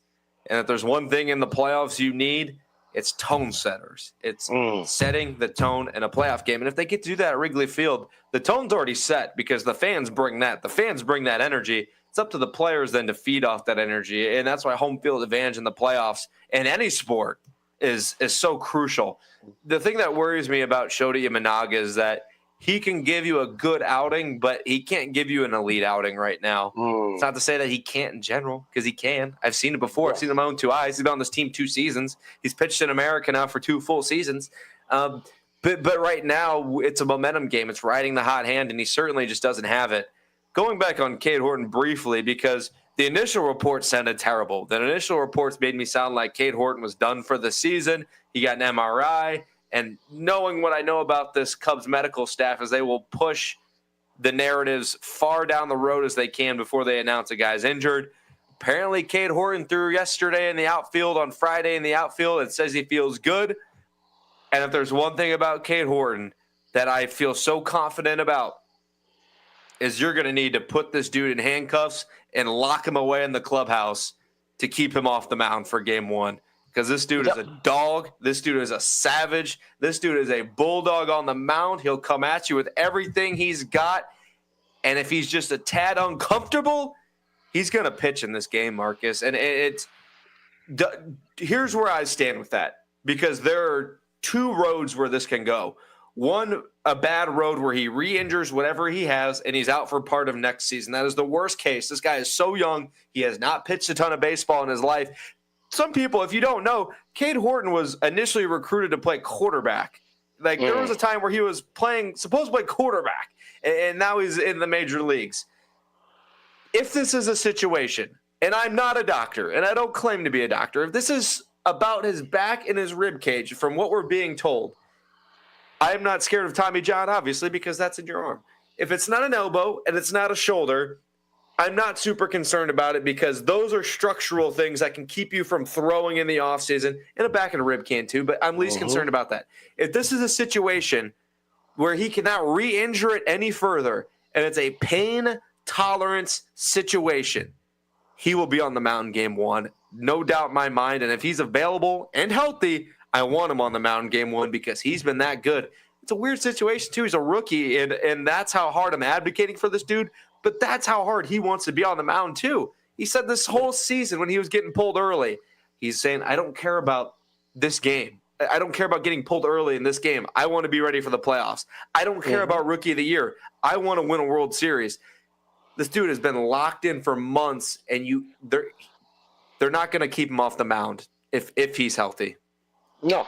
And if there's one thing in the playoffs you need, it's tone setters. It's setting the tone in a playoff game. And if they get to do that at Wrigley Field, the tone's already set because the fans bring that. The fans bring that energy. It's up to the players then to feed off that energy. And that's why home field advantage in the playoffs in any sport is so crucial. The thing that worries me about Shota Imanaga is that he can give you a good outing, but he can't give you an elite outing right now. It's not to say that he can't in general, because he can. I've seen it before. I've seen it with my own 2 eyes. He's been on this team 2 seasons. He's pitched in America now for 2 full seasons. But right now, it's a momentum game. It's riding the hot hand, and he certainly just doesn't have it. Going back on Cade Horton briefly, because the initial reports sounded terrible. The initial reports made me sound like Cade Horton was done for the season. He got an MRI. And knowing what I know about this Cubs medical staff is they will push the narratives far down the road as they can before they announce a guy's injured. Apparently, Cade Horton threw yesterday in the outfield on Friday in the outfield and says he feels good. And if there's one thing about Cade Horton that I feel so confident about is you're going to need to put this dude in handcuffs and lock him away in the clubhouse to keep him off the mound for game 1. Because this dude is a dog. This dude is a savage. This dude is a bulldog on the mound. He'll come at you with everything he's got. And if he's just a tad uncomfortable, he's going to pitch in this game, Marcus. And here's where I stand with that. Because there are 2 roads where this can go. One, a bad road where he re-injures whatever he has, and he's out for part of next season. That is the worst case. This guy is so young. He has not pitched a ton of baseball in his life. Some people, if you don't know, Cade Horton was initially recruited to play quarterback. Like, there was a time where he was supposed to play quarterback, and now he's in the major leagues. If this is a situation, and I'm not a doctor, and I don't claim to be a doctor, if this is about his back and his rib cage, from what we're being told, I am not scared of Tommy John, obviously, because that's in your arm. If it's not an elbow and it's not a shoulder, I'm not super concerned about it because those are structural things that can keep you from throwing in the offseason, and a back and a rib can too, but I'm least concerned about that. If this is a situation where he cannot re-injure it any further and it's a pain tolerance situation, he will be on the mound game 1. No doubt in my mind. And if he's available and healthy, I want him on the mound game 1 because he's been that good. It's a weird situation too. He's a rookie, and that's how hard I'm advocating for this dude. But that's how hard he wants to be on the mound, too. He said this whole season when he was getting pulled early, he's saying, I don't care about this game. I don't care about getting pulled early in this game. I want to be ready for the playoffs. I don't care about Rookie of the Year. I want to win a World Series. This dude has been locked in for months, and they're not going to keep him off the mound if he's healthy. No.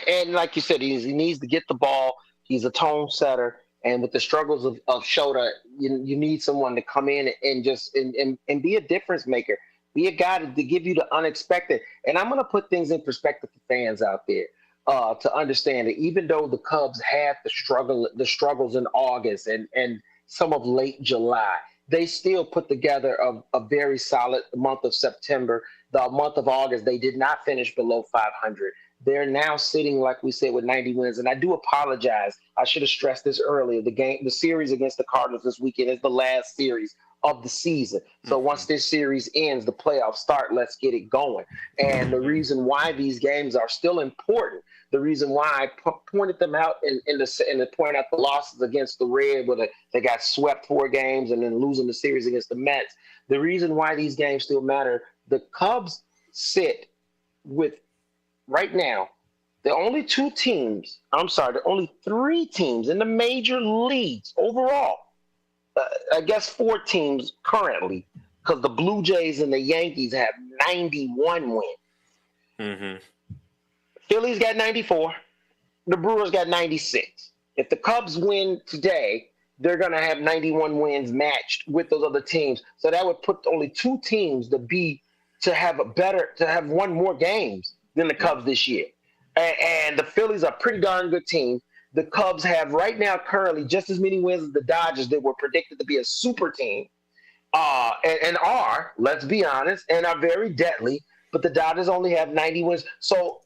And like you said, he needs to get the ball. He's a tone setter. And with the struggles of Shota, you need someone to come in and just and be a difference maker. Be a guy to give you the unexpected. And I'm going to put things in perspective for fans out there to understand that even though the Cubs had the struggles in August and some of late July, they still put together a very solid month of September. The month of August, they did not finish below 500. They're now sitting, like we said, with 90 wins. And I do apologize. I should have stressed this earlier. The series against the Cardinals this weekend is the last series of the season. So once this series ends, the playoffs start. Let's get it going. And the reason why these games are still important, the reason why I pointed them out and point out the losses against the Red, where they got swept 4 games and then losing the series against the Mets. The reason why these games still matter, the Cubs sit with, right now, the only 3 teams in the major leagues overall. I guess 4 teams currently, because the Blue Jays and the Yankees have 91 wins. Mm-hmm. Phillies got 94. The Brewers got 96. If the Cubs win today, they're going to have 91 wins matched with those other teams. So that would put only 2 teams to have won more games than the Cubs this year. And the Phillies are a pretty darn good team. The Cubs have right now currently just as many wins as the Dodgers that were predicted to be a super team and are, let's be honest, and are very deadly. But the Dodgers only have 90 wins. So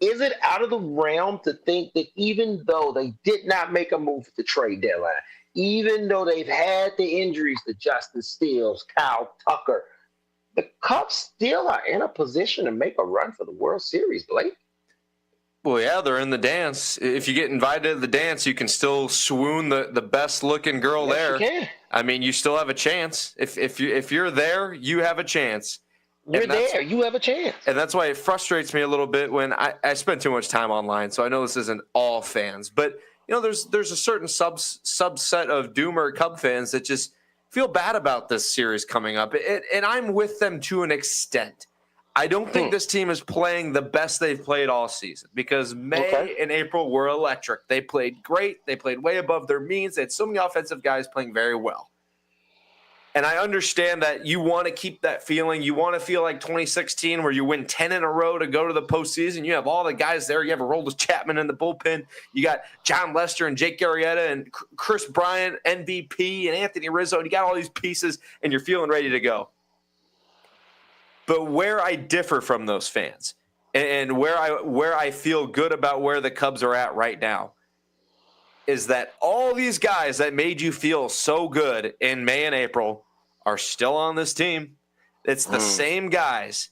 is it out of the realm to think that even though they did not make a move at the trade deadline, even though they've had the injuries to Justin Steele, Kyle Tucker, the Cubs still are in a position to make a run for the World Series, Blake? Well, yeah, they're in the dance. If you get invited to the dance, you can still swoon the best looking girl there. You can. I mean, you still have a chance. If you're there, you have a chance. You're there. You have a chance. And that's why it frustrates me a little bit when I spend too much time online. So I know this isn't all fans, but there's a certain subset of Doomer Cub fans that just feel bad about this series coming up, and I'm with them to an extent. I don't think this team is playing the best they've played all season because May and April were electric. They played great. They played way above their means. They had so many offensive guys playing very well. And I understand that you want to keep that feeling. You want to feel like 2016 where you win 10 in a row to go to the postseason. You have all the guys there. You have Aroldis Chapman in the bullpen. You got John Lester and Jake Arrieta and Chris Bryant, MVP, and Anthony Rizzo. And you got all these pieces, and you're feeling ready to go. But where I differ from those fans and where I feel good about where the Cubs are at right now is that all these guys that made you feel so good in May and April are still on this team. It's the same guys.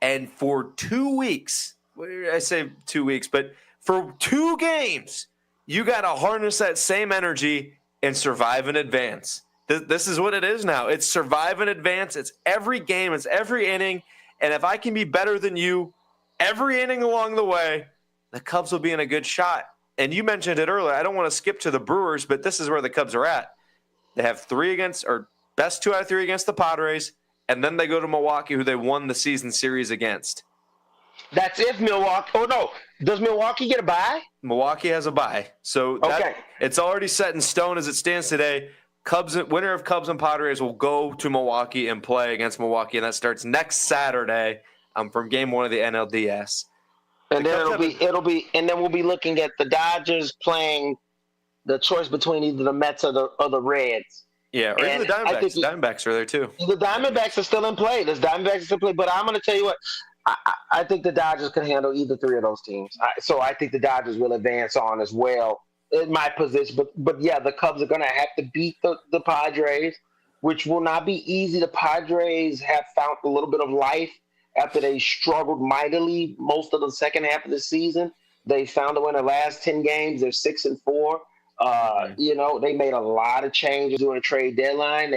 And for 2 weeks, I say 2 weeks, but for 2 games, you got to harness that same energy and survive and advance. This is what it is now. It's survive and advance. It's every game. It's every inning. And if I can be better than you every inning along the way, the Cubs will be in a good shot. And you mentioned it earlier. I don't want to skip to the Brewers, but this is where the Cubs are at. They have best 2 out of 3 against the Padres, and then they go to Milwaukee, who they won the season series against. That's if Milwaukee. Oh, no. Does Milwaukee get a bye? Milwaukee has a bye. So it's already set in stone as it stands today. Winner of Cubs and Padres will go to Milwaukee and play against Milwaukee, and that starts next Saturday from Game 1 of the NLDS. And then we'll be looking at the Dodgers playing the choice between either the Mets or the Reds. Yeah, or even the Diamondbacks. The Diamondbacks are there too. The Diamondbacks are still in play. But I'm going to tell you what. I think the Dodgers can handle either 3 of those teams. So I think the Dodgers will advance on as well in my position. But yeah, the Cubs are going to have to beat the Padres, which will not be easy. The Padres have found a little bit of life after they struggled mightily most of the second half of the season. They found a win in the last 10 games. They're 6-4. They made a lot of changes during the trade deadline.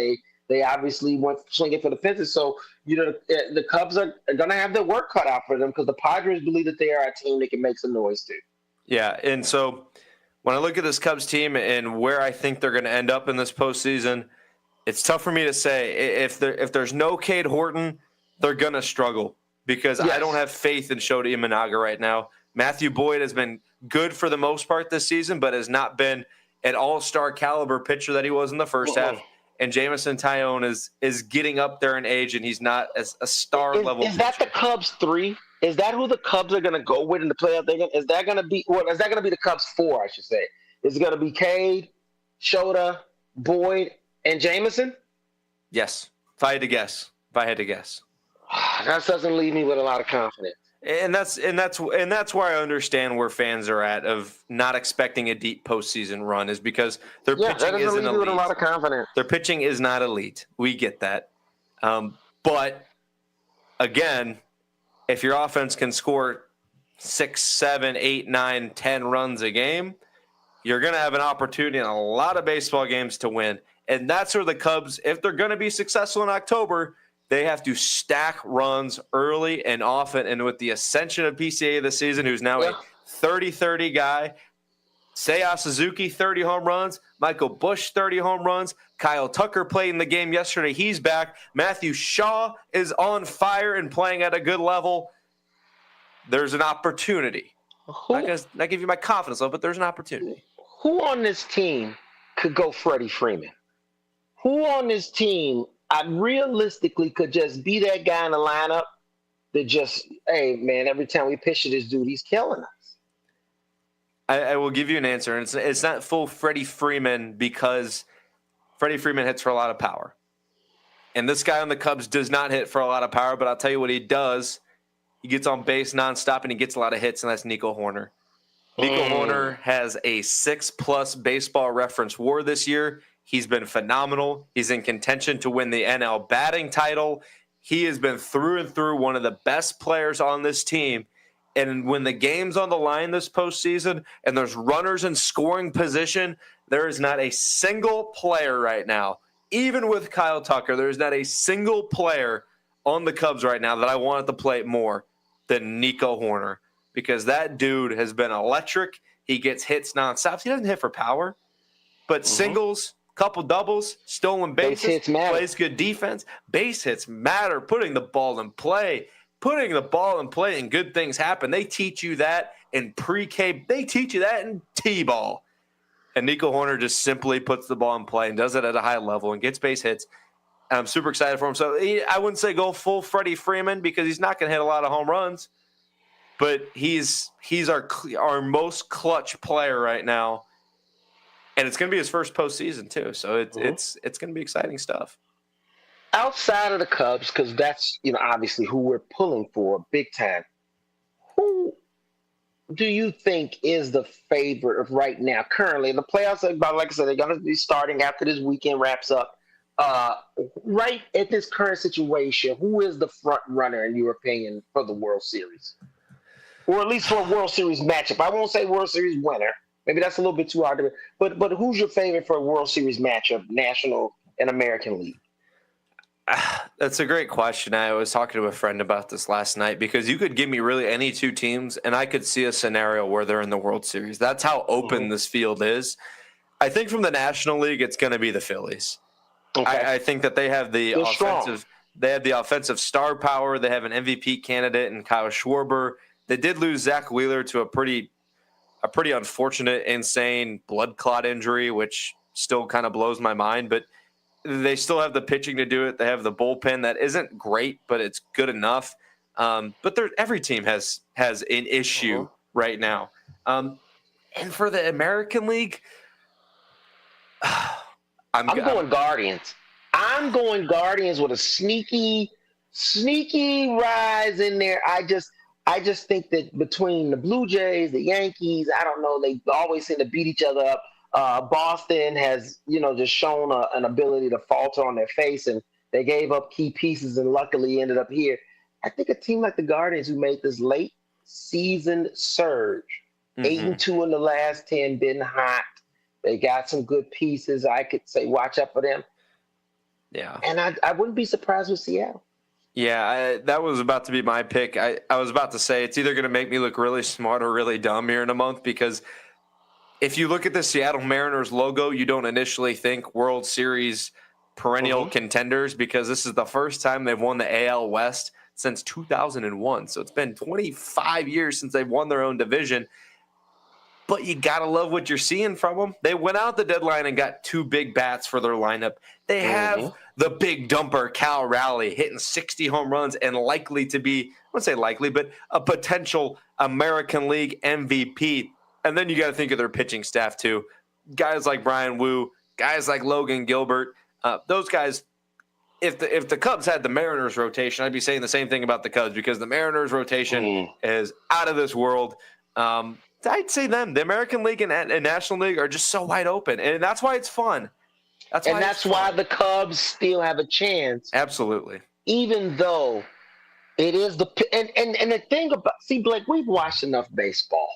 They obviously went swinging for the fences. So, the Cubs are going to have their work cut out for them because the Padres believe that they are a team that can make some noise too. Yeah, and so when I look at this Cubs team and where I think they're going to end up in this postseason, it's tough for me to say. If there's no Cade Horton, they're going to struggle because I don't have faith in Shota Imanaga right now. Matthew Boyd has been good for the most part this season, but has not been an all-star caliber pitcher that he was in the first half. And Jamison Tyone is getting up there in age, and he's not as a star level. Is that the Cubs 3? Is that who the Cubs are going to go with in the playoff? Is that going to be the Cubs 4? I should say. Is it going to be Cade, Shota, Boyd, and Jamison? Yes, if I had to guess. That doesn't leave me with a lot of confidence. And that's where I understand where fans are at of not expecting a deep postseason run is because their pitching isn't elite. With a lot of confidence. Their pitching is not elite. We get that, but again, if your offense can score 6, 7, 8, 9, 10 runs a game, you're going to have an opportunity in a lot of baseball games to win. And that's where the Cubs, if they're going to be successful in October, they have to stack runs early and often. And with the ascension of PCA this season, who's now a 30-30 guy, Seiya Suzuki, 30 home runs, Michael Busch, 30 home runs, Kyle Tucker played in the game yesterday. He's back. Matthew Shaw is on fire and playing at a good level. There's an opportunity. I'm not going to give you my confidence level, but there's an opportunity. Who on this team could go Freddie Freeman? Who on this team I realistically could just be that guy in the lineup that just, hey, man, every time we pitch to this dude, he's killing us? I will give you an answer. And it's not full Freddie Freeman because Freddie Freeman hits for a lot of power. And this guy on the Cubs does not hit for a lot of power, but I'll tell you what he does. He gets on base nonstop and he gets a lot of hits, and that's Nico Horner. Nico Horner has a 6+ baseball reference WAR this year. He's been phenomenal. He's in contention to win the NL batting title. He has been through and through one of the best players on this team. And when the game's on the line this postseason and there's runners in scoring position, there is not a single player right now, even with Kyle Tucker, there is not a single player on the Cubs right now that I want at the plate more than Nico Horner, because that dude has been electric. He gets hits nonstop. He doesn't hit for power, but singles, couple doubles, stolen bases, plays good defense. Base hits matter. Putting the ball in play, and good things happen. They teach you that in pre-K. They teach you that in T-ball. And Nico Horner just simply puts the ball in play and does it at a high level and gets base hits. And I'm super excited for him. So I wouldn't say go full Freddie Freeman because he's not going to hit a lot of home runs. But he's our most clutch player right now. And it's going to be his first postseason, too. So it's going to be exciting stuff. Outside of the Cubs, because that's, obviously who we're pulling for big time, who do you think is the favorite of right now, currently? The playoffs, like I said, they're going to be starting after this weekend wraps up. Right at this current situation, who is the front runner, in your opinion, for the World Series? Or at least for a World Series matchup. I won't say World Series winner. Maybe that's a little bit too hard to – but who's your favorite for a World Series matchup, National and American League? That's a great question. I was talking to a friend about this last night because you could give me really any two teams, and I could see a scenario where they're in the World Series. That's how open this field is. I think from the National League, it's going to be the Phillies. Okay. I think that they have the offensive – they have the offensive star power. They have an MVP candidate in Kyle Schwarber. They did lose Zach Wheeler to a pretty unfortunate, insane blood clot injury, which still kind of blows my mind. But they still have the pitching to do it. They have the bullpen that isn't great, but it's good enough. But every team has an issue right now. And for the American League, I'm going Guardians. I'm going Guardians with a sneaky rise in there. I just think that between the Blue Jays, the Yankees, I don't know, they always seem to beat each other up. Boston has, just shown an ability to falter on their face, and they gave up key pieces and luckily ended up here. I think a team like the Guardians, who made this late season surge, 8-2 in the last 10, been hot. They got some good pieces. I could say watch out for them. Yeah. And I wouldn't be surprised with Seattle. Yeah, that was about to be my pick. I was about to say it's either going to make me look really smart or really dumb here in a month, because if you look at the Seattle Mariners logo, you don't initially think World Series perennial contenders, because this is the first time they've won the AL West since 2001. So it's been 25 years since they've won their own division. But you got to love what you're seeing from them. They went out the deadline and got 2 big bats for their lineup. They have the big dumper, Cal Raleigh, hitting 60 home runs and likely to be, I wouldn't say likely, but a potential American League MVP. And then you got to think of their pitching staff, too. Guys like Brian Wu, guys like Logan Gilbert. Those guys, if the Cubs had the Mariners rotation, I'd be saying the same thing about the Cubs, because the Mariners rotation is out of this world. I'd say them. The American League and National League are just so wide open, and that's why it's fun. That's why the Cubs still have a chance. Absolutely. Even though it is the thing about, see, Blake, we've watched enough baseball.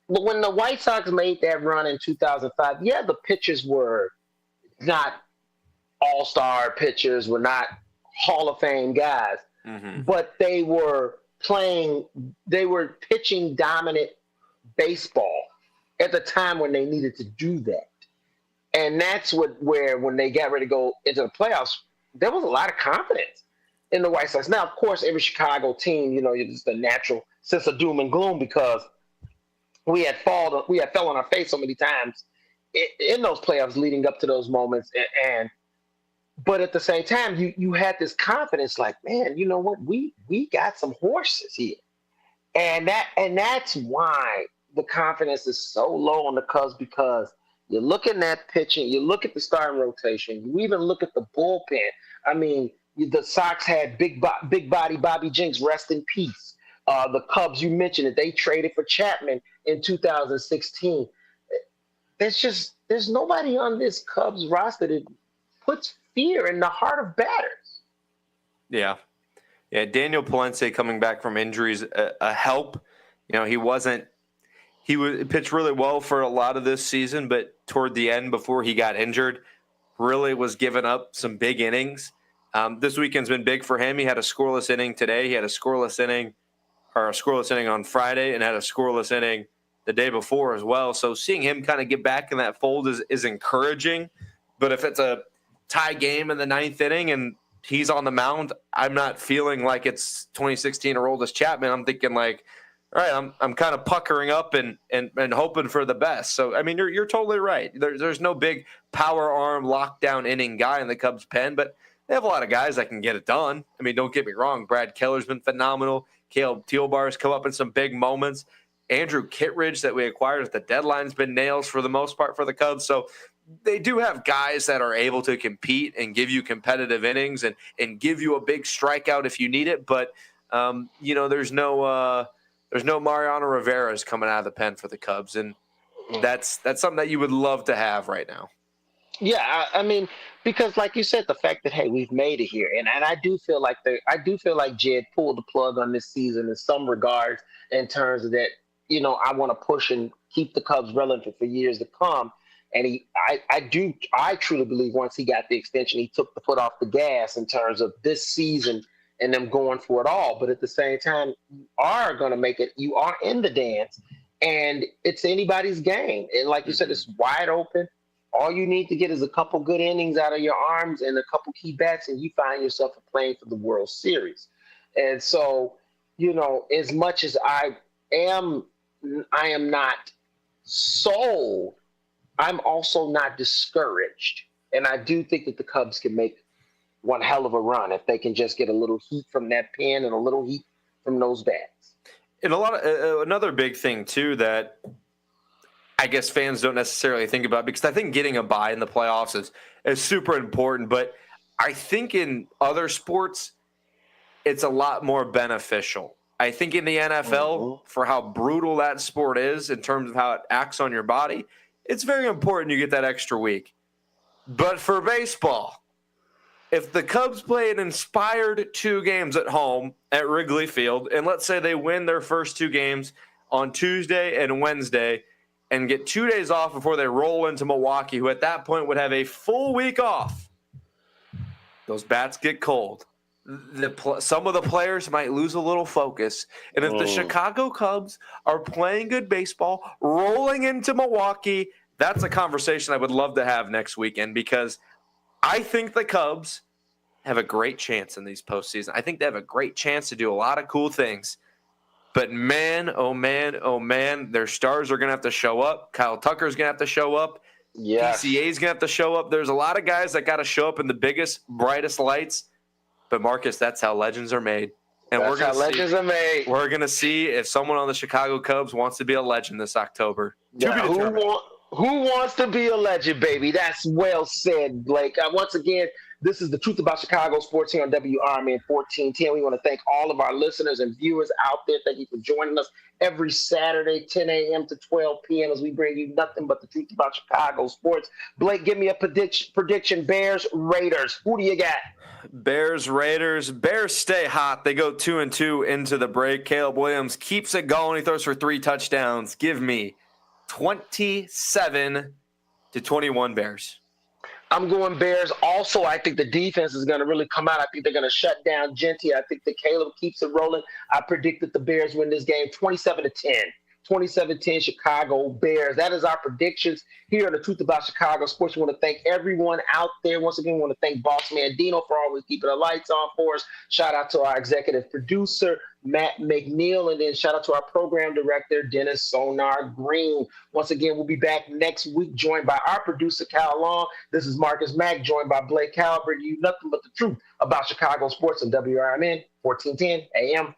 But when the White Sox made that run in 2005, yeah, the pitchers were not all-star pitchers, were not Hall of Fame guys, but they were pitching dominant baseball at the time when they needed to do that. And that's where when they got ready to go into the playoffs, there was a lot of confidence in the White Sox. Now, of course, every Chicago team, it's the natural sense of doom and gloom, because we had fell on our face so many times in those playoffs leading up to those moments. But at the same time, you had this confidence, like, man, you know what? We got some horses here. And that's why the confidence is so low on the Cubs, because you're looking at pitching, you look at the starting rotation, you even look at the bullpen. I mean, the Sox had big body Bobby Jenks, rest in peace. The Cubs, you mentioned it, they traded for Chapman in 2016. There's nobody on this Cubs roster that puts fear in the heart of batters. Yeah. Daniel Palencia coming back from injuries, a help. He pitched really well for a lot of this season, but toward the end, before he got injured, really was giving up some big innings. This weekend's been big for him. He had a scoreless inning today. He had a scoreless inning on Friday, and had a scoreless inning the day before as well. So seeing him kind of get back in that fold is encouraging. But if it's a tie game in the 9th inning and he's on the mound, I'm not feeling like it's 2016 Aroldis Chapman. I'm thinking like, all right, I'm kind of puckering up and hoping for the best. So, I mean, you're totally right. There's no big power arm lockdown inning guy in the Cubs pen, but they have a lot of guys that can get it done. I mean, don't get me wrong. Brad Keller's been phenomenal. Caleb Thielbar's come up in some big moments. Andrew Kittredge that we acquired at the deadline's been nails for the most part for the Cubs. So they do have guys that are able to compete and give you competitive innings and give you a big strikeout if you need it. But, there's no Mariano Rivera's coming out of the pen for the Cubs. And that's something that you would love to have right now. Yeah, I mean, because like you said, the fact that, hey, we've made it here. And I do feel like Jed pulled the plug on this season in some regards, in terms of that, I want to push and keep the Cubs relevant for years to come. And I truly believe once he got the extension, he took the foot off the gas in terms of this season and them going for it all. But at the same time, you are going to make it. You are in the dance, and it's anybody's game. And like you said, it's wide open. All you need to get is a couple good innings out of your arms and a couple key bats, and you find yourself playing for the World Series. And so, as much as I am not sold, I'm also not discouraged. And I do think that the Cubs can make one hell of a run if they can just get a little heat from that pen and a little heat from those bats. And another big thing, too, that I guess fans don't necessarily think about, because I think getting a bye in the playoffs is super important. But I think in other sports, it's a lot more beneficial. I think in the NFL, for how brutal that sport is in terms of how it acts on your body, it's very important you get that extra week. But for baseball, if the Cubs play an inspired 2 games at home at Wrigley Field, and let's say they win their first 2 games on Tuesday and Wednesday and get 2 days off before they roll into Milwaukee, who at that point would have a full week off, those bats get cold. Some of the players might lose a little focus. And if the Chicago Cubs are playing good baseball, rolling into Milwaukee, that's a conversation I would love to have next weekend, because I think the Cubs have a great chance in these postseason. I think they have a great chance to do a lot of cool things. But man, oh man, their stars are going to have to show up. Kyle Tucker's going to have to show up. Yes. PCA's going to have to show up. There's a lot of guys that got to show up in the biggest, brightest lights. But, Marcus, that's how legends are made. And That's how legends are made. We're going to see if someone on the Chicago Cubs wants to be a legend this October. Yeah, who wants to be a legend, baby? That's well said, Blake. Once again, this is the Truth About Chicago Sports here on WRMN 1410. We want to thank all of our listeners and viewers out there. Thank you for joining us every Saturday, 10 a.m. to 12 p.m. as we bring you nothing but the truth about Chicago sports. Blake, give me a prediction. Bears, Raiders. Who do you got? Bears, Raiders. Bears stay hot. They go 2-2 into the break. Caleb Williams keeps it going. He throws for 3 touchdowns. Give me 27-21 Bears. I'm going Bears. Also, I think the defense is going to really come out. I think they're going to shut down Genty. I think that Caleb keeps it rolling. I predict that the Bears win this game 27-10. 27-10 Chicago Bears. That is our predictions here on the Truth About Chicago Sports. We want to thank everyone out there. Once again, we want to thank Boss Man Dino for always keeping the lights on for us. Shout out to our executive producer, Matt McNeil, and then shout out to our program director, Dennis Sonar Green. Once again, we'll be back next week, joined by our producer, Cal Long. This is Marcus Mack, joined by Blake Cal, bringing you nothing but the truth about Chicago sports on WRMN 1410 AM.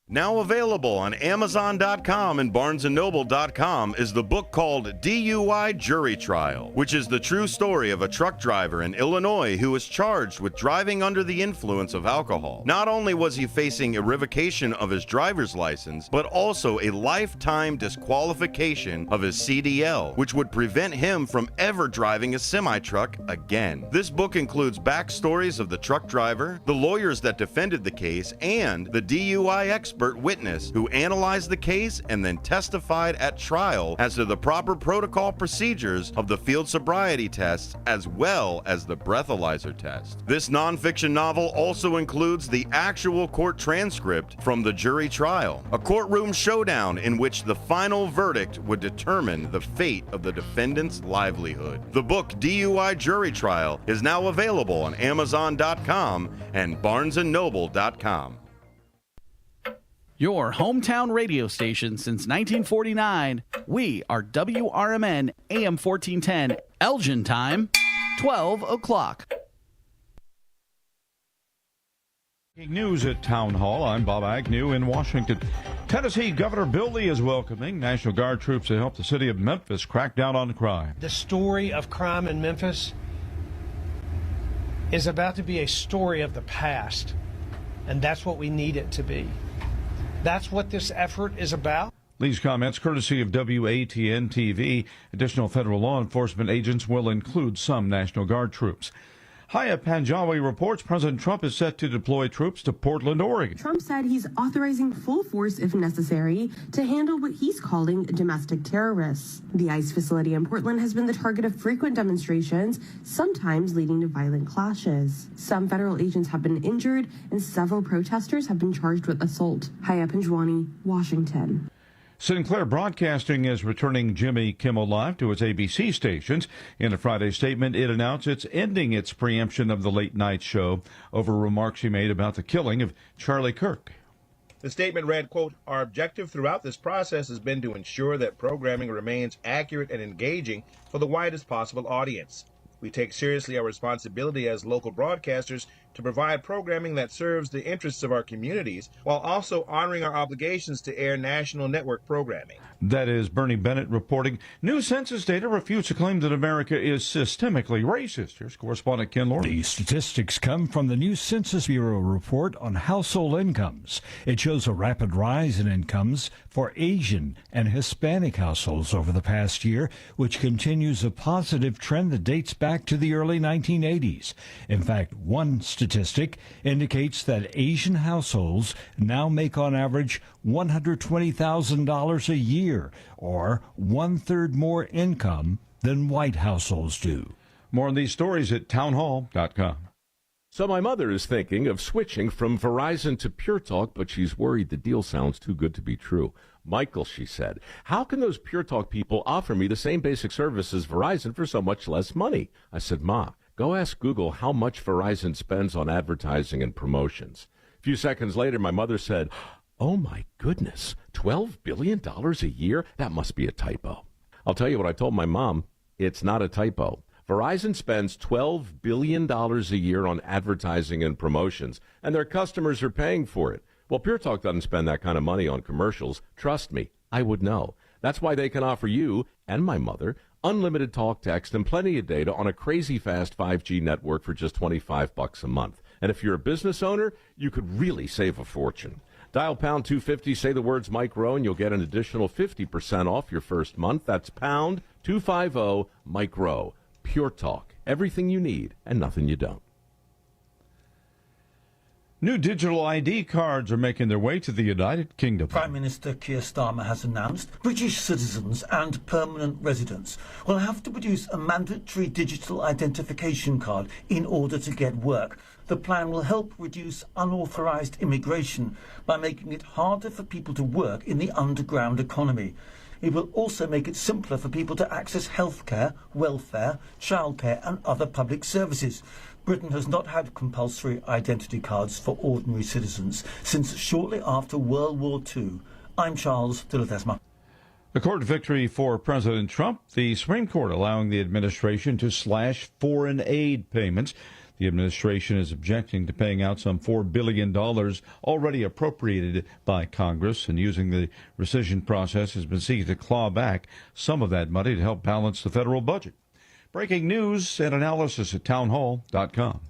Now available on Amazon.com and BarnesandNoble.com is the book called DUI Jury Trial, which is the true story of a truck driver in Illinois who was charged with driving under the influence of alcohol. Not only was he facing a revocation of his driver's license, but also a lifetime disqualification of his CDL, which would prevent him from ever driving a semi-truck again. This book includes backstories of the truck driver, the lawyers that defended the case, and the DUI expert witness who analyzed the case and then testified at trial as to the proper protocol procedures of the field sobriety tests as well as the breathalyzer test. This nonfiction novel also includes the actual court transcript from the jury trial, a courtroom showdown in which the final verdict would determine the fate of the defendant's livelihood. The book DUI Jury Trial is now available on Amazon.com and BarnesandNoble.com. Your hometown radio station since 1949. We are WRMN AM 1410, Elgin time, 12 o'clock. News at Town Hall. I'm Bob Agnew in Washington. Tennessee Governor Bill Lee is welcoming National Guard troops to help the city of Memphis crack down on crime. The story of crime in Memphis is about to be a story of the past, and that's what we need it to be. That's what this effort is about. Lee's comments courtesy of WATN TV. Additional federal law enforcement agents will include some National Guard troops. Haya Panjawi reports President Trump is set to deploy troops to Portland, Oregon. Trump said he's authorizing full force if necessary to handle what he's calling domestic terrorists. The ICE facility in Portland has been the target of frequent demonstrations, sometimes leading to violent clashes. Some federal agents have been injured and several protesters have been charged with assault. Haya Panjwani, Washington. Sinclair Broadcasting is returning Jimmy Kimmel Live to its ABC stations. In a Friday statement, it announced it's ending its preemption of the late night show over remarks he made about the killing of Charlie Kirk. The statement read, quote, "Our objective throughout this process has been to ensure that programming remains accurate and engaging for the widest possible audience. We take seriously our responsibility as local broadcasters to provide programming that serves the interests of our communities while also honoring our obligations to air national network programming." That is Bernie Bennett reporting. New census data refutes a claim that America is systemically racist. Here's correspondent Ken Lord. The statistics come from the new Census Bureau report on household incomes. It shows a rapid rise in incomes for Asian and Hispanic households over the past year, which continues a positive trend that dates back to the early 1980s. In fact, one statistic indicates that Asian households now make on average $120,000 a year, or one-third more income than white households do. More on these stories at townhall.com. So my mother is thinking of switching from Verizon to Pure Talk, but she's worried the deal sounds too good to be true. Michael, she said, how can those Pure Talk people offer me the same basic service as Verizon for so much less money? I said, Ma, go ask Google how much Verizon spends on advertising and promotions. A few seconds later, my mother said, oh my goodness, $12 billion a year? That must be a typo. I'll tell you what I told my mom. It's not a typo. Verizon spends $12 billion a year on advertising and promotions, and their customers are paying for it. Well, Pure Talk doesn't spend that kind of money on commercials. Trust me, I would know. That's why they can offer you and my mother unlimited talk, text, and plenty of data on a crazy fast 5G network for just $25 a month. And if you're a business owner, you could really save a fortune. Dial pound 250, say the words Mike Rowe, and you'll get an additional 50% off your first month. That's pound 250 Mike Rowe. Pure Talk. Everything you need and nothing you don't. New digital ID cards are making their way to the United Kingdom. Prime Minister Keir Starmer has announced British citizens and permanent residents will have to produce a mandatory digital identification card in order to get work. The plan will help reduce unauthorised immigration by making it harder for people to work in the underground economy. It will also make it simpler for people to access healthcare, welfare, childcare and other public services. Britain has not had compulsory identity cards for ordinary citizens since shortly after World War II. I'm Charles de Ledesma. A court victory for President Trump, the Supreme Court allowing the administration to slash foreign aid payments. The administration is objecting to paying out some $4 billion already appropriated by Congress, and using the rescission process has been seeking to claw back some of that money to help balance the federal budget. Breaking news and analysis at townhall.com.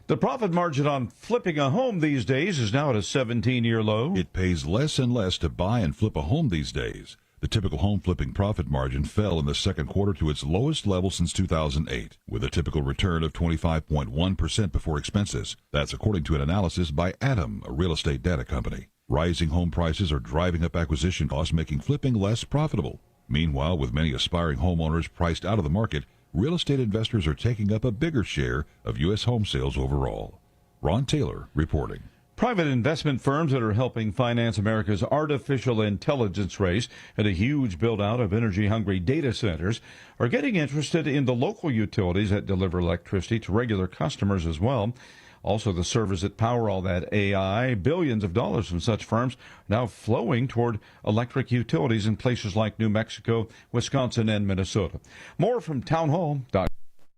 The profit margin on flipping a home these days is now at a 17-year low. It pays less and less to buy and flip a home these days. The typical home flipping profit margin fell in the second quarter to its lowest level since 2008, with a typical return of 25.1% before expenses. That's according to an analysis by Atom, a real estate data company. Rising home prices are driving up acquisition costs, making flipping less profitable. Meanwhile, with many aspiring homeowners priced out of the market, real estate investors are taking up a bigger share of U.S. home sales overall. Ron Taylor reporting. Private investment firms that are helping finance America's artificial intelligence race and a huge build-out of energy-hungry data centers are getting interested in the local utilities that deliver electricity to regular customers as well. Also, the servers that power all that AI, billions of dollars from such firms are now flowing toward electric utilities in places like New Mexico, Wisconsin, and Minnesota. More from townhall.com.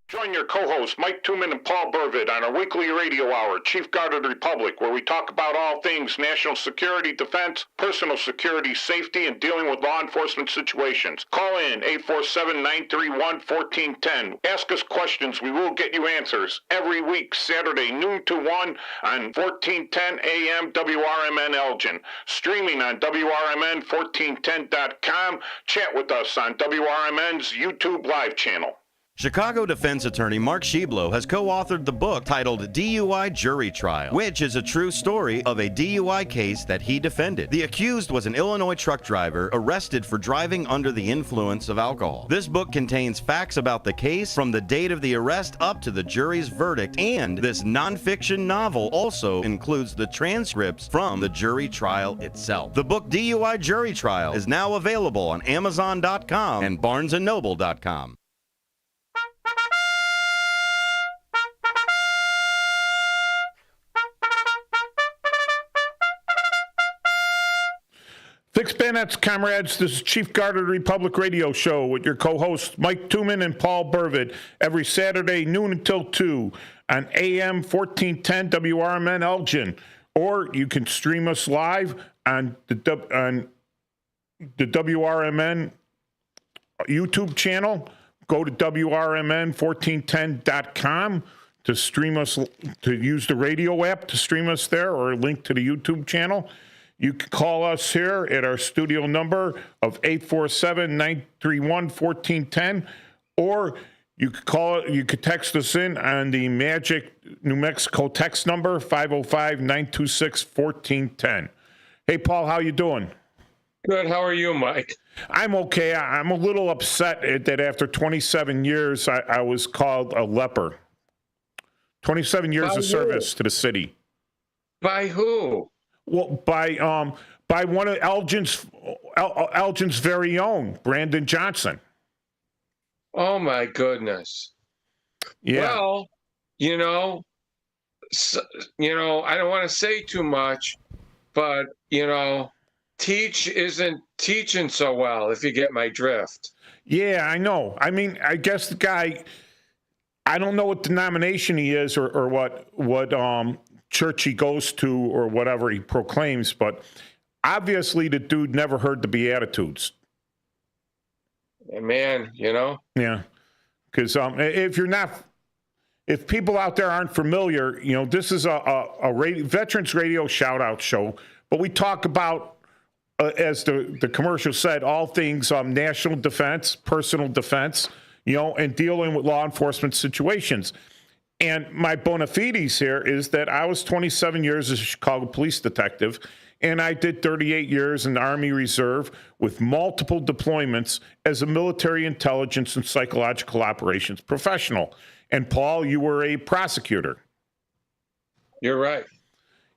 Join your co-hosts Mike Tooman and Paul Burvitt on our weekly radio hour, Chief Guard of the Republic, where we talk about all things national security, defense, personal security, safety, and dealing with law enforcement situations. Call in 847-931-1410. Ask us questions. We will get you answers. Every week, Saturday, noon to 1 on 1410 AM WRMN Elgin. Streaming on WRMN1410.com. Chat with us on WRMN's YouTube live channel. Chicago defense attorney Mark Schieblo has co-authored the book titled DUI Jury Trial, which is a true story of a DUI case that he defended. The accused was an Illinois truck driver arrested for driving under the influence of alcohol. This book contains facts about the case from the date of the arrest up to the jury's verdict, and this nonfiction novel also includes the transcripts from the jury trial itself. The book DUI Jury Trial is now available on Amazon.com and BarnesandNoble.com. Six Bandits, comrades. This is Chief Guard of the Republic Radio Show with your co-hosts Mike Tooman and Paul Burvitt every Saturday, noon until 2 on AM 1410 WRMN Elgin. Or you can stream us live on the WRMN YouTube channel. Go to WRMN1410.com to stream us, to use the radio app to stream us there, or a link to the YouTube channel. You can call us here at our studio number of 847-931-1410, or you could text us in on the Magic New Mexico text number 505-926-1410. Hey, Paul, how you doing? Good. How are you, Mike? I'm okay. I'm a little upset that after 27 years, I was called a leper. 27 years of service to the city. By who? Well, by one of Elgin's very own, Brandon Johnson. Oh my goodness. Yeah. Well, I don't want to say too much, but teach isn't teaching so well, if you get my drift. Yeah, I know. I mean, I guess the guy, I don't know what denomination he is or what church he goes to or whatever he proclaims, but obviously the dude never heard the Beatitudes. Man, Yeah, because if people out there aren't familiar, this is a veterans radio shout out show, but we talk about, as the commercial said, all things national defense, personal defense, and dealing with law enforcement situations. And my bona fides here is that I was 27 years as a Chicago police detective, and I did 38 years in the Army Reserve with multiple deployments as a military intelligence and psychological operations professional. And Paul, you were a prosecutor. You're right.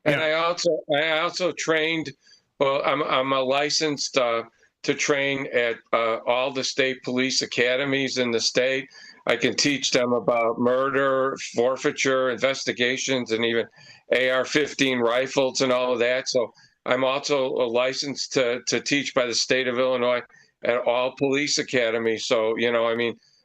And I also trained. Well, I'm a licensed to train at all the state police academies in the state. I can teach them about murder, forfeiture, investigations, and even AR-15 rifles and all of that. So I'm also licensed to teach by the state of Illinois at all police academies. So,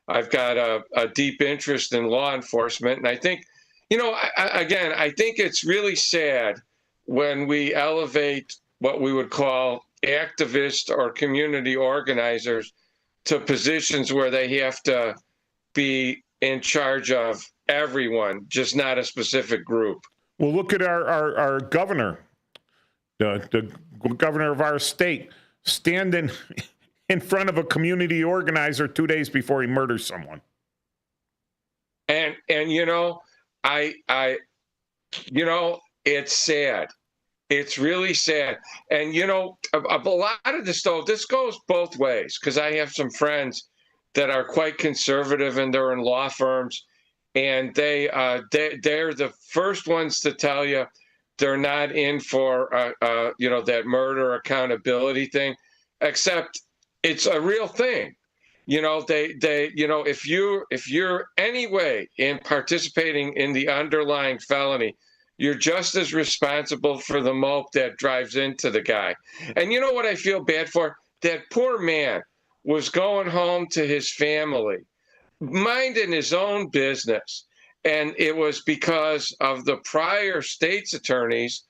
I've got a deep interest in law enforcement. And I think, I think it's really sad when we elevate what we would call activists or community organizers to positions where they have to be in charge of everyone, just not a specific group. Well, look at our governor, the governor of our state, standing in front of a community organizer 2 days before he murders someone. And it's sad. It's really sad. And, a lot of this, though, this goes both ways, because I have some friends that are quite conservative and they're in law firms, and they're the first ones to tell you they're not in for, that murder accountability thing, except it's a real thing. If you're anyway in participating in the underlying felony, you're just as responsible for the mope that drives into the guy. And you know what I feel bad for? That poor man was going home to his family, minding his own business. And it was because of the prior state's attorneys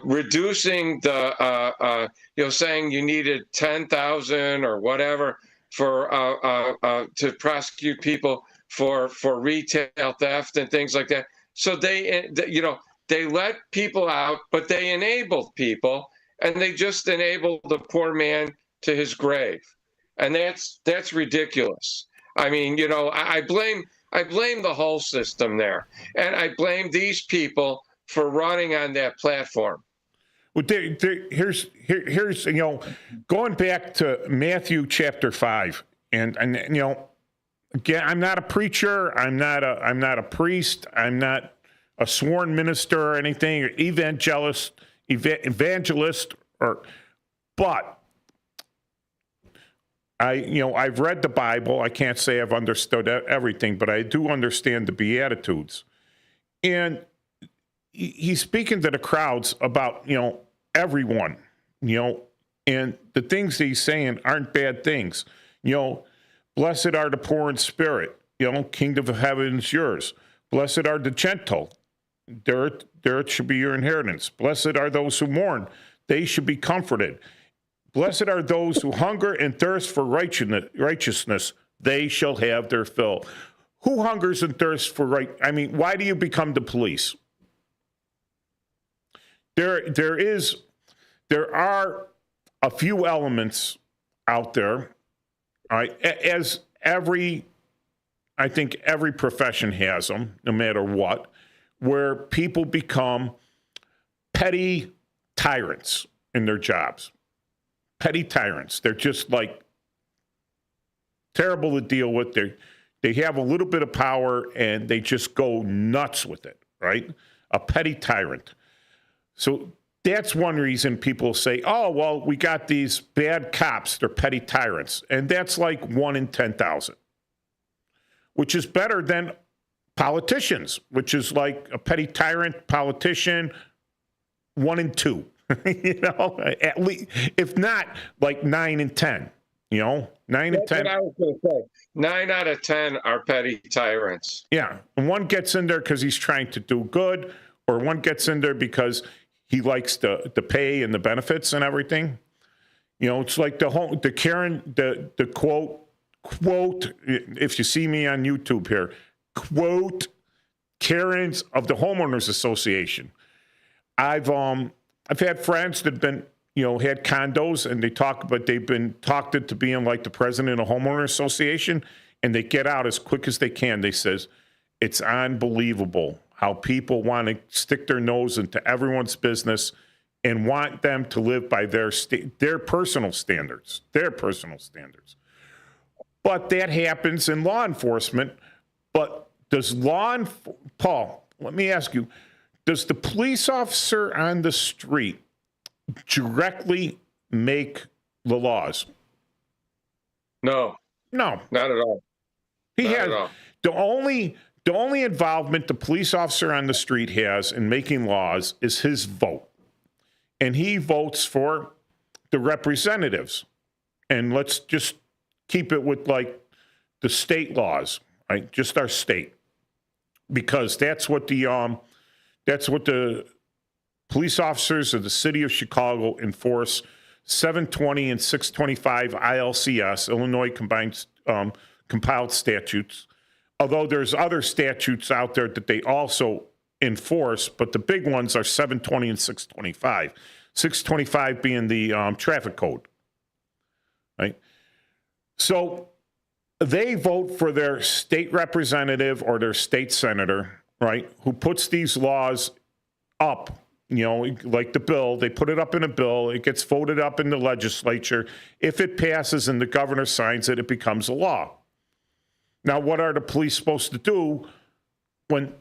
reducing the, saying you needed 10,000 or whatever for to prosecute people for retail theft and things like that. So they let people out, but they enabled people, and they just enabled the poor man to his grave. And that's ridiculous. I mean, I blame the whole system there, and I blame these people for running on that platform. Well, here's going back to Matthew chapter 5, and again, I'm not a preacher, I'm not a priest, I'm not a sworn minister or anything, or evangelist, but I've read the Bible. I can't say I've understood everything, but I do understand the Beatitudes. And he's speaking to the crowds about, everyone, And the things he's saying aren't bad things. You know, blessed are the poor in spirit. You know, kingdom of heaven is yours. Blessed are the gentle. There should be your inheritance. Blessed are those who mourn. They should be comforted. Blessed are those who hunger and thirst for righteousness. They shall have their fill. Who hungers and thirsts for right? I mean, why do you become the police? There are a few elements out there, all right, as I think every profession has them, no matter what, where people become petty tyrants in their jobs. Petty tyrants. They're just like terrible to deal with. They have a little bit of power and they just go nuts with it, right? A petty tyrant. So that's one reason people say, oh, well, we got these bad cops. They're petty tyrants. And that's like 1 in 10,000, which is better than politicians, which is like a petty tyrant politician, 1 in 2. You know, at least, if not like 9 in 10, you know, 9 in 10. That's what I was going to say. 9 out of 10 are petty tyrants. Yeah. And one gets in there because he's trying to do good, or one gets in there because he likes the pay and the benefits and everything. You know, it's like the quote, if you see me on YouTube here, quote, Karens of the Homeowners Association. I've had friends that have been, you know, had condos and they've been talked into being like the president of Homeowner Association, and they get out as quick as they can. They says, it's unbelievable how people want to stick their nose into everyone's business and want them to live by their personal standards, But that happens in law enforcement. But does Paul, let me ask you, does the police officer on the street directly make the laws? No. No. Not at all. The only involvement the police officer on the street has in making laws is his vote. And he votes for the representatives. And let's just keep it with like the state laws, right? Just our state. Because that's what the police officers of the city of Chicago enforce. 720 and 625 ILCS, Illinois compiled statutes. Although there's other statutes out there that they also enforce, but the big ones are 720 and 625. 625 being the traffic code, right? So they vote for their state representative or their state senator, right, who puts these laws up, you know, like the bill. They put it up in a bill. It gets voted up in the legislature. If it passes and the governor signs it, it becomes a law. Now, what are the police supposed to do when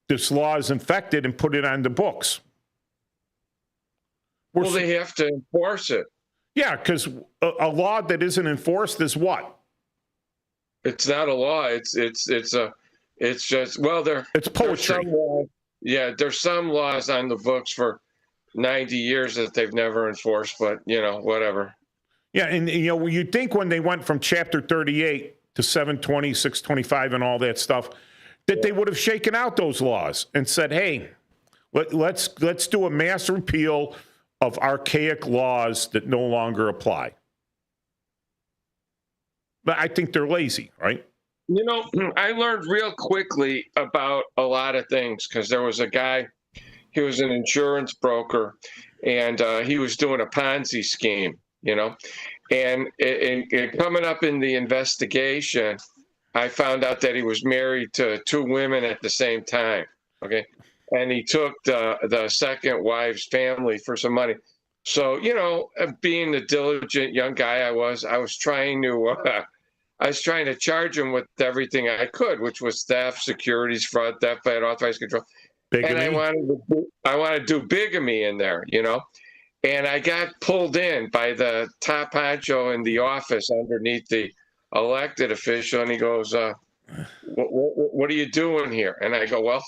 this law is infected and put it on the books? Well, they have to enforce it. Yeah, because a law that isn't enforced is what? It's not a law. It's just, well, it's poetry. There's some laws on the books for 90 years that they've never enforced, but, you know, whatever. Yeah, and, you know, you'd think when they went from Chapter 38 to 720, 625 and all that stuff, that they would have shaken out those laws and said, hey, let's do a mass repeal of archaic laws that no longer apply. But I think they're lazy, right? You know, I learned real quickly about a lot of things because there was a guy, he was an insurance broker, and he was doing a Ponzi scheme, you know. And coming up in the investigation, I found out that he was married to 2 women at the same time, okay? And he took the second wife's family for some money. So, you know, being the diligent young guy I was trying to charge him with everything I could, which was theft, securities fraud, theft by unauthorized control. Bigamy. And I wanted to do bigamy in there, you know. And I got pulled in by the top honcho in the office underneath the elected official, and he goes, what are you doing here? And I go, well,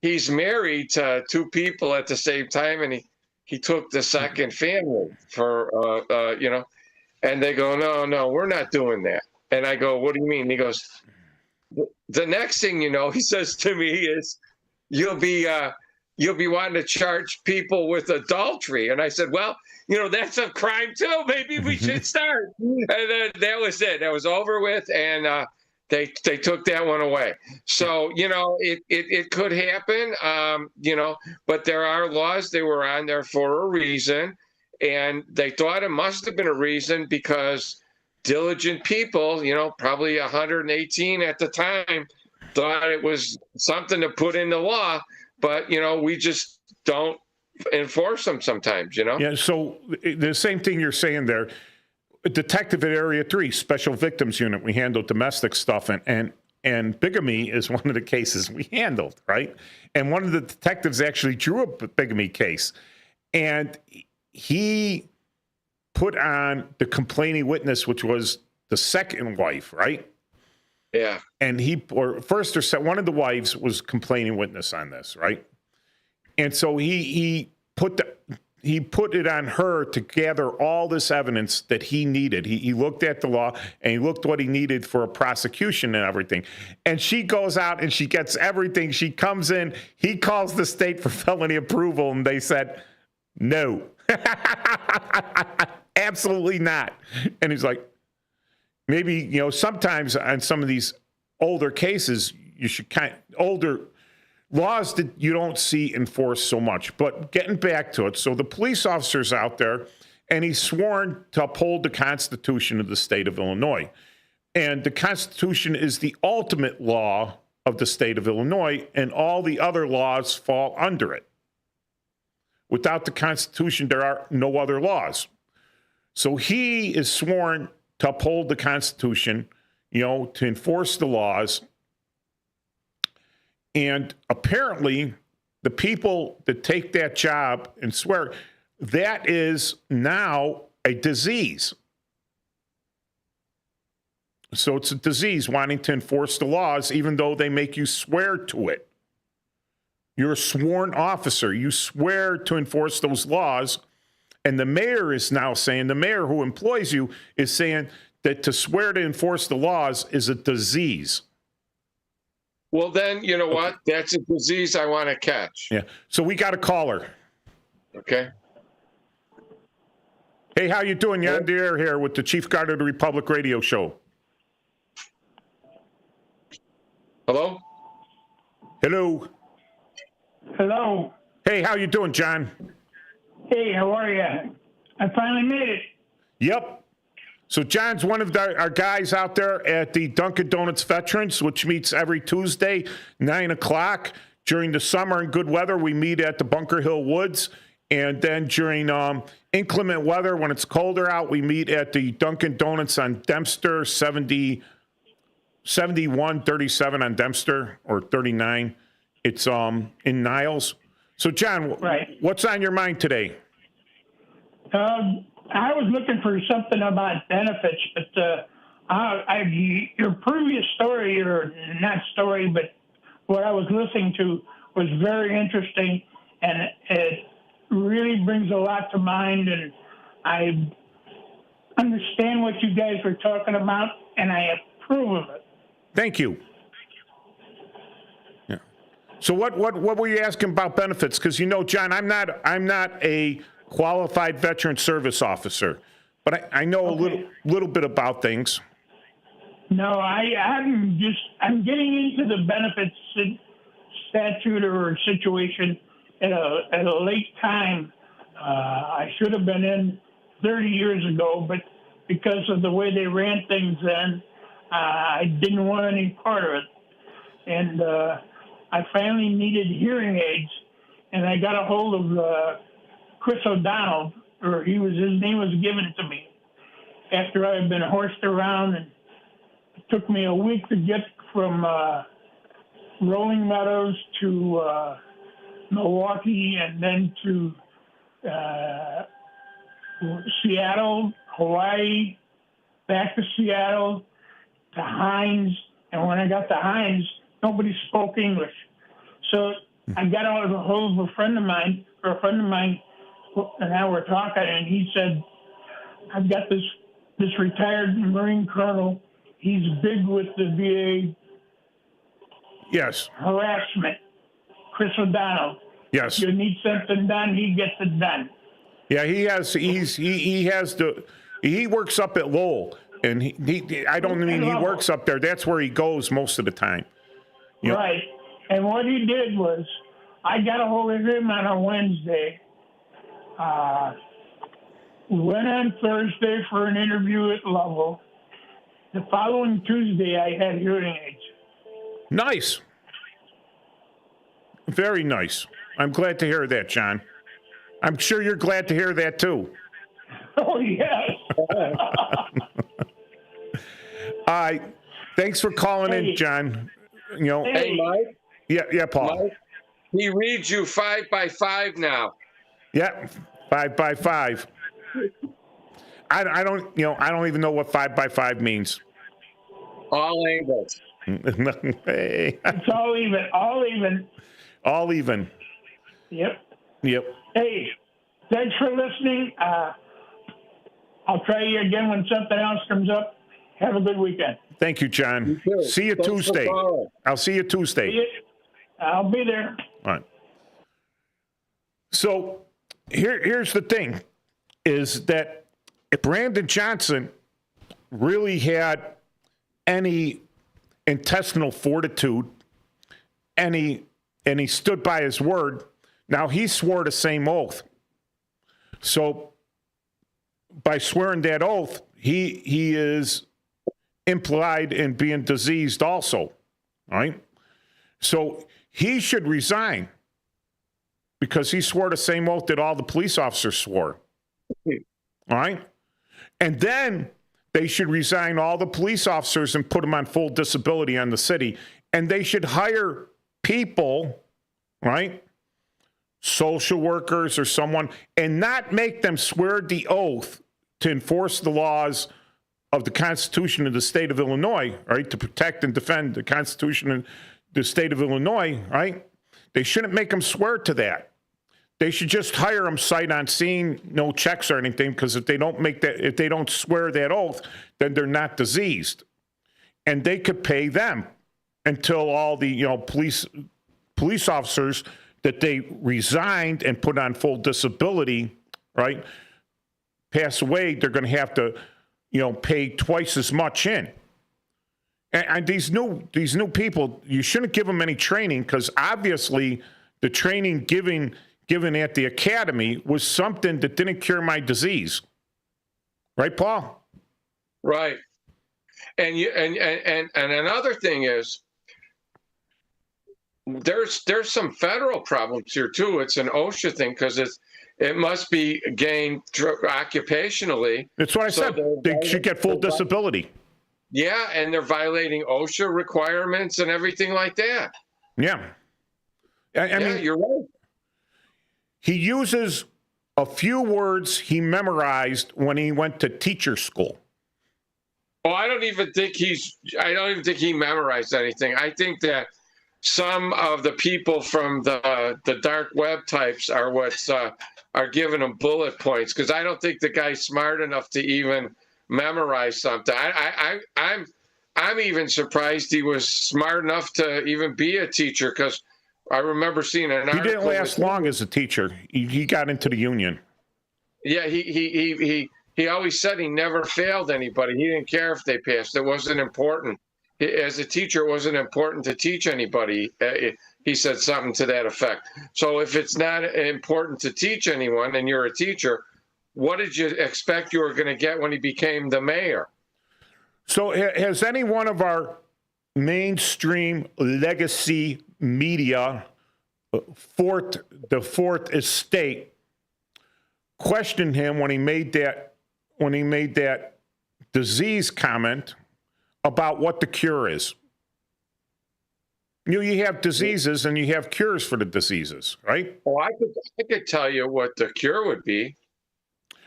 he's married to 2 people at the same time, and he took the second family for, and they go, no, we're not doing that. And I go, what do you mean? He goes, the next thing you know, he says to me is, you'll be wanting to charge people with adultery. And I said, well, that's a crime too. Maybe we should start. And then that was it. That was over with. And they took that one away. So, it could happen, but there are laws. They were on there for a reason. And they thought it must have been a reason because diligent people, probably 118 at the time, thought it was something to put in the law. But, we just don't enforce them sometimes, Yeah, so the same thing you're saying there. A detective at Area 3, Special Victims Unit, we handle domestic stuff, and bigamy is one of the cases we handled, right? And one of the detectives actually drew a bigamy case. And he put on the complaining witness, which was the second wife, right? Yeah. And one of the wives was complaining witness on this, right? And so he put it on her to gather all this evidence that he needed. He looked at the law and he looked what he needed for a prosecution and everything. And she goes out and she gets everything. She comes in, he calls the state for felony approval, and they said, no, absolutely not. And he's like, maybe, sometimes on some of these older cases, you should older laws that you don't see enforced so much. But getting back to it, so the police officer's out there, and he's sworn to uphold the Constitution of the state of Illinois. And the Constitution is the ultimate law of the state of Illinois, and all the other laws fall under it. Without the Constitution, there are no other laws. So he is sworn to uphold the Constitution, to enforce the laws. And apparently, the people that take that job and swear, that is now a disease. So it's a disease, wanting to enforce the laws, even though they make you swear to it. You're a sworn officer. You swear to enforce those laws. And the mayor is now saying, the mayor who employs you is saying that to swear to enforce the laws is a disease. Well, then, you know what? That's a disease I want to catch. Yeah. So we got a caller. Okay. Hey, how you doing? You're on the air here with the Chief Guard of the Republic radio show. Hello? Hello. Hello. Hey, how you doing, John? Hey, how are you? I finally made it. Yep. So John's one of our guys out there at the Dunkin' Donuts Veterans, which meets every Tuesday, 9 o'clock. During the summer and good weather, we meet at the Bunker Hill Woods. And then during inclement weather, when it's colder out, we meet at the Dunkin' Donuts on Dempster, 7137 on Dempster, or 39. It's in Niles. So, John, right. What's on your mind today? I was looking for something about benefits, but your previous story, or not story, but what I was listening to was very interesting, and it really brings a lot to mind, and I understand what you guys were talking about, and I approve of it. Thank you. Yeah. So what were you asking about benefits? Because John, I'm not a qualified veteran service officer, but I know a little bit about things. No, I'm getting into the benefits statute or situation at a late time. I should have been in 30 years ago, but because of the way they ran things then, I didn't want any part of it. And I finally needed hearing aids, and I got a hold of Chris O'Donnell, or his name was given to me after I had been horsed around, and it took me a week to get from Rolling Meadows to Milwaukee, and then to Seattle, Hawaii, back to Seattle, to Hines. And when I got to Hines, nobody spoke English. So I got a hold of a friend of mine and I were talking, and he said, "I've got this retired Marine colonel. He's big with the VA Yes. harassment. Chris O'Donnell. Yes. You need something done, he gets it done." Yeah, he works up at Lowell, and I don't mean he works up there. That's where he goes most of the time. You know? Right. And what he did was, I got a hold of him on a Wednesday. We went on Thursday for an interview at Lovell. The following Tuesday, I had hearing aids. Nice. Very nice. I'm glad to hear that, John. I'm sure you're glad to hear that, too. Oh, yes. Thanks for calling in, John. You know, Hey, Mike. Yeah, Paul. Mike, he reads you 5 by 5 now. Yeah, 5 by 5. I don't even know what 5 by 5 means. All angles. Hey. It's all even. All even. All even. Yep. Yep. Hey, thanks for listening. I'll try you again when something else comes up. Have a good weekend. Thank you, John. See you Thanks for Tuesday. calling. I'll see you Tuesday. I'll be there. All right. So here's the thing, is that if Brandon Johnson really had any intestinal fortitude, and he stood by his word, now he swore the same oath. So by swearing that oath, he is implied in being diseased also, right? So he should resign because he swore the same oath that all the police officers swore, all right? And then they should resign all the police officers and put them on full disability on the city, and they should hire people, right? Social workers or someone, and not make them swear the oath to enforce the laws of the Constitution of the state of Illinois, right? To protect and defend the Constitution of the state of Illinois, right? They shouldn't make them swear to that. They should just hire them sight unseen, no checks or anything, because if they don't swear that oath, then they're not diseased. And they could pay them until all the police officers that they resigned and put on full disability, right, pass away. They're going to have to pay twice as much in. And these new people, you shouldn't give them any training, because obviously the training given at the academy was something that didn't cure my disease. Right, Paul? Right. And another thing is, there's some federal problems here too. It's an OSHA thing, because it must be gained occupationally. That's what I said. They should get full disability. Yeah, and they're violating OSHA requirements and everything like that. Yeah. I mean, you're right. He uses a few words he memorized when he went to teacher school. Oh, I don't even think he memorized anything. I think that some of the people from the dark web types are what's are giving him bullet points, because I don't think the guy's smart enough to even memorize something. I'm even surprised he was smart enough to even be a teacher, because I remember seeing an article. He didn't last long as a teacher. He got into the union. Yeah, he always said he never failed anybody. He didn't care if they passed. It wasn't important. As a teacher, it wasn't important to teach anybody. He said something to that effect. So if it's not important to teach anyone and you're a teacher, what did you expect you were going to get when he became the mayor? So has any one of our mainstream legacy media, the fourth estate, questioned him when he made that disease comment about what the cure is? You have diseases and you have cures for the diseases, right? Oh, I could tell you what the cure would be.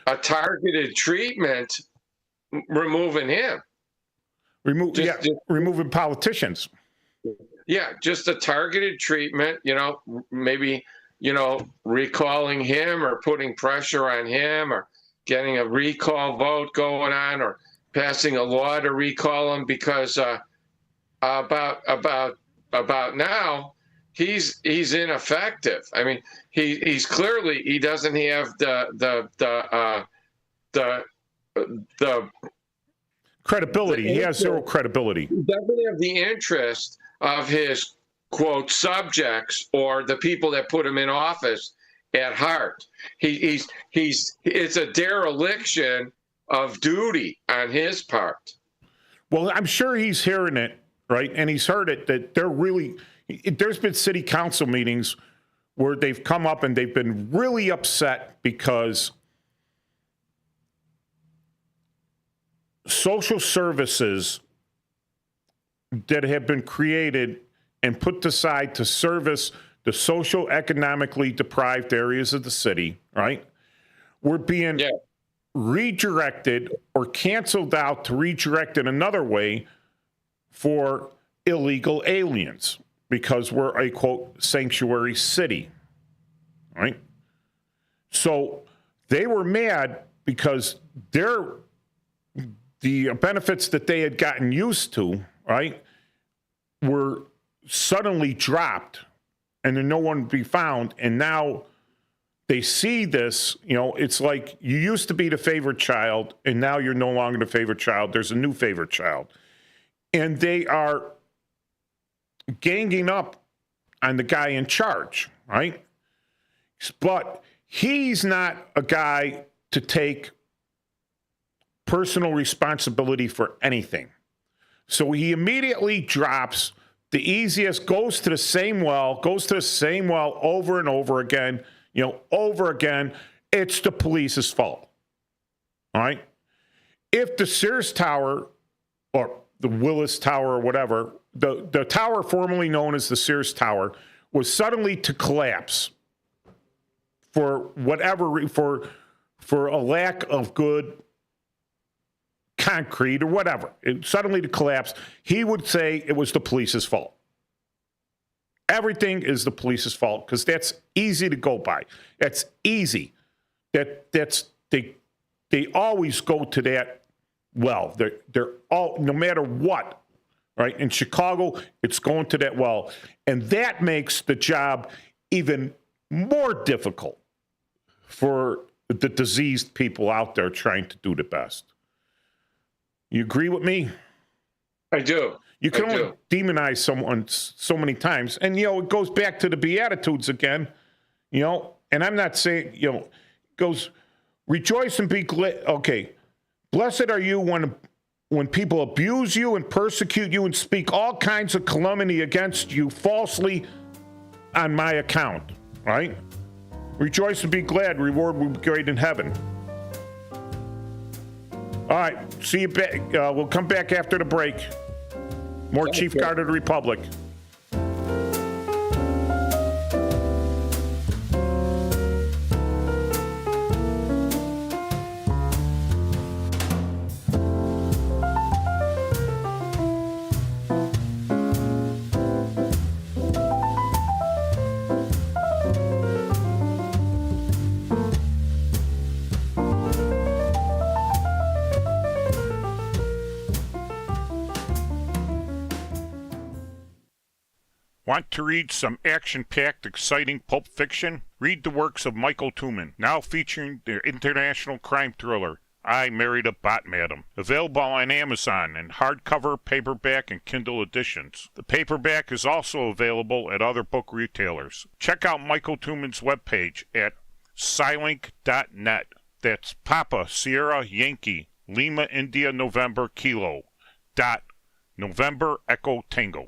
A targeted treatment, removing him. Removing politicians. Yeah, just a targeted treatment, maybe recalling him or putting pressure on him or getting a recall vote going on or passing a law to recall him, because about now he's ineffective. I mean, he's clearly, he doesn't have the credibility. He has zero credibility. He doesn't have the interest of his quote subjects or the people that put him in office at heart. It's a dereliction of duty on his part. Well, I'm sure he's hearing it, right? And he's heard it, that there's been city council meetings where they've come up and they've been really upset because social services that have been created and put aside to service the social economically deprived areas of the city, right, were being redirected or canceled out to redirect in another way for illegal aliens, because we're a, quote, sanctuary city, right? So they were mad because the benefits that they had gotten used to, right, were suddenly dropped and then no one would be found. And now they see this, it's like you used to be the favorite child and now you're no longer the favorite child. There's a new favorite child. And they are ganging up on the guy in charge, right? But he's not a guy to take personal responsibility for anything. So he immediately drops the easiest, goes to the same well over and over again, It's the police's fault. All right? If the Sears Tower or the Willis Tower or whatever, the tower formerly known as the Sears Tower, was suddenly to collapse for whatever, for a lack of good concrete or whatever, suddenly to collapse, he would say it was the police's fault. Everything is the police's fault because that's easy to go by. That's easy. They always go to that well. They're all, no matter what, right? In Chicago, it's going to that well. And that makes the job even more difficult for the diseased people out there trying to do the best. You agree with me? I do. You can only demonize someone so many times. And, it goes back to the Beatitudes again, and I'm not saying, it goes, rejoice and be glad. Okay. Blessed are you when people abuse you and persecute you and speak all kinds of calumny against you falsely on my account, right? Rejoice and be glad. Reward will be great in heaven. All right, see you back. We'll come back after the break. More Chief Guard of the Republic. Want to read some action-packed, exciting pulp fiction? Read the works of Michael Tooman, now featuring the international crime thriller, I Married a Bot Madam. Available on Amazon in hardcover, paperback, and Kindle editions. The paperback is also available at other book retailers. Check out Michael Tooman's webpage at scilink.net. That's Papa, Sierra, Yankee, Lima, India, November, Kilo, dot, November, Echo, Tango.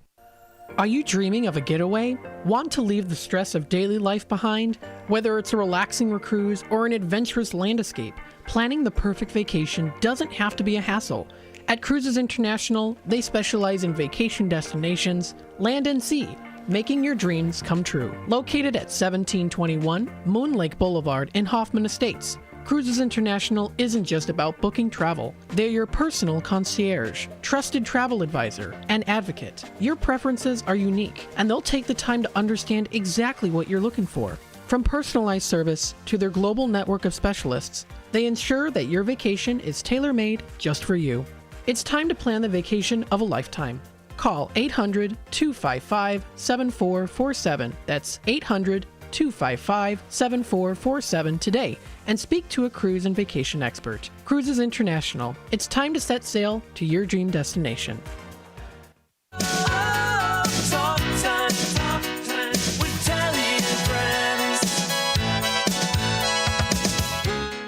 Are you dreaming of a getaway? Want to leave the stress of daily life behind? Whether it's a relaxing cruise or an adventurous land escape, planning the perfect vacation doesn't have to be a hassle. At Cruises International, they specialize in vacation destinations, land and sea, making your dreams come true. Located at 1721 Moon Lake Boulevard in Hoffman Estates, Cruises International isn't just about booking travel. They're your personal concierge, trusted travel advisor, and advocate. Your preferences are unique, and they'll take the time to understand exactly what you're looking for. From personalized service to their global network of specialists, they ensure that your vacation is tailor-made just for you. It's time to plan the vacation of a lifetime. Call 800-255-7447. That's 800-255-7447 today and speak to a cruise and vacation expert. Cruises International. It's time to set sail to your dream destination.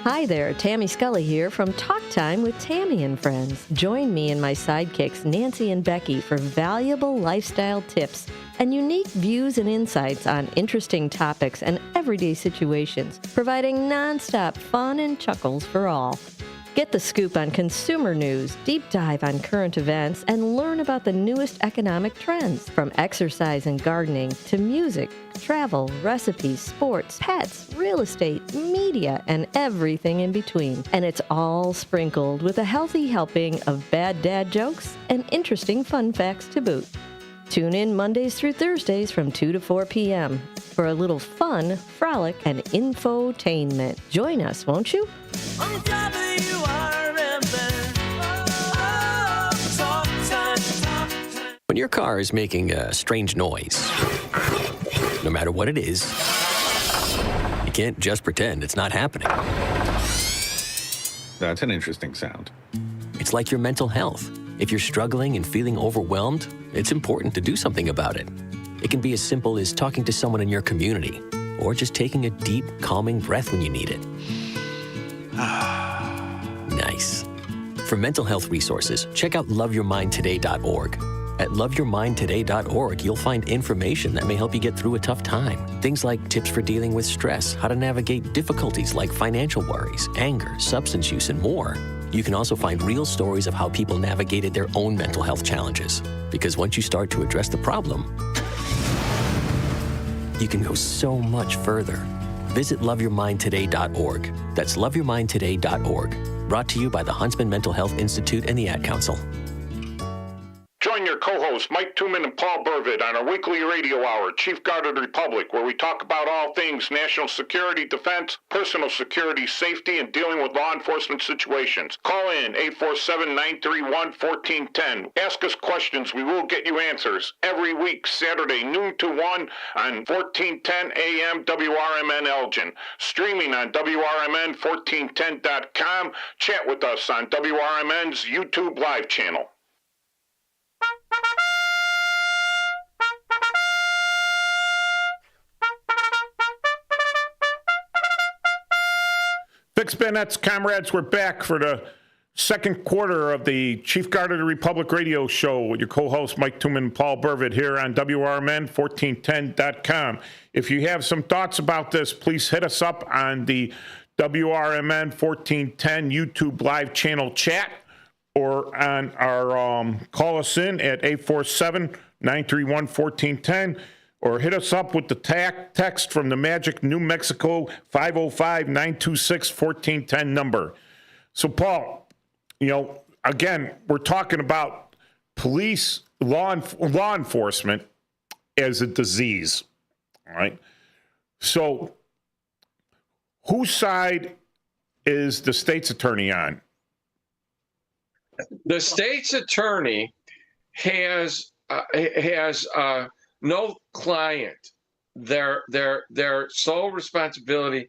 Hi there, Tammy Scully here from Talk Time with Tammy and Friends. Join me and my sidekicks Nancy and Becky for valuable lifestyle tips and unique views and insights on interesting topics and everyday situations, providing nonstop fun and chuckles for all. Get the scoop on consumer news, deep dive on current events, and learn about the newest economic trends, from exercise and gardening to music, travel, recipes, sports, pets, real estate, media, and everything in between. And it's all sprinkled with a healthy helping of bad dad jokes and interesting fun facts to boot. Tune in Mondays through Thursdays from 2 to 4 p.m. for a little fun, frolic, and infotainment. Join us, won't you? When your car is making a strange noise, no matter what it is, you can't just pretend it's not happening. That's an interesting sound. It's like your mental health. If you're struggling and feeling overwhelmed, it's important to do something about it. It can be as simple as talking to someone in your community, or just taking a deep, calming breath when you need it. Nice. For mental health resources, check out loveyourmindtoday.org. At loveyourmindtoday.org, you'll find information that may help you get through a tough time. Things like tips for dealing with stress, how to navigate difficulties like financial worries, anger, substance use, and more. You can also find real stories of how people navigated their own mental health challenges. Because once you start to address the problem, you can go so much further. Visit loveyourmindtoday.org. That's loveyourmindtoday.org. Brought to you by the Huntsman Mental Health Institute and the Ad Council. Join your co-hosts Mike Tooman and Paul Burvitt on our weekly radio hour, Chief Guard of the Republic, where we talk about all things national security, defense, personal security, safety, and dealing with law enforcement situations. Call in 847-931-1410. Ask us questions. We will get you answers. Every week, Saturday, noon to 1 on 1410 AM WRMN Elgin. Streaming on WRMN1410.com. Chat with us on WRMN's YouTube live channel. Fix Bennett's comrades, we're back for the second quarter of the Chief Guard of the Republic radio show with your co-hosts Mike Tooman and Paul Burvitt here on WRMN1410.com. If you have some thoughts about this, please hit us up on the WRMN 1410 YouTube live channel chat, or on our call us in at 847-931-1410, or hit us up with the text from the magic New Mexico 505-926-1410 number. So, Paul, again, we're talking about police, law enforcement as a disease, all right? So, whose side is the state's attorney on? The state's attorney has no client. Their sole responsibility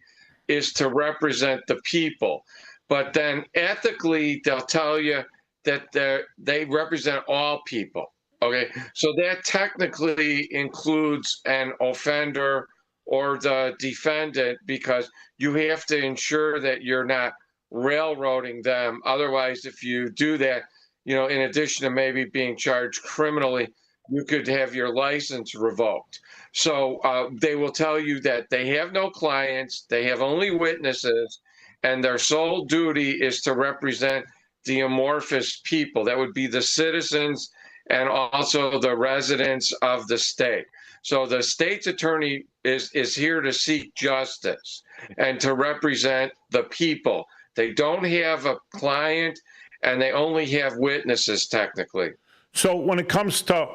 is to represent the people. But then ethically, they'll tell you that they represent all people. Okay, so that technically includes an offender or the defendant, because you have to ensure that you're not railroading them. Otherwise, if you do that, in addition to maybe being charged criminally, you could have your license revoked. So they will tell you that they have no clients, they have only witnesses, and their sole duty is to represent the amorphous people. That would be the citizens and also the residents of the state. So the state's attorney is here to seek justice and to represent the people. They don't have a client, and they only have witnesses, technically. So when it comes to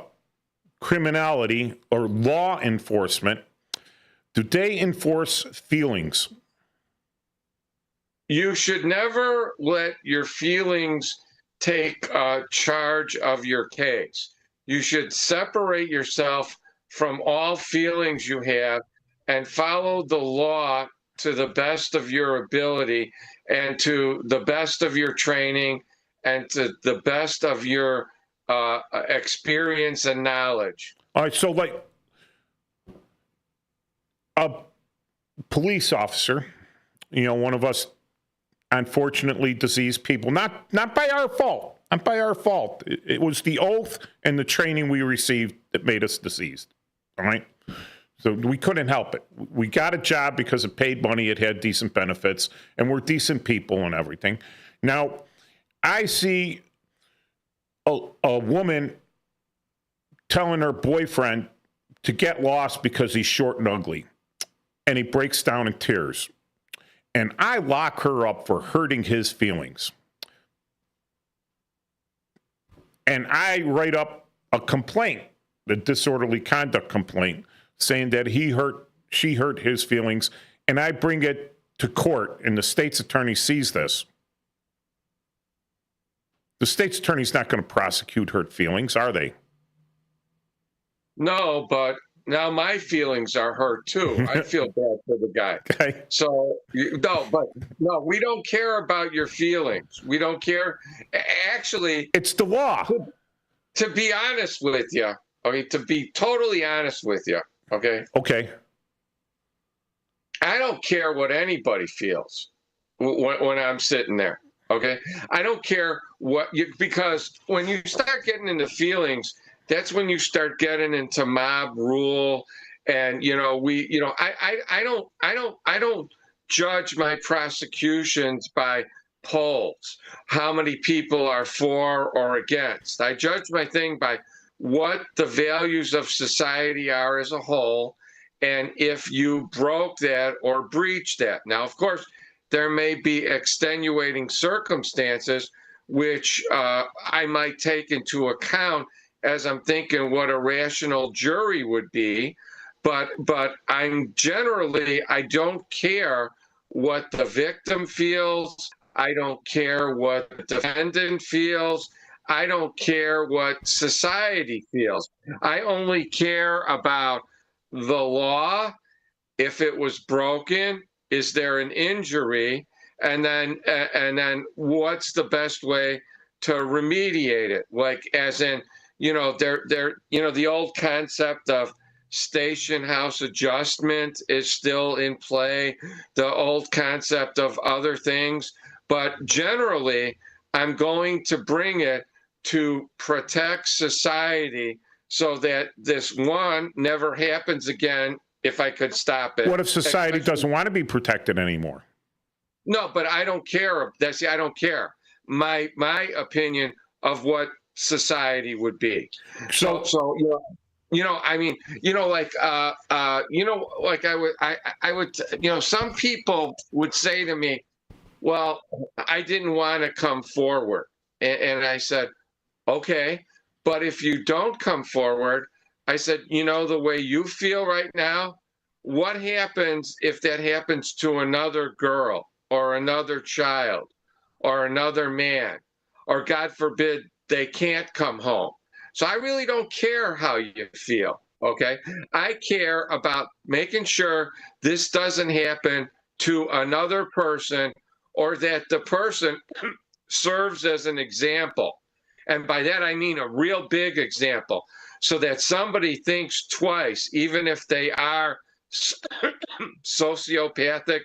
criminality or law enforcement, Do they enforce feelings? You should never let your feelings take charge of your case. You should separate yourself from all feelings you have and follow the law to the best of your ability and to the best of your training and to the best of your experience and knowledge. All right, so like a police officer, one of us unfortunately diseased people, not by our fault, not by our fault. It was the oath and the training we received that made us diseased, all right? So we couldn't help it. We got a job because it paid money, it had decent benefits, and we're decent people and everything. Now, I see a woman telling her boyfriend to get lost because he's short and ugly, and he breaks down in tears. And I lock her up for hurting his feelings. And I write up a complaint, the disorderly conduct complaint, saying that she hurt his feelings, and I bring it to court, and the state's attorney sees this. The state's attorney's not going to prosecute hurt feelings, are they? No, but now my feelings are hurt too. I feel bad for the guy. Okay. So no, we don't care about your feelings. We don't care. Actually, it's the law. To be honest with you, to be totally honest with you, okay? Okay. I don't care what anybody feels when I'm sitting there, okay? I don't care because when you start getting into feelings, that's when you start getting into mob rule, and I don't judge my prosecutions by polls, how many people are for or against. I judge my thing by what the values of society are as a whole, and if you broke that or breached that. Now, of course, there may be extenuating circumstances which I might take into account as I'm thinking what a rational jury would be, but I don't care what the victim feels. I don't care what the defendant feels. I don't care what society feels. I only care about the law. If it was broken, is there an injury? And then what's the best way to remediate it? Like, as in, the old concept of station house adjustment is still in play, the old concept of other things. But generally, I'm going to bring it to protect society so that this one never happens again if I could stop it. What if society doesn't want to be protected anymore? No, but I don't care. I don't care. My opinion of what society would be. So some people would say to me, well, I didn't want to come forward. And I said, okay, but if you don't come forward, I said, the way you feel right now, what happens if that happens to another girl or another child or another man, or God forbid, they can't come home? So I really don't care how you feel, okay? I care about making sure this doesn't happen to another person, or that the person serves as an example. And by that, I mean a real big example, so that somebody thinks twice, even if they are sociopathic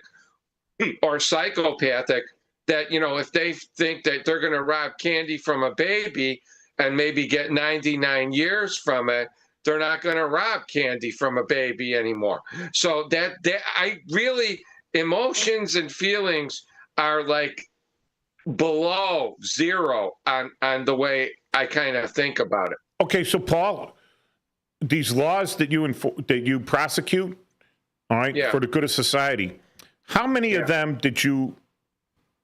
or psychopathic, that, if they think that they're going to rob candy from a baby and maybe get 99 years from it, they're not going to rob candy from a baby anymore. So that I really, emotions and feelings are like below zero on the way I kind of think about it. Okay, so Paul, these laws that you prosecute, all right, for the good of society, how many of them did you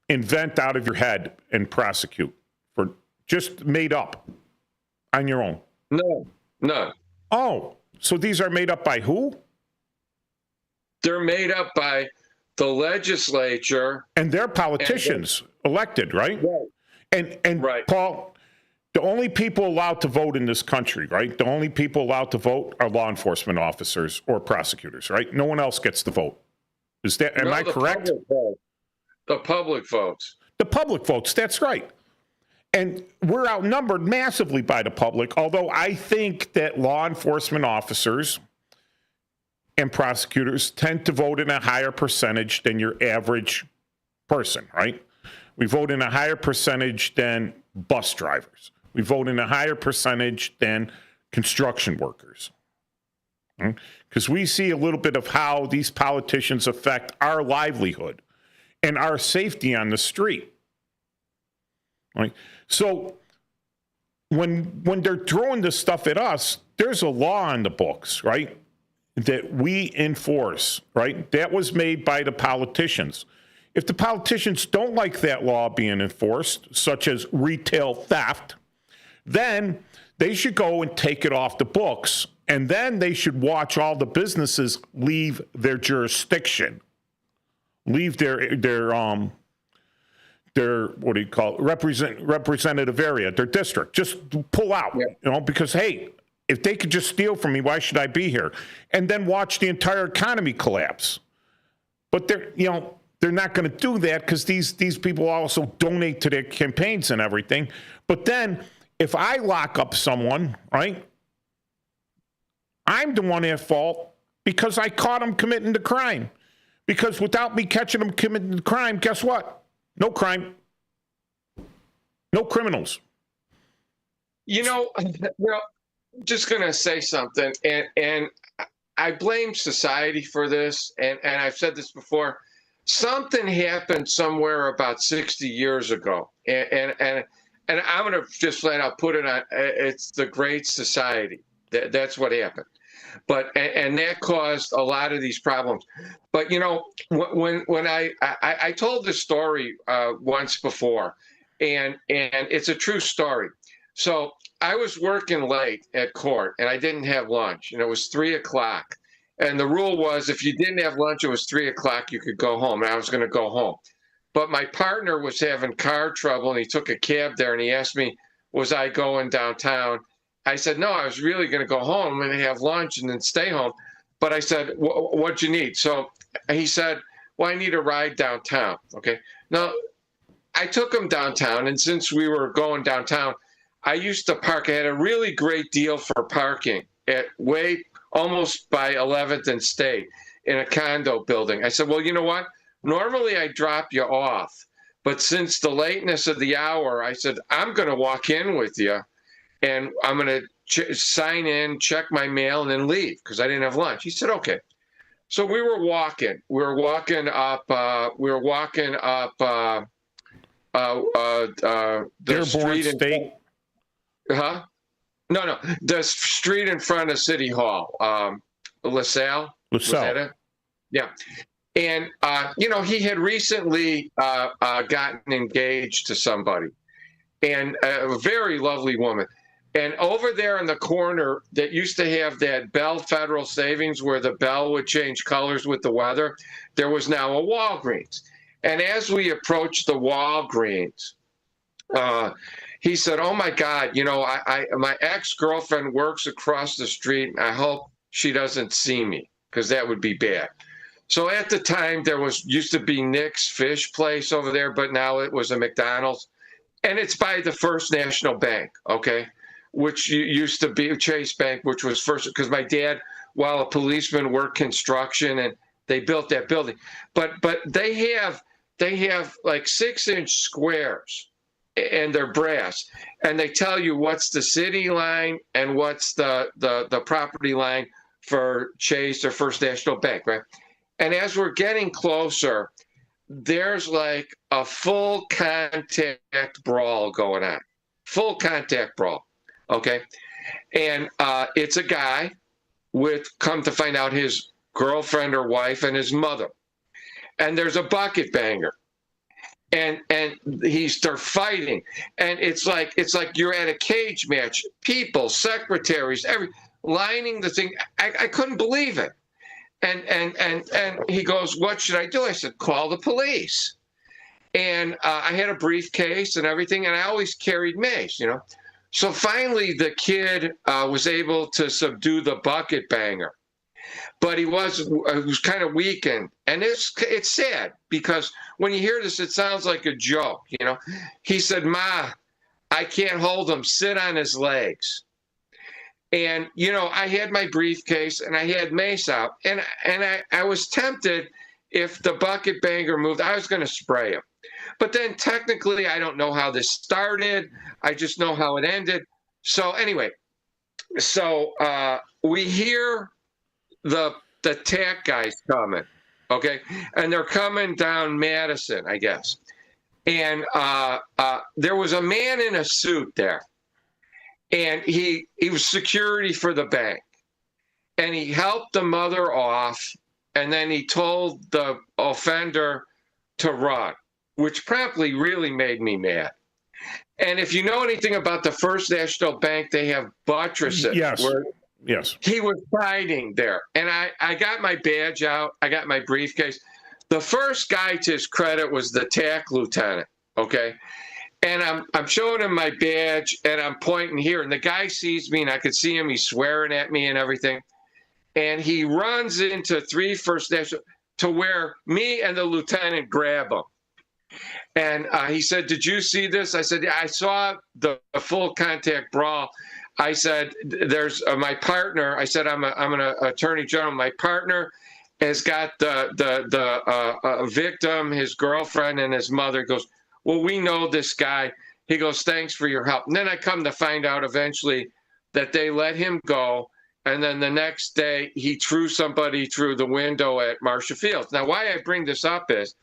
invent out of your head and prosecute, for just made up on your own? No. Oh, so these are made up by who? They're made up by the legislature. And they're politicians elected, right? And Paul, the only people allowed to vote in this country, right? The only people allowed to vote are law enforcement officers or prosecutors, right? No one else gets to vote. Am I correct? The public votes. The public votes, that's right. And we're outnumbered massively by the public, although I think that law enforcement officers and prosecutors tend to vote in a higher percentage than your average person, right? We vote in a higher percentage than bus drivers. We vote in a higher percentage than construction workers. Because we see a little bit of how these politicians affect our livelihood and our safety on the street. Right? So when they're throwing this stuff at us, there's a law on the books, right, that we enforce, right? That was made by the politicians. If the politicians don't like that law being enforced, such as retail theft, then they should go and take it off the books, and then they should watch all the businesses leave their jurisdiction, leave their what do you call it, representative area, their district, just pull out, because hey, if they could just steal from me, why should I be here? And then watch the entire economy collapse. But they're not going to do that because these people also donate to their campaigns and everything. But then if I lock up someone, right, I'm the one at fault because I caught them committing the crime. Because without me catching them committing the crime, guess what? No crime. No criminals. Just going to say something, and I blame society for this, and I've said this before. Something happened somewhere about 60 years ago, and I'm going to just flat out put it on. It's the Great Society. That's what happened. But and that caused a lot of these problems. But when I told this story once before, and it's a true story. So I was working late at court, and I didn't have lunch, and it was 3:00. And the rule was if you didn't have lunch, it was 3:00, you could go home. And I was going to go home. But my partner was having car trouble, and he took a cab there, and he asked me, was I going downtown? I said, no, I was really going to go home and have lunch and then stay home. But I said, what'd you need? So he said, well, I need a ride downtown. Okay. Now, I took him downtown, and since we were going downtown, I used to park. I had a really great deal for parking at almost by 11th and State in a condo building. I said, well, you know what? Normally I drop you off, but since the lateness of the hour, I said, I'm going to walk in with you, and I'm going to sign in, check my mail, and then leave because I didn't have lunch. He said, okay. So we were walking. We were walking up. The street in State. No, the street in front of City Hall, LaSalle. Was that it? Yeah. And he had recently gotten engaged to somebody, and a very lovely woman. And over there in the corner that used to have that Bell Federal Savings where the bell would change colors with the weather, there was now a Walgreens. And as we approached the Walgreens, he said, oh, my God, my ex-girlfriend works across the street, and I hope she doesn't see me because that would be bad. So at the time, there used to be Nick's Fish Place over there, but now it was a McDonald's. And it's by the First National Bank, okay, which used to be Chase Bank, which was first, because my dad, while a policeman, worked construction, and they built that building. But they have like 6-inch squares, and they're brass, and they tell you what's the city line and what's the property line for Chase or First National Bank, right? And as we're getting closer, there's like a full contact brawl going on. Full contact brawl, okay? And it's a guy with, come to find out, his girlfriend or wife and his mother. And there's a bucket banger. And they're fighting. And it's like you're at a cage match. People, secretaries, lining the thing. I couldn't believe it. And he goes, what should I do? I said, call the police. And I had a briefcase and everything, and I always carried mace, you know. So finally, the kid was able to subdue the bucket banger, but he was kind of weakened. And it's sad because when you hear this, it sounds like a joke, you know. He said, "Ma, I can't hold him. Sit on his legs." And, you know, I had my briefcase and I had mace out, and I was tempted, if the bucket banger moved, I was going to spray him. But then technically, I don't know how this started. I just know how it ended. So anyway, we hear the TAC guys coming, okay? And they're coming down Madison, I guess. And there was a man in a suit there. And he was security for the bank. And he helped the mother off. And then he told the offender to run, which promptly really made me mad. And if you know anything about the First National Bank, they have buttresses. Yes. Where yes. He was hiding there. And I got my badge out. I got my briefcase. The first guy, to his credit, was the TAC lieutenant, okay? And I'm showing him my badge, and I'm pointing here. And the guy sees me, and I could see him. He's swearing at me and everything. And he runs into 3 First National to where me and the lieutenant grab him. And he said, "Did you see this?" I said, "Yeah, I saw the full contact brawl." I said, "There's my partner." I said, I'm an attorney general. My partner has got the victim, his girlfriend, and his mother. He goes, "Well, we know this guy." He goes, "Thanks for your help." And then I come to find out eventually that they let him go. And then the next day, he threw somebody through the window at Marcia Fields. Now, why I bring this up is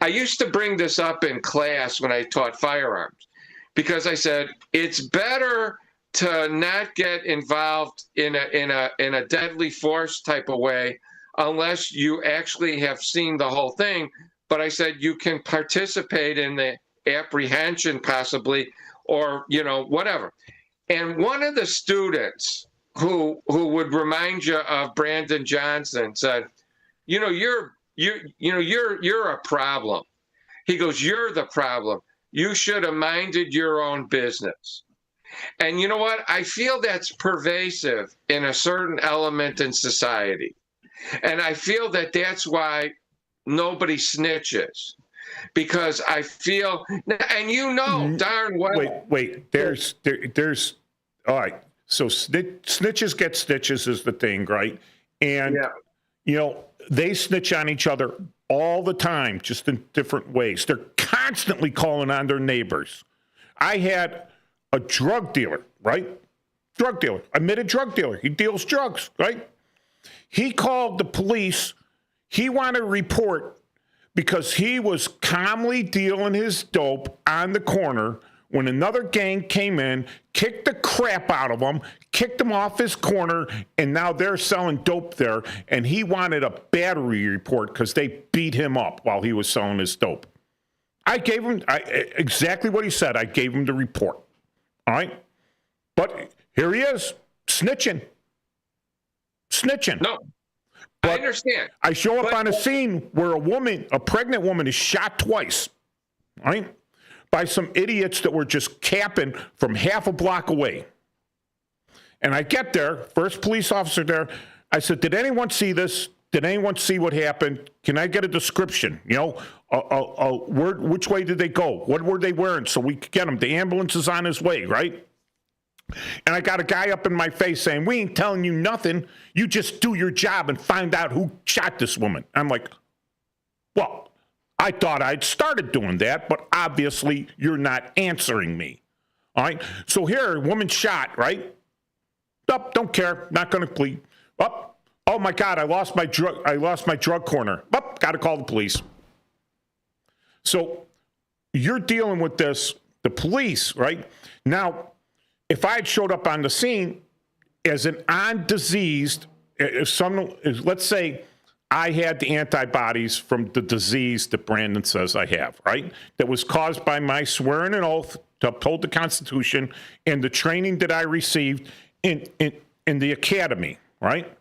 I used to bring this up in class when I taught firearms, because I said it's better to not get involved in a deadly force type of way unless you actually have seen the whole thing. But I said you can participate in the apprehension possibly, or, you know, whatever. And one of the students who would remind you of Brandon Johnson said, "You know, you're a problem." He goes, "You're the problem. You should have minded your own business." And you know what? I feel that's pervasive in a certain element in society. And I feel that that's why nobody snitches, because I feel, and you know darn well. Wait. There's all right. So snitches get stitches is the thing, right? And, you know, they snitch on each other all the time, just in different ways. They're constantly calling on their neighbors. I had a drug dealer, right? Drug dealer, admitted drug dealer. He deals drugs, right? He called the police. He wanted a report because he was calmly dealing his dope on the corner when another gang came in, kicked the crap out of him, kicked him off his corner, and now they're selling dope there. And he wanted a battery report because they beat him up while he was selling his dope. I gave him exactly what he said. I gave him the report. All right? But here he is, snitching. No, but I understand. I show up on a scene where a pregnant woman is shot twice, right? By some idiots that were just capping from half a block away. And I get there, first police officer there. I said, "Did anyone see this? Did anyone see what happened? Can I get a description? You know, which way did they go? What were they wearing so we could get them? The ambulance is on his way, right?" And I got a guy up in my face saying, "We ain't telling you nothing. You just do your job and find out who shot this woman." I'm like, well, I thought I'd started doing that, but obviously you're not answering me. All right. So here, a woman shot, right? Up, don't care, not going to plead. Up, oh my God, I lost my drug corner. Up, got to call the police. So you're dealing with this, the police, right? Now, if I had showed up on the scene as an undiseased, let's say I had the antibodies from the disease that Brandon says I have, right? That was caused by my swearing an oath to uphold the Constitution and the training that I received in the academy, right?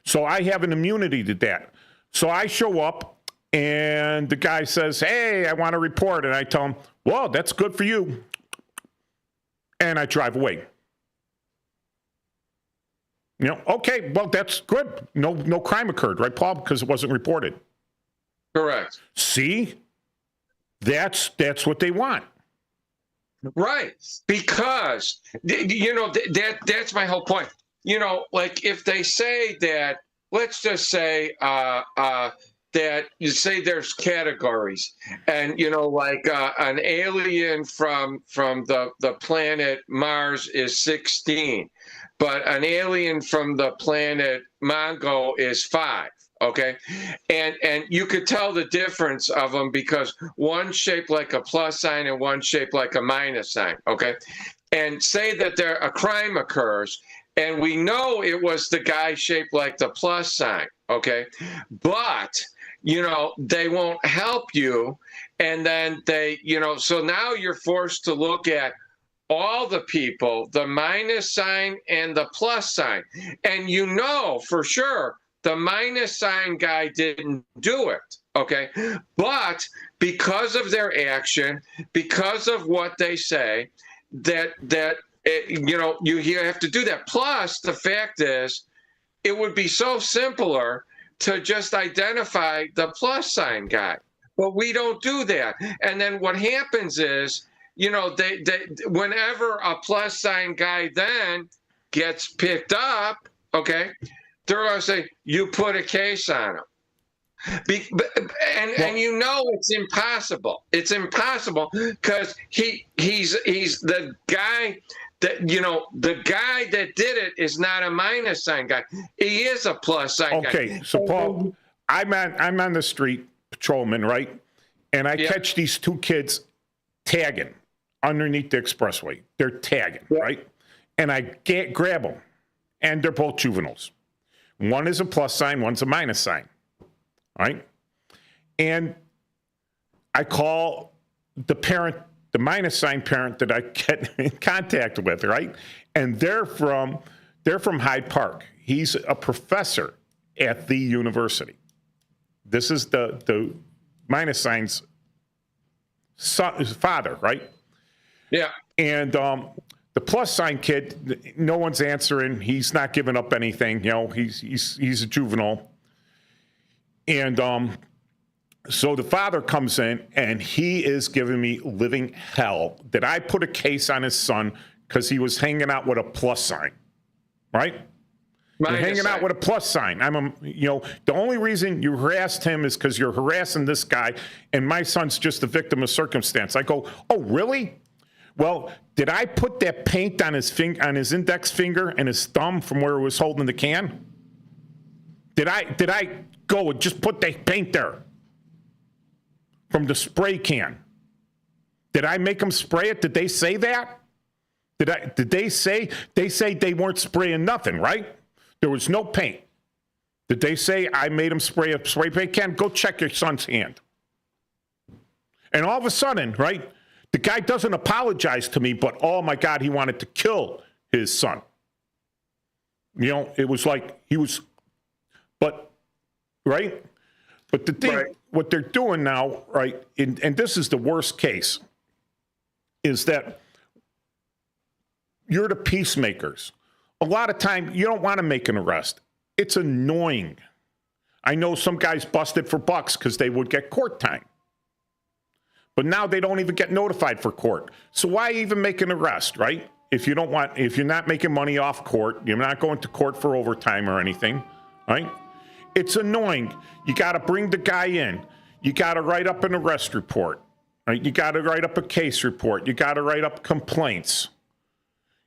So I have an immunity to that. So I show up, and the guy says, hey, I want to report. And I tell him, well, that's good for you. And I drive away. Okay, well, that's good. No crime occurred, right, Paul? Because it wasn't reported. Correct. See? That's what they want. Right. Because, that's my whole point. Like if they say that, let's just say that you say there's categories, and like an alien from the planet Mars is 16, but an alien from the planet Mongo is 5. Okay, and you could tell the difference of them because one's shaped like a plus sign and one's shaped like a minus sign. Okay, and say that a crime occurs, and we know it was the guy shaped like the plus sign. Okay, but they won't help you, and then they so now you're forced to look at all the people, the minus sign and the plus sign, and for sure the minus sign guy didn't do it, okay? But because of their action, because of what they say, you have to do that. Plus, the fact is, it would be so simpler to just identify the plus sign guy. But we don't do that. And then what happens is, they whenever a plus sign guy then gets picked up, okay, they're going to say, you put a case on him. And it's impossible. It's impossible because he's the guy that, the guy that did it is not a minus sign guy. He is a plus sign guy. Okay, so Paul, I'm on the street, patrolman, right? And I catch these two kids tagging underneath the expressway. They're tagging, right? And I grab them, and they're both juveniles. One is a plus sign, one's a minus sign, right? And I call the parent, the minus sign parent that I get in contact with, right? And they're from Hyde Park. He's a professor at the university. This is the minus sign's his father, right? Yeah. And the plus sign kid, no one's answering. He's not giving up anything. He's a juvenile. And so the father comes in, and he is giving me living hell that I put a case on his son because he was hanging out with a plus sign, right? You're hanging out with a plus sign. The only reason you harassed him is because you're harassing this guy, and my son's just a victim of circumstance. I go, oh, really? Well, did I put that paint on his index finger and his thumb from where he was holding the can? Did I go and just put the paint there from the spray can? Did I make him spray it? Did they say that? Did they say they weren't spraying nothing, right? There was no paint. Did they say I made him spray a spray paint can? Go check your son's hand. And all of a sudden, right? The guy doesn't apologize to me, but oh my God, he wanted to kill his son. It was like right? But the thing, what they're doing now, right, and this is the worst case, is that you're the peacemakers. A lot of time, you don't want to make an arrest. It's annoying. I know some guys busted for bucks because they would get court time. But now they don't even get notified for court. So why even make an arrest, right? If you're not making money off court, you're not going to court for overtime or anything, right? It's annoying. You got to bring the guy in. You got to write up an arrest report, right? You got to write up a case report. You got to write up complaints.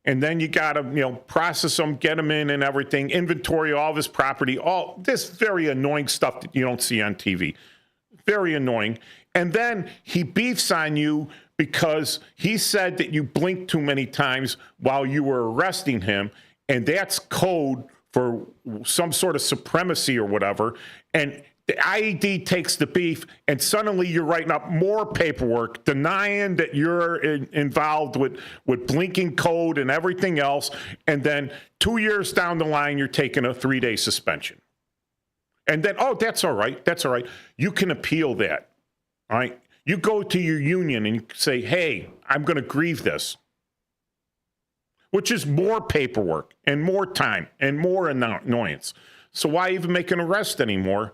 And then you got to, process them, get them in and everything, inventory all of his property, all this very annoying stuff that you don't see on TV. Very annoying. And then he beefs on you because he said that you blinked too many times while you were arresting him. And that's code for some sort of supremacy or whatever. And the IED takes the beef, and suddenly you're writing up more paperwork denying that you're involved with blinking code and everything else. And then 2 years down the line, you're taking a 3-day suspension. And then, oh, that's all right. That's all right. You can appeal that. All right. You go to your union and you say, hey, I'm going to grieve this, which is more paperwork and more time and more annoyance. So why even make an arrest anymore?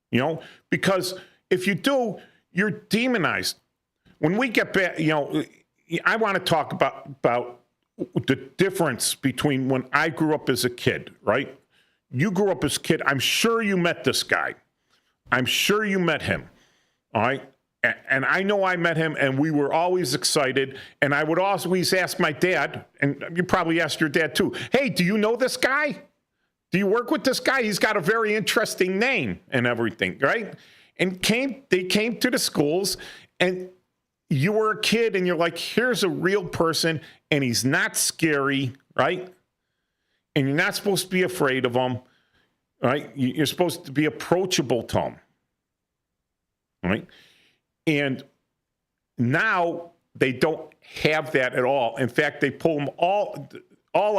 You know, because if you do, you're demonized. When we get back, you know, I want to talk about the difference between when I grew up as a kid, right? You grew up as a kid. I'm sure you met this guy. I'm sure you met him. All right. And I know I met him, and we were always excited. And I would always ask my dad, and you probably asked your dad too, hey, do you know this guy? Do you work with this guy? He's got a very interesting name and everything, right? And they came to the schools, and you were a kid, and you're like, here's a real person, and he's not scary, right? And you're not supposed to be afraid of him, right? You're supposed to be approachable to him, right? And now they don't have that at all. In fact, they pull them all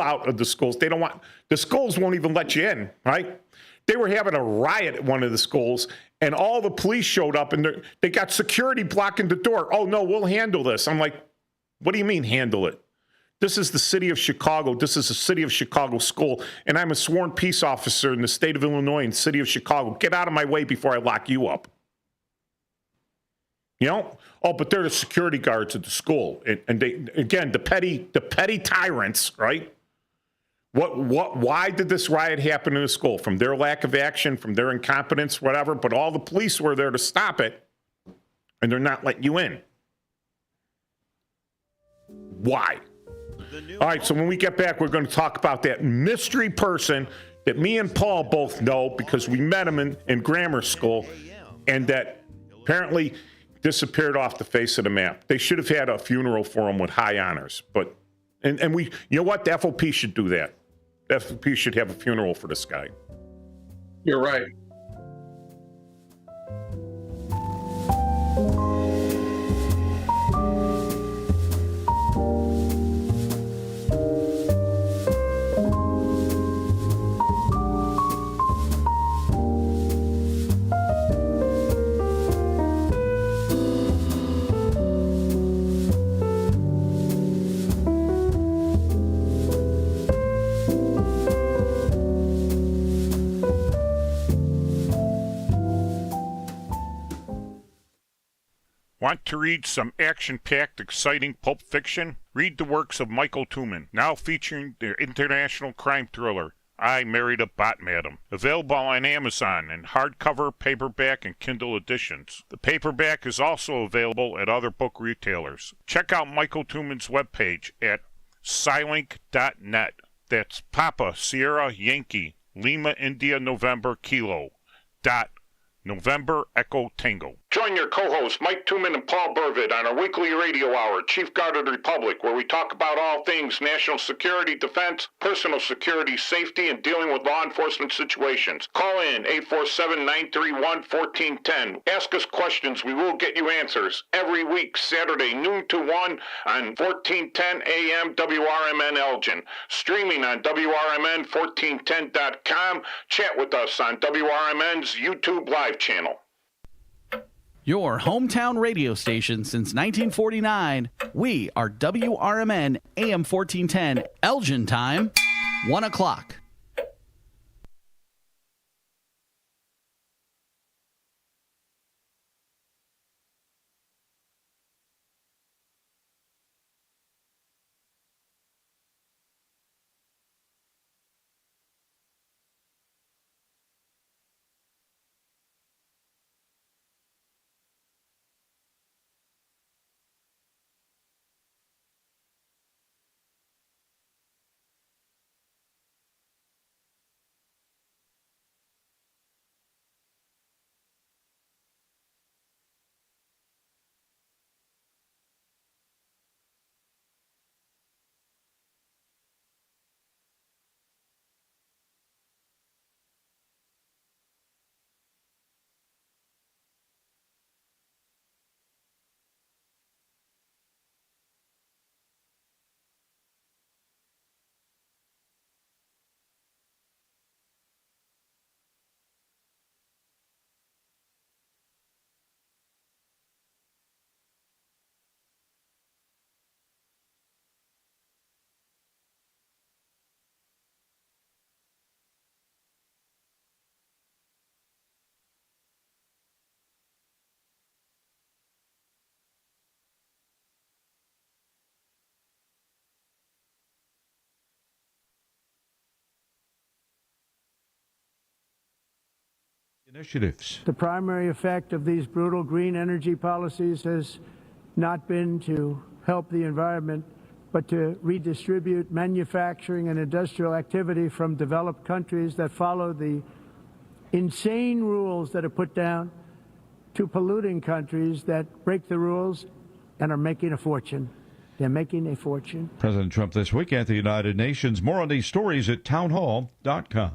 out of the schools. They don't want, the schools won't even let you in, right? They were having a riot at one of the schools, and all the police showed up, and they got security blocking the door. Oh, no, we'll handle this. I'm like, what do you mean handle it? This is the city of Chicago. This is the city of Chicago school, and I'm a sworn peace officer in the state of Illinois and city of Chicago. Get out of my way before I lock you up. You know? Oh, but they're the security guards at the school. And they, again, the petty tyrants, right? Why did this riot happen in the school? From their lack of action, from their incompetence, whatever, but all the police were there to stop it, and they're not letting you in. Why? All right, so when we get back, we're going to talk about that mystery person that me and Paul both know because we met him in grammar school, and that apparently disappeared off the face of the map. They should have had a funeral for him with high honors. But and we, you know what? The FOP should do that. The FOP should have a funeral for this guy. You're right. Want to read some action-packed, exciting pulp fiction? Read the works of Michael Tooman, now featuring their international crime thriller, I Married a Bot Madam. Available on Amazon in hardcover, paperback, and Kindle editions. The paperback is also available at other book retailers. Check out Michael Tooman's webpage at Scilink.net. That's Papa Sierra Yankee Lima India November Kilo dot November Echo Tango. Join your co-hosts Mike Tooman and Paul Burvitt on our weekly radio hour, Chief Guard of the Republic, where we talk about all things national security, defense, personal security, safety, and dealing with law enforcement situations. Call in 847-931-1410. Ask us questions. We will get you answers. Every week, Saturday, noon to 1 on 1410 AM WRMN Elgin. Streaming on WRMN1410.com. Chat with us on WRMN's YouTube Live channel. Your hometown radio station since 1949. We are WRMN AM 1410 Elgin time, 1 o'clock. initiatives. The primary effect of these brutal green energy policies has not been to help the environment, but to redistribute manufacturing and industrial activity from developed countries that follow the insane rules that are put down to polluting countries that break the rules and are making a fortune. They're making a fortune. President Trump this week at the United Nations. More on these stories at townhall.com.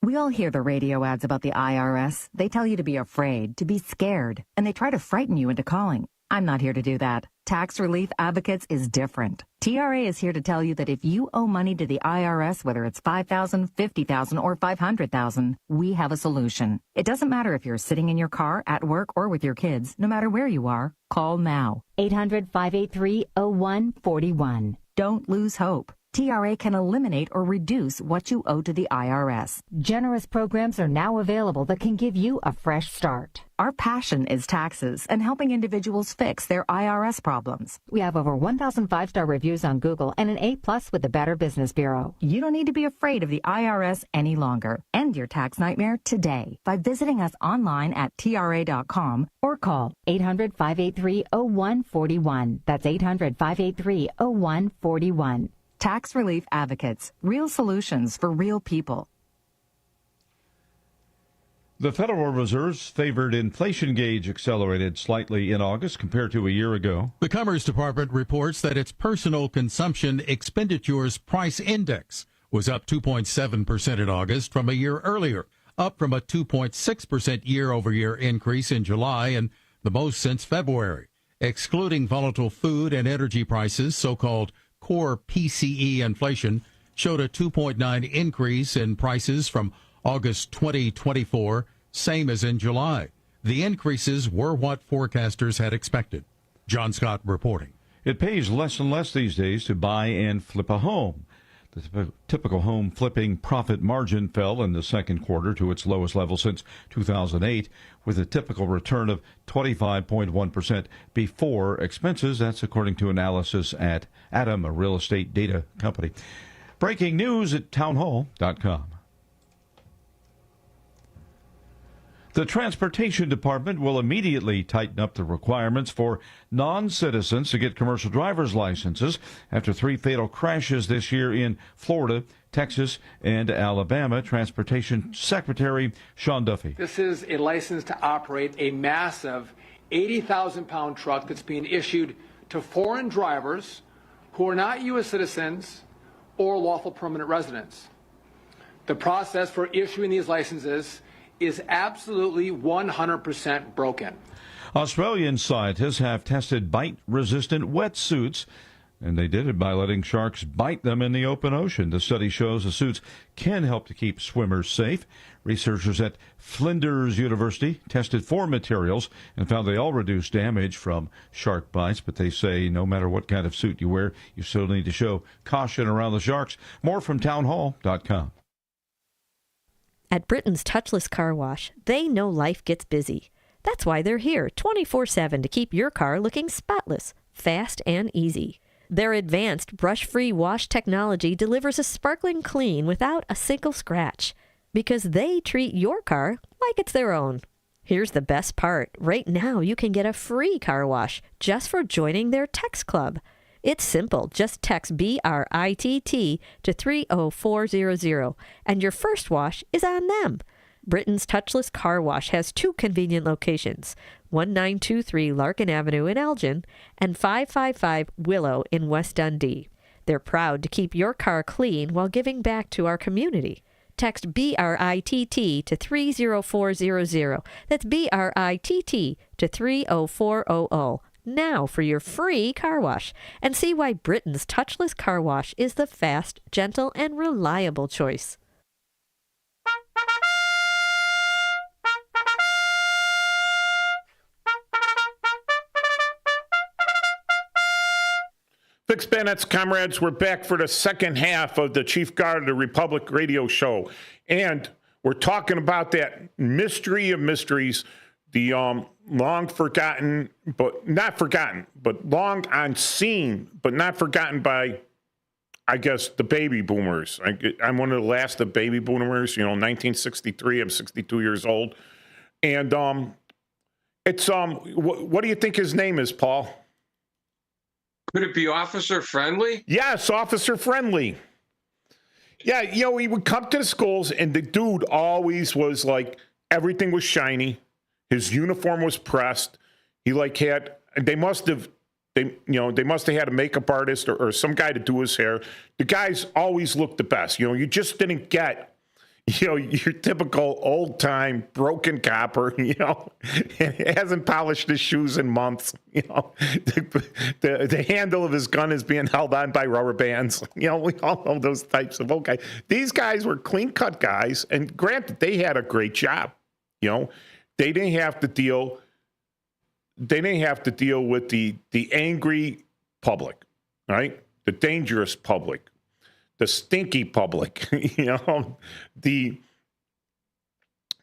We all hear the radio ads about the IRS. They tell you to be afraid, to be scared, and they try to frighten you into calling. I'm not here to do that. Tax Relief Advocates is different. TRA is here to tell you that if you owe money to the IRS, whether it's $5,000, $50,000, or $500,000, we have a solution. It doesn't matter if you're sitting in your car, at work, or with your kids. No matter where you are, call now. 800-583-0141. Don't lose hope. TRA can eliminate or reduce what you owe to the IRS. Generous programs are now available that can give you a fresh start. Our passion is taxes and helping individuals fix their IRS problems. We have over 1,000 5-star reviews on Google and an A+ with the Better Business Bureau. You don't need to be afraid of the IRS any longer. End your tax nightmare today by visiting us online at TRA.com or call 800-583-0141. That's 800-583-0141. Tax Relief Advocates, real solutions for real people. The Federal Reserve's favored inflation gauge accelerated slightly in August compared to a year ago. The Commerce Department reports that its personal consumption expenditures price index was up 2.7% in August from a year earlier, up from a 2.6% year-over-year increase in July and the most since February. Excluding volatile food and energy prices, so-called core PCE inflation showed a 2.9 increase in prices from August 2024, same as in July. The increases were what forecasters had expected. John Scott reporting. It pays less and less these days to buy and flip a home. The typical home flipping profit margin fell in the second quarter to its lowest level since 2008, with a typical return of 25.1% before expenses. That's according to analysis at Adam, a real estate data company. Breaking news at townhall.com. The Transportation Department will immediately tighten up the requirements for non-citizens to get commercial driver's licenses after 3 fatal crashes this year in Florida, Texas, and Alabama. Transportation Secretary Sean Duffy. This is a license to operate a massive 80,000-pound truck that's being issued to foreign drivers who are not U.S. citizens or lawful permanent residents. The process for issuing these licenses is absolutely 100% broken. Australian scientists have tested bite-resistant wetsuits, and they did it by letting sharks bite them in the open ocean. The study shows the suits can help to keep swimmers safe. Researchers at Flinders University tested 4 materials and found they all reduce damage from shark bites, but they say no matter what kind of suit you wear, you still need to show caution around the sharks. More from townhall.com. At Britain's Touchless Car Wash, they know life gets busy. That's why they're here 24/7 to keep your car looking spotless, fast, and easy. Their advanced brush-free wash technology delivers a sparkling clean without a single scratch, because they treat your car like it's their own. Here's the best part. Right now, you can get a free car wash just for joining their text club. It's simple. Just text BRITT to 30400, and your first wash is on them. Britain's Touchless Car Wash has 2 convenient locations, 1923 Larkin Avenue in Elgin and 555 Willow in West Dundee. They're proud to keep your car clean while giving back to our community. Text BRITT to 30400. That's BRITT to 30400. Now for your free car wash, and see why Britain's Touchless Car Wash is the fast, gentle, and reliable choice. Fix Bennett's comrades, we're back for the second half of the Chief Guard of the Republic radio show. And we're talking about that mystery of mysteries, the long forgotten, but not forgotten, but long unseen, but not forgotten by I guess, the baby boomers. I'm one of the last of baby boomers, 1963. I'm 62 years old. And it's, what do you think his name is, Paul? Could it be Officer Friendly? Yes, Officer Friendly. Yeah, he would come to the schools, and the dude always was like, everything was shiny. His uniform was pressed. He they must have had a makeup artist or some guy to do his hair. The guys always looked the best. You just didn't get, your typical old time broken copper, hasn't polished his shoes in months. The handle of his gun is being held on by rubber bands. We all know those types of guys. These guys were clean cut guys. And granted, they had a great job. They didn't have to deal with the angry public, right? The dangerous public, the stinky public, the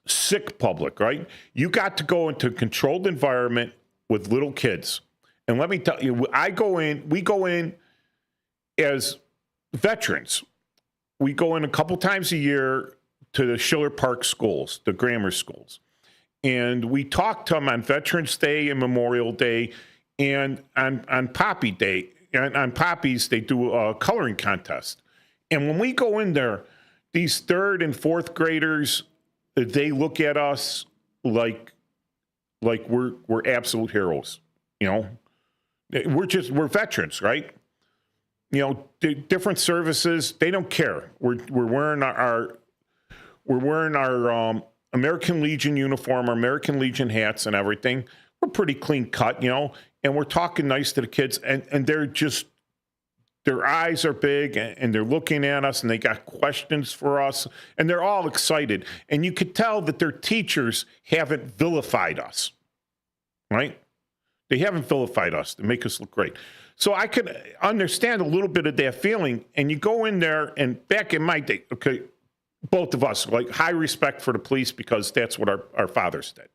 sick public, right? You got to go into a controlled environment with little kids. And let me tell you, we go in as veterans. We go in a couple times a year to the Schiller Park schools, the grammar schools. And we talk to them on Veterans Day and Memorial Day and on Poppy Day. And on Poppies, they do a coloring contest. And when we go in there, these third and fourth graders, they look at us like we're absolute heroes. We're veterans, right? Different services, they don't care. We're wearing our American Legion uniform, our American Legion hats and everything. We're pretty clean cut, and we're talking nice to the kids, and they're just, their eyes are big, and they're looking at us, and they got questions for us, and they're all excited. And you could tell that their teachers haven't vilified us, right? They haven't vilified us to make us look great. So I could understand a little bit of that feeling, and you go in there, and back in my day, okay, both of us, like, high respect for the police because that's what our fathers did,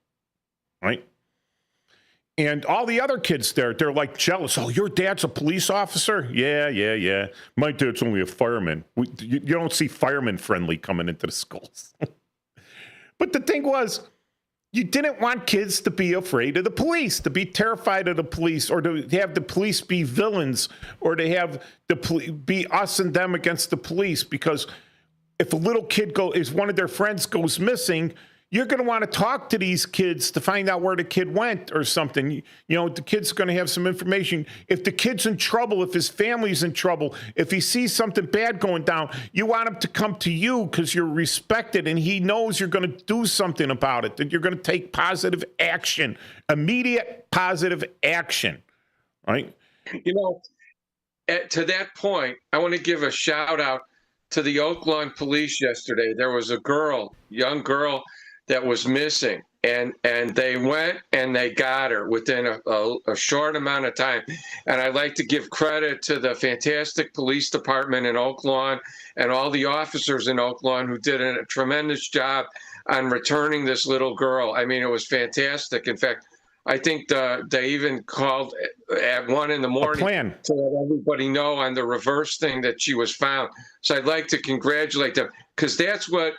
right? And all the other kids there, they're like jealous. Oh, your dad's a police officer? Yeah. My dad's only a fireman. You don't see Fireman Friendly coming into the schools. But the thing was, you didn't want kids to be afraid of the police, to be terrified of the police, or to have the police be villains, or to have be us and them against the police. Because if a little kid one of their friends goes missing, you're going to want to talk to these kids to find out where the kid went or something. The kid's going to have some information. If the kid's in trouble, if his family's in trouble, if he sees something bad going down, you want him to come to you because you're respected and he knows you're going to do something about it, that you're going to take positive action, immediate positive action, right? To that point, I want to give a shout out to the Oak Lawn Police yesterday. There was a young girl, that was missing, and they went and they got her within a short amount of time. And I'd like to give credit to the fantastic police department in Oak Lawn and all the officers in Oak Lawn who did a tremendous job on returning this little girl. I mean, it was fantastic. In fact, I think they even called at 1 a.m. to let everybody know on the reverse thing that she was found. So I'd like to congratulate them, because that's what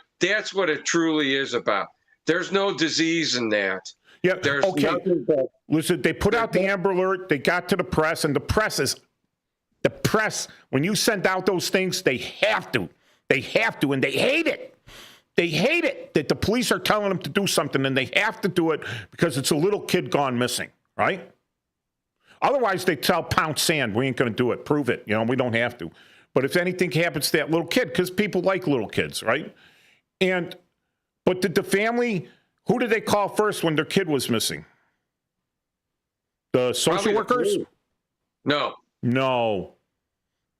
it truly is about. There's no disease in that. Yeah. Okay. Listen, they put out the Amber Alert. They got to the press, and the press. When you send out those things, they have to, and they hate it. They hate it that the police are telling them to do something, and they have to do it because it's a little kid gone missing, right? Otherwise, they tell pound sand, we ain't going to do it. Prove it. We don't have to. But if anything happens to that little kid, because people like little kids, right? But did the family, who did they call first when their kid was missing? The social workers? No.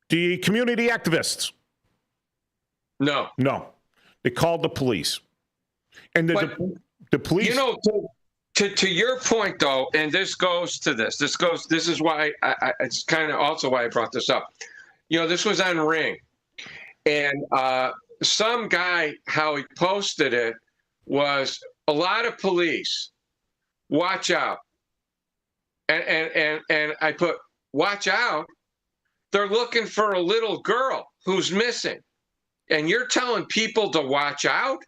The community activists? No. They called the police. And the police... To your point, though, and this goes to this. This is why it's kind of also why I brought this up. This was on Ring. And some guy, how he posted it was a lot of police, watch out. And I put, watch out. They're looking for a little girl who's missing. And you're telling people to watch out?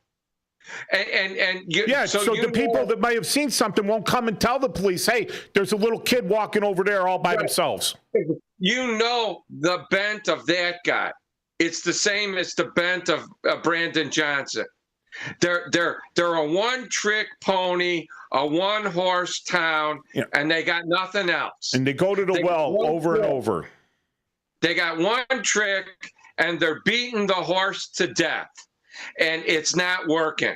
So the people that may have seen something won't come and tell the police, hey, there's a little kid walking over there all by themselves. You know the bent of that guy. It's the same as the bent of Brandon Johnson. They're a one-trick pony, a one-horse town, and they got nothing else. And they go to the well over and over. They got one trick, and they're beating the horse to death, and it's not working.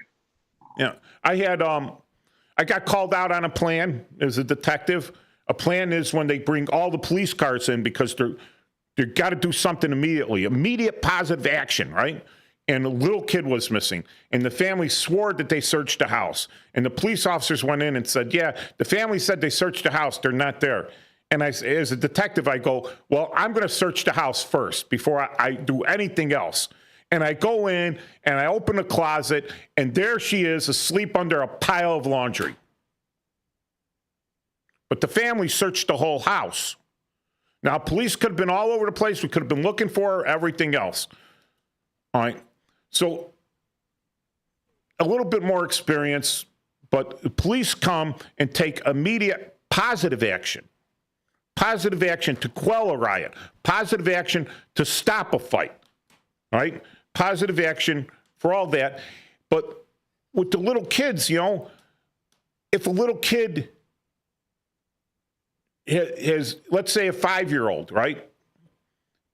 Yeah, I got called out on a plan as a detective. A plan is when they bring all the police cars in because they got to do something immediately, immediate positive action, right? And a little kid was missing, and the family swore that they searched the house. And the police officers went in and said, yeah, the family said they searched the house. They're not there. And as a detective, I go, well, I'm going to search the house first before I do anything else. And I go in and I open the closet, and there she is asleep under a pile of laundry. But the family searched the whole house. Now, police could have been all over the place. We could have been looking for her, everything else. All right. So a little bit more experience, but the police come and take immediate positive action. Positive action to quell a riot. Positive action to stop a fight. All right? Positive action for all that. But with the little kids, if a little kid has, let's say, a 5-year-old, right?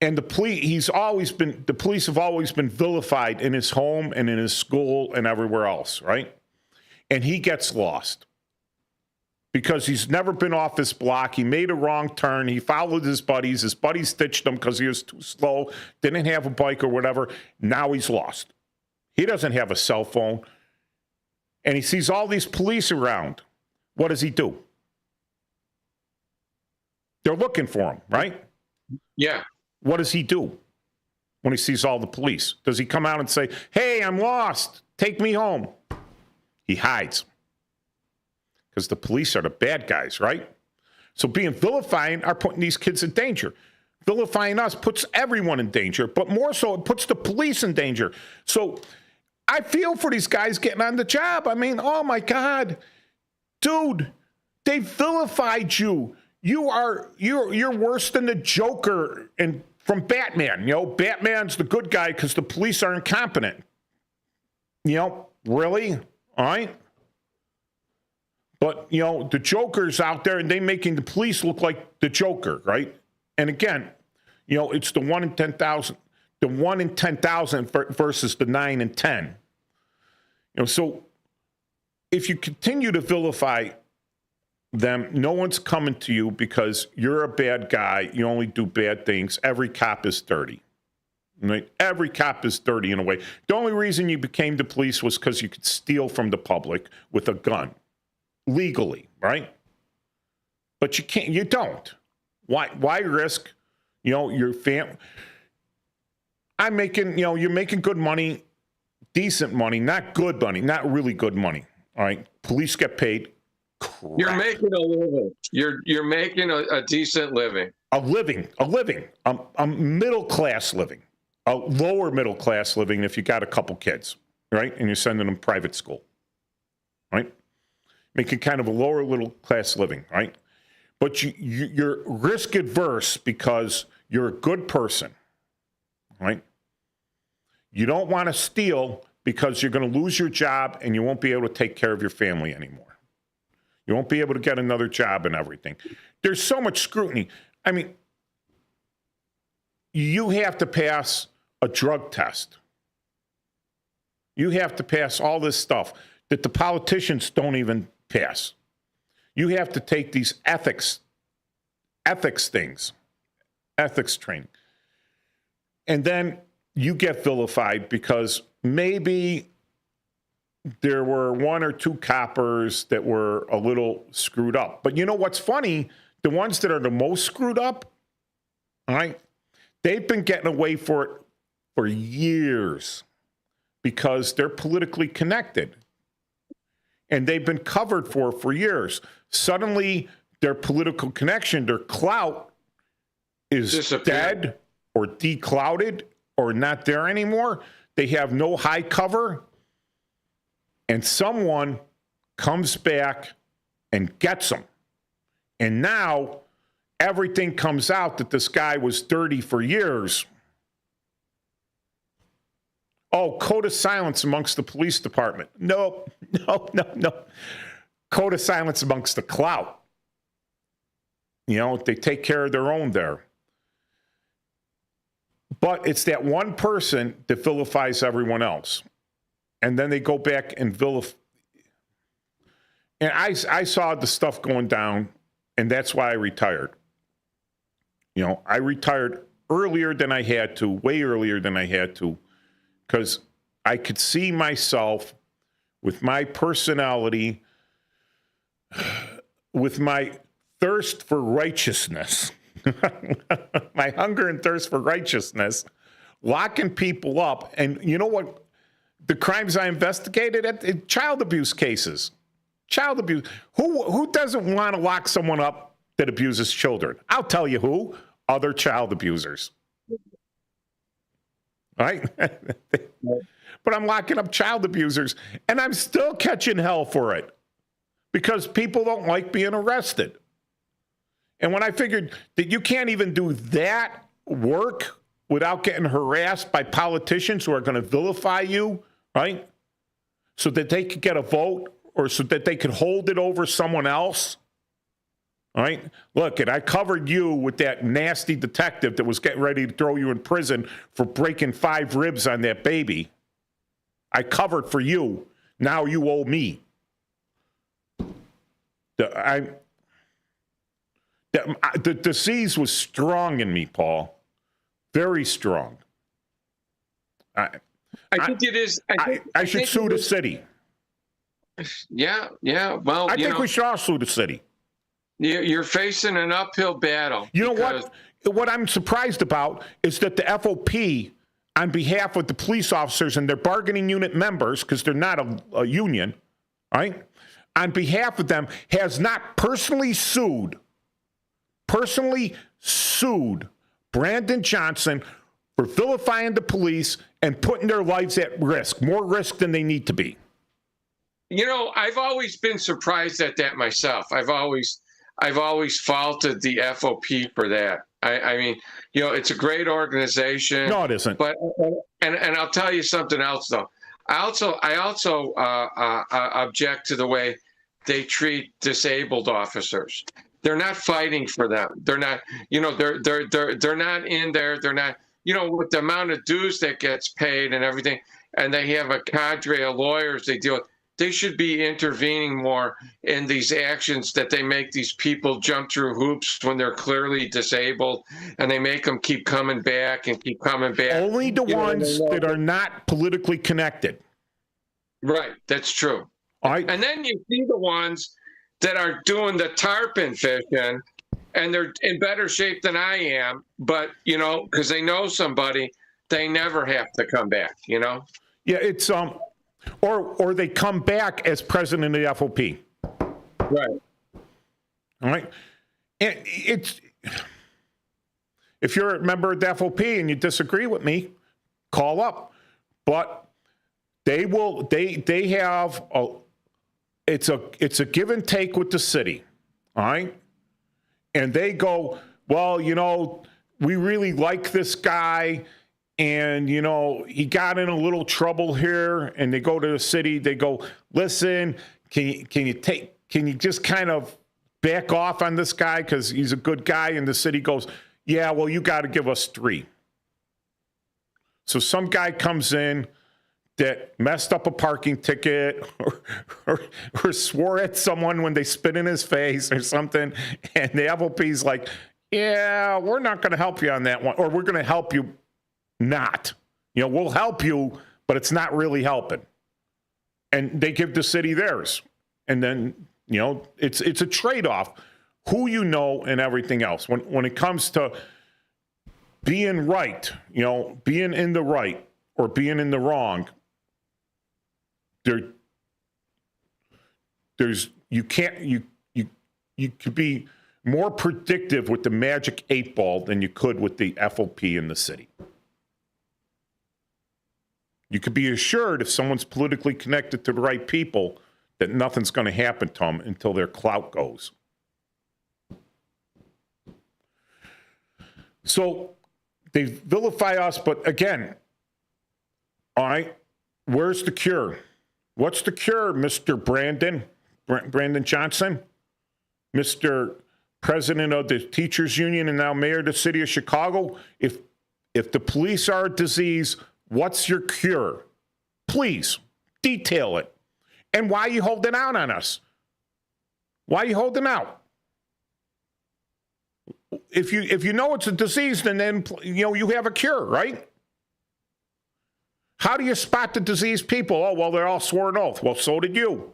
And the police have always been vilified in his home and in his school and everywhere else, right? And he gets lost because he's never been off his block. He made a wrong turn. He followed his buddies. His buddies stitched him because he was too slow, didn't have a bike or whatever. Now he's lost. He doesn't have a cell phone. And he sees all these police around. What does he do? They're looking for him, right? Yeah. What does he do when he sees all the police? Does he come out and say, hey, I'm lost, take me home? He hides because the police are the bad guys, right? So being vilifying are putting these kids in danger. Vilifying us puts everyone in danger, but more so it puts the police in danger. So I feel for these guys getting on the job. I mean, oh my God, dude, they vilified you. You're worse than the Joker and from Batman. Batman's the good guy because the police are incompetent. Really? All right. But the Joker's out there and they making the police look like the Joker, right? And again, it's the 1 in 10,000, the 1 in 10,000 versus the 9 in 10. So if you continue to vilify them, no one's coming to you because you're a bad guy. You only do bad things. Every cop is dirty. Right? Every cop is dirty in a way. The only reason you became the police was because you could steal from the public with a gun legally, right? But you don't. Why risk, your family? I'm making, you're making good money, decent money, not good money, not really good money. All right. Police get paid. Crap. You're making a living. You're making a decent living. A living. A middle class living. A lower middle class living if you got a couple kids, right? And you're sending them private school, right? Making kind of a lower middle class living, right? But you're risk adverse because you're a good person, right? You don't want to steal because you're going to lose your job and you won't be able to take care of your family anymore. You won't be able to get another job and everything. There's so much scrutiny. I mean, you have to pass a drug test. You have to pass all this stuff that the politicians don't even pass. You have to take these ethics training. And then you get vilified because maybe there were 1 or 2 coppers that were a little screwed up. But you know what's funny? The ones that are the most screwed up, all right, they've been getting away for it for years because they're politically connected. And they've been covered for years. Suddenly, their political connection, their clout, is dead or declouded or not there anymore. They have no high cover. And someone comes back and gets them. And now everything comes out that this guy was dirty for years. Oh, code of silence amongst the police department. No. Code of silence amongst the clout. They take care of their own there. But it's that one person that vilifies everyone else. And then they go back and vilify. And I saw the stuff going down, and that's why I retired. I retired earlier than I had to, way earlier than I had to, because I could see myself with my personality, with my thirst for righteousness, my hunger and thirst for righteousness, locking people up. And you know what? The crimes I investigated, child abuse cases. Child abuse. Who doesn't want to lock someone up that abuses children? I'll tell you who. Other child abusers. Right? But I'm locking up child abusers, and I'm still catching hell for it because people don't like being arrested. And when I figured that you can't even do that work without getting harassed by politicians who are going to vilify you, right? So that they could get a vote or so that they could hold it over someone else. All right. Look, and I covered you with that nasty detective that was getting ready to throw you in prison for breaking 5 ribs on that baby. I covered for you. Now you owe me. The disease was strong in me, Paul. Very strong. I think it is. I should sue the city. Yeah. Well, I think we should all sue the city. You're facing an uphill battle. You know what? What I'm surprised about is that the FOP, on behalf of the police officers and their bargaining unit members, because they're not a union, right? On behalf of them, has not personally sued Brandon Johnson for vilifying the police and putting their lives at risk, more risk than they need to be. I've always been surprised at that myself. I've always faulted the FOP for that. I mean, it's a great organization. No, it isn't. But and I'll tell you something else though. I also object to the way they treat disabled officers. They're not fighting for them. They're not. They're not in there. They're not. With the amount of dues that gets paid and everything, and they have a cadre of lawyers they deal with. They should be intervening more in these actions that they make these people jump through hoops when they're clearly disabled, and they make them keep coming back and keep coming back. Only the ones that are not politically connected. Right, that's true. All right. And then you see the ones that are doing the tarpon fishing, and they're in better shape than I am, but, because they know somebody, they never have to come back, Yeah, it's Or they come back as president of the FOP. Right. All right. And if you're a member of the FOP and you disagree with me, call up. But they have it's a give and take with the city. All right. And they go, well, we really like this guy. And, he got in a little trouble here, and they go to the city. They go, listen, can you just kind of back off on this guy because he's a good guy? And the city goes, yeah, well, you got to give us 3. So some guy comes in that messed up a parking ticket or swore at someone when they spit in his face or something. And the FOP's like, yeah, we're not going to help you on that one, or we're going to help you. Not, we'll help you, but it's not really helping. And they give the city theirs. And then, it's a trade-off, who and everything else. When it comes to being right, being in the right or being in the wrong, you could be more predictive with the magic 8-ball than you could with the FOP in the city. You could be assured if someone's politically connected to the right people that nothing's going to happen to them until their clout goes. So they vilify us, but again, all right, where's the cure? What's the cure, Mr. Brandon Johnson, Mr. President of the Teachers Union and now Mayor of the City of Chicago? If the police are a disease, what's your cure? Please detail it. And why are you holding out on us? Why are you holding out? If you know it's a disease, then you have a cure, right? How do you spot the diseased people? Oh, well, they're all swore an oath. Well, so did you.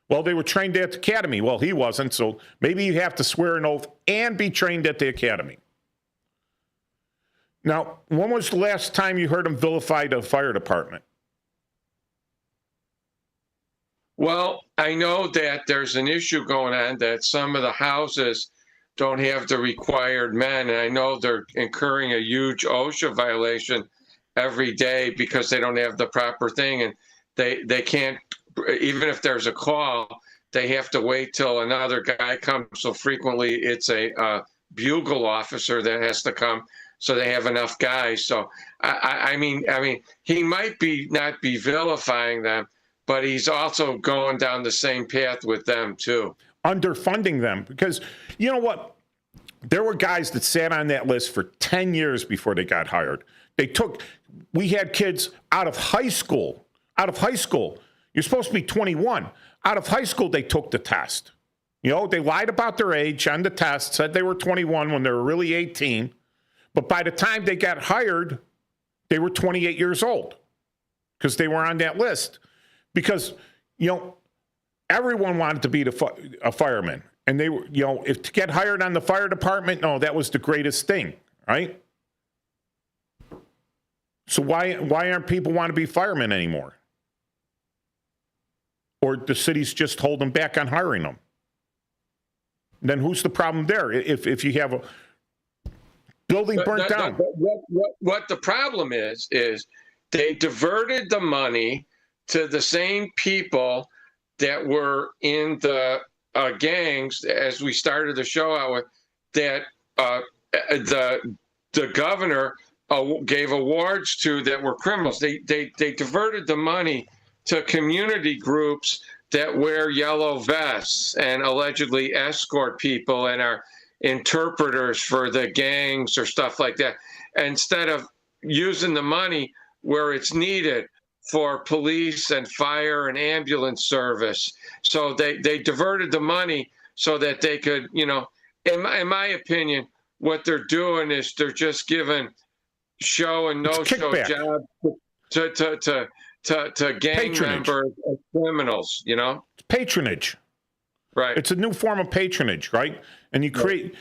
Well, they were trained at the academy. Well, he wasn't, so maybe you have to swear an oath and be trained at the academy. Now, when was the last time you heard him vilify the fire department? Well, I know that there's an issue going on that some of the houses don't have the required men, and I know they're incurring a huge OSHA violation every day because they don't have the proper thing, and they can't, even if there's a call, they have to wait till another guy comes. So frequently it's a bugle officer that has to come, so they have enough guys. So I mean, he might not be vilifying them, but he's also going down the same path with them too. Underfunding them, because you know what? There were guys that sat on that list for 10 years before they got hired. We had kids out of high school. You're supposed to be 21. Out of high school, they took the test. They lied about their age on the test, said they were 21 when they were really 18. But by the time they got hired, they were 28 years old because they were on that list. Because, everyone wanted to be a fireman. And they were, if to get hired on the fire department, no, that was the greatest thing, right? So why aren't people want to be firemen anymore? Or the city's just holding back on hiring them? Then who's the problem there? If you have a building burnt down. What the problem is they diverted the money to the same people that were in the gangs, as we started the show out with, that the governor gave awards to that were criminals. They diverted the money to community groups that wear yellow vests and allegedly escort people and are interpreters for the gangs or stuff like that, instead of using the money where it's needed for police and fire and ambulance service. So they diverted the money so that they could, in my opinion, what they're doing is they're just giving show and no-show jobs to gang members and criminals, It's patronage. Right. It's a new form of patronage, right? And you create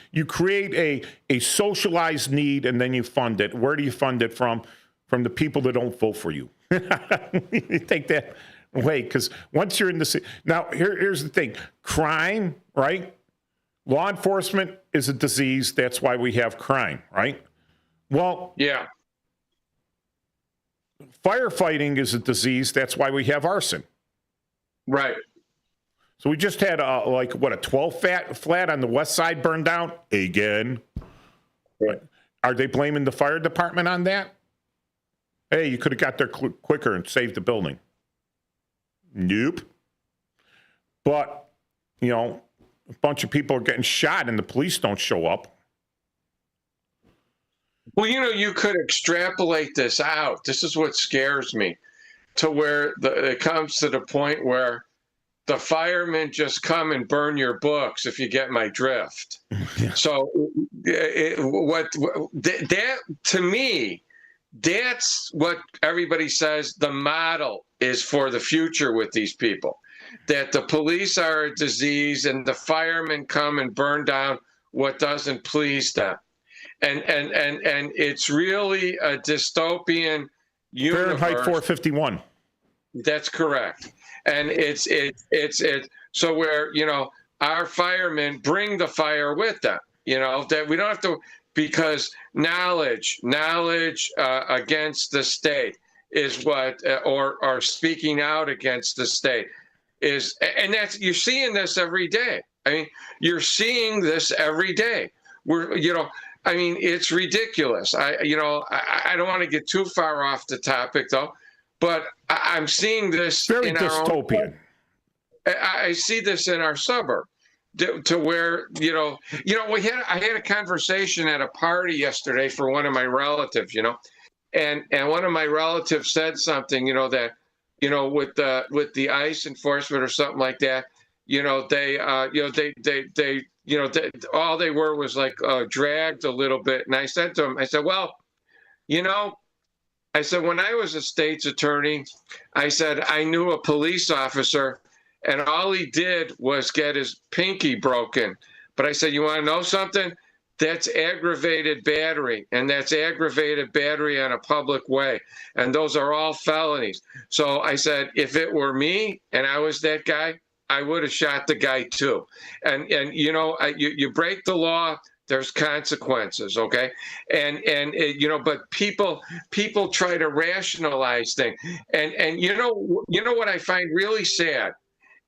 a socialized need, and then you fund it. Where do you fund it from? From the people that don't vote for you. You take that away, because once you're in the city. Now, here's the thing. Crime, right? Law enforcement is a disease. That's why we have crime, right? Well, yeah. Firefighting is a disease. That's why we have arson. Right. So we just had a 12 flat on the west side burned down again. Right. Are they blaming the fire department on that? Hey, you could have got there quicker and saved the building. Nope. But, a bunch of people are getting shot and the police don't show up. Well, you could extrapolate this out. This is what scares me, to where it comes to the point where the firemen just come and burn your books, if you get my drift. Yeah. So that to me, that's what everybody says the model is for the future with these people, that the police are a disease and the firemen come and burn down what doesn't please them. And it's really a dystopian universe. Fahrenheit 451. That's correct. And it's so where, our firemen bring the fire with them. That we don't have to, because knowledge against the state is what, or speaking out against the state is, and you're seeing this every day. I mean, you're seeing this every day. It's ridiculous. I don't want to get too far off the topic though, but I'm seeing this very in dystopian. I see this in our suburb, to where I had a conversation at a party yesterday for one of my relatives, and one of my relatives said something, that with the ICE enforcement or something like that, all they were was like dragged a little bit. And I said to him, I said, well, when I was a state's attorney, I said, I knew a police officer and all he did was get his pinky broken. But I said, you want to know something? That's aggravated battery, and that's aggravated battery on a public way. And those are all felonies. So I said, if it were me and I was that guy, I would have shot the guy too. And you break the law, there's consequences, okay? But people try to rationalize things. And you know what I find really sad?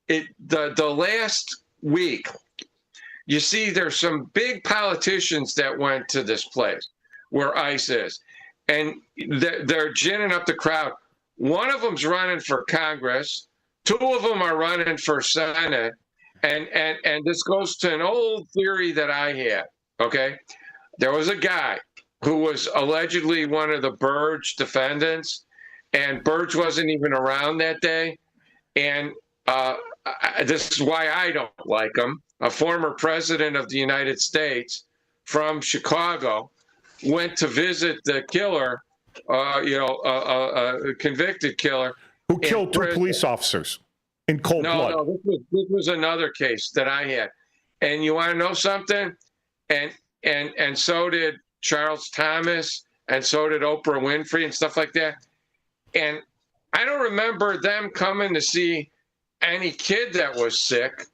The last week, you see there's some big politicians that went to this place where ICE is, and they're ginning up the crowd. One of them's running for Congress. Two of them are running for Senate. And this goes to an old theory that I had, okay? There was a guy who was allegedly one of the Burge defendants, and Burge wasn't even around that day. And this is why I don't like him. A former president of the United States from Chicago went to visit the killer, a convicted killer. Who killed two police officers in cold blood. No, this was another case that I had. And you want to know something? And so did Charles Thomas, and so did Oprah Winfrey and stuff like that. And I don't remember them coming to see any kid that was sick.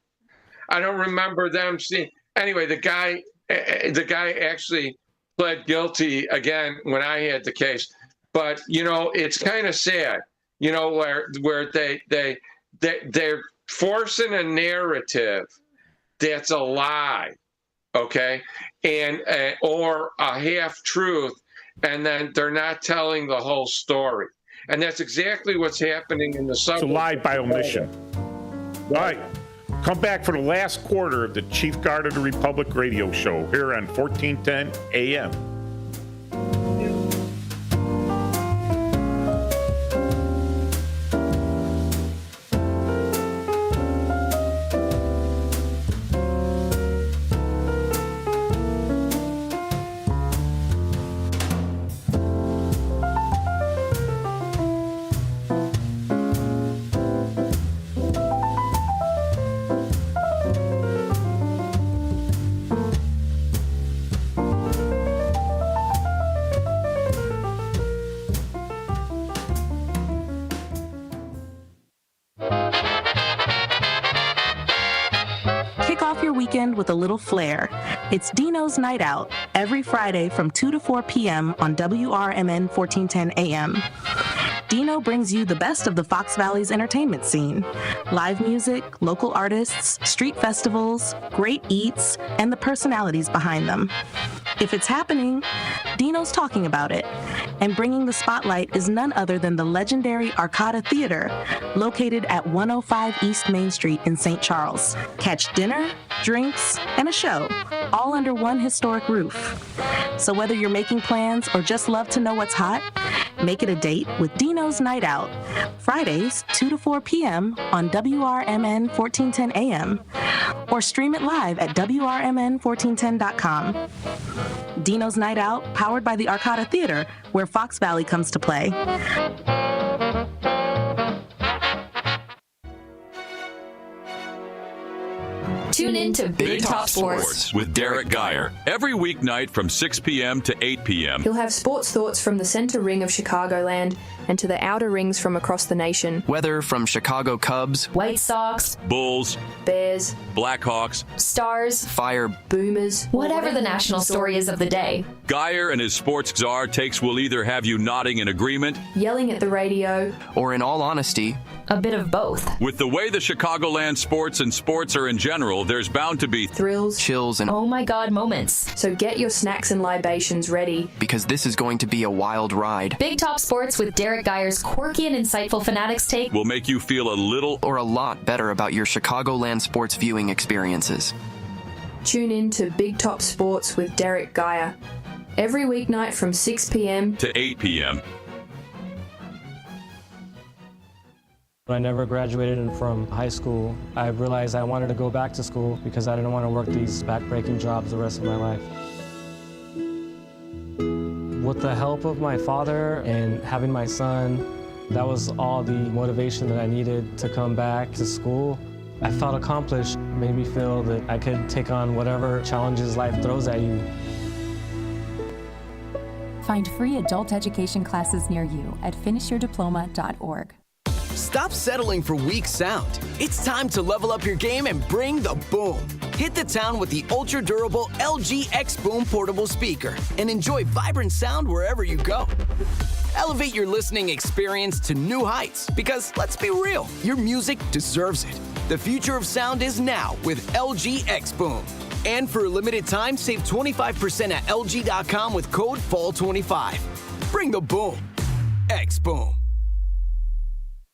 I don't remember them seeing. Anyway, the guy actually pled guilty again when I had the case. But it's kind of sad, where they're forcing a narrative that's a lie, okay, and or a half truth, and then they're not telling the whole story. And that's exactly what's happening in the suburbs. It's a lie by omission. All right. Come back for the last quarter of the Chief Guard of the Republic radio show here on 1410 AM. With a little flair. It's Dino's Night Out every Friday from 2 to 4 p.m. on WRMN 1410 AM. Dino brings you the best of the Fox Valley's entertainment scene. Live music, local artists, street festivals, great eats, and the personalities behind them. If it's happening, Dino's talking about it. And bringing the spotlight is none other than the legendary Arcada Theater, located at 105 East Main Street in St. Charles. Catch dinner, drinks, and a show, all under one historic roof. So whether you're making plans or just love to know what's hot, make it a date with Dino's Night Out, Fridays, 2 to 4 p.m. on WRMN 1410 AM, or stream it live at WRMN1410.com. Dino's Night Out, powered by the Arcada Theater, where Fox Valley comes to play. Tune in to Big Top Sports with Derek Geyer every weeknight from 6 p.m. to 8 p.m. You'll have sports thoughts from the center ring of Chicagoland and to the outer rings from across the nation. Weather from Chicago Cubs, White Sox, Bulls, Bears, Blackhawks, Stars, Fire, Boomers, whatever the national story is of the day. Geyer and his sports czar takes will either have you nodding in agreement, Yelling at the radio, or in all honesty, a bit of both. with the way the Chicagoland sports and sports are in general, there's bound to be Thrills, chills, and oh my God moments. So get your snacks and libations ready, because this is going to be a wild ride. Big Top Sports with Derek Geyer's quirky and insightful Fanatics take will make you feel a little or a lot better about your Chicagoland sports viewing experiences. Tune in to Big Top Sports with Derek Geyer every weeknight from 6 p.m. to 8 p.m. When I never graduated from high school, I realized I wanted to go back to school because I didn't want to work these back-breaking jobs the rest of my life. With the help of my father and having my son, that was all the motivation that I needed to come back to school. I felt accomplished, made me feel that I could take on whatever challenges life throws at you. Find free adult education classes near you at finishyourdiploma.org. Stop settling for weak sound. It's time to level up your game and bring the boom. Hit the town with the ultra-durable LG X Boom portable speaker and enjoy vibrant sound wherever you go. Elevate your listening experience to new heights because, let's be real, your music deserves it. The future of sound is now with LG X Boom. And for a limited time, save 25% at LG.com with code FALL25. Bring the boom. X Boom.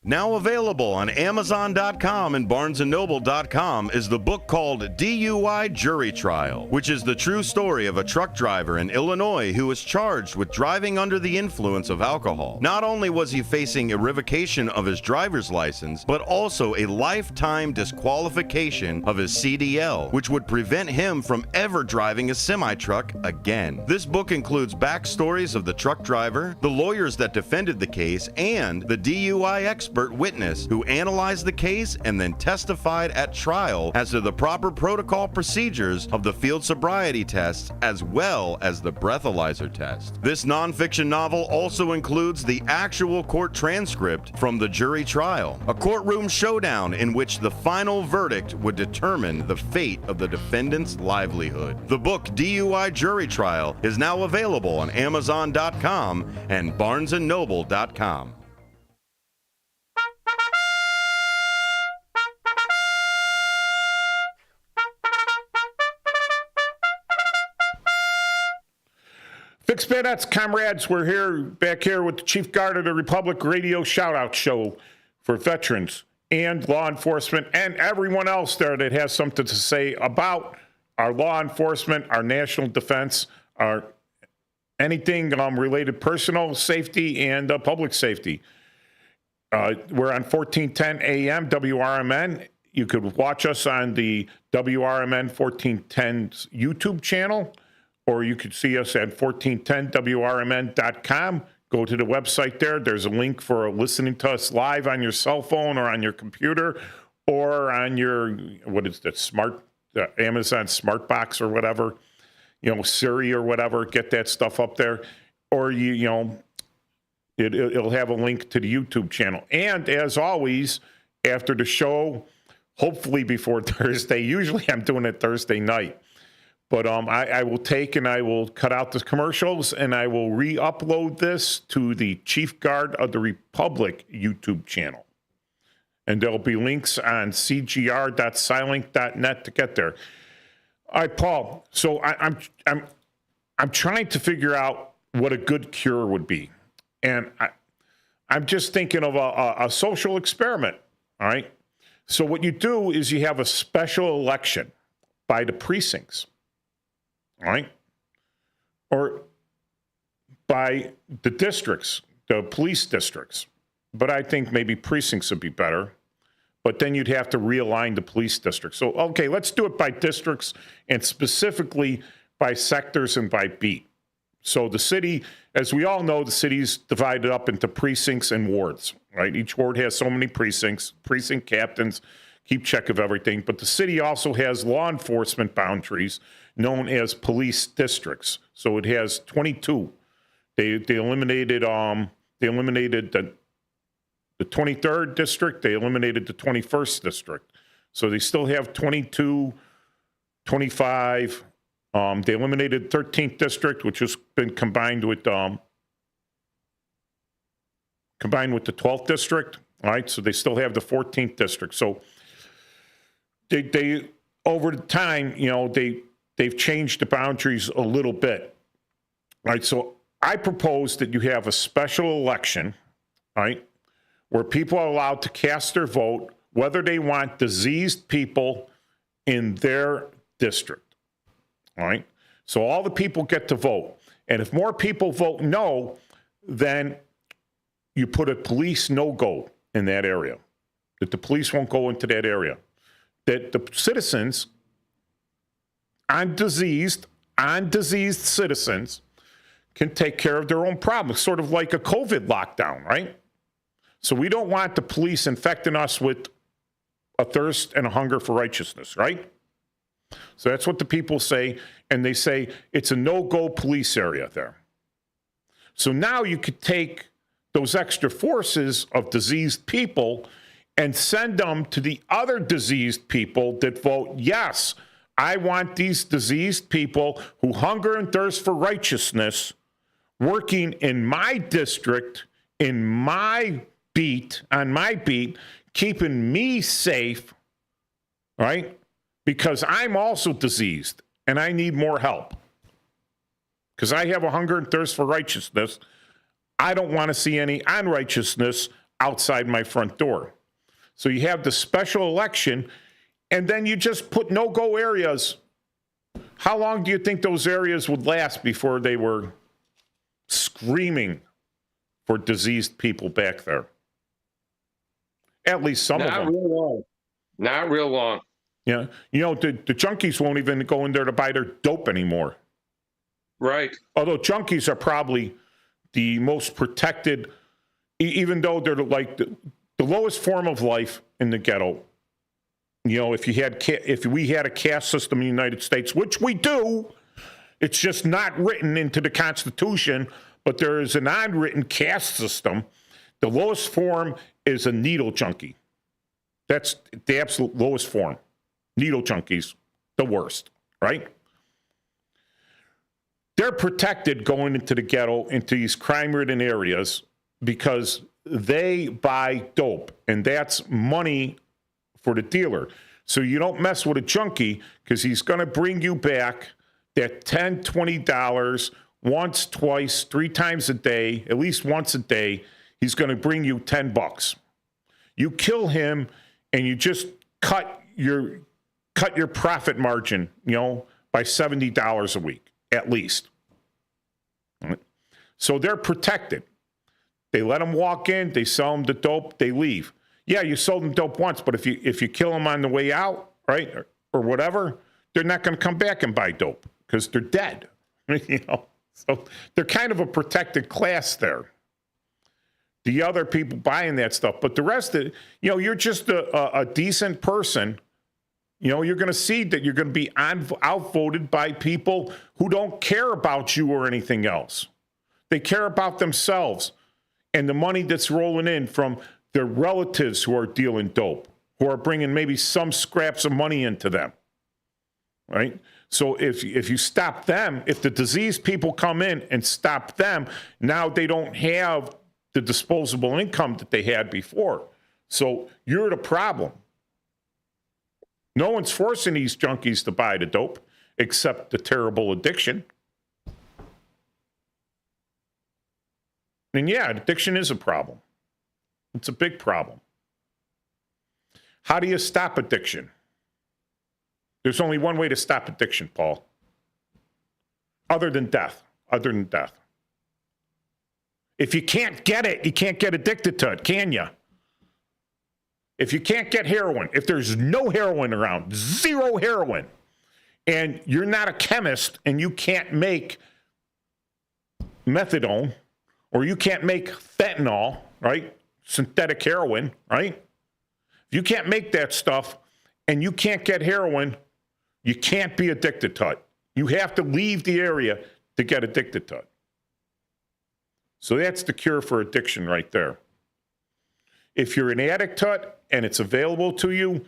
Now available on Amazon.com and BarnesandNoble.com is the book called DUI Jury Trial, which is the true story of a truck driver in Illinois who was charged with driving under the influence of alcohol. Not only was he facing a revocation of his driver's license, but also a lifetime disqualification of his CDL, which would prevent him from ever driving a semi-truck again. This book includes backstories of the truck driver, the lawyers that defended the case, and the DUI expert witness who analyzed the case and then testified at trial as to the proper protocol procedures of the field sobriety tests as well as the breathalyzer test. This nonfiction novel also includes the actual court transcript from the jury trial, a courtroom showdown in which the final verdict would determine the fate of the defendant's livelihood. The book DUI Jury Trial is now available on Amazon.com and BarnesandNoble.com. Fix Bandits, comrades, we're back here with the Chief Guard of the Republic radio shout-out show for veterans and law enforcement and everyone else there that has something to say about our law enforcement, our national defense, our anything related personal safety and public safety. We're on 1410 AM WRMN. You could watch us on the WRMN 1410's YouTube channel, or you could see us at 1410WRMN.com. Go to the website there. There's a link for listening to us live on your cell phone or on your computer or on your, what is that, Amazon Smart Box or whatever, Siri or whatever. Get that stuff up there. Or, it'll have a link to the YouTube channel. And as always, after the show, hopefully before Thursday, usually I'm doing it Thursday night. But I will take and I will cut out the commercials and I will re-upload this to the Chief Guard of the Republic YouTube channel. And there'll be links on cgr.silink.net to get there. All right, Paul. So I'm trying to figure out what a good cure would be. And I'm just thinking of a social experiment. All right. So what you do is you have a special election by the precincts. All right, or by the districts, the police districts. But I think maybe precincts would be better. But then you'd have to realign the police districts. So, okay, let's do it by districts and specifically by sectors and by beat. So the city, as we all know, the city's divided up into precincts and wards, right? Each ward has so many precincts, precinct captains keep check of everything. But the city also has law enforcement boundaries known as police districts. So it has 22. They eliminated the 23rd district. They eliminated the 21st district. So they still have 22, 25. They eliminated 13th district, which has been combined with the 12th district. All right, so they still have the 14th district. So they over the time, they've changed the boundaries a little bit. All right, so I propose that you have a special election, all right, where people are allowed to cast their vote whether they want diseased people in their district. All right, so all the people get to vote, and if more people vote no, then you put a police no-go in that area, that the police won't go into that area, that the citizens, undiseased citizens, can take care of their own problems, sort of like a COVID lockdown, right? So we don't want the police infecting us with a thirst and a hunger for righteousness, right? So that's what the people say, and they say it's a no-go police area there. So now you could take those extra forces of diseased people and send them to the other diseased people that vote, yes, I want these diseased people who hunger and thirst for righteousness working in my district, in my beat, on my beat, keeping me safe, right? Because I'm also diseased and I need more help. Because I have a hunger and thirst for righteousness. I don't want to see any unrighteousness outside my front door. So you have the special election, and then you just put no-go areas. How long do you think those areas would last before they were screaming for diseased people back there? At least some of them. Not real long. Not real long. Yeah. The junkies won't even go in there to buy their dope anymore. Right. Although junkies are probably the most protected, even though they're like the lowest form of life in the ghetto. If we had a caste system in the United States, which we do, it's just not written into the Constitution, but there is an unwritten caste system. The lowest form is a needle junkie. That's the absolute lowest form. Needle junkies, the worst, right? They're protected going into the ghetto, into these crime-ridden areas, because they buy dope, and that's money for the dealer. So you don't mess with a junkie, because he's going to bring you back that $10, $20 once, twice, 3 times a day, at least once a day. He's going to bring you $10. You kill him, and you just cut your profit margin, by $70 a week. At least. So they're protected. They let them walk in, they sell them the dope, they leave. Yeah, you sold them dope once, but if you kill them on the way out, right, or whatever, they're not going to come back and buy dope because they're dead. So they're kind of a protected class there. The other people buying that stuff, but the rest of you're just a decent person. You're going to see that you're going to be outvoted by people who don't care about you or anything else. They care about themselves and the money that's rolling in from their relatives who are dealing dope, who are bringing maybe some scraps of money into them, right? So if you stop them, if the diseased people come in and stop them, now they don't have the disposable income that they had before. So you're the problem. No one's forcing these junkies to buy the dope except the terrible addiction. And yeah, addiction is a problem. It's a big problem. How do you stop addiction? There's only one way to stop addiction, Paul. Other than death. If you can't get it, you can't get addicted to it, can you? If you can't get heroin, if there's no heroin around, 0 heroin, and you're not a chemist and you can't make methadone or you can't make fentanyl, right? Synthetic heroin, right? If you can't make that stuff and you can't get heroin, you can't be addicted to it. You have to leave the area to get addicted to it. So that's the cure for addiction right there. If you're an addict to it and it's available to you,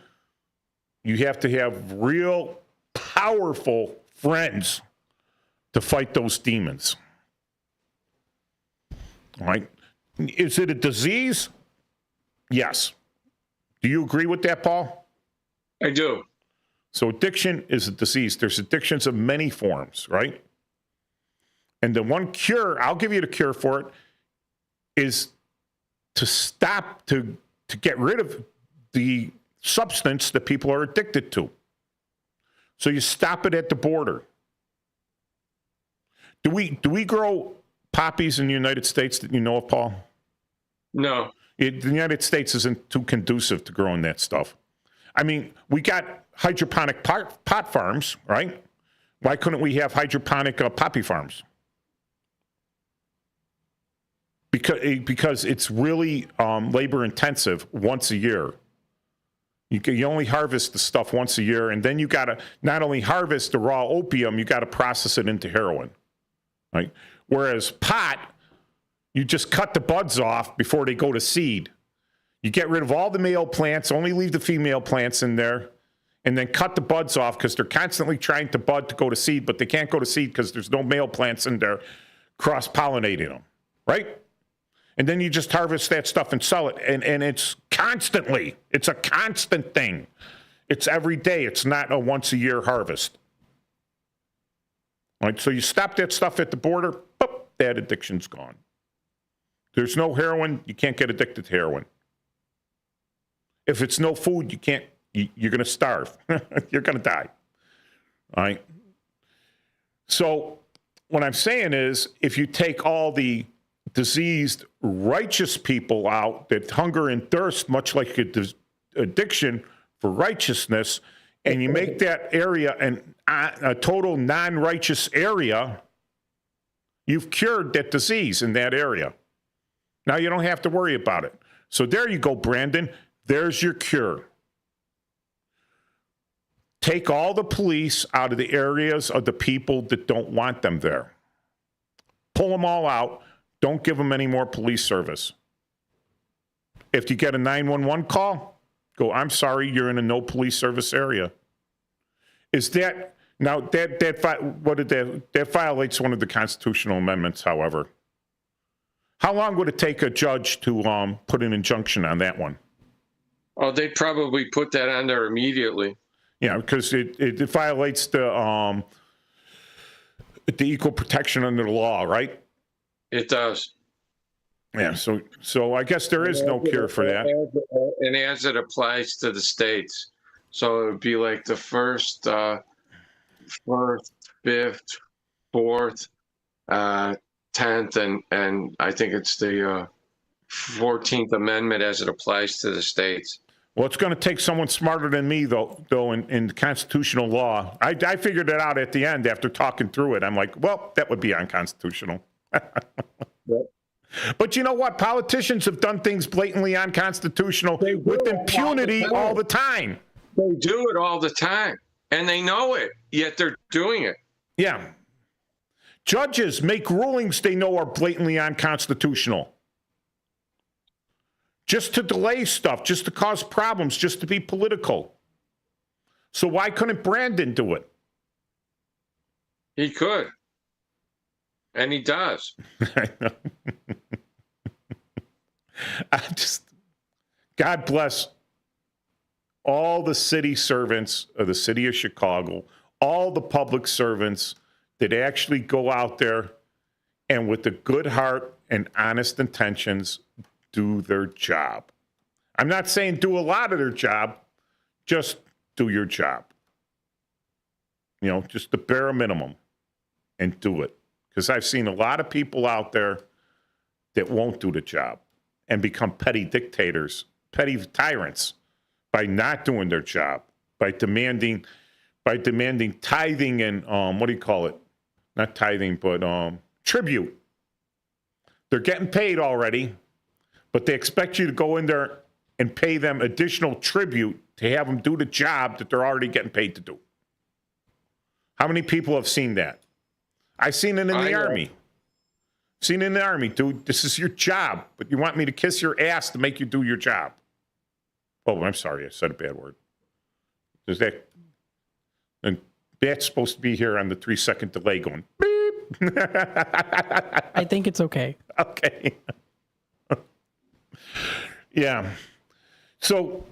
you have to have real powerful friends to fight those demons. All right? Is it a disease? Yes. Do you agree with that, Paul? I do. So addiction is a disease. There's addictions of many forms, right? And the one cure, I'll give you the cure for it, is to stop, to get rid of the substance that people are addicted to. So you stop it at the border. Do we grow poppies in the United States that you know of, Paul? No. The United States isn't too conducive to growing that stuff. I mean, we got hydroponic pot farms, right? Why couldn't we have hydroponic poppy farms? Because it's really labor intensive once a year. You only harvest the stuff once a year, and then you got to not only harvest the raw opium, you got to process it into heroin, right? Whereas pot, you just cut the buds off before they go to seed. You get rid of all the male plants, only leave the female plants in there, and then cut the buds off because they're constantly trying to bud to go to seed, but they can't go to seed because there's no male plants in there cross-pollinating them, right? And then you just harvest that stuff and sell it. And it's constantly. It's a constant thing. It's every day. It's not a once-a-year harvest. All right, so you stop that stuff at the border, boop, that addiction's gone. There's no heroin, you can't get addicted to heroin. If it's no food, you're going to starve. You're going to die. All right? So what I'm saying is, if you take all the diseased, righteous people out that hunger and thirst, much like addiction for righteousness, and you make that area a total non-righteous area, you've cured that disease in that area. Now you don't have to worry about it. So there you go, Brandon. There's your cure. Take all the police out of the areas of the people that don't want them there. Pull them all out. Don't give them any more police service. If you get a 911 call, go, I'm sorry, you're in a no police service area. Is that, now that violates one of the constitutional amendments, however. How long would it take a judge to put an injunction on that one? Oh, they'd probably put that on there immediately. Yeah, because it violates the equal protection under the law, right? It does. Yeah, so I guess there is no cure for that. And as it applies to the states. So it would be like the first, fifth, fourth, 10th, and I think it's the 14th Amendment as it applies to the states. Well, it's going to take someone smarter than me, though in constitutional law. I figured it out at the end after talking through it. I'm like, well, that would be unconstitutional. Yep. But you know what? Politicians have done things blatantly unconstitutional with impunity all the time. They do it all the time, and they know it, yet they're doing it. Yeah. Judges make rulings they know are blatantly unconstitutional. Just to delay stuff, just to cause problems, just to be political. So why couldn't Brandon do it? He could. And he does. God bless all the city servants of the city of Chicago, all the public servants that actually go out there and with a good heart and honest intentions do their job. I'm not saying do a lot of their job, just do your job. You know, just the bare minimum and do it. Because I've seen a lot of people out there that won't do the job and become petty dictators, petty tyrants by not doing their job, by demanding tithing and what do you call it? Not tithing, but tribute. They're getting paid already, but they expect you to go in there and pay them additional tribute to have them do the job that they're already getting paid to do. How many people have seen that? I've seen it in the Army. Seen it in the Army, dude. This is your job, but you want me to kiss your ass to make you do your job. Oh, I'm sorry. I said a bad word. Does that... And that's supposed to be here on the 3-second delay going, beep. I think it's okay. Okay. Yeah. So,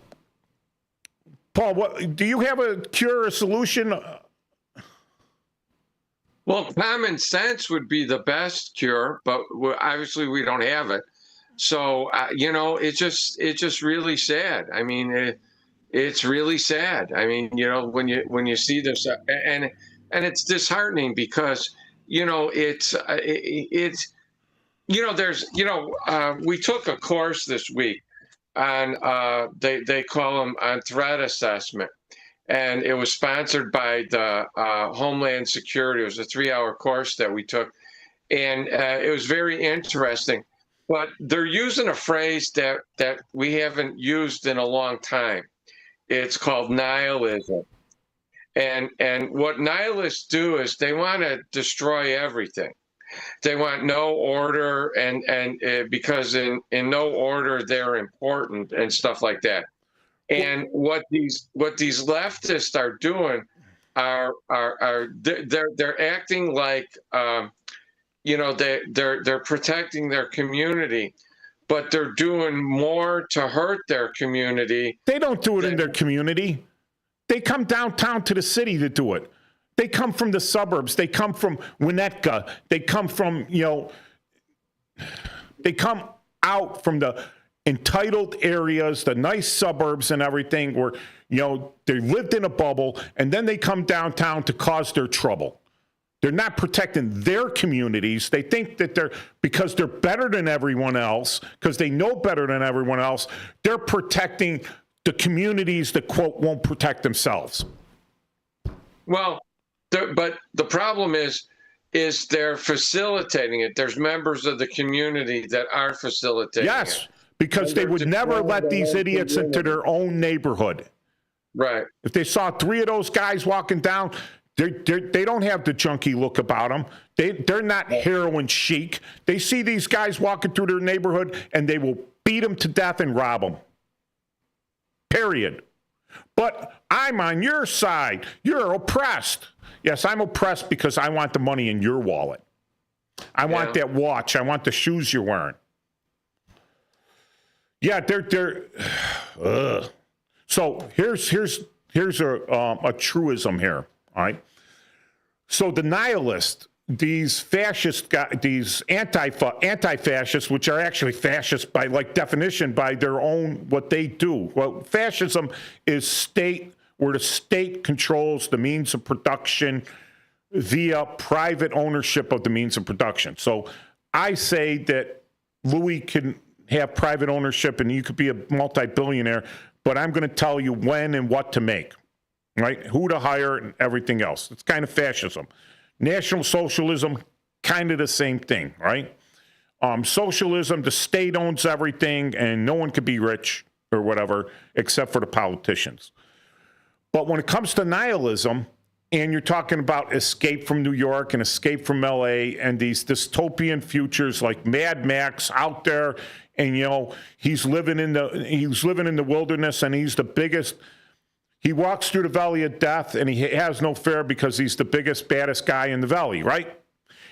Paul, what do you have a cure or solution? Well, common sense would be the best cure, but obviously we don't have it. So, it's just really sad. I mean, it's really sad. I mean, when you see this, and it's disheartening because, we took a course this week on, they call them on threat assessment. And it was sponsored by the Homeland Security. It was a 3-hour course that we took. And it was very interesting. But they're using a phrase that we haven't used in a long time. It's called nihilism. And what nihilists do is they want to destroy everything. They want no order, and because in no order they're important and stuff like that. And what these leftists are doing are they're acting like they're protecting their community, but they're doing more to hurt their community. They don't do it in their community. They come downtown to the city to do it. They come from the suburbs. They come from Winnetka. They come from they come out from the entitled areas, the nice suburbs and everything where, they lived in a bubble, and then they come downtown to cause their trouble. They're not protecting their communities. They think that because they're better than everyone else, because they know better than everyone else, they're protecting the communities that, quote, won't protect themselves. Well, but the problem is they're facilitating it. There's members of the community that are facilitating it. Because they would never let these idiots into their own neighborhood. Right. If they saw 3 of those guys walking down, they don't have the junkie look about them. They're not heroin chic. They see these guys walking through their neighborhood, and they will beat them to death and rob them. Period. But I'm on your side. You're oppressed. Yes, I'm oppressed because I want the money in your wallet. I want that watch. I want the shoes you're wearing. Yeah, they're. So here's a truism here. All right. So the nihilists, these fascist guys, these anti-fascists, which are actually fascists by definition by their own what they do. Well, fascism is where the state controls the means of production via private ownership of the means of production. So I say that Louis can have private ownership and you could be a multi-billionaire, but I'm going to tell you when and what to make, right? Who to hire and everything else. It's kind of fascism. National socialism, kind of the same thing, right? Socialism, the state owns everything and no one could be rich or whatever except for the politicians. But when it comes to nihilism, and you're talking about Escape from New York and Escape from LA and these dystopian futures like Mad Max out there, and he's living in the wilderness, and he's the biggest. He walks through the valley of death, and he has no fear because he's the biggest, baddest guy in the valley, right?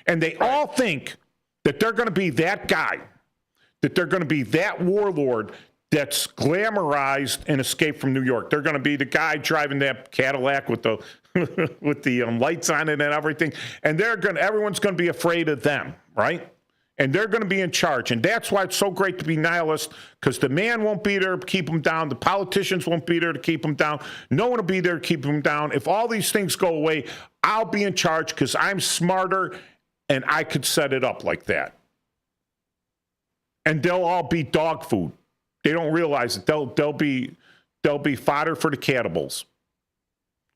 And they all think that they're going to be that guy, that they're going to be that warlord that's glamorized in Escape from New York. They're going to be the guy driving that Cadillac with the with the lights on it and everything, and everyone's going to be afraid of them, right? And they're going to be in charge. And that's why it's so great to be nihilist, because the man won't be there to keep them down. The politicians won't be there to keep them down. No one will be there to keep them down. If all these things go away, I'll be in charge because I'm smarter and I could set it up like that. And they'll all be dog food. They don't realize it. They'll be fodder for the cannibals.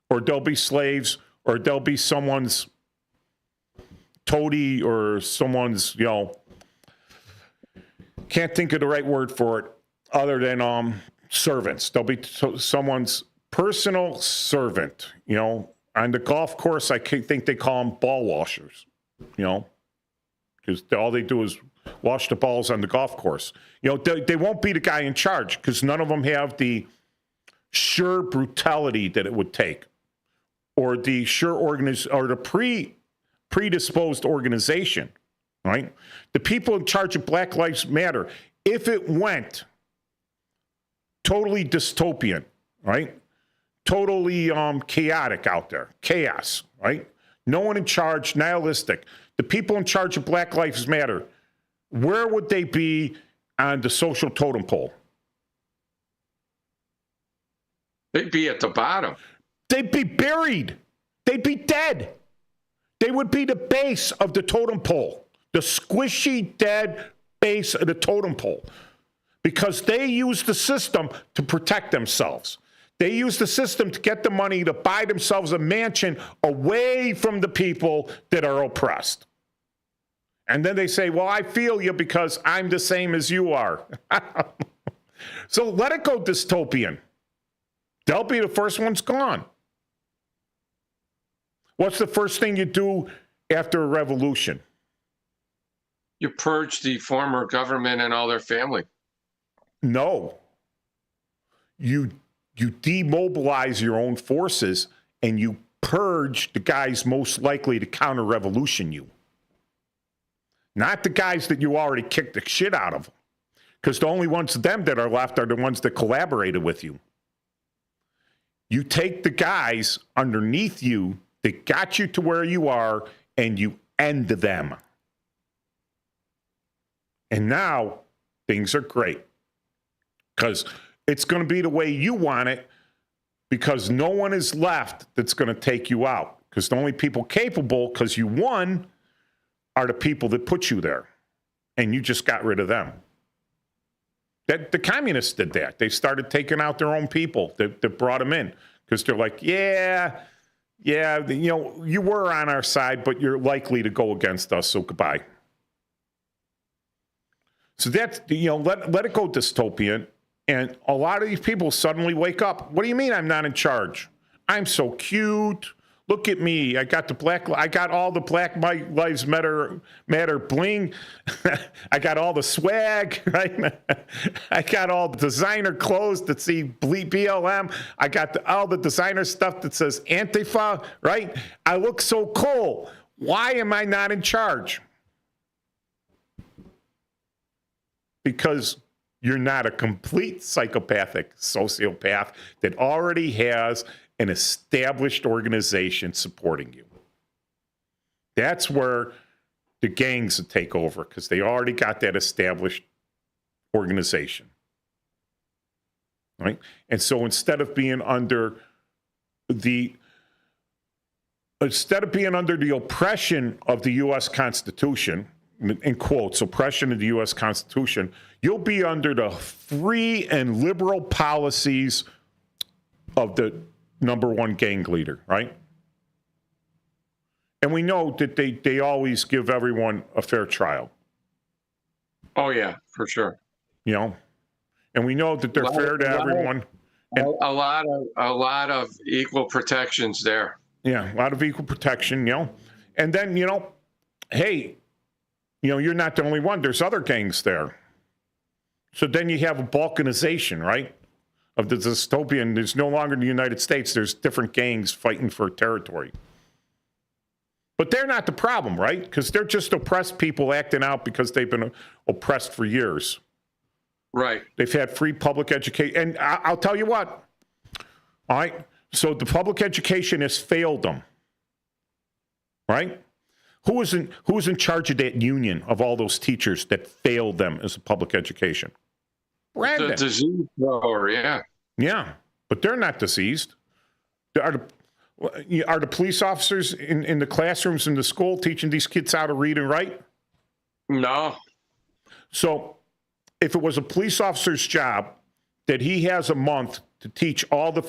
Or they'll be slaves, or they'll be someone's toady or someone's, can't think of the right word for it other than servants. They'll be someone's personal servant. You know, on the golf course, I think they call them ball washers. You know, because all they do is wash the balls on the golf course. You know, they won't be the guy in charge because none of them have the sure brutality that it would take, or the sure or the predisposed organization. Right? The people in charge of Black Lives Matter, if it went totally dystopian, right? Totally chaotic out there, chaos, right? No one in charge, nihilistic. The people in charge of Black Lives Matter, where would they be on the social totem pole? They'd be at the bottom. They'd be buried. They'd be dead. They would be the base of the totem pole, the squishy, dead base of the totem pole, because they use the system to protect themselves. They use the system to get the money to buy themselves a mansion away from the people that are oppressed. And then they say, well, I feel you because I'm the same as you are. So let it go dystopian. They'll be the first ones gone. What's the first thing you do after a revolution? You purge the former government and all their family. No. You demobilize your own forces and you purge the guys most likely to counter-revolution you. Not the guys that you already kicked the shit out of. Because the only ones of them that are left are the ones that collaborated with you. You take the guys underneath you that got you to where you are and you end them. And now things are great because it's going to be the way you want it, because no one is left that's going to take you out, because the only people capable, because you won, are the people that put you there, and you just got rid of them. That the communists did that. They started taking out their own people that brought them in, because they're like, yeah, you know, you were on our side, but you're likely to go against us, so goodbye. So that's, you know, let it go dystopian. And a lot of these people suddenly wake up. What do you mean I'm not in charge? I'm so cute. Look at me. I got all the Black Lives Matter bling. I got all the swag, right? I got all the designer clothes that see BLM. I got all the designer stuff that says Antifa, right? I look so cool. Why am I not in charge? Because you're not a complete psychopathic sociopath that already has an established organization supporting you. That's where the gangs would take over, because they already got that established organization. Right? And so instead of being under the oppression of the U.S. Constitution, in quotes, oppression of the U.S. Constitution, you'll be under the free and liberal policies of the number one gang leader, right? And we know that they always give everyone a fair trial. Oh, yeah, for sure. You know? And we know that they're fair to everyone. A lot of equal protections there. Yeah, a lot of equal protection, you know? And then, you know, hey, you know, you're not the only one. There's other gangs there. So then you have a balkanization, right, of the dystopian. There's no longer the United States. There's different gangs fighting for territory. But they're not the problem, right? Because they're just oppressed people acting out because they've been oppressed for years. Right. They've had free public education. And I'll tell you what. All right. So the public education has failed them. Right? Who was in charge of that union of all those teachers that failed them as a public education? Brandon. The disease thrower, yeah. Yeah, but they're not diseased. Are the police officers in the classrooms in the school teaching these kids how to read and write? No. So if it was a police officer's job that he has a month to teach all the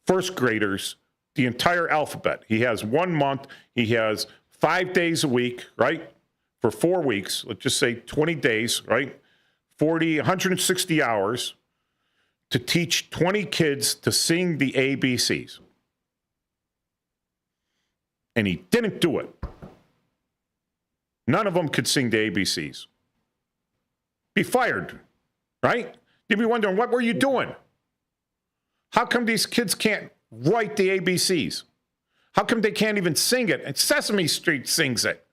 first graders the entire alphabet. He has 1 month. He has 5 days a week, right? For 4 weeks, let's just say 20 days, right? 160 hours. to teach 20 kids to sing the ABCs. And he didn't do it. None of them could sing the ABCs. Be fired, right? You'd be wondering, what were you doing? How come these kids can't write the ABCs? How come they can't even sing it? And Sesame Street sings it.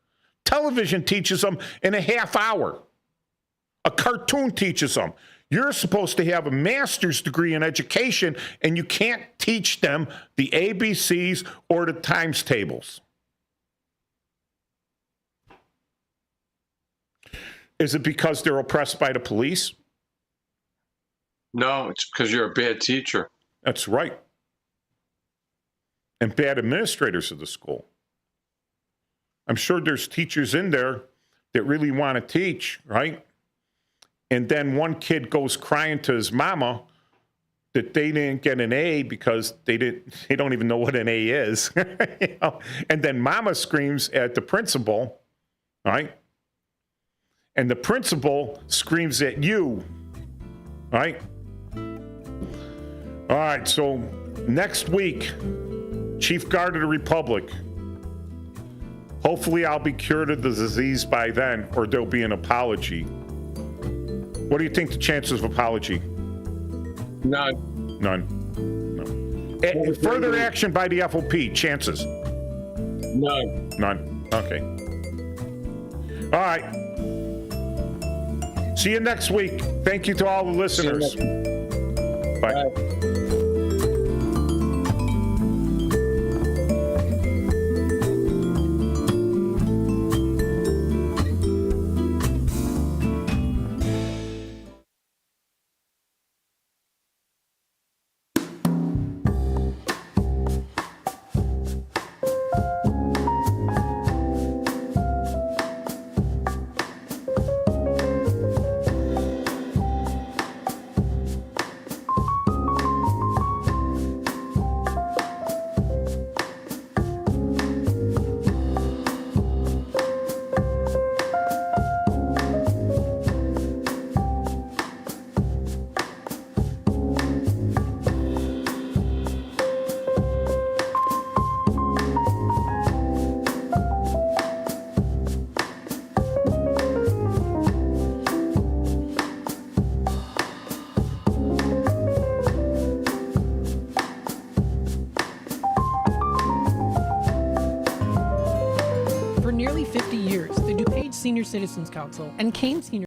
Television teaches them in a half hour. A cartoon teaches them. You're supposed to have a master's degree in education, and you can't teach them the ABCs or the times tables. Is it because they're oppressed by the police? No, it's because you're a bad teacher. That's right. And bad administrators of the school. I'm sure there's teachers in there that really want to teach, right? And then one kid goes crying to his mama that they didn't get an A because they don't even know what an A is. You know? And then mama screams at the principal, right? And the principal screams at you, right? All right, so next week, Chief Guard of the Republic. Hopefully I'll be cured of the disease by then, or there'll be an apology. What do you think the chances of apology? None. No. Further action by the FOP, chances? None. Okay. All right. See you next week. Thank you to all the listeners. Bye. For nearly 50 years, the DuPage Senior Citizens Council and Kane Senior